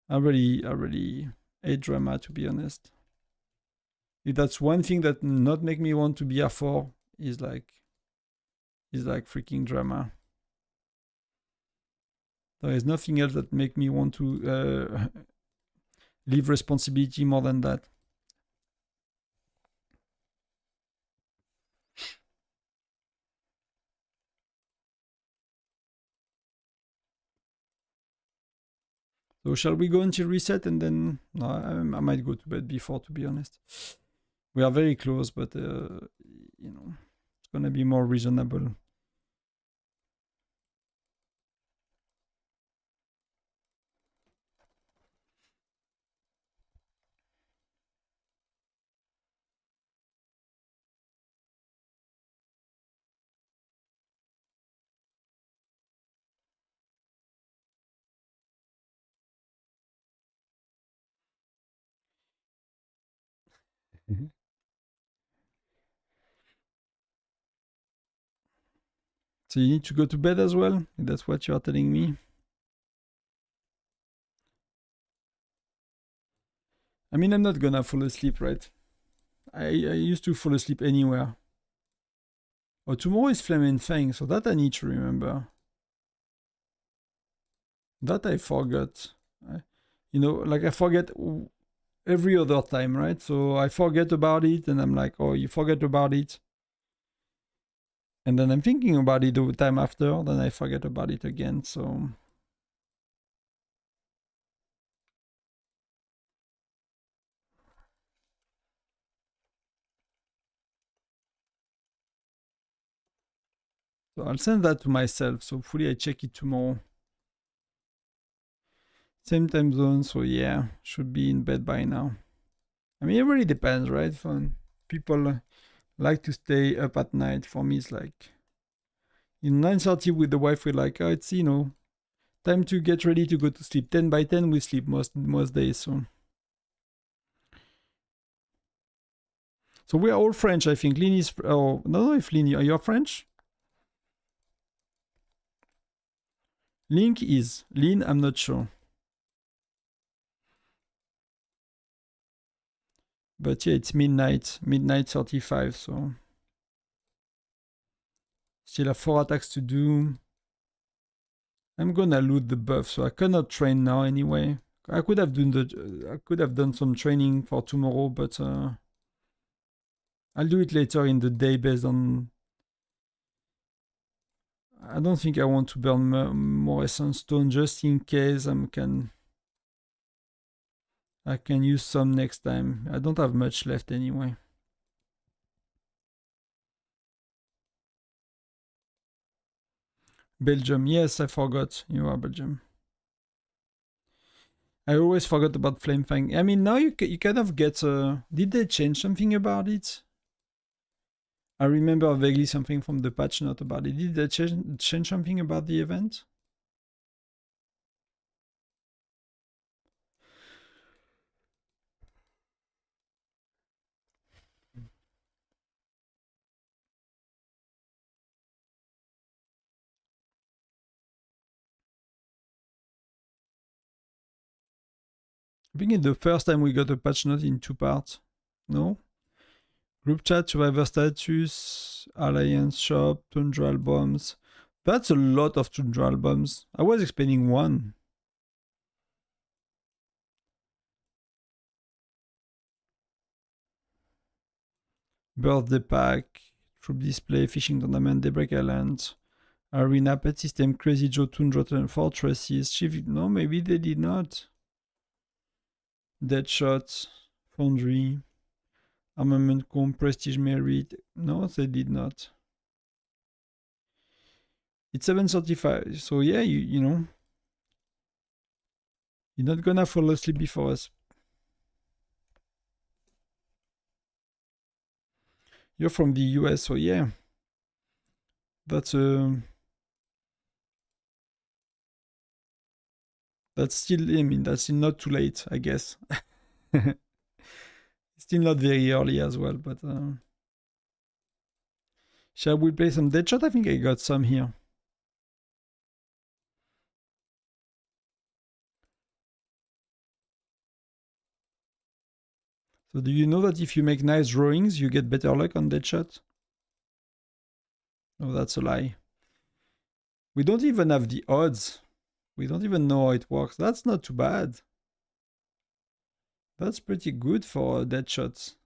S1: I really hate drama, to be honest. If that's one thing that not make me want to be R4 is like freaking drama. There is nothing else that make me want to leave responsibility more than that. So shall we go until reset, and then no, I might go to bed before, to be honest. We are very close, but it's gonna be more reasonable. So you need to go to bed as well? That's what you are telling me? I mean, I'm not gonna fall asleep, right? I used to fall asleep anywhere. Oh, tomorrow is Flame and Fang, so that I need to remember. That I forgot. I forget every other time, right? So I forget about it, and I'm like, oh, you forget about it. And then I'm thinking about it the time after, then I forget about it again, so... So I'll send that to myself, so hopefully I check it tomorrow. Same time zone, so yeah, should be in bed by now. I mean, it really depends, right? People like to stay up at night. For me, it's like In 9:30 with the wife, we're like, oh, it's, time to get ready to go to sleep. 10 by 10 we sleep most days. So we are all French, I think. Lynn is, oh, no, if Lynn, are you French? Link is. Lynn, I'm not sure. But yeah, it's midnight 35, so still have 4 attacks to do. I'm gonna loot the buff, so I cannot train now anyway. I could have done some training for tomorrow, but I'll do it later in the day based on. I don't think I want to burn more essence stone just in case I can use some next time. I don't have much left anyway. Belgium, yes, I forgot. You are Belgium. I always forgot about Flame Fang. I mean, now you kind of get. Did they change something about it? I remember vaguely something from the patch note about it. Did they change something about the event? I think it's the first time we got a patch note in 2 parts. No? Group chat, survivor status, alliance shop, tundra albums. That's a lot of tundra albums. I was expecting 1. Birthday pack, troop display, fishing tournament, daybreak island, arena, pet system, crazy Joe, tundra fortresses, chief. No, maybe they did not. Deadshot, foundry, armament comp, prestige merit. No, they did not. It's 7:35, so yeah, you know, you're not gonna fall asleep before us. You're from the US, so yeah, that's still. I mean, that's still not too late, I guess. Still not very early as well, but shall we play some Deadshot? I think I got some here. So do you know that if you make nice drawings, you get better luck on Deadshot? Oh, that's a lie. We don't even have the odds. We don't even know how it works. That's not too bad. That's pretty good for Deadshots.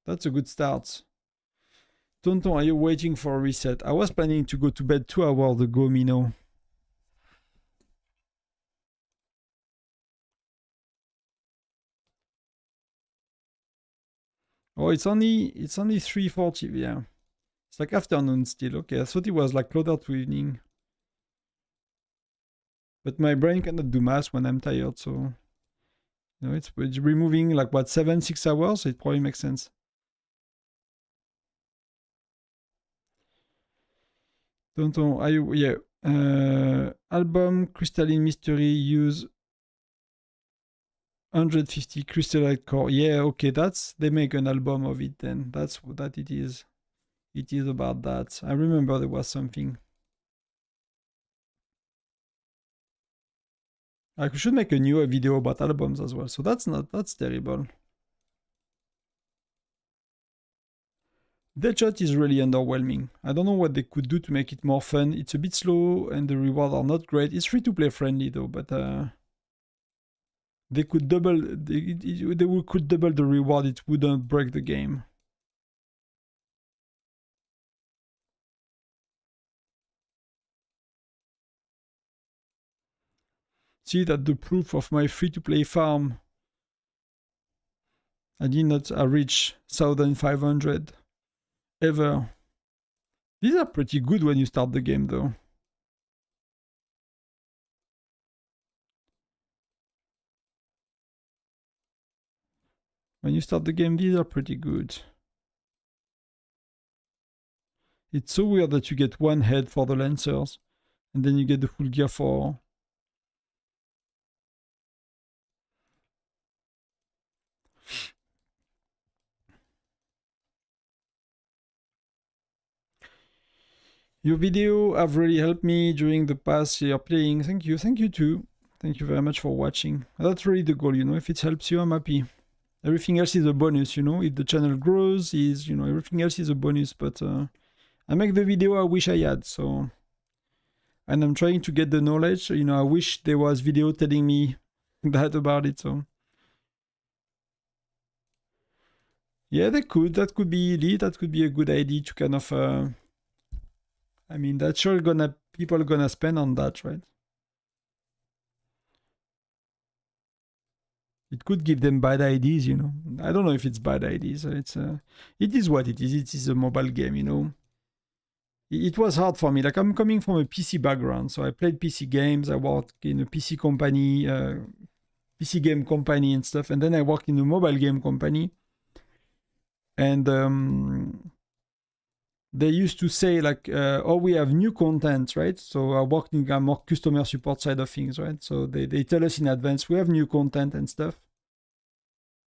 S1: That's a good start. Tonton, are you waiting for a reset? I was planning to go to bed 2 hours ago, Mino. Oh, it's only 3:40, yeah. It's like afternoon still. Okay, I thought it was like closer to evening. But my brain cannot do math when I'm tired, so it's removing like what 6 hours, so it probably makes sense. Tonton, are you yeah. Album Crystalline Mystery use 150 crystallite core. Yeah, okay, they make an album of it then. That's what it is. It is about that. I remember there was something. I should make a new video about albums as well. So that's terrible. Deadshot is really underwhelming. I don't know what they could do to make it more fun. It's a bit slow and the rewards are not great. It's free to play friendly though, but they could double could double the reward. It wouldn't break the game. See that the proof of my free to play farm. I did not reach 1500 ever. These are pretty good when you start the game though. When you start the game, these are pretty good. It's so weird that you get one head for the Lancers, and then you get the full gear for... Your video have really helped me during the past year playing. Thank you too. Thank you very much for watching. That's really the goal, you know. If it helps you, I'm happy. Everything else is a bonus, you know. If the channel grows, you know, everything else is a bonus. But I make the video I wish I had, so... And I'm trying to get the knowledge. You know, I wish there was video telling me that about it, so... Yeah, they could. That could be elite. That could be a good idea to kind of... I mean, that's sure people are gonna spend on that, right? It could give them bad ideas, you know. I don't know if it's bad ideas. It is what it is. It is a mobile game, you know. It was hard for me. Like, I'm coming from a PC background, so I played PC games. I worked in a PC company, PC game company and stuff, and then I worked in a mobile game company. And they used to say like, oh, we have new content, right? So I worked in a more customer support side of things, right? So they tell us in advance, we have new content and stuff.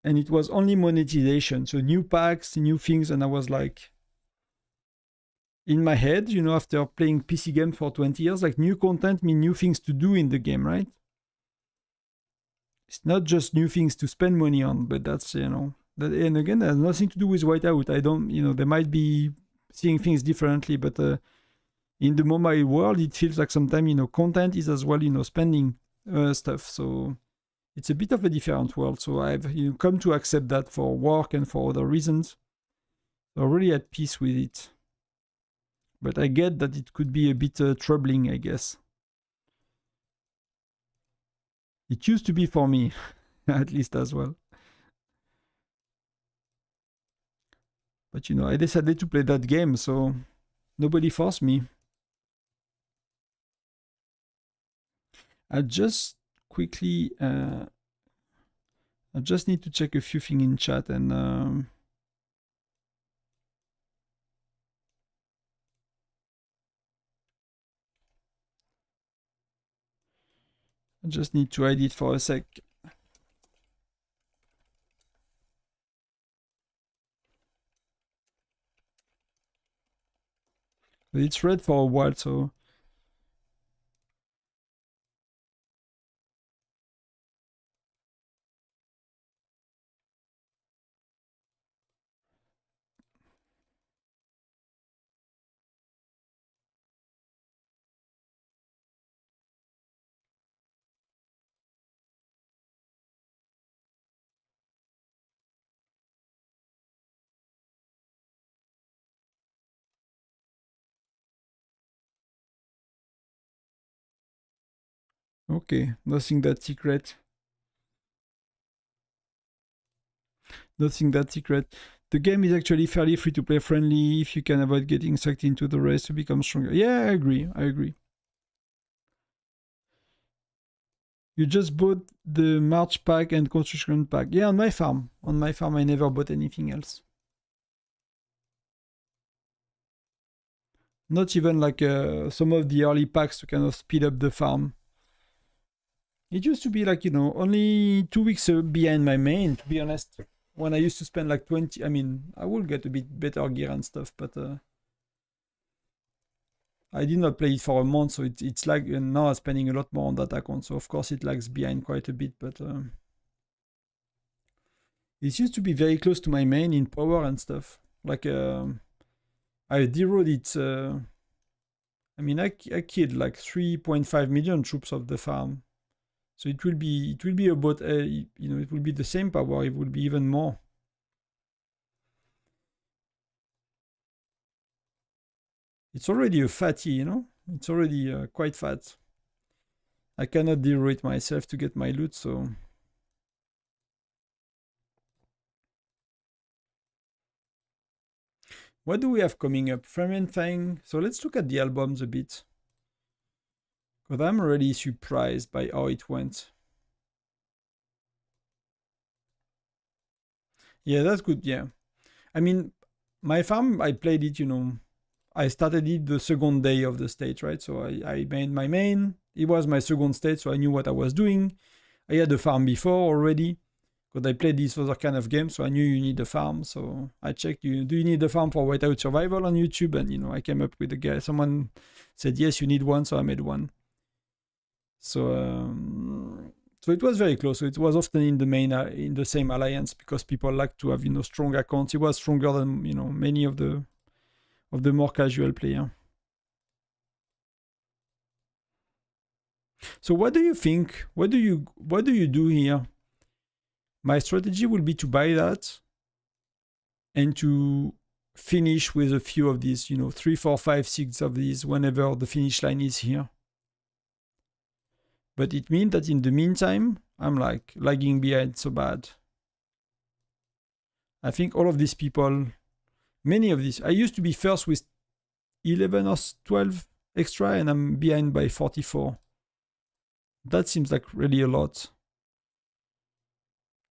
S1: And it was only monetization. So new packs, new things. And I was like, in my head, you know, after playing PC games for 20 years, like new content mean new things to do in the game, right? It's not just new things to spend money on, but that's, you know, that, and again, that has nothing to do with Whiteout. I don't, you know, they might be seeing things differently, but in the mobile world, it feels like sometimes, you know, content is as well, you know, spending stuff. So it's a bit of a different world. So I've come to accept that for work and for other reasons. So I'm really at peace with it. But I get that it could be a bit troubling, I guess. It used to be for me, at least as well. But, you know, I decided to play that game, so nobody forced me. I just quickly... I just need to check a few things in chat and... I just need to hide it for a sec. But it's red for a while, so... Okay, nothing that secret. Nothing that secret. The game is actually fairly free-to-play friendly if you can avoid getting sucked into the race to become stronger. Yeah, I agree. I agree. You just bought the March pack and construction pack. Yeah, on my farm. On my farm, I never bought anything else. Not even like some of the early packs to kind of speed up the farm. It used to be like, you know, only 2 weeks behind my main, to be honest. When I used to spend like 20, I mean, I will get a bit better gear and stuff, but I did not play it for a month, so it's like now I'm spending a lot more on that account, so of course it lags behind quite a bit, but it used to be very close to my main in power and stuff. Like, I D-road it, I mean, I killed like 3.5 million troops of the farm. So it will be about, you know, it will be the same power, it will be even more. It's already a fatty, you know? It's already quite fat. I cannot D-road myself to get my loot, so... What do we have coming up? Thing. So let's look at the albums a bit. Because I'm really surprised by how it went. Yeah, that's good, yeah. I mean, my farm, I played it, you know, I started it the second day of the stage, right? So I made my main. It was my second stage, so I knew what I was doing. I had a farm before already, because I played this other kind of game, so I knew you need a farm. So I checked, do you need a farm for Whiteout Survival on YouTube? And, I came up with a guy. Someone said, yes, you need one, so I made one. So it was very close. So it was often in the same alliance, because people like to have, strong accounts. It was stronger than, many of the more casual player. So what do you think? What do you do here? My strategy will be to buy that and to finish with a few of these, 3, 4, 5, 6 of these whenever the finish line is here. But it means that in the meantime, I'm like lagging behind so bad. I think all of these people, many of these, I used to be first with 11 or 12 extra, and I'm behind by 44. That seems like really a lot.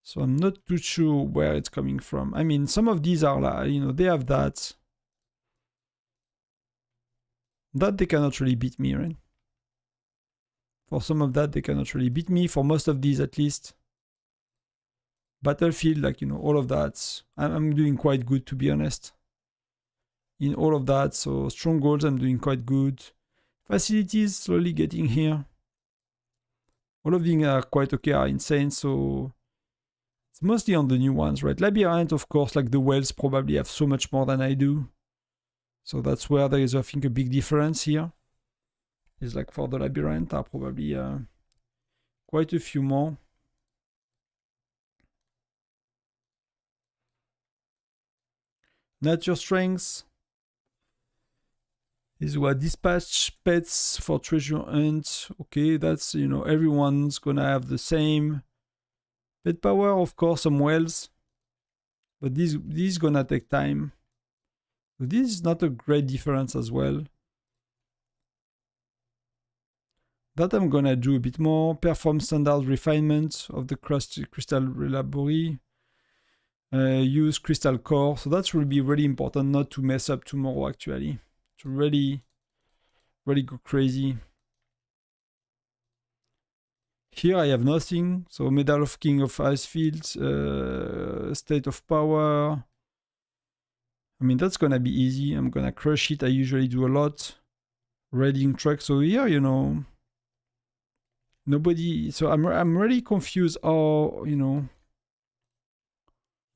S1: So I'm not too sure where it's coming from. I mean, some of these are like, they have that. That they cannot really beat me, right? For some of that, they cannot really beat me. For most of these, at least. Battlefield, like, all of that. I'm doing quite good, to be honest. In all of that. So strongholds, I'm doing quite good. Facilities, slowly getting here. All of them are quite okay, are insane. So it's mostly on the new ones, right? Labyrinth, of course, like the wells probably have so much more than I do. So that's where there is, I think, a big difference here. Is like for the labyrinth are probably quite a few more. Nature strengths is what dispatch pets for treasure hunt. Okay, that's everyone's gonna have the same. Pet power, of course, some wells, but this is gonna take time. This is not a great difference as well. That I'm gonna do a bit more. Perform standard refinement of the crystal laboratory. Use crystal core. So that will be really important not to mess up tomorrow, actually. To really go crazy. Here I have nothing. So Medal of King of Icefield, State of Power. I mean, that's gonna be easy. I'm gonna crush it. I usually do a lot. Raiding truck. So here, nobody. So I'm really confused. How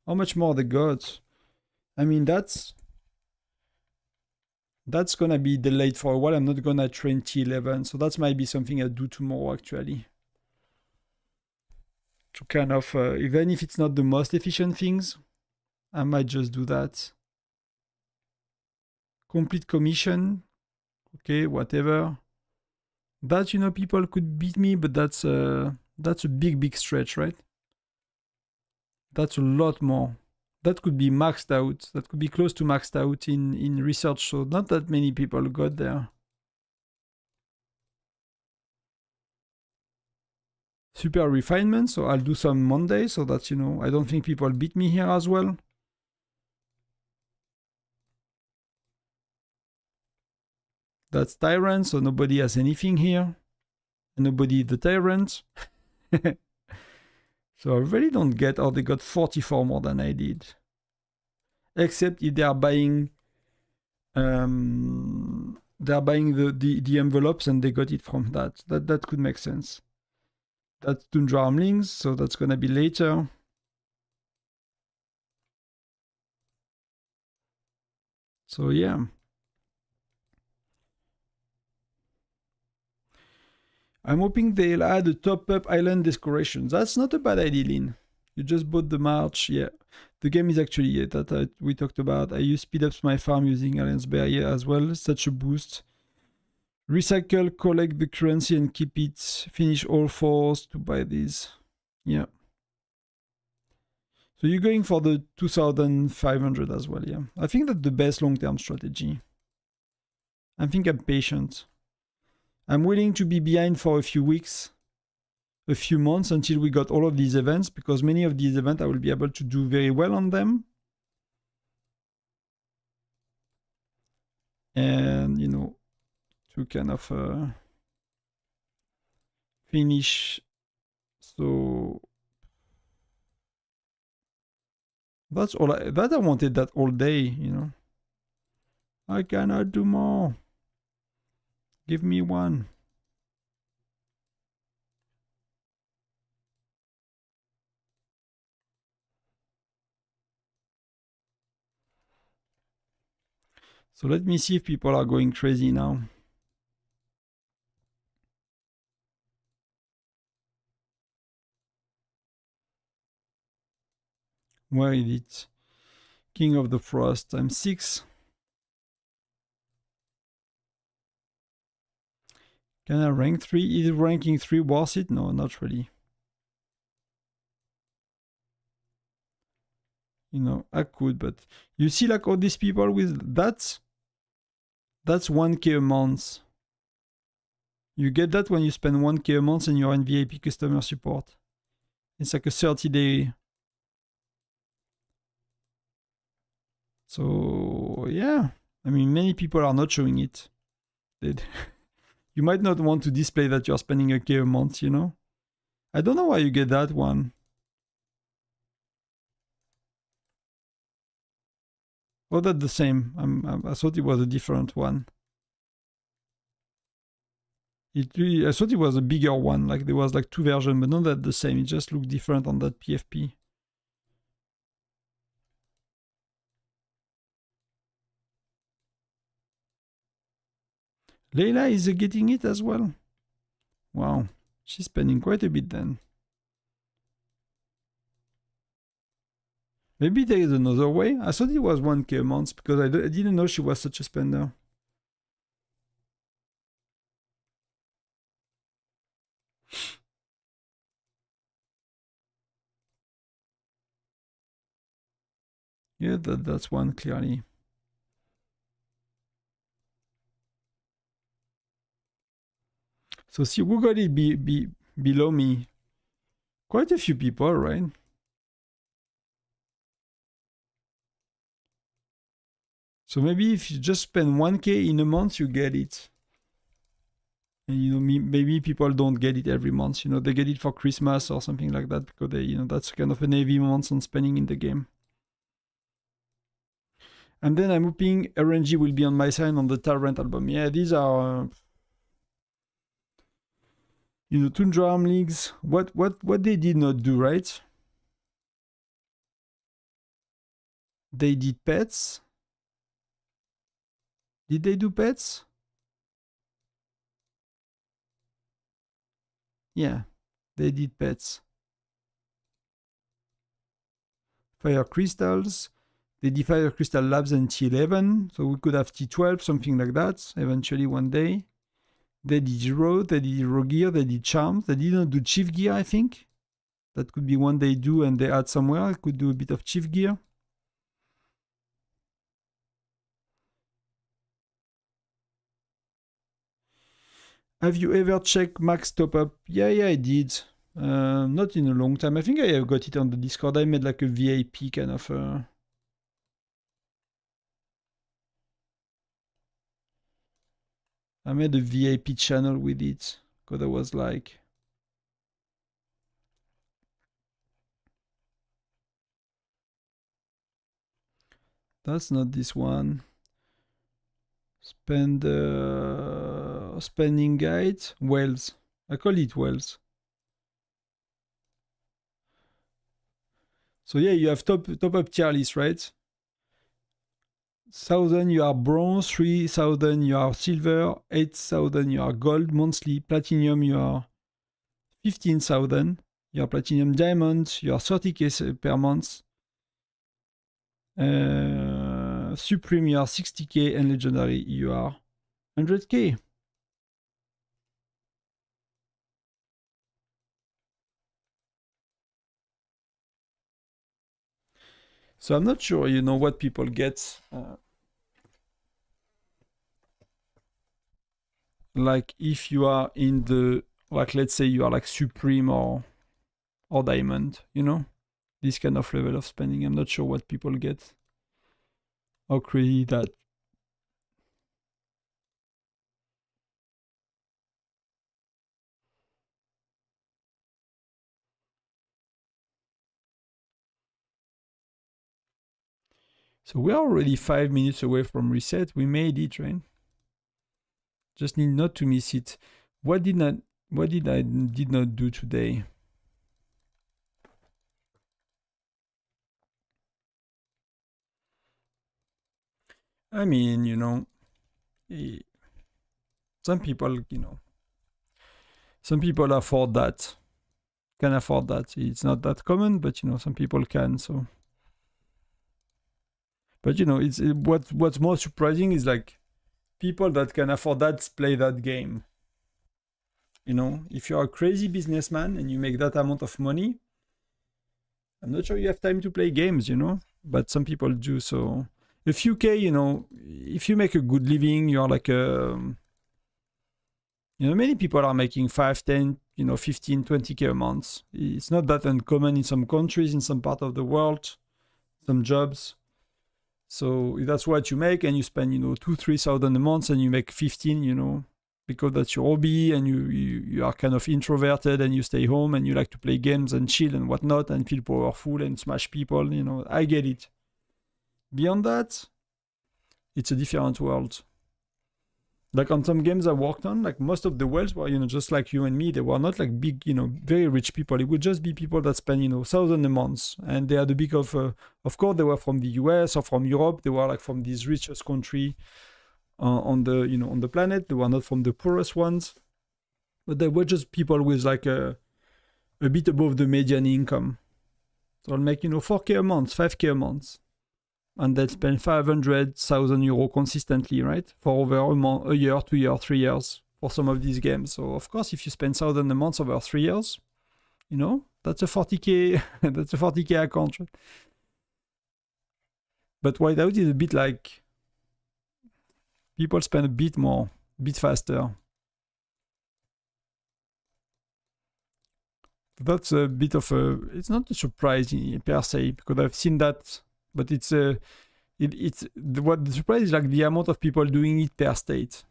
S1: much more they got. I mean, that's gonna be delayed for a while. I'm not gonna train T11, so that might be something I do tomorrow, actually. To kind of, even if it's not the most efficient things, I might just do that. Complete commission. Okay, whatever. That, people could beat me, but that's a big stretch, right? That's a lot more. That could be maxed out. That could be close to maxed out in research, so not that many people got there. Super refinement, so I'll do some Monday, so that, I don't think people beat me here as well. That's Tyrant, so nobody has anything here. Nobody the Tyrant. So I really don't get how they got 44 more than I did. Except if they are buying the envelopes and they got it from that. That could make sense. That's Tundra Armlings, so that's gonna be later. So yeah. I'm hoping they'll add a top-up island decoration. That's not a bad idea, Lin. You just bought the March, yeah. The game is actually that we talked about. I use speed ups my farm using Alliance Barrier as well. Such a boost. Recycle, collect the currency and keep it. Finish all fours to buy these. Yeah. So you're going for the 2,500 as well, yeah. I think that's the best long-term strategy. I think I'm patient. I'm willing to be behind for a few weeks, a few months until we got all of these events, because many of these events I will be able to do very well on them. and to kind of finish. So that's all. I wanted that all day. I cannot do more. Give me one. So let me see if people are going crazy now. Where is it? King of the Frost. I'm 6. Can I rank 3? Is ranking 3 worth it? No, not really. I could, but you see like all these people with that's 1K a month. You get that when you spend 1K a month and you're in VIP customer support. It's like a 30-day. So yeah, I mean, many people are not showing it. You might not want to display that you're spending a K a month, I don't know why you get that one. Oh, that's the same. I thought it was a different one. I thought it was a bigger one, like there was like 2 versions, but not that the same. It just looked different on that PFP. Leila is getting it as well. Wow, she's spending quite a bit then. Maybe there is another way. I thought it was 1K a month because I didn't know she was such a spender. Yeah, that's one clearly. So see, who got it below me? Quite a few people, right? So maybe if you just spend 1K in a month, you get it. And maybe people don't get it every month. They get it for Christmas or something like that because that's kind of a heavy month on spending in the game. And then I'm hoping RNG will be on my side on the Tyrant album. Yeah, these are Tundra Arm Leagues. What they did not do, right? They did pets. Did they do pets? Yeah, they did pets. Fire crystals. They did Fire Crystal Labs and T11, so we could have T12, something like that, eventually one day. They did Hero, they did Hero Gear, they did Charms. They didn't do Chief Gear, I think. That could be one they do and they add somewhere. I could do a bit of Chief Gear. Have you ever checked max top up? Yeah, I did. Not in a long time. I think I have got it on the Discord. I made like a VIP kind of. I made a VIP channel with it because I was like. That's not this one. Spending guide. Wells. I call it Wells. So yeah, you have top up tier list, right? 1,000 you are bronze, 3,000 you are silver, 8,000 you are gold monthly, platinum you are 15,000, you are platinum diamond, you are 30k per month, supreme you are 60k, and legendary you are 100k. So I'm not sure, what people get. Like if you are in the, like let's say you are like supreme or diamond, this kind of level of spending. I'm not sure what people get. How crazy that. So we're already 5 minutes away from reset. We made it, right? Just need not to miss it. What did I did not do today? I mean, you know, some people, you know, some people afford that, can afford that. It's not that common, but you know, some people can. So, but you know, it's what's more surprising is like people that can afford that play that game. You know, if you're a crazy businessman and you make that amount of money, I'm not sure you have time to play games, you know, but some people do. So a few K, you know, if you make a good living, you're like a, you know, many people are making 5, 10, you know, 15, 20K a month. It's not that uncommon in some countries, in some part of the world, some jobs. So that's what you make, and you spend, you know, 2, 3 thousand a month, and you make 15, you know, because that's your hobby, and you are kind of introverted, and you stay home, and you like to play games and chill and whatnot, and feel powerful and smash people. You know, I get it. Beyond that, it's a different world. Like on some games I worked on, like most of the whales were, you know, just like you and me. They were not like big, you know, very rich people. It would just be people that spend, you know, thousands a month, and they had a big of course, they were from the US or from Europe. They were like from these richest country on the, you know, on the planet. They were not from the poorest ones, but they were just people with like a bit above the median income. So I'll make, you know, 4K a month, 5K a month, and they'd spend 500,000 euros consistently, right? For over a year, 2 years, 3 years for some of these games. So of course, if you spend 1,000 a month over 3 years, you know, that's a 40K, that's a 40K account. Right? But Whiteout is a bit like people spend a bit more, a bit faster. That's a bit of a, it's not a surprise per se, because I've seen that, but it's a, it's what the surprise is like the amount of people doing it per state.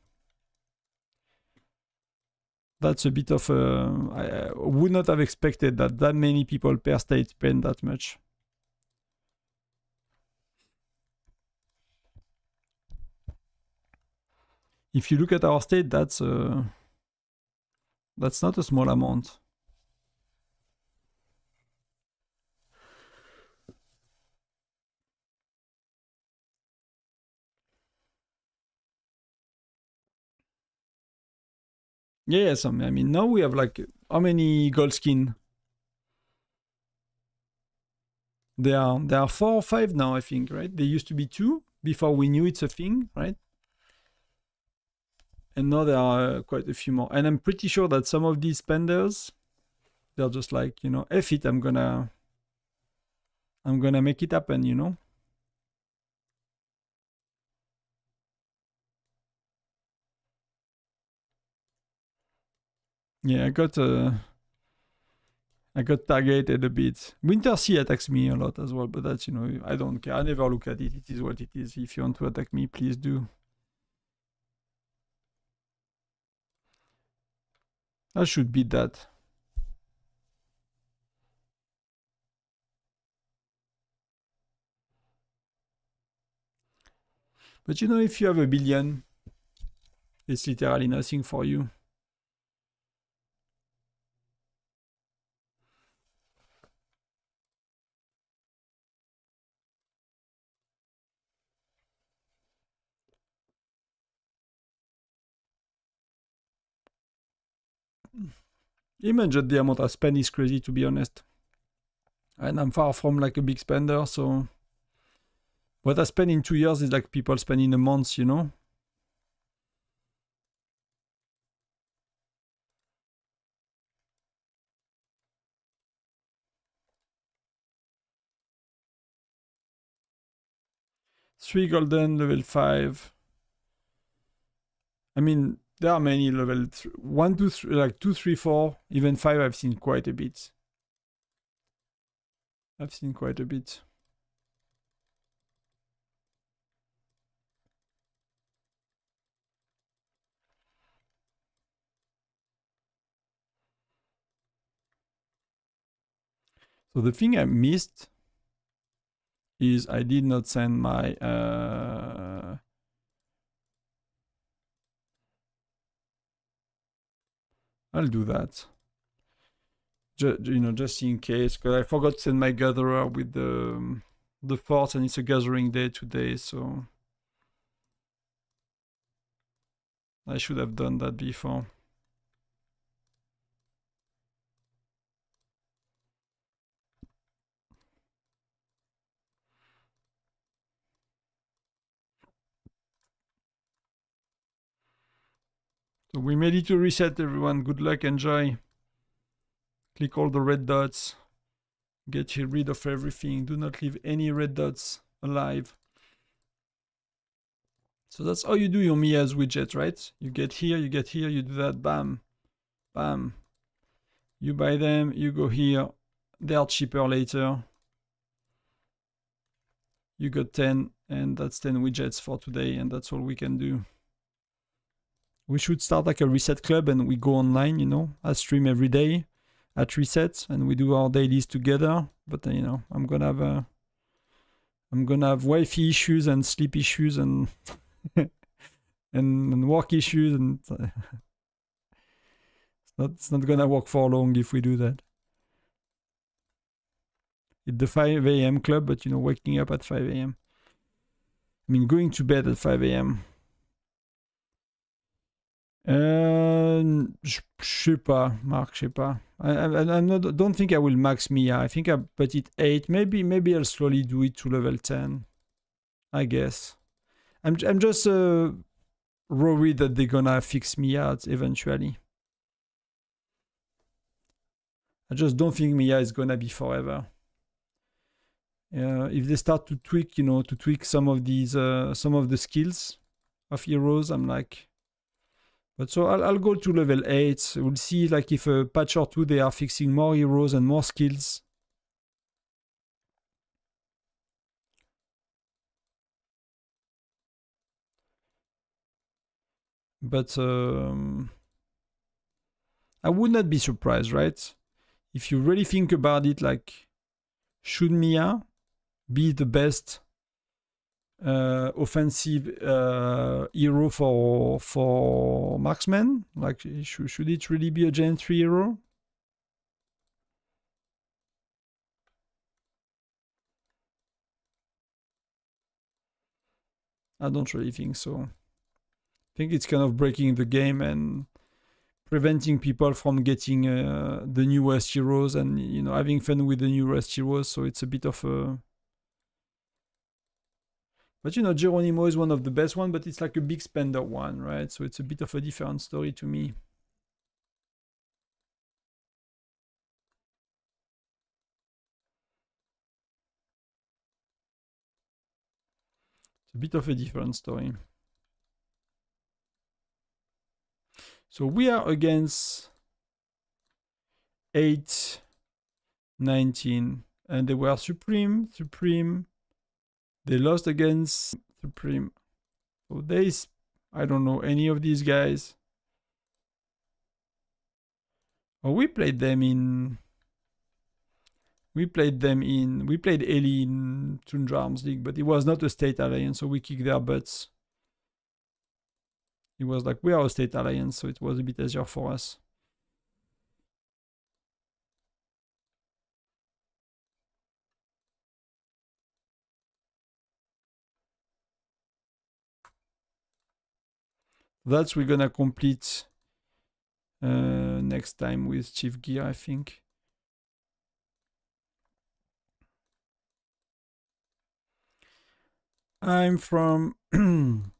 S1: That's a bit of a, I would not have expected that many people per state spend that much. If you look at our state, that's not a small amount. Yeah, yes. I mean, now we have like how many gold skin? There are 4 or 5 now, I think, right? There used to be 2 before we knew it's a thing, right? And now there are quite a few more. And I'm pretty sure that some of these spenders, they're just like, you know, F it, I'm gonna make it happen, you know? Yeah, I got targeted a bit. Winter Sea attacks me a lot as well, but that's, you know, I don't care. I never look at it. It is what it is. If you want to attack me, please do. I should beat that. But you know, if you have a billion, it's literally nothing for you. Imagine the amount I spend is crazy, to be honest. And I'm far from like a big spender, so what I spend in 2 years is like people spend in a month, you know? Three golden, level 5. I mean, there are many level 1, 2, 3, like 2, 3, 4, even 5. I've seen quite a bit. So the thing I missed is I did not send my I'll do that. Just in case, because I forgot to send my gatherer with the fort, and it's a gathering day today, so I should have done that before. So we made it to reset, everyone. Good luck, enjoy. Click all the red dots. Get rid of everything. Do not leave any red dots alive. So that's how you do your Mia's widget, right? You get here, you do that, bam, bam. You buy them, you go here. They are cheaper later. You got 10, and that's 10 widgets for today, and that's all we can do. We should start like a reset club, and we go online, I stream every day at reset, and we do our dailies together. But I'm gonna have wifey issues and sleep issues and and work issues, and it's not gonna work for long if we do that. It's the 5 a.m. club, but waking up at 5 a.m. I mean, going to bed at 5 a.m. Je sais pas, Mark, je sais pas. Don't think I will max Mia. I think I put it 8. Maybe I'll slowly do it to level 10. I guess. I'm just worried that they're gonna fix Mia eventually. I just don't think Mia is gonna be forever. If they start to tweak some of these, some of the skills of heroes, I'm like. But so I'll go to level 8. We'll see, like, if a patch or two they are fixing more heroes and more skills. But I would not be surprised, right? If you really think about it, like, should Mia be the best offensive hero for marksman? Like, should it really be a Gen 3 hero? I don't really think so. I think it's kind of breaking the game and preventing people from getting the newest heroes and having fun with the newest heroes. So it's a bit of a. But Geronimo is one of the best one, but it's like a big spender one, right? So it's a bit of a different story to me. It's a bit of a different story. So we are against 8, 19, and they were Supreme. They lost against Supreme. So I don't know any of these guys. Oh, we played Ellie in Tundra Arms League, but it was not a state alliance, so we kicked their butts. It was like, we are a state alliance, so it was a bit easier for us. That's we're gonna complete next time with Chief Gear, I think. I'm from range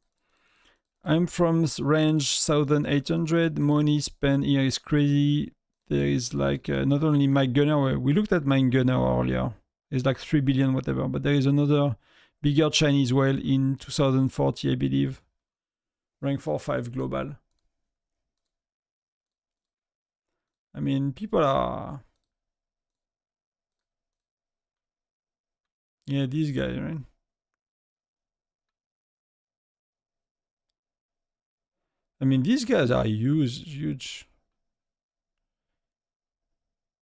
S1: 1800. Money spent here is crazy. There is like not only my gunner. We looked at my gunner earlier. It's like 3 billion whatever, but there is another bigger Chinese whale in 2040, I believe. Rank 4-5 global. I mean, people are. Yeah, these guys, right? I mean, these guys are huge.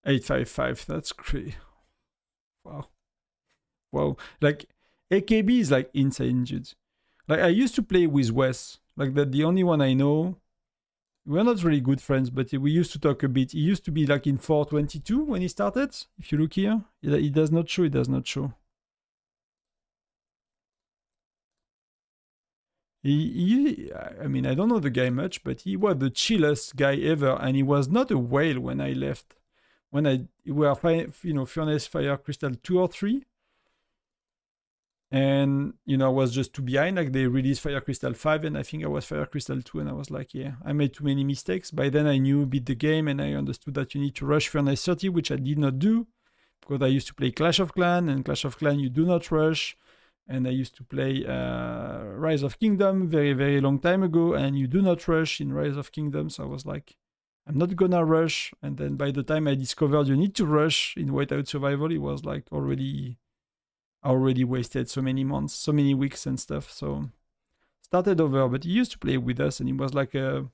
S1: 855, that's crazy. Wow. wow. Like AKB is like insane, dude. Like I used to play with Wes. Like that, the only one I know. We're not really good friends, but we used to talk a bit. He used to be like in 422 when he started. If you look here, he does not show. It does not show. I mean, I don't know the guy much, but he was the chillest guy ever, and he was not a whale when I left. When we were, Furnace Fire Crystal 2 or 3, and I was just too behind. Like they released Fire Crystal 5, and I think I was Fire Crystal 2, and I was like, yeah, I made too many mistakes. By then, I knew a bit the game, and I understood that you need to rush Furnace 30, which I did not do because I used to play Clash of Clans, and Clash of Clans you do not rush. And I used to play Rise of Kingdom very, very long time ago, and you do not rush in Rise of Kingdom. So I was like, I'm not gonna rush. And then by the time I discovered you need to rush in Whiteout Survival, it was like already wasted so many months, so many weeks and stuff. So started over, but he used to play with us, and he was like I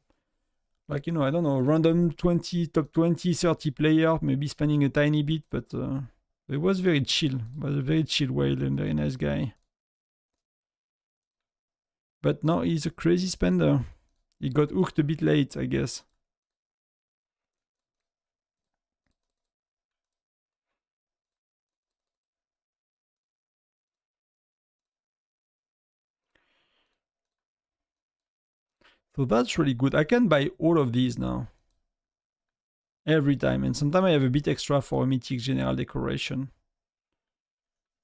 S1: don't know, random top 20, 30 player, maybe spending a tiny bit, but it was very chill. It was a very chill whale and very nice guy. But now he's a crazy spender. He got hooked a bit late, I guess. So that's really good. I can buy all of these now. Every time. And sometimes I have a bit extra for a mythic general decoration.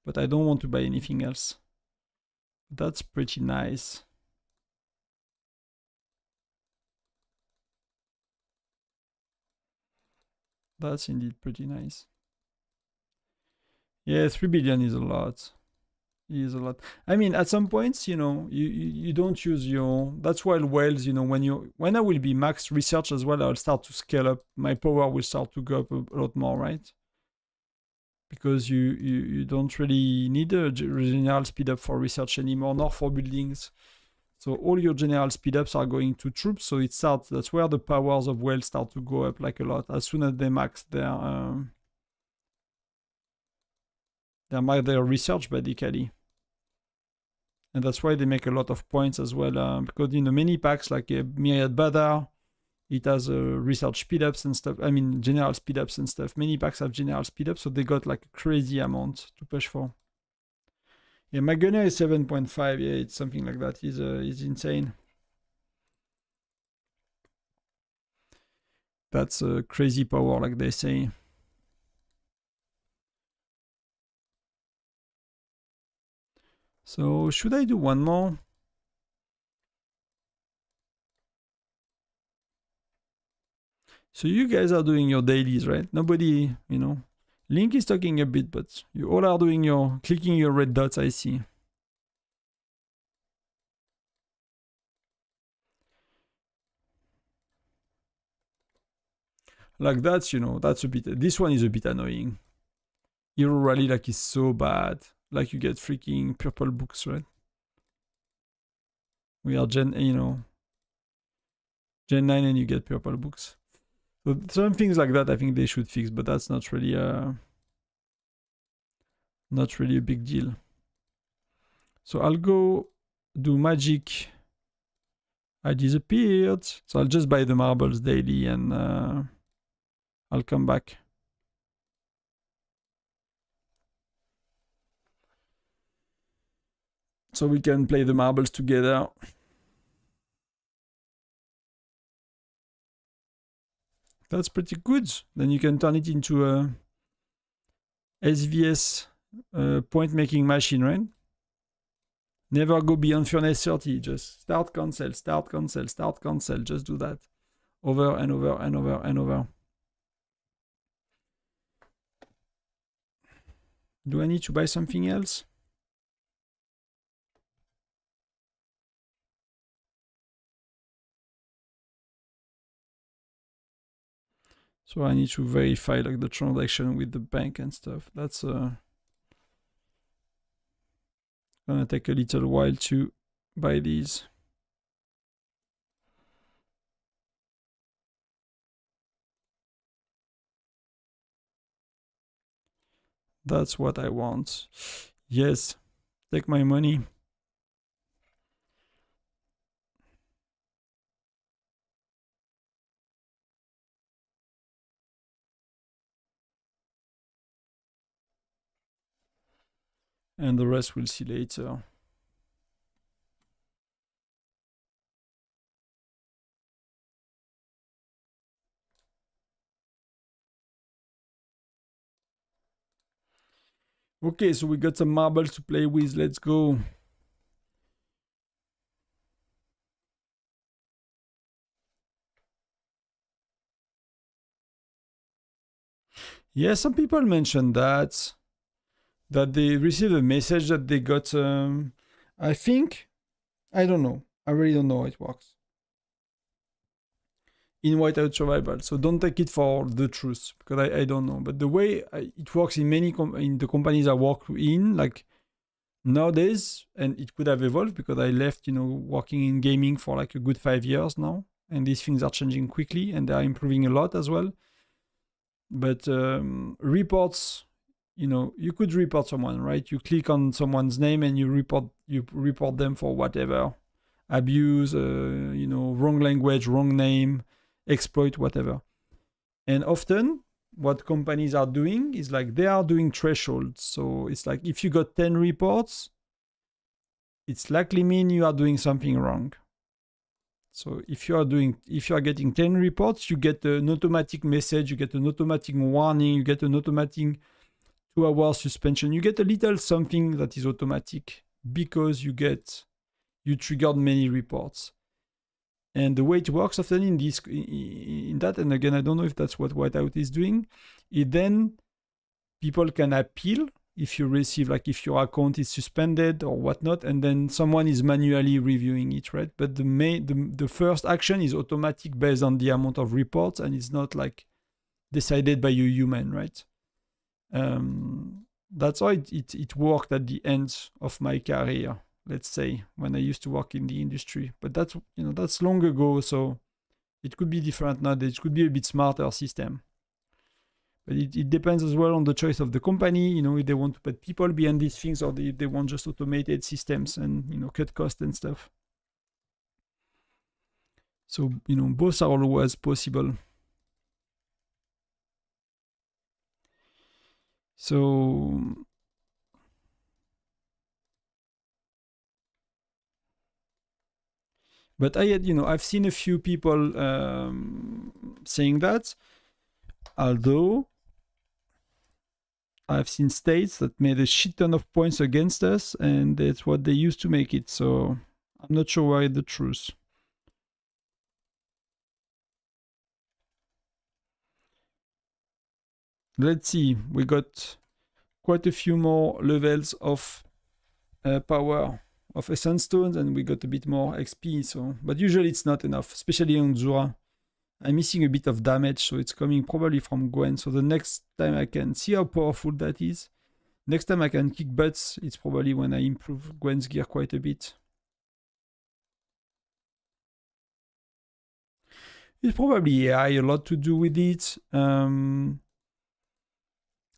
S1: But I don't want to buy anything else. That's pretty nice. That's indeed pretty nice. Yeah, 3 billion is a lot. Is a lot. I mean, at some points, you don't use your. That's why whales, when I will be max research as well, I'll start to scale up. My power will start to go up a lot more, right? Because you don't really need a general speed up for research anymore, nor for buildings. So all your general speed ups are going to troops. So that's where the powers of whales start to go up like a lot as soon as they max their research basically. And that's why they make a lot of points as well. Because many packs like Myriad Badar, it has research speed ups and stuff. I mean, general speed ups and stuff. Many packs have general speed ups, so they got like a crazy amount to push for. Yeah, my gunner is 7.5. Yeah, it's something like that. He's insane. That's a crazy power, like they say. So should I do one more? So you guys are doing your dailies, right? Nobody, Link is talking a bit, but you all are doing clicking your red dots, I see. Like that's a bit. This one is a bit annoying. Hero Rally like is so bad. Like you get freaking purple books, right? We are Gen 9 and you get purple books. So some things like that I think they should fix, but that's not really a big deal. So I'll go do magic. I disappeared. So I'll just buy the marbles daily and I'll come back. So we can play the marbles together. That's pretty good. Then you can turn it into a SVS point making machine, right? Never go beyond Furnace 30. Just start, cancel, start, cancel, start, cancel. Just do that over and over and over and over. Do I need to buy something else? So I need to verify like the transaction with the bank and stuff. That's gonna take a little while to buy these. That's what I want. Yes, take my money. And the rest we'll see later. Okay, so we got some marbles to play with. Let's go. Yeah, some people mentioned that they received a message that they got. I think I don't know. I really don't know how it works in Whiteout Survival. So don't take it for the truth because I don't know. But the way it works in many in the companies I work in, like nowadays, and it could have evolved because I left, working in gaming for like a good 5 years now, and these things are changing quickly and they are improving a lot as well. But reports, you could report someone, right? You click on someone's name and you report them for whatever abuse, wrong language, wrong name, exploit, whatever. And often what companies are doing is like they are doing thresholds. So it's like if you got 10 reports, it's likely mean you are doing something wrong. So if you are getting 10 reports, you get an automatic message, you get an automatic warning, you get an automatic 2-hour suspension. You get a little something that is automatic because you triggered many reports. And the way it works often in that, and again, I don't know if that's what Whiteout is doing, it then people can appeal if you receive, like if your account is suspended or whatnot, and then someone is manually reviewing it, right? But the first action is automatic based on the amount of reports, and it's not like decided by a human, right? That's how it worked at the end of my career, let's say, when I used to work in the industry. But that's long ago, so it could be different nowadays. It could be a bit smarter system. But it depends as well on the choice of the company, if they want to put people behind these things or if they want just automated systems and, cut costs and stuff. So, both are always possible. So, but I've seen a few people saying that, although I've seen states that made a shit ton of points against us, and that's what they used to make it. So I'm not sure why the truth. Let's see. We got quite a few more levels of power of essence stones, and we got a bit more XP. So, but usually it's not enough, especially on Zura. I'm missing a bit of damage, so it's coming probably from Gwen. So the next time I can see how powerful that is. Next time I can kick butts, it's probably when I improve Gwen's gear quite a bit. It's probably AI, a lot to do with it.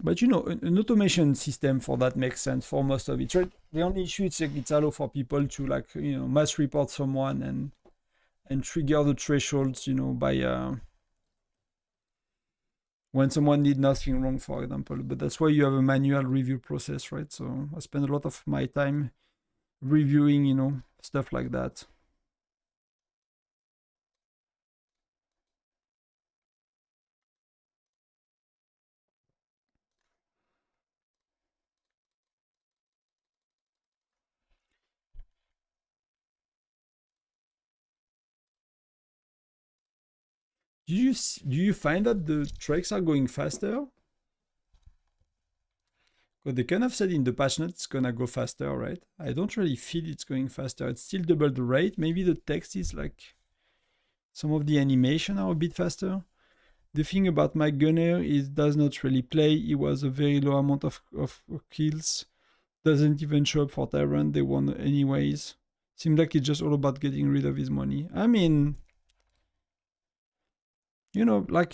S1: But an automation system for that makes sense for most of it, right? The only issue is it's allow for people to mass report someone and trigger the thresholds, by when someone did nothing wrong, for example. But that's why you have a manual review process, right? So I spend a lot of my time reviewing, stuff like that. Do you find that the treks are going faster? Because they kind of said in the patch notes it's gonna go faster, right? I don't really feel it's going faster. It's still double the rate. Maybe the text is like some of the animation are a bit faster. The thing about my gunner is does not really play. He was a very low amount of kills. Doesn't even show up for Tyrant. They won anyways. Seems like it's just all about getting rid of his money. I mean, like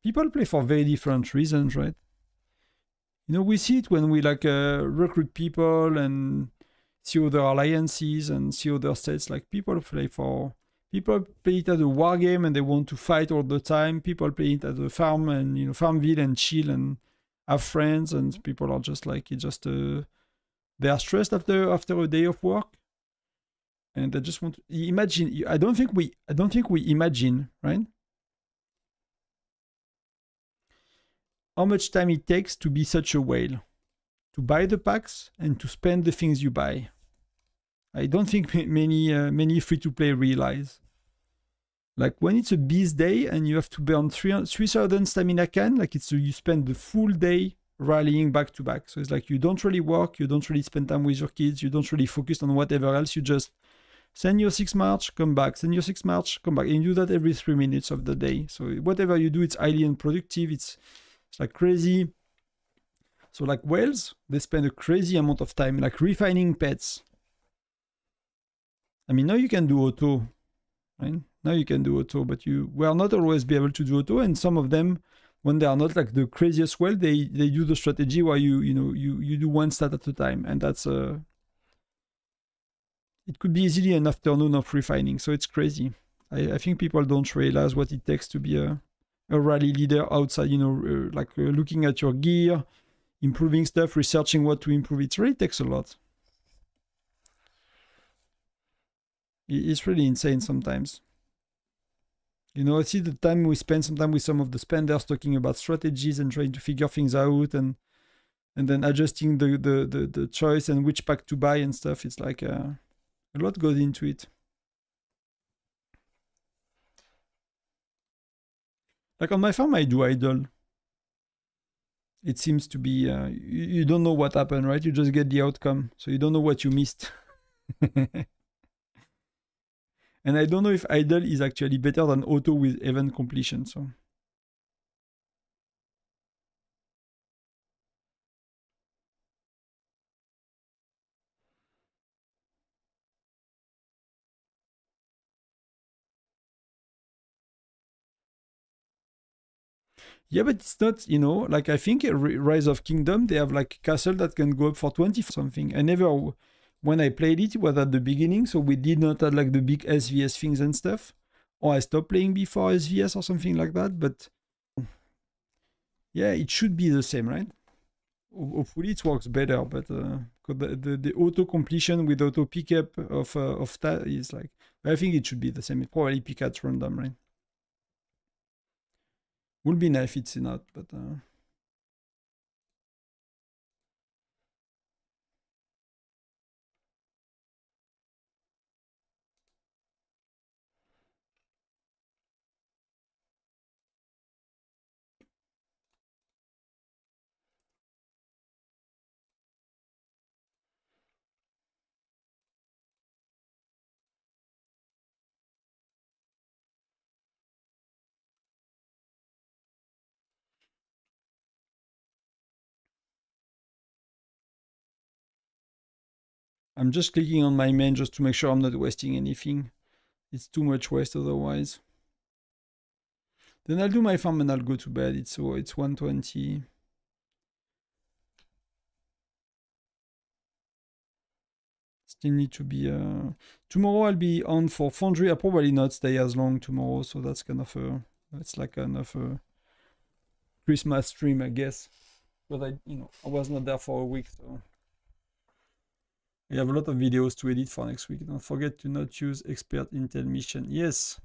S1: people play for very different reasons, right? You know, we see it when we like recruit people and see other alliances and see other states. Like people play it as a war game and they want to fight all the time. People play it as a farm and farmville and chill and have friends. And people are just like it just they are stressed after a day of work and they just want to imagine. I don't think we imagine, right? How much time it takes to be such a whale, to buy the packs and to spend the things you buy. I don't think many free-to-play realize. Like when it's a beast day and you have to burn 3,000 stamina can, like you spend the full day rallying back to back. So it's like you don't really work, you don't really spend time with your kids, you don't really focus on whatever else. You just send your 6 march, come back, send your 6 march, come back. And you do that every 3 minutes of the day. So whatever you do, it's highly unproductive. It's like crazy. So like whales, they spend a crazy amount of time like refining pets. I mean, now you can do auto, right? Now you can do auto, but you will not always be able to do auto. And some of them, when they are not like the craziest whale, they do the strategy where you do one stat at a time, and that's it could be easily an afternoon of refining. So it's crazy. I think people don't realize what it takes to be a rally leader outside. Looking at your gear, improving stuff, researching what to improve. It really takes a lot. It's really insane sometimes. I see the time we spend sometimes with some of the spenders talking about strategies and trying to figure things out and then adjusting the choice and which pack to buy and stuff. It's like a lot goes into it. Like on my farm, I do idle. It seems to be, you don't know what happened, right? You just get the outcome. So you don't know what you missed. And I don't know if idle is actually better than auto with event completion. So yeah, but it's not, like I think Rise of Kingdom, they have like castle that can go up for 20 something. I never, when I played it was at the beginning, so we did not have like the big SVS things and stuff. Or I stopped playing before SVS or something like that. But yeah, it should be the same, right? Hopefully it works better, but the auto completion with auto pickup of that is like, I think it should be the same. It probably pick at random, right? Would be nice if it's not, but I'm just clicking on my main just to make sure I'm not wasting anything. It's too much waste otherwise. Then I'll do my farm and I'll go to bed. It's 1:20. Still need to be tomorrow I'll be on for Foundry. I'll probably not stay as long tomorrow, so that's kind of it's like kind of a Christmas stream, I guess. But I was not there for a week, so I have a lot of videos to edit for next week. Don't forget to not use expert intel mission. Yes.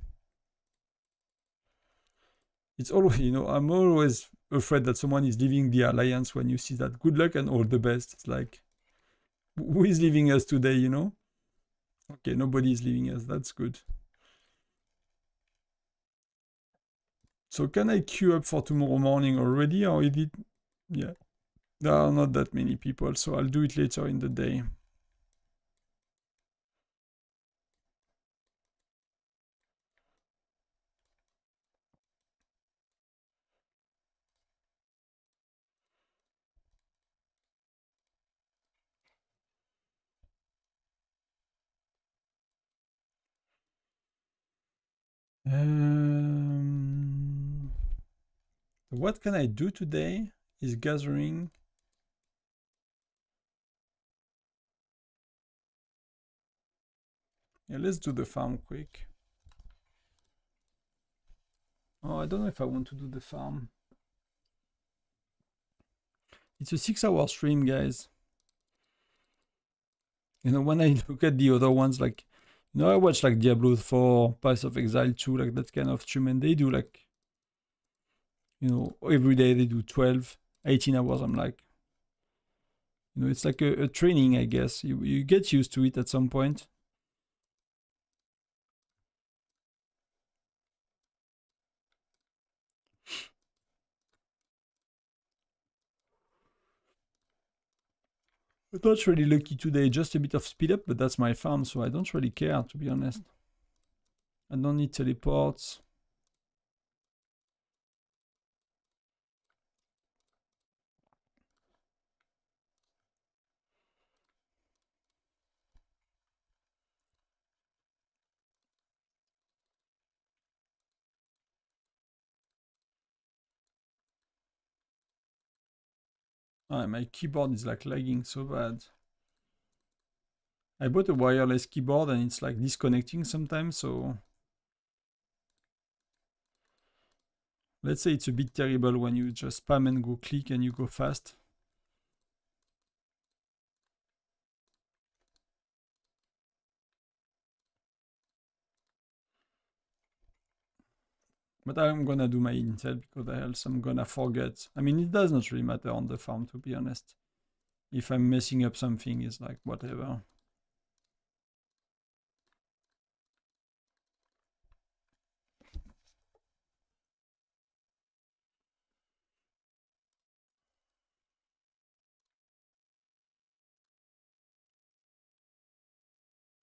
S1: It's always, I'm always afraid that someone is leaving the alliance when you see that. Good luck and all the best. It's like, who is leaving us today, Okay, nobody is leaving us. That's good. So can I queue up for tomorrow morning already, or is it? Yeah. There are not that many people, so I'll do it later in the day. What can I do today is gathering Yeah, let's do the farm quick. Oh, I don't know if I want to do the farm. It's a 6-hour stream, guys. You know, when I look at the other ones, like, you know, I watch like Diablo 4, Path of Exile 2, like that kind of stream, and they do like, you know, every day they do 12, 18 hours. I'm like, you know, it's like a training, I guess. You get used to it at some point. I'm not really lucky today, just a bit of speed up, but that's my farm, so I don't really care, to be honest. I don't need teleports. Oh, my keyboard is like lagging so bad. I bought a wireless keyboard and it's like disconnecting sometimes, so let's say it's a bit terrible when you just spam and go click and you go fast. But I'm gonna do my intel because else I'm gonna forget. I mean, it does not really matter on the farm, to be honest. If I'm messing up something, it's like whatever.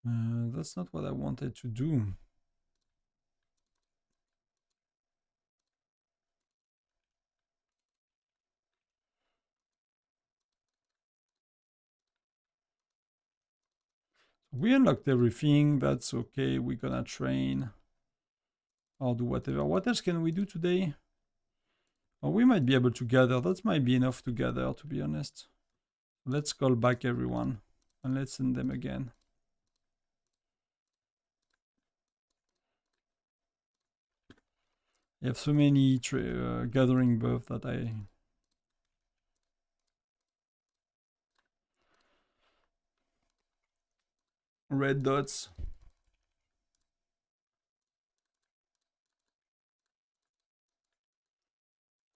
S1: That's not what I wanted to do. We unlocked everything. That's okay. We're gonna train or do whatever. What else can we do today? Oh, we might be able to gather. That might be enough to gather, to be honest. Let's call back everyone and let's send them again. You have so many gathering buff that I... Red dots.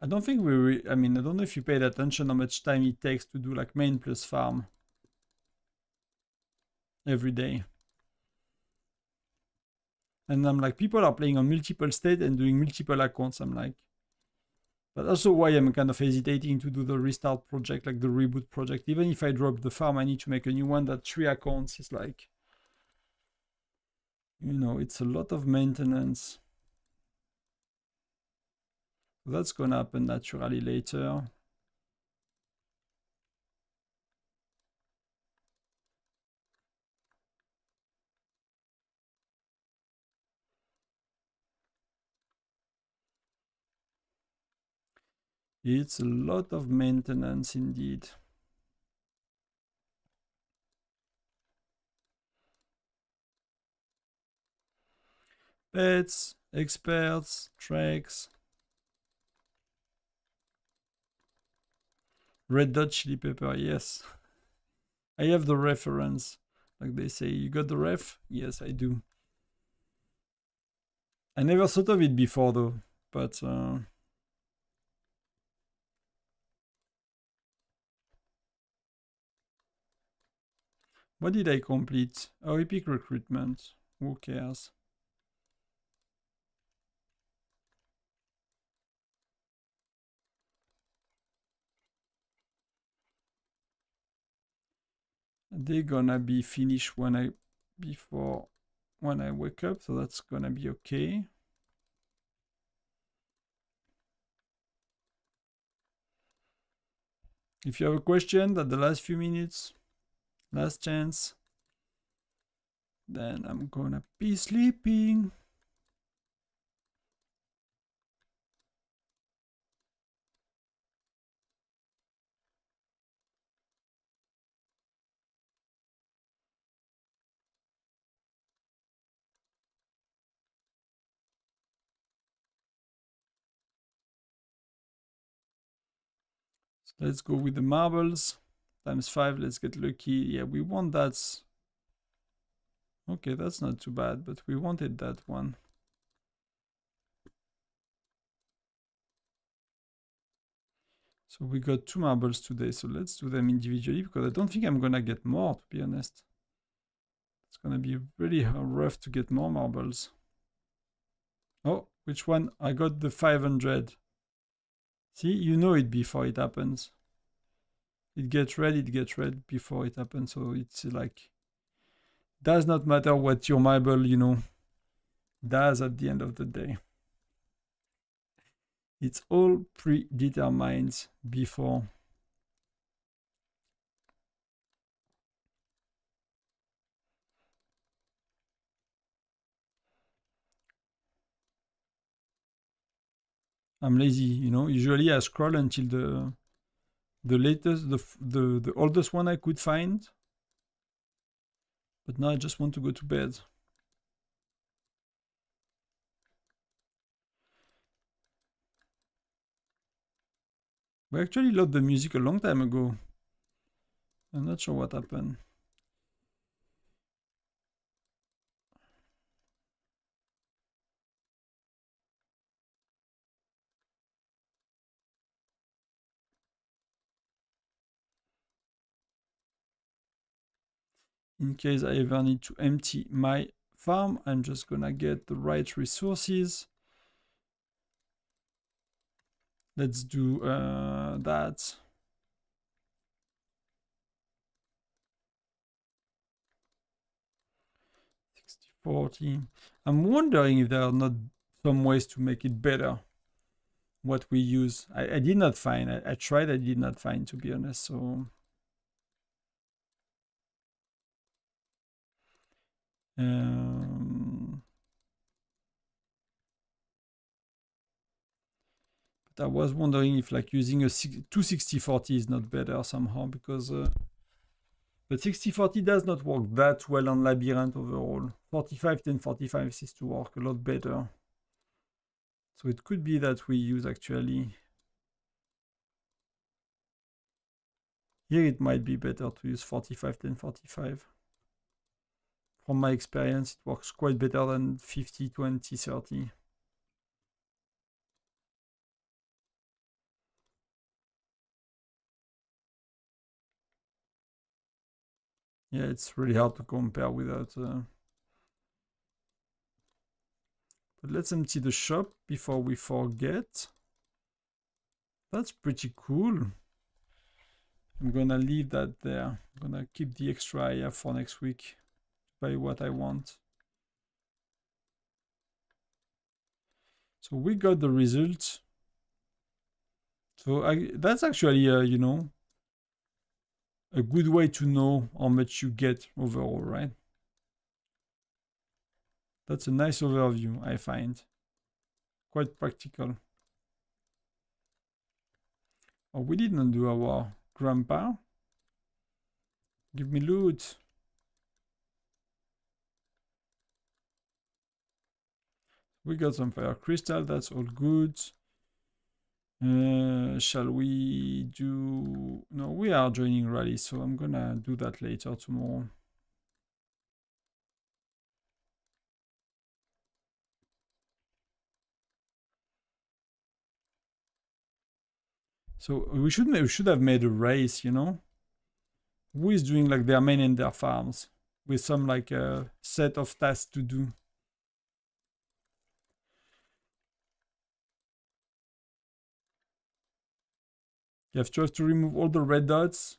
S1: I don't think I mean, I don't know if you paid attention how much time it takes to do like main plus farm every day. And I'm like, people are playing on multiple states and doing multiple accounts. I'm like, that's also why I'm kind of hesitating to do the restart project, like the reboot project. Even if I drop the farm, I need to make a new one. That 3 accounts is like, you know, it's a lot of maintenance. That's gonna happen naturally later. It's a lot of maintenance indeed. Pets, experts, tracks. Red dot chili pepper, yes. I have the reference. Like they say, you got the ref? Yes, I do. I never thought of it before though, but what did I complete? Oh, epic recruitment. Who cares? They're gonna be finished when I wake up, so that's gonna be okay. If you have a question at the last few minutes, last chance, then I'm gonna be sleeping. So let's go with the marbles. Times 5, let's get lucky. Yeah, we want that. Okay, that's not too bad, but we wanted that one. So we got 2 marbles today, so let's do them individually because I don't think I'm gonna get more, to be honest. It's gonna be really rough to get more marbles. Oh, which one? I got the 500. See, you know it before it happens. It gets red before it happens, so it's like, does not matter what your marble, does at the end of the day. It's all predetermined before. I'm lazy, Usually I scroll until the latest, the oldest one I could find. But now I just want to go to bed. We actually lost the music a long time ago. I'm not sure what happened. In case I ever need to empty my farm, I'm just gonna get the right resources. Let's do that. 60-40. I'm wondering if there are not some ways to make it better. What we use. I did not find. I tried, I did not find, to be honest. So but I was wondering if like using a 260-40 is not better somehow, because but 60-40 does not work that well on Labyrinth overall. 45-10-45 seems to work a lot better. So it could be that we use actually. Here it might be better to use 45-10-45. From my experience, it works quite better than 50-20-30. Yeah, it's really hard to compare without. But let's empty the shop before we forget. That's pretty cool. I'm gonna leave that there. I'm gonna keep the extra I have for next week to buy what I want. So we got the results. So that's actually, a good way to know how much you get overall, right? That's a nice overview, I find. Quite practical. Oh, we didn't do our grandpa. Give me loot. We got some fire crystal, that's all good. Shall we do... No, we are joining rally, so I'm gonna do that later tomorrow. So we should have made a race, Who is doing like their main and their farms with some like a set of tasks to do. You have to remove all the red dots.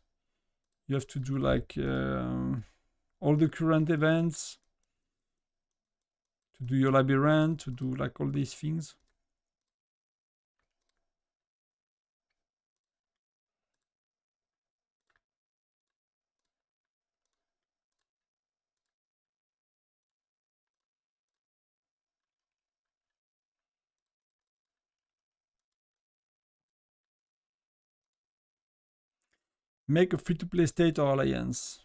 S1: You have to do like all the current events, to do your labyrinth, to do like all these things. Make a free-to-play state or alliance.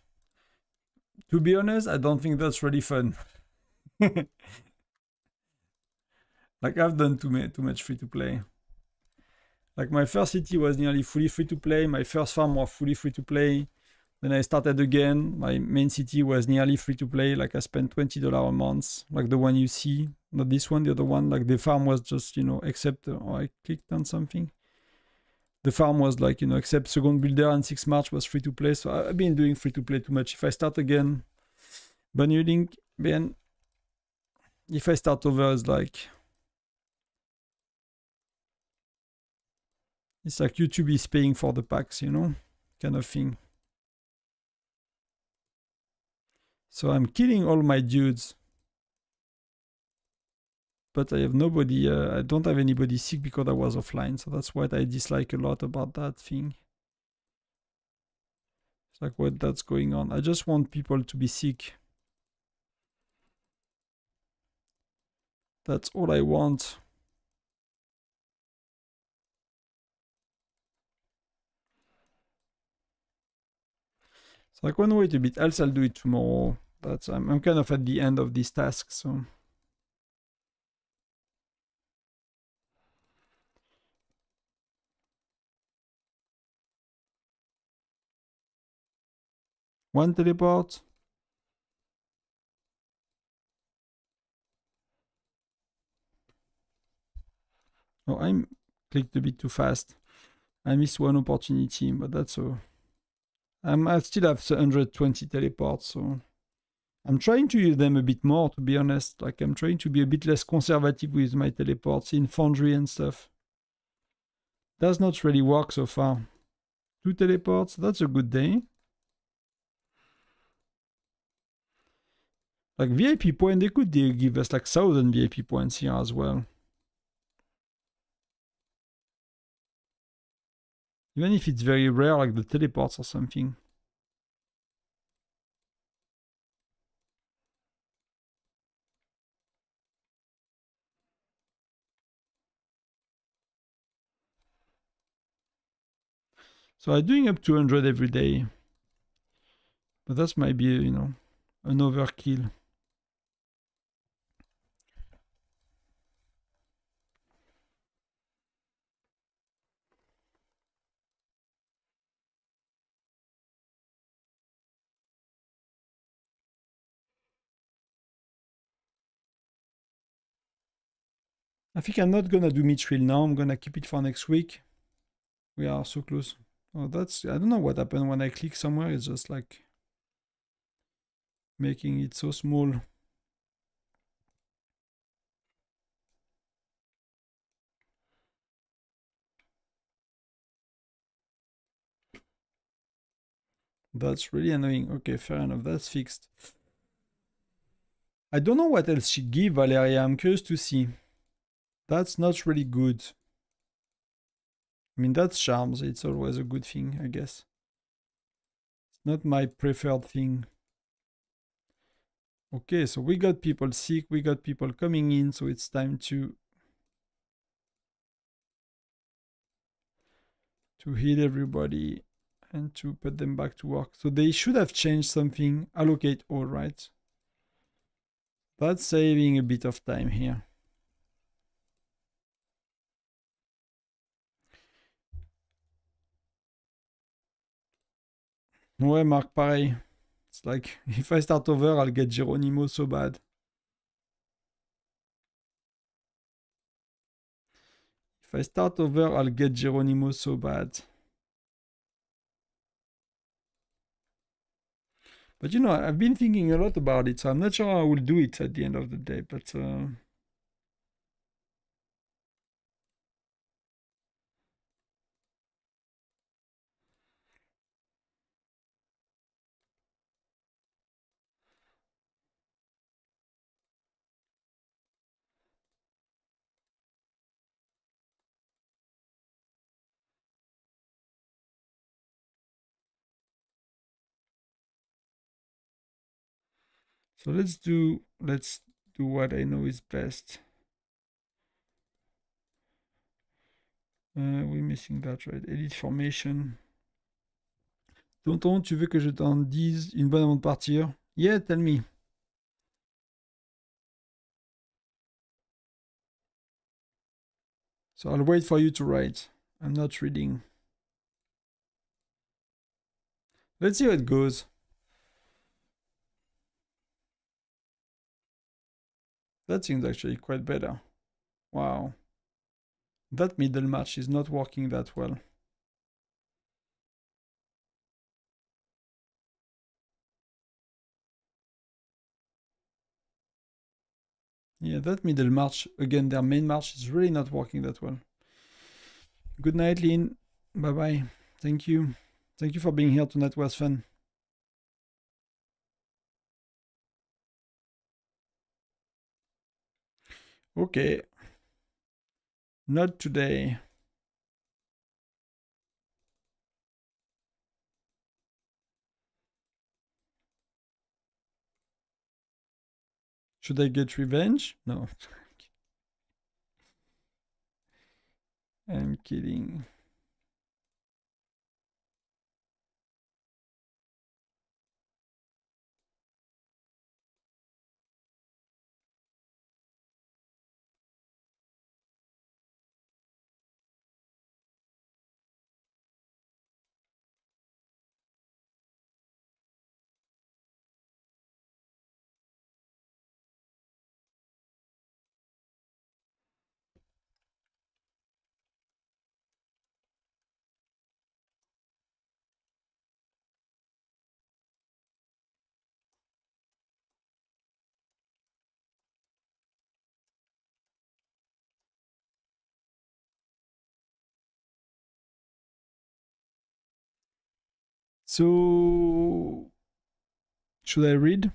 S1: To be honest, I don't think that's really fun. Like I've done too much free-to-play. Like my first city was nearly fully free to play. My first farm was fully free to play. Then I started again. My main city was nearly free to play. Like I spent $20 a month, like the one you see. Not this one, the other one. Like the farm was just, except I clicked on something. The farm was like, except Second Builder and 6 March was free to play. So I've been doing free to play too much. If I start again, Bunny Link, then if I start over, it's like YouTube is paying for the packs, kind of thing. So I'm killing all my dudes. But I have nobody, I don't have anybody sick because I was offline. So that's what I dislike a lot about that thing. It's like what that's going on. I just want people to be sick. That's all I want. So I can wait a bit, else I'll do it tomorrow. I'm kind of at the end of this task, so. One teleport. Oh, I clicked a bit too fast. I missed one opportunity, but that's all. I still have 120 teleports, so I'm trying to use them a bit more, to be honest. Like I'm trying to be a bit less conservative with my teleports in Foundry and stuff. Does not really work so far. 2 teleports, that's a good day. Like VIP point, they could give us like 1,000 VIP points here as well. Even if it's very rare, like the teleports or something. So I'm doing up to 100 every day. But that might be, an overkill. I think I'm not gonna do Mithril now. I'm gonna keep it for next week. We are so close. Oh, I don't know what happened when I click somewhere. It's just like making it so small. That's really annoying. Okay, fair enough. That's fixed. I don't know what else she give Valeria. I'm curious to see. That's not really good. I mean, that's charms. It's always a good thing, I guess. It's not my preferred thing. Okay, so we got people sick. We got people coming in. So it's time to heal everybody and to put them back to work. So they should have changed something. Allocate all, right? That's saving a bit of time here. Ouais, Marc, pareil. It's like, if I start over, I'll get Geronimo so bad. If I start over, I'll get Geronimo so bad. But I've been thinking a lot about it, so I'm not sure I will do it at the end of the day, but... So let's do what I know is best. We're missing that, right? Edit formation. Tonton, tu veux que je t'en dise une bonne avant de partir? Yeah, tell me. So I'll wait for you to write. I'm not reading. Let's see how it goes. That seems actually quite better. Wow. That middle match is not working that well. Yeah, that middle march, again, their main march is really not working that well. Good night, Lynn. Bye-bye. Thank you. Thank you for being here tonight. It was fun. Okay. Not today. Should I get revenge? No. I'm kidding. So, should I read?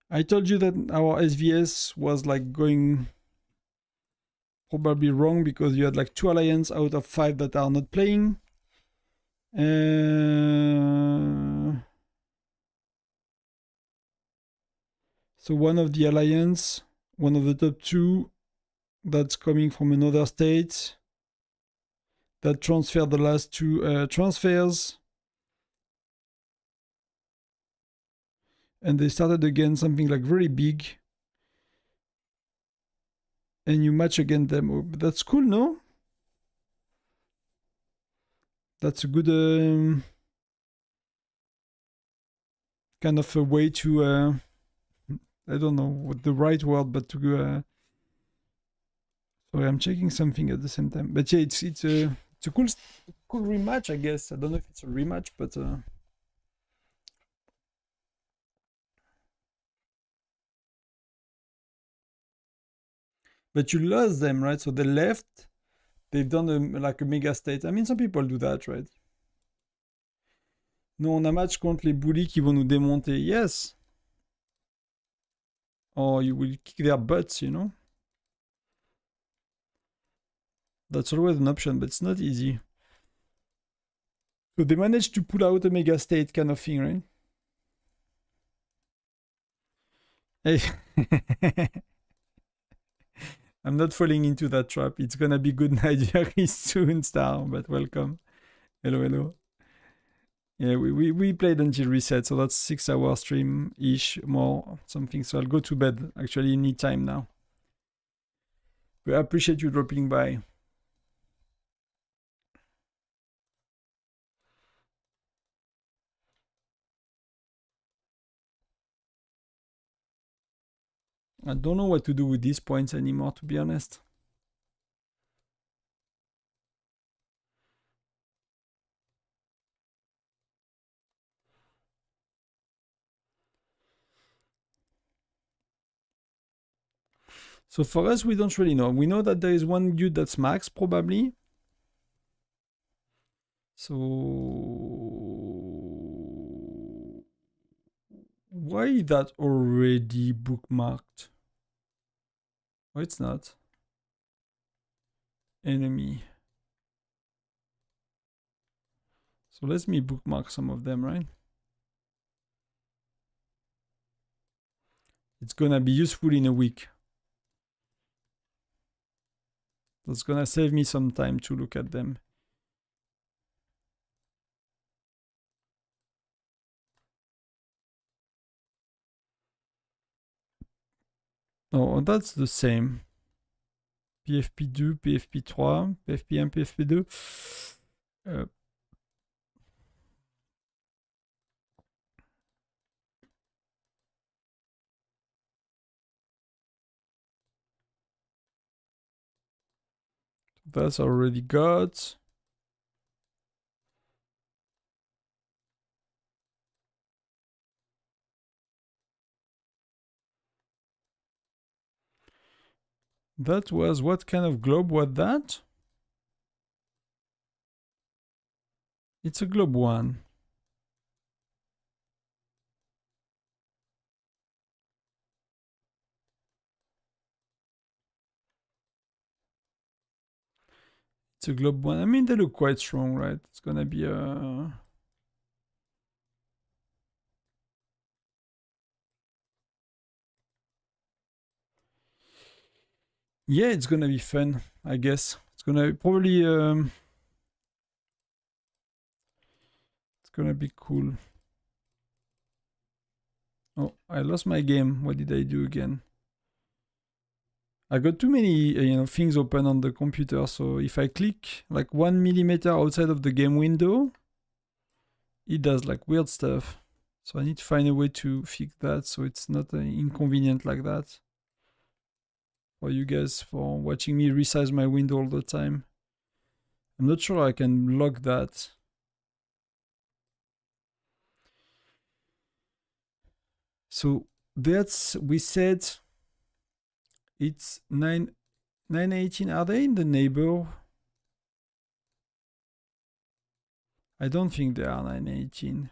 S1: I told you that our SVS was like going probably wrong because you had like 2 alliance out of 5 that are not playing. So one of the alliance, one of the top 2 that's coming from another state that transferred the last 2 transfers. And they started again something like very big. And you match against them. Oh, that's cool, no? That's a good kind of a way to I don't know what the right word, but to sorry, I'm checking something at the same time. But yeah, it's a cool rematch, I guess. I don't know if it's a rematch, but you lost them, right? So they left. They've done like a mega state. I mean, some people do that, right? Nous, on a match contre les bullies qui vont nous démonter. Yes. Or you will kick their butts, you know? That's always an option, but it's not easy. So they managed to pull out a mega state kind of thing, right? Hey. I'm not falling into that trap. It's gonna be good night very soon, Star, but welcome. Hello, hello. Yeah, we played until reset, so that's 6-hour stream-ish, more something. So I'll go to bed. Actually, need time now. But I appreciate you dropping by. I don't know what to do with these points anymore, to be honest. So for us, we don't really know. We know that there is one dude that's max, probably. So why is that already bookmarked? Oh, it's not. Enemy. So let me bookmark some of them, right? It's gonna be useful in a week. That's gonna save me some time to look at them. Non, that's the same. PFP2, PFP3, PFP1, PFP2. That's already got. That was, what kind of globe was that? It's a globe 1. It's a globe 1. I mean, they look quite strong, right? It's gonna be a... Yeah, it's gonna be fun, I guess. It's gonna probably... it's gonna be cool. Oh, I lost my game. What did I do again? I got too many things open on the computer, so if I click like 1 millimeter outside of the game window, it does like weird stuff. So I need to find a way to fix that so it's not inconvenient like that for you guys for watching me resize my window all the time. I'm not sure I can lock that. So that's, we said it's 918. Are they in the neighbor? I don't think they are 918.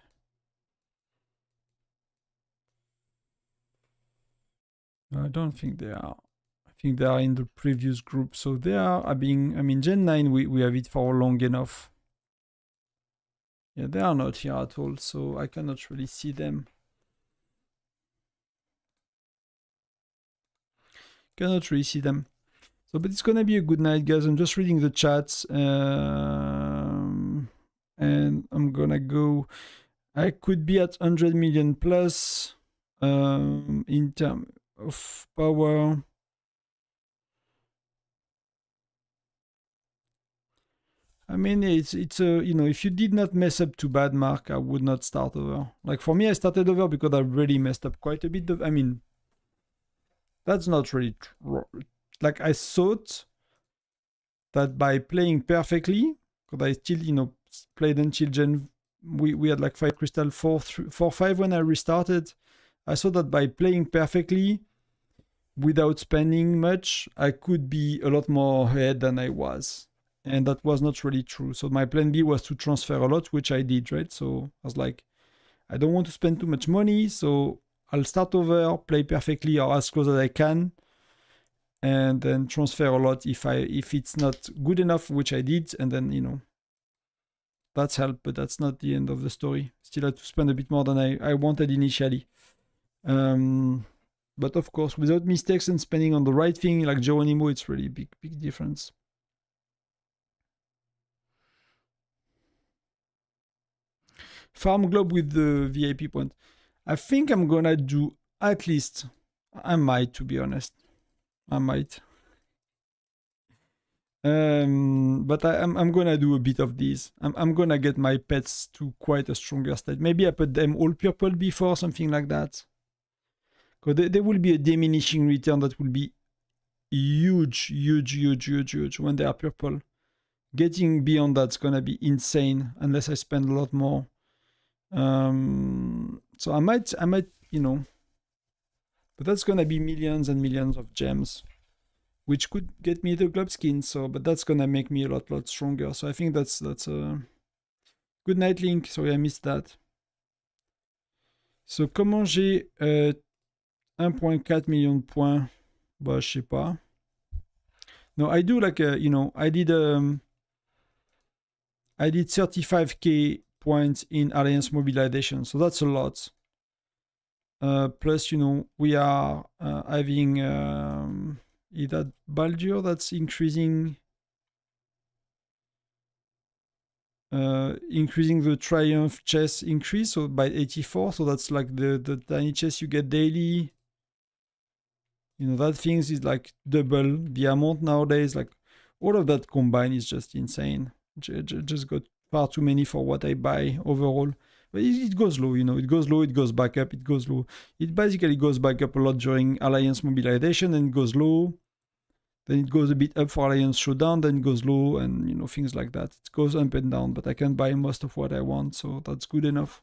S1: I don't think they are. I think they are in the previous group. So they are being, I mean, Gen 9, we have it for long enough. Yeah, they are not here at all, so I cannot really see them. Cannot really see them. So, but it's gonna be a good night, guys. I'm just reading the chats. And I'm gonna go. I could be at 100 million plus in terms of power. I mean, it's a, if you did not mess up too bad, Mark, I would not start over. Like for me, I started over because I really messed up quite a bit. I mean, that's not really like I thought that by playing perfectly, because I still, played until Gen, we had like 5 crystal, 4, 5 when I restarted. I saw that by playing perfectly, without spending much, I could be a lot more ahead than I was. And that was not really true. So my plan B was to transfer a lot, which I did, right? So I was like, I don't want to spend too much money, so I'll start over, play perfectly or as close as I can, and then transfer a lot if it's not good enough, which I did, and then that's helped, but that's not the end of the story. Still had to spend a bit more than I wanted initially. But of course, without mistakes and spending on the right thing, like Geronimo, it's really big difference. Farm Globe with the VIP point. I think I'm gonna do at least. I might, to be honest. I might. But I'm gonna do a bit of these. I'm gonna get my pets to quite a stronger state. Maybe I put them all purple before, something like that. Because there will be a diminishing return that will be huge when they are purple. Getting beyond that's gonna be insane unless I spend a lot more. So I might, but that's gonna be millions and millions of gems, which could get me the globe skin. So, but that's gonna make me a lot stronger. So I think that's a good night, Link. Sorry, I missed that. So comment j'ai 1.4 million de points? Bah, je sais pas. No, I do like I did 35k points in alliance mobilization, so that's a lot. Plus, we are having that Baldur that's increasing the triumph chest increase, so by 84. So that's like the tiny chest you get daily. You know, that things is like double the amount nowadays. Like all of that combined is just insane. Just got far too many for what I buy overall. But it goes low, you know, it goes low, it goes back up, it goes low. It basically goes back up a lot during Alliance mobilization, and it goes low. Then it goes a bit up for Alliance showdown, then it goes low, and you know, things like that. It goes up and down, but I can buy most of what I want, so that's good enough.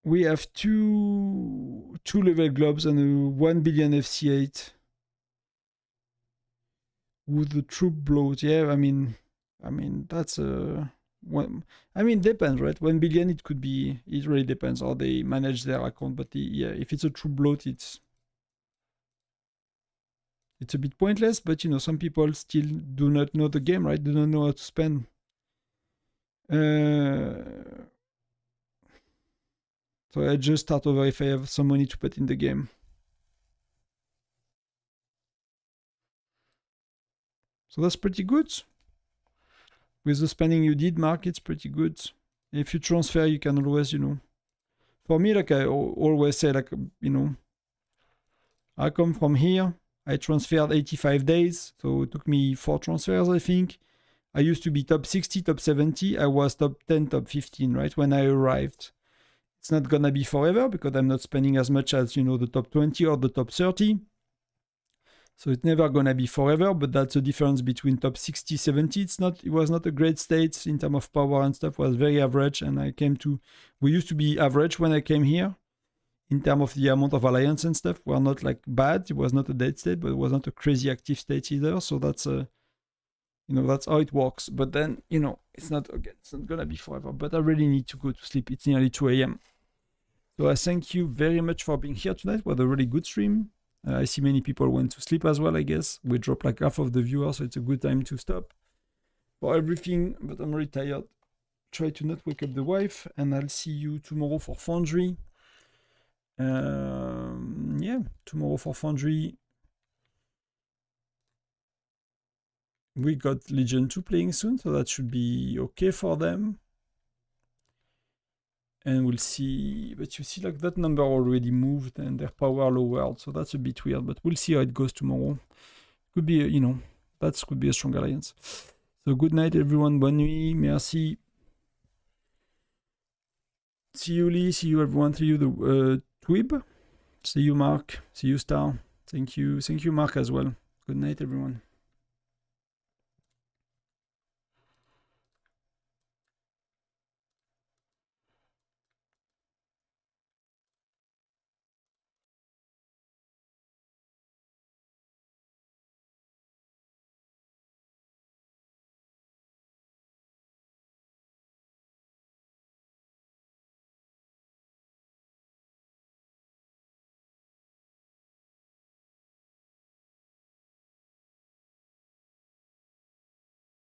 S1: We have two level globes and a 1 billion FC8 with the troop blows. Yeah, I mean that's a one. I mean, depends, right? 1 billion, it could be. It really depends how they manage their account. But yeah, if it's a troop bloat, it's a bit pointless. But you know, some people still do not know the game, right? Do not know how to spend. So I just start over if I have some money to put in the game. So that's pretty good. With the spending you did, Mark, it's pretty good. If you transfer, you can always, you know. For me, like I always say, like, you know, I come from here. I transferred 85 days. So it took me 4 transfers, I think. I used to be top 60, top 70. I was top 10, top 15, right? When I arrived. It's not gonna be forever because I'm not spending as much as, you know, the top 20 or the top 30. So it's never gonna be forever, but that's the difference between top 60, 70. It was not a great state in terms of power and stuff. It was very average, and we used to be average when I came here. In terms of the amount of alliance and stuff, we're not like bad. It was not a dead state, but it was not a crazy active state either. So that's you know, that's how it works. But then, you know, it's not gonna be forever. But I really need to go to sleep. It's nearly 2 a.m. So I thank you very much for being here tonight. It was a really good stream. I see many people went to sleep as well, I guess. We dropped like half of the viewers, so it's a good time to stop for everything, but I'm really tired. Try to not wake up the wife, and I'll see you tomorrow for Foundry. Yeah, tomorrow for Foundry. We got Legion 2 playing soon, so that should be okay for them. And we'll see, but you see like that number already moved and their power lowered, so that's a bit weird, but we'll see how it goes tomorrow. Could be, you know, that could be a strong alliance. So good night everyone, bonne nuit, merci. See you Lee, see you everyone, see you the Twib, see you Mark, see you Star, thank you Mark as well. Good night everyone.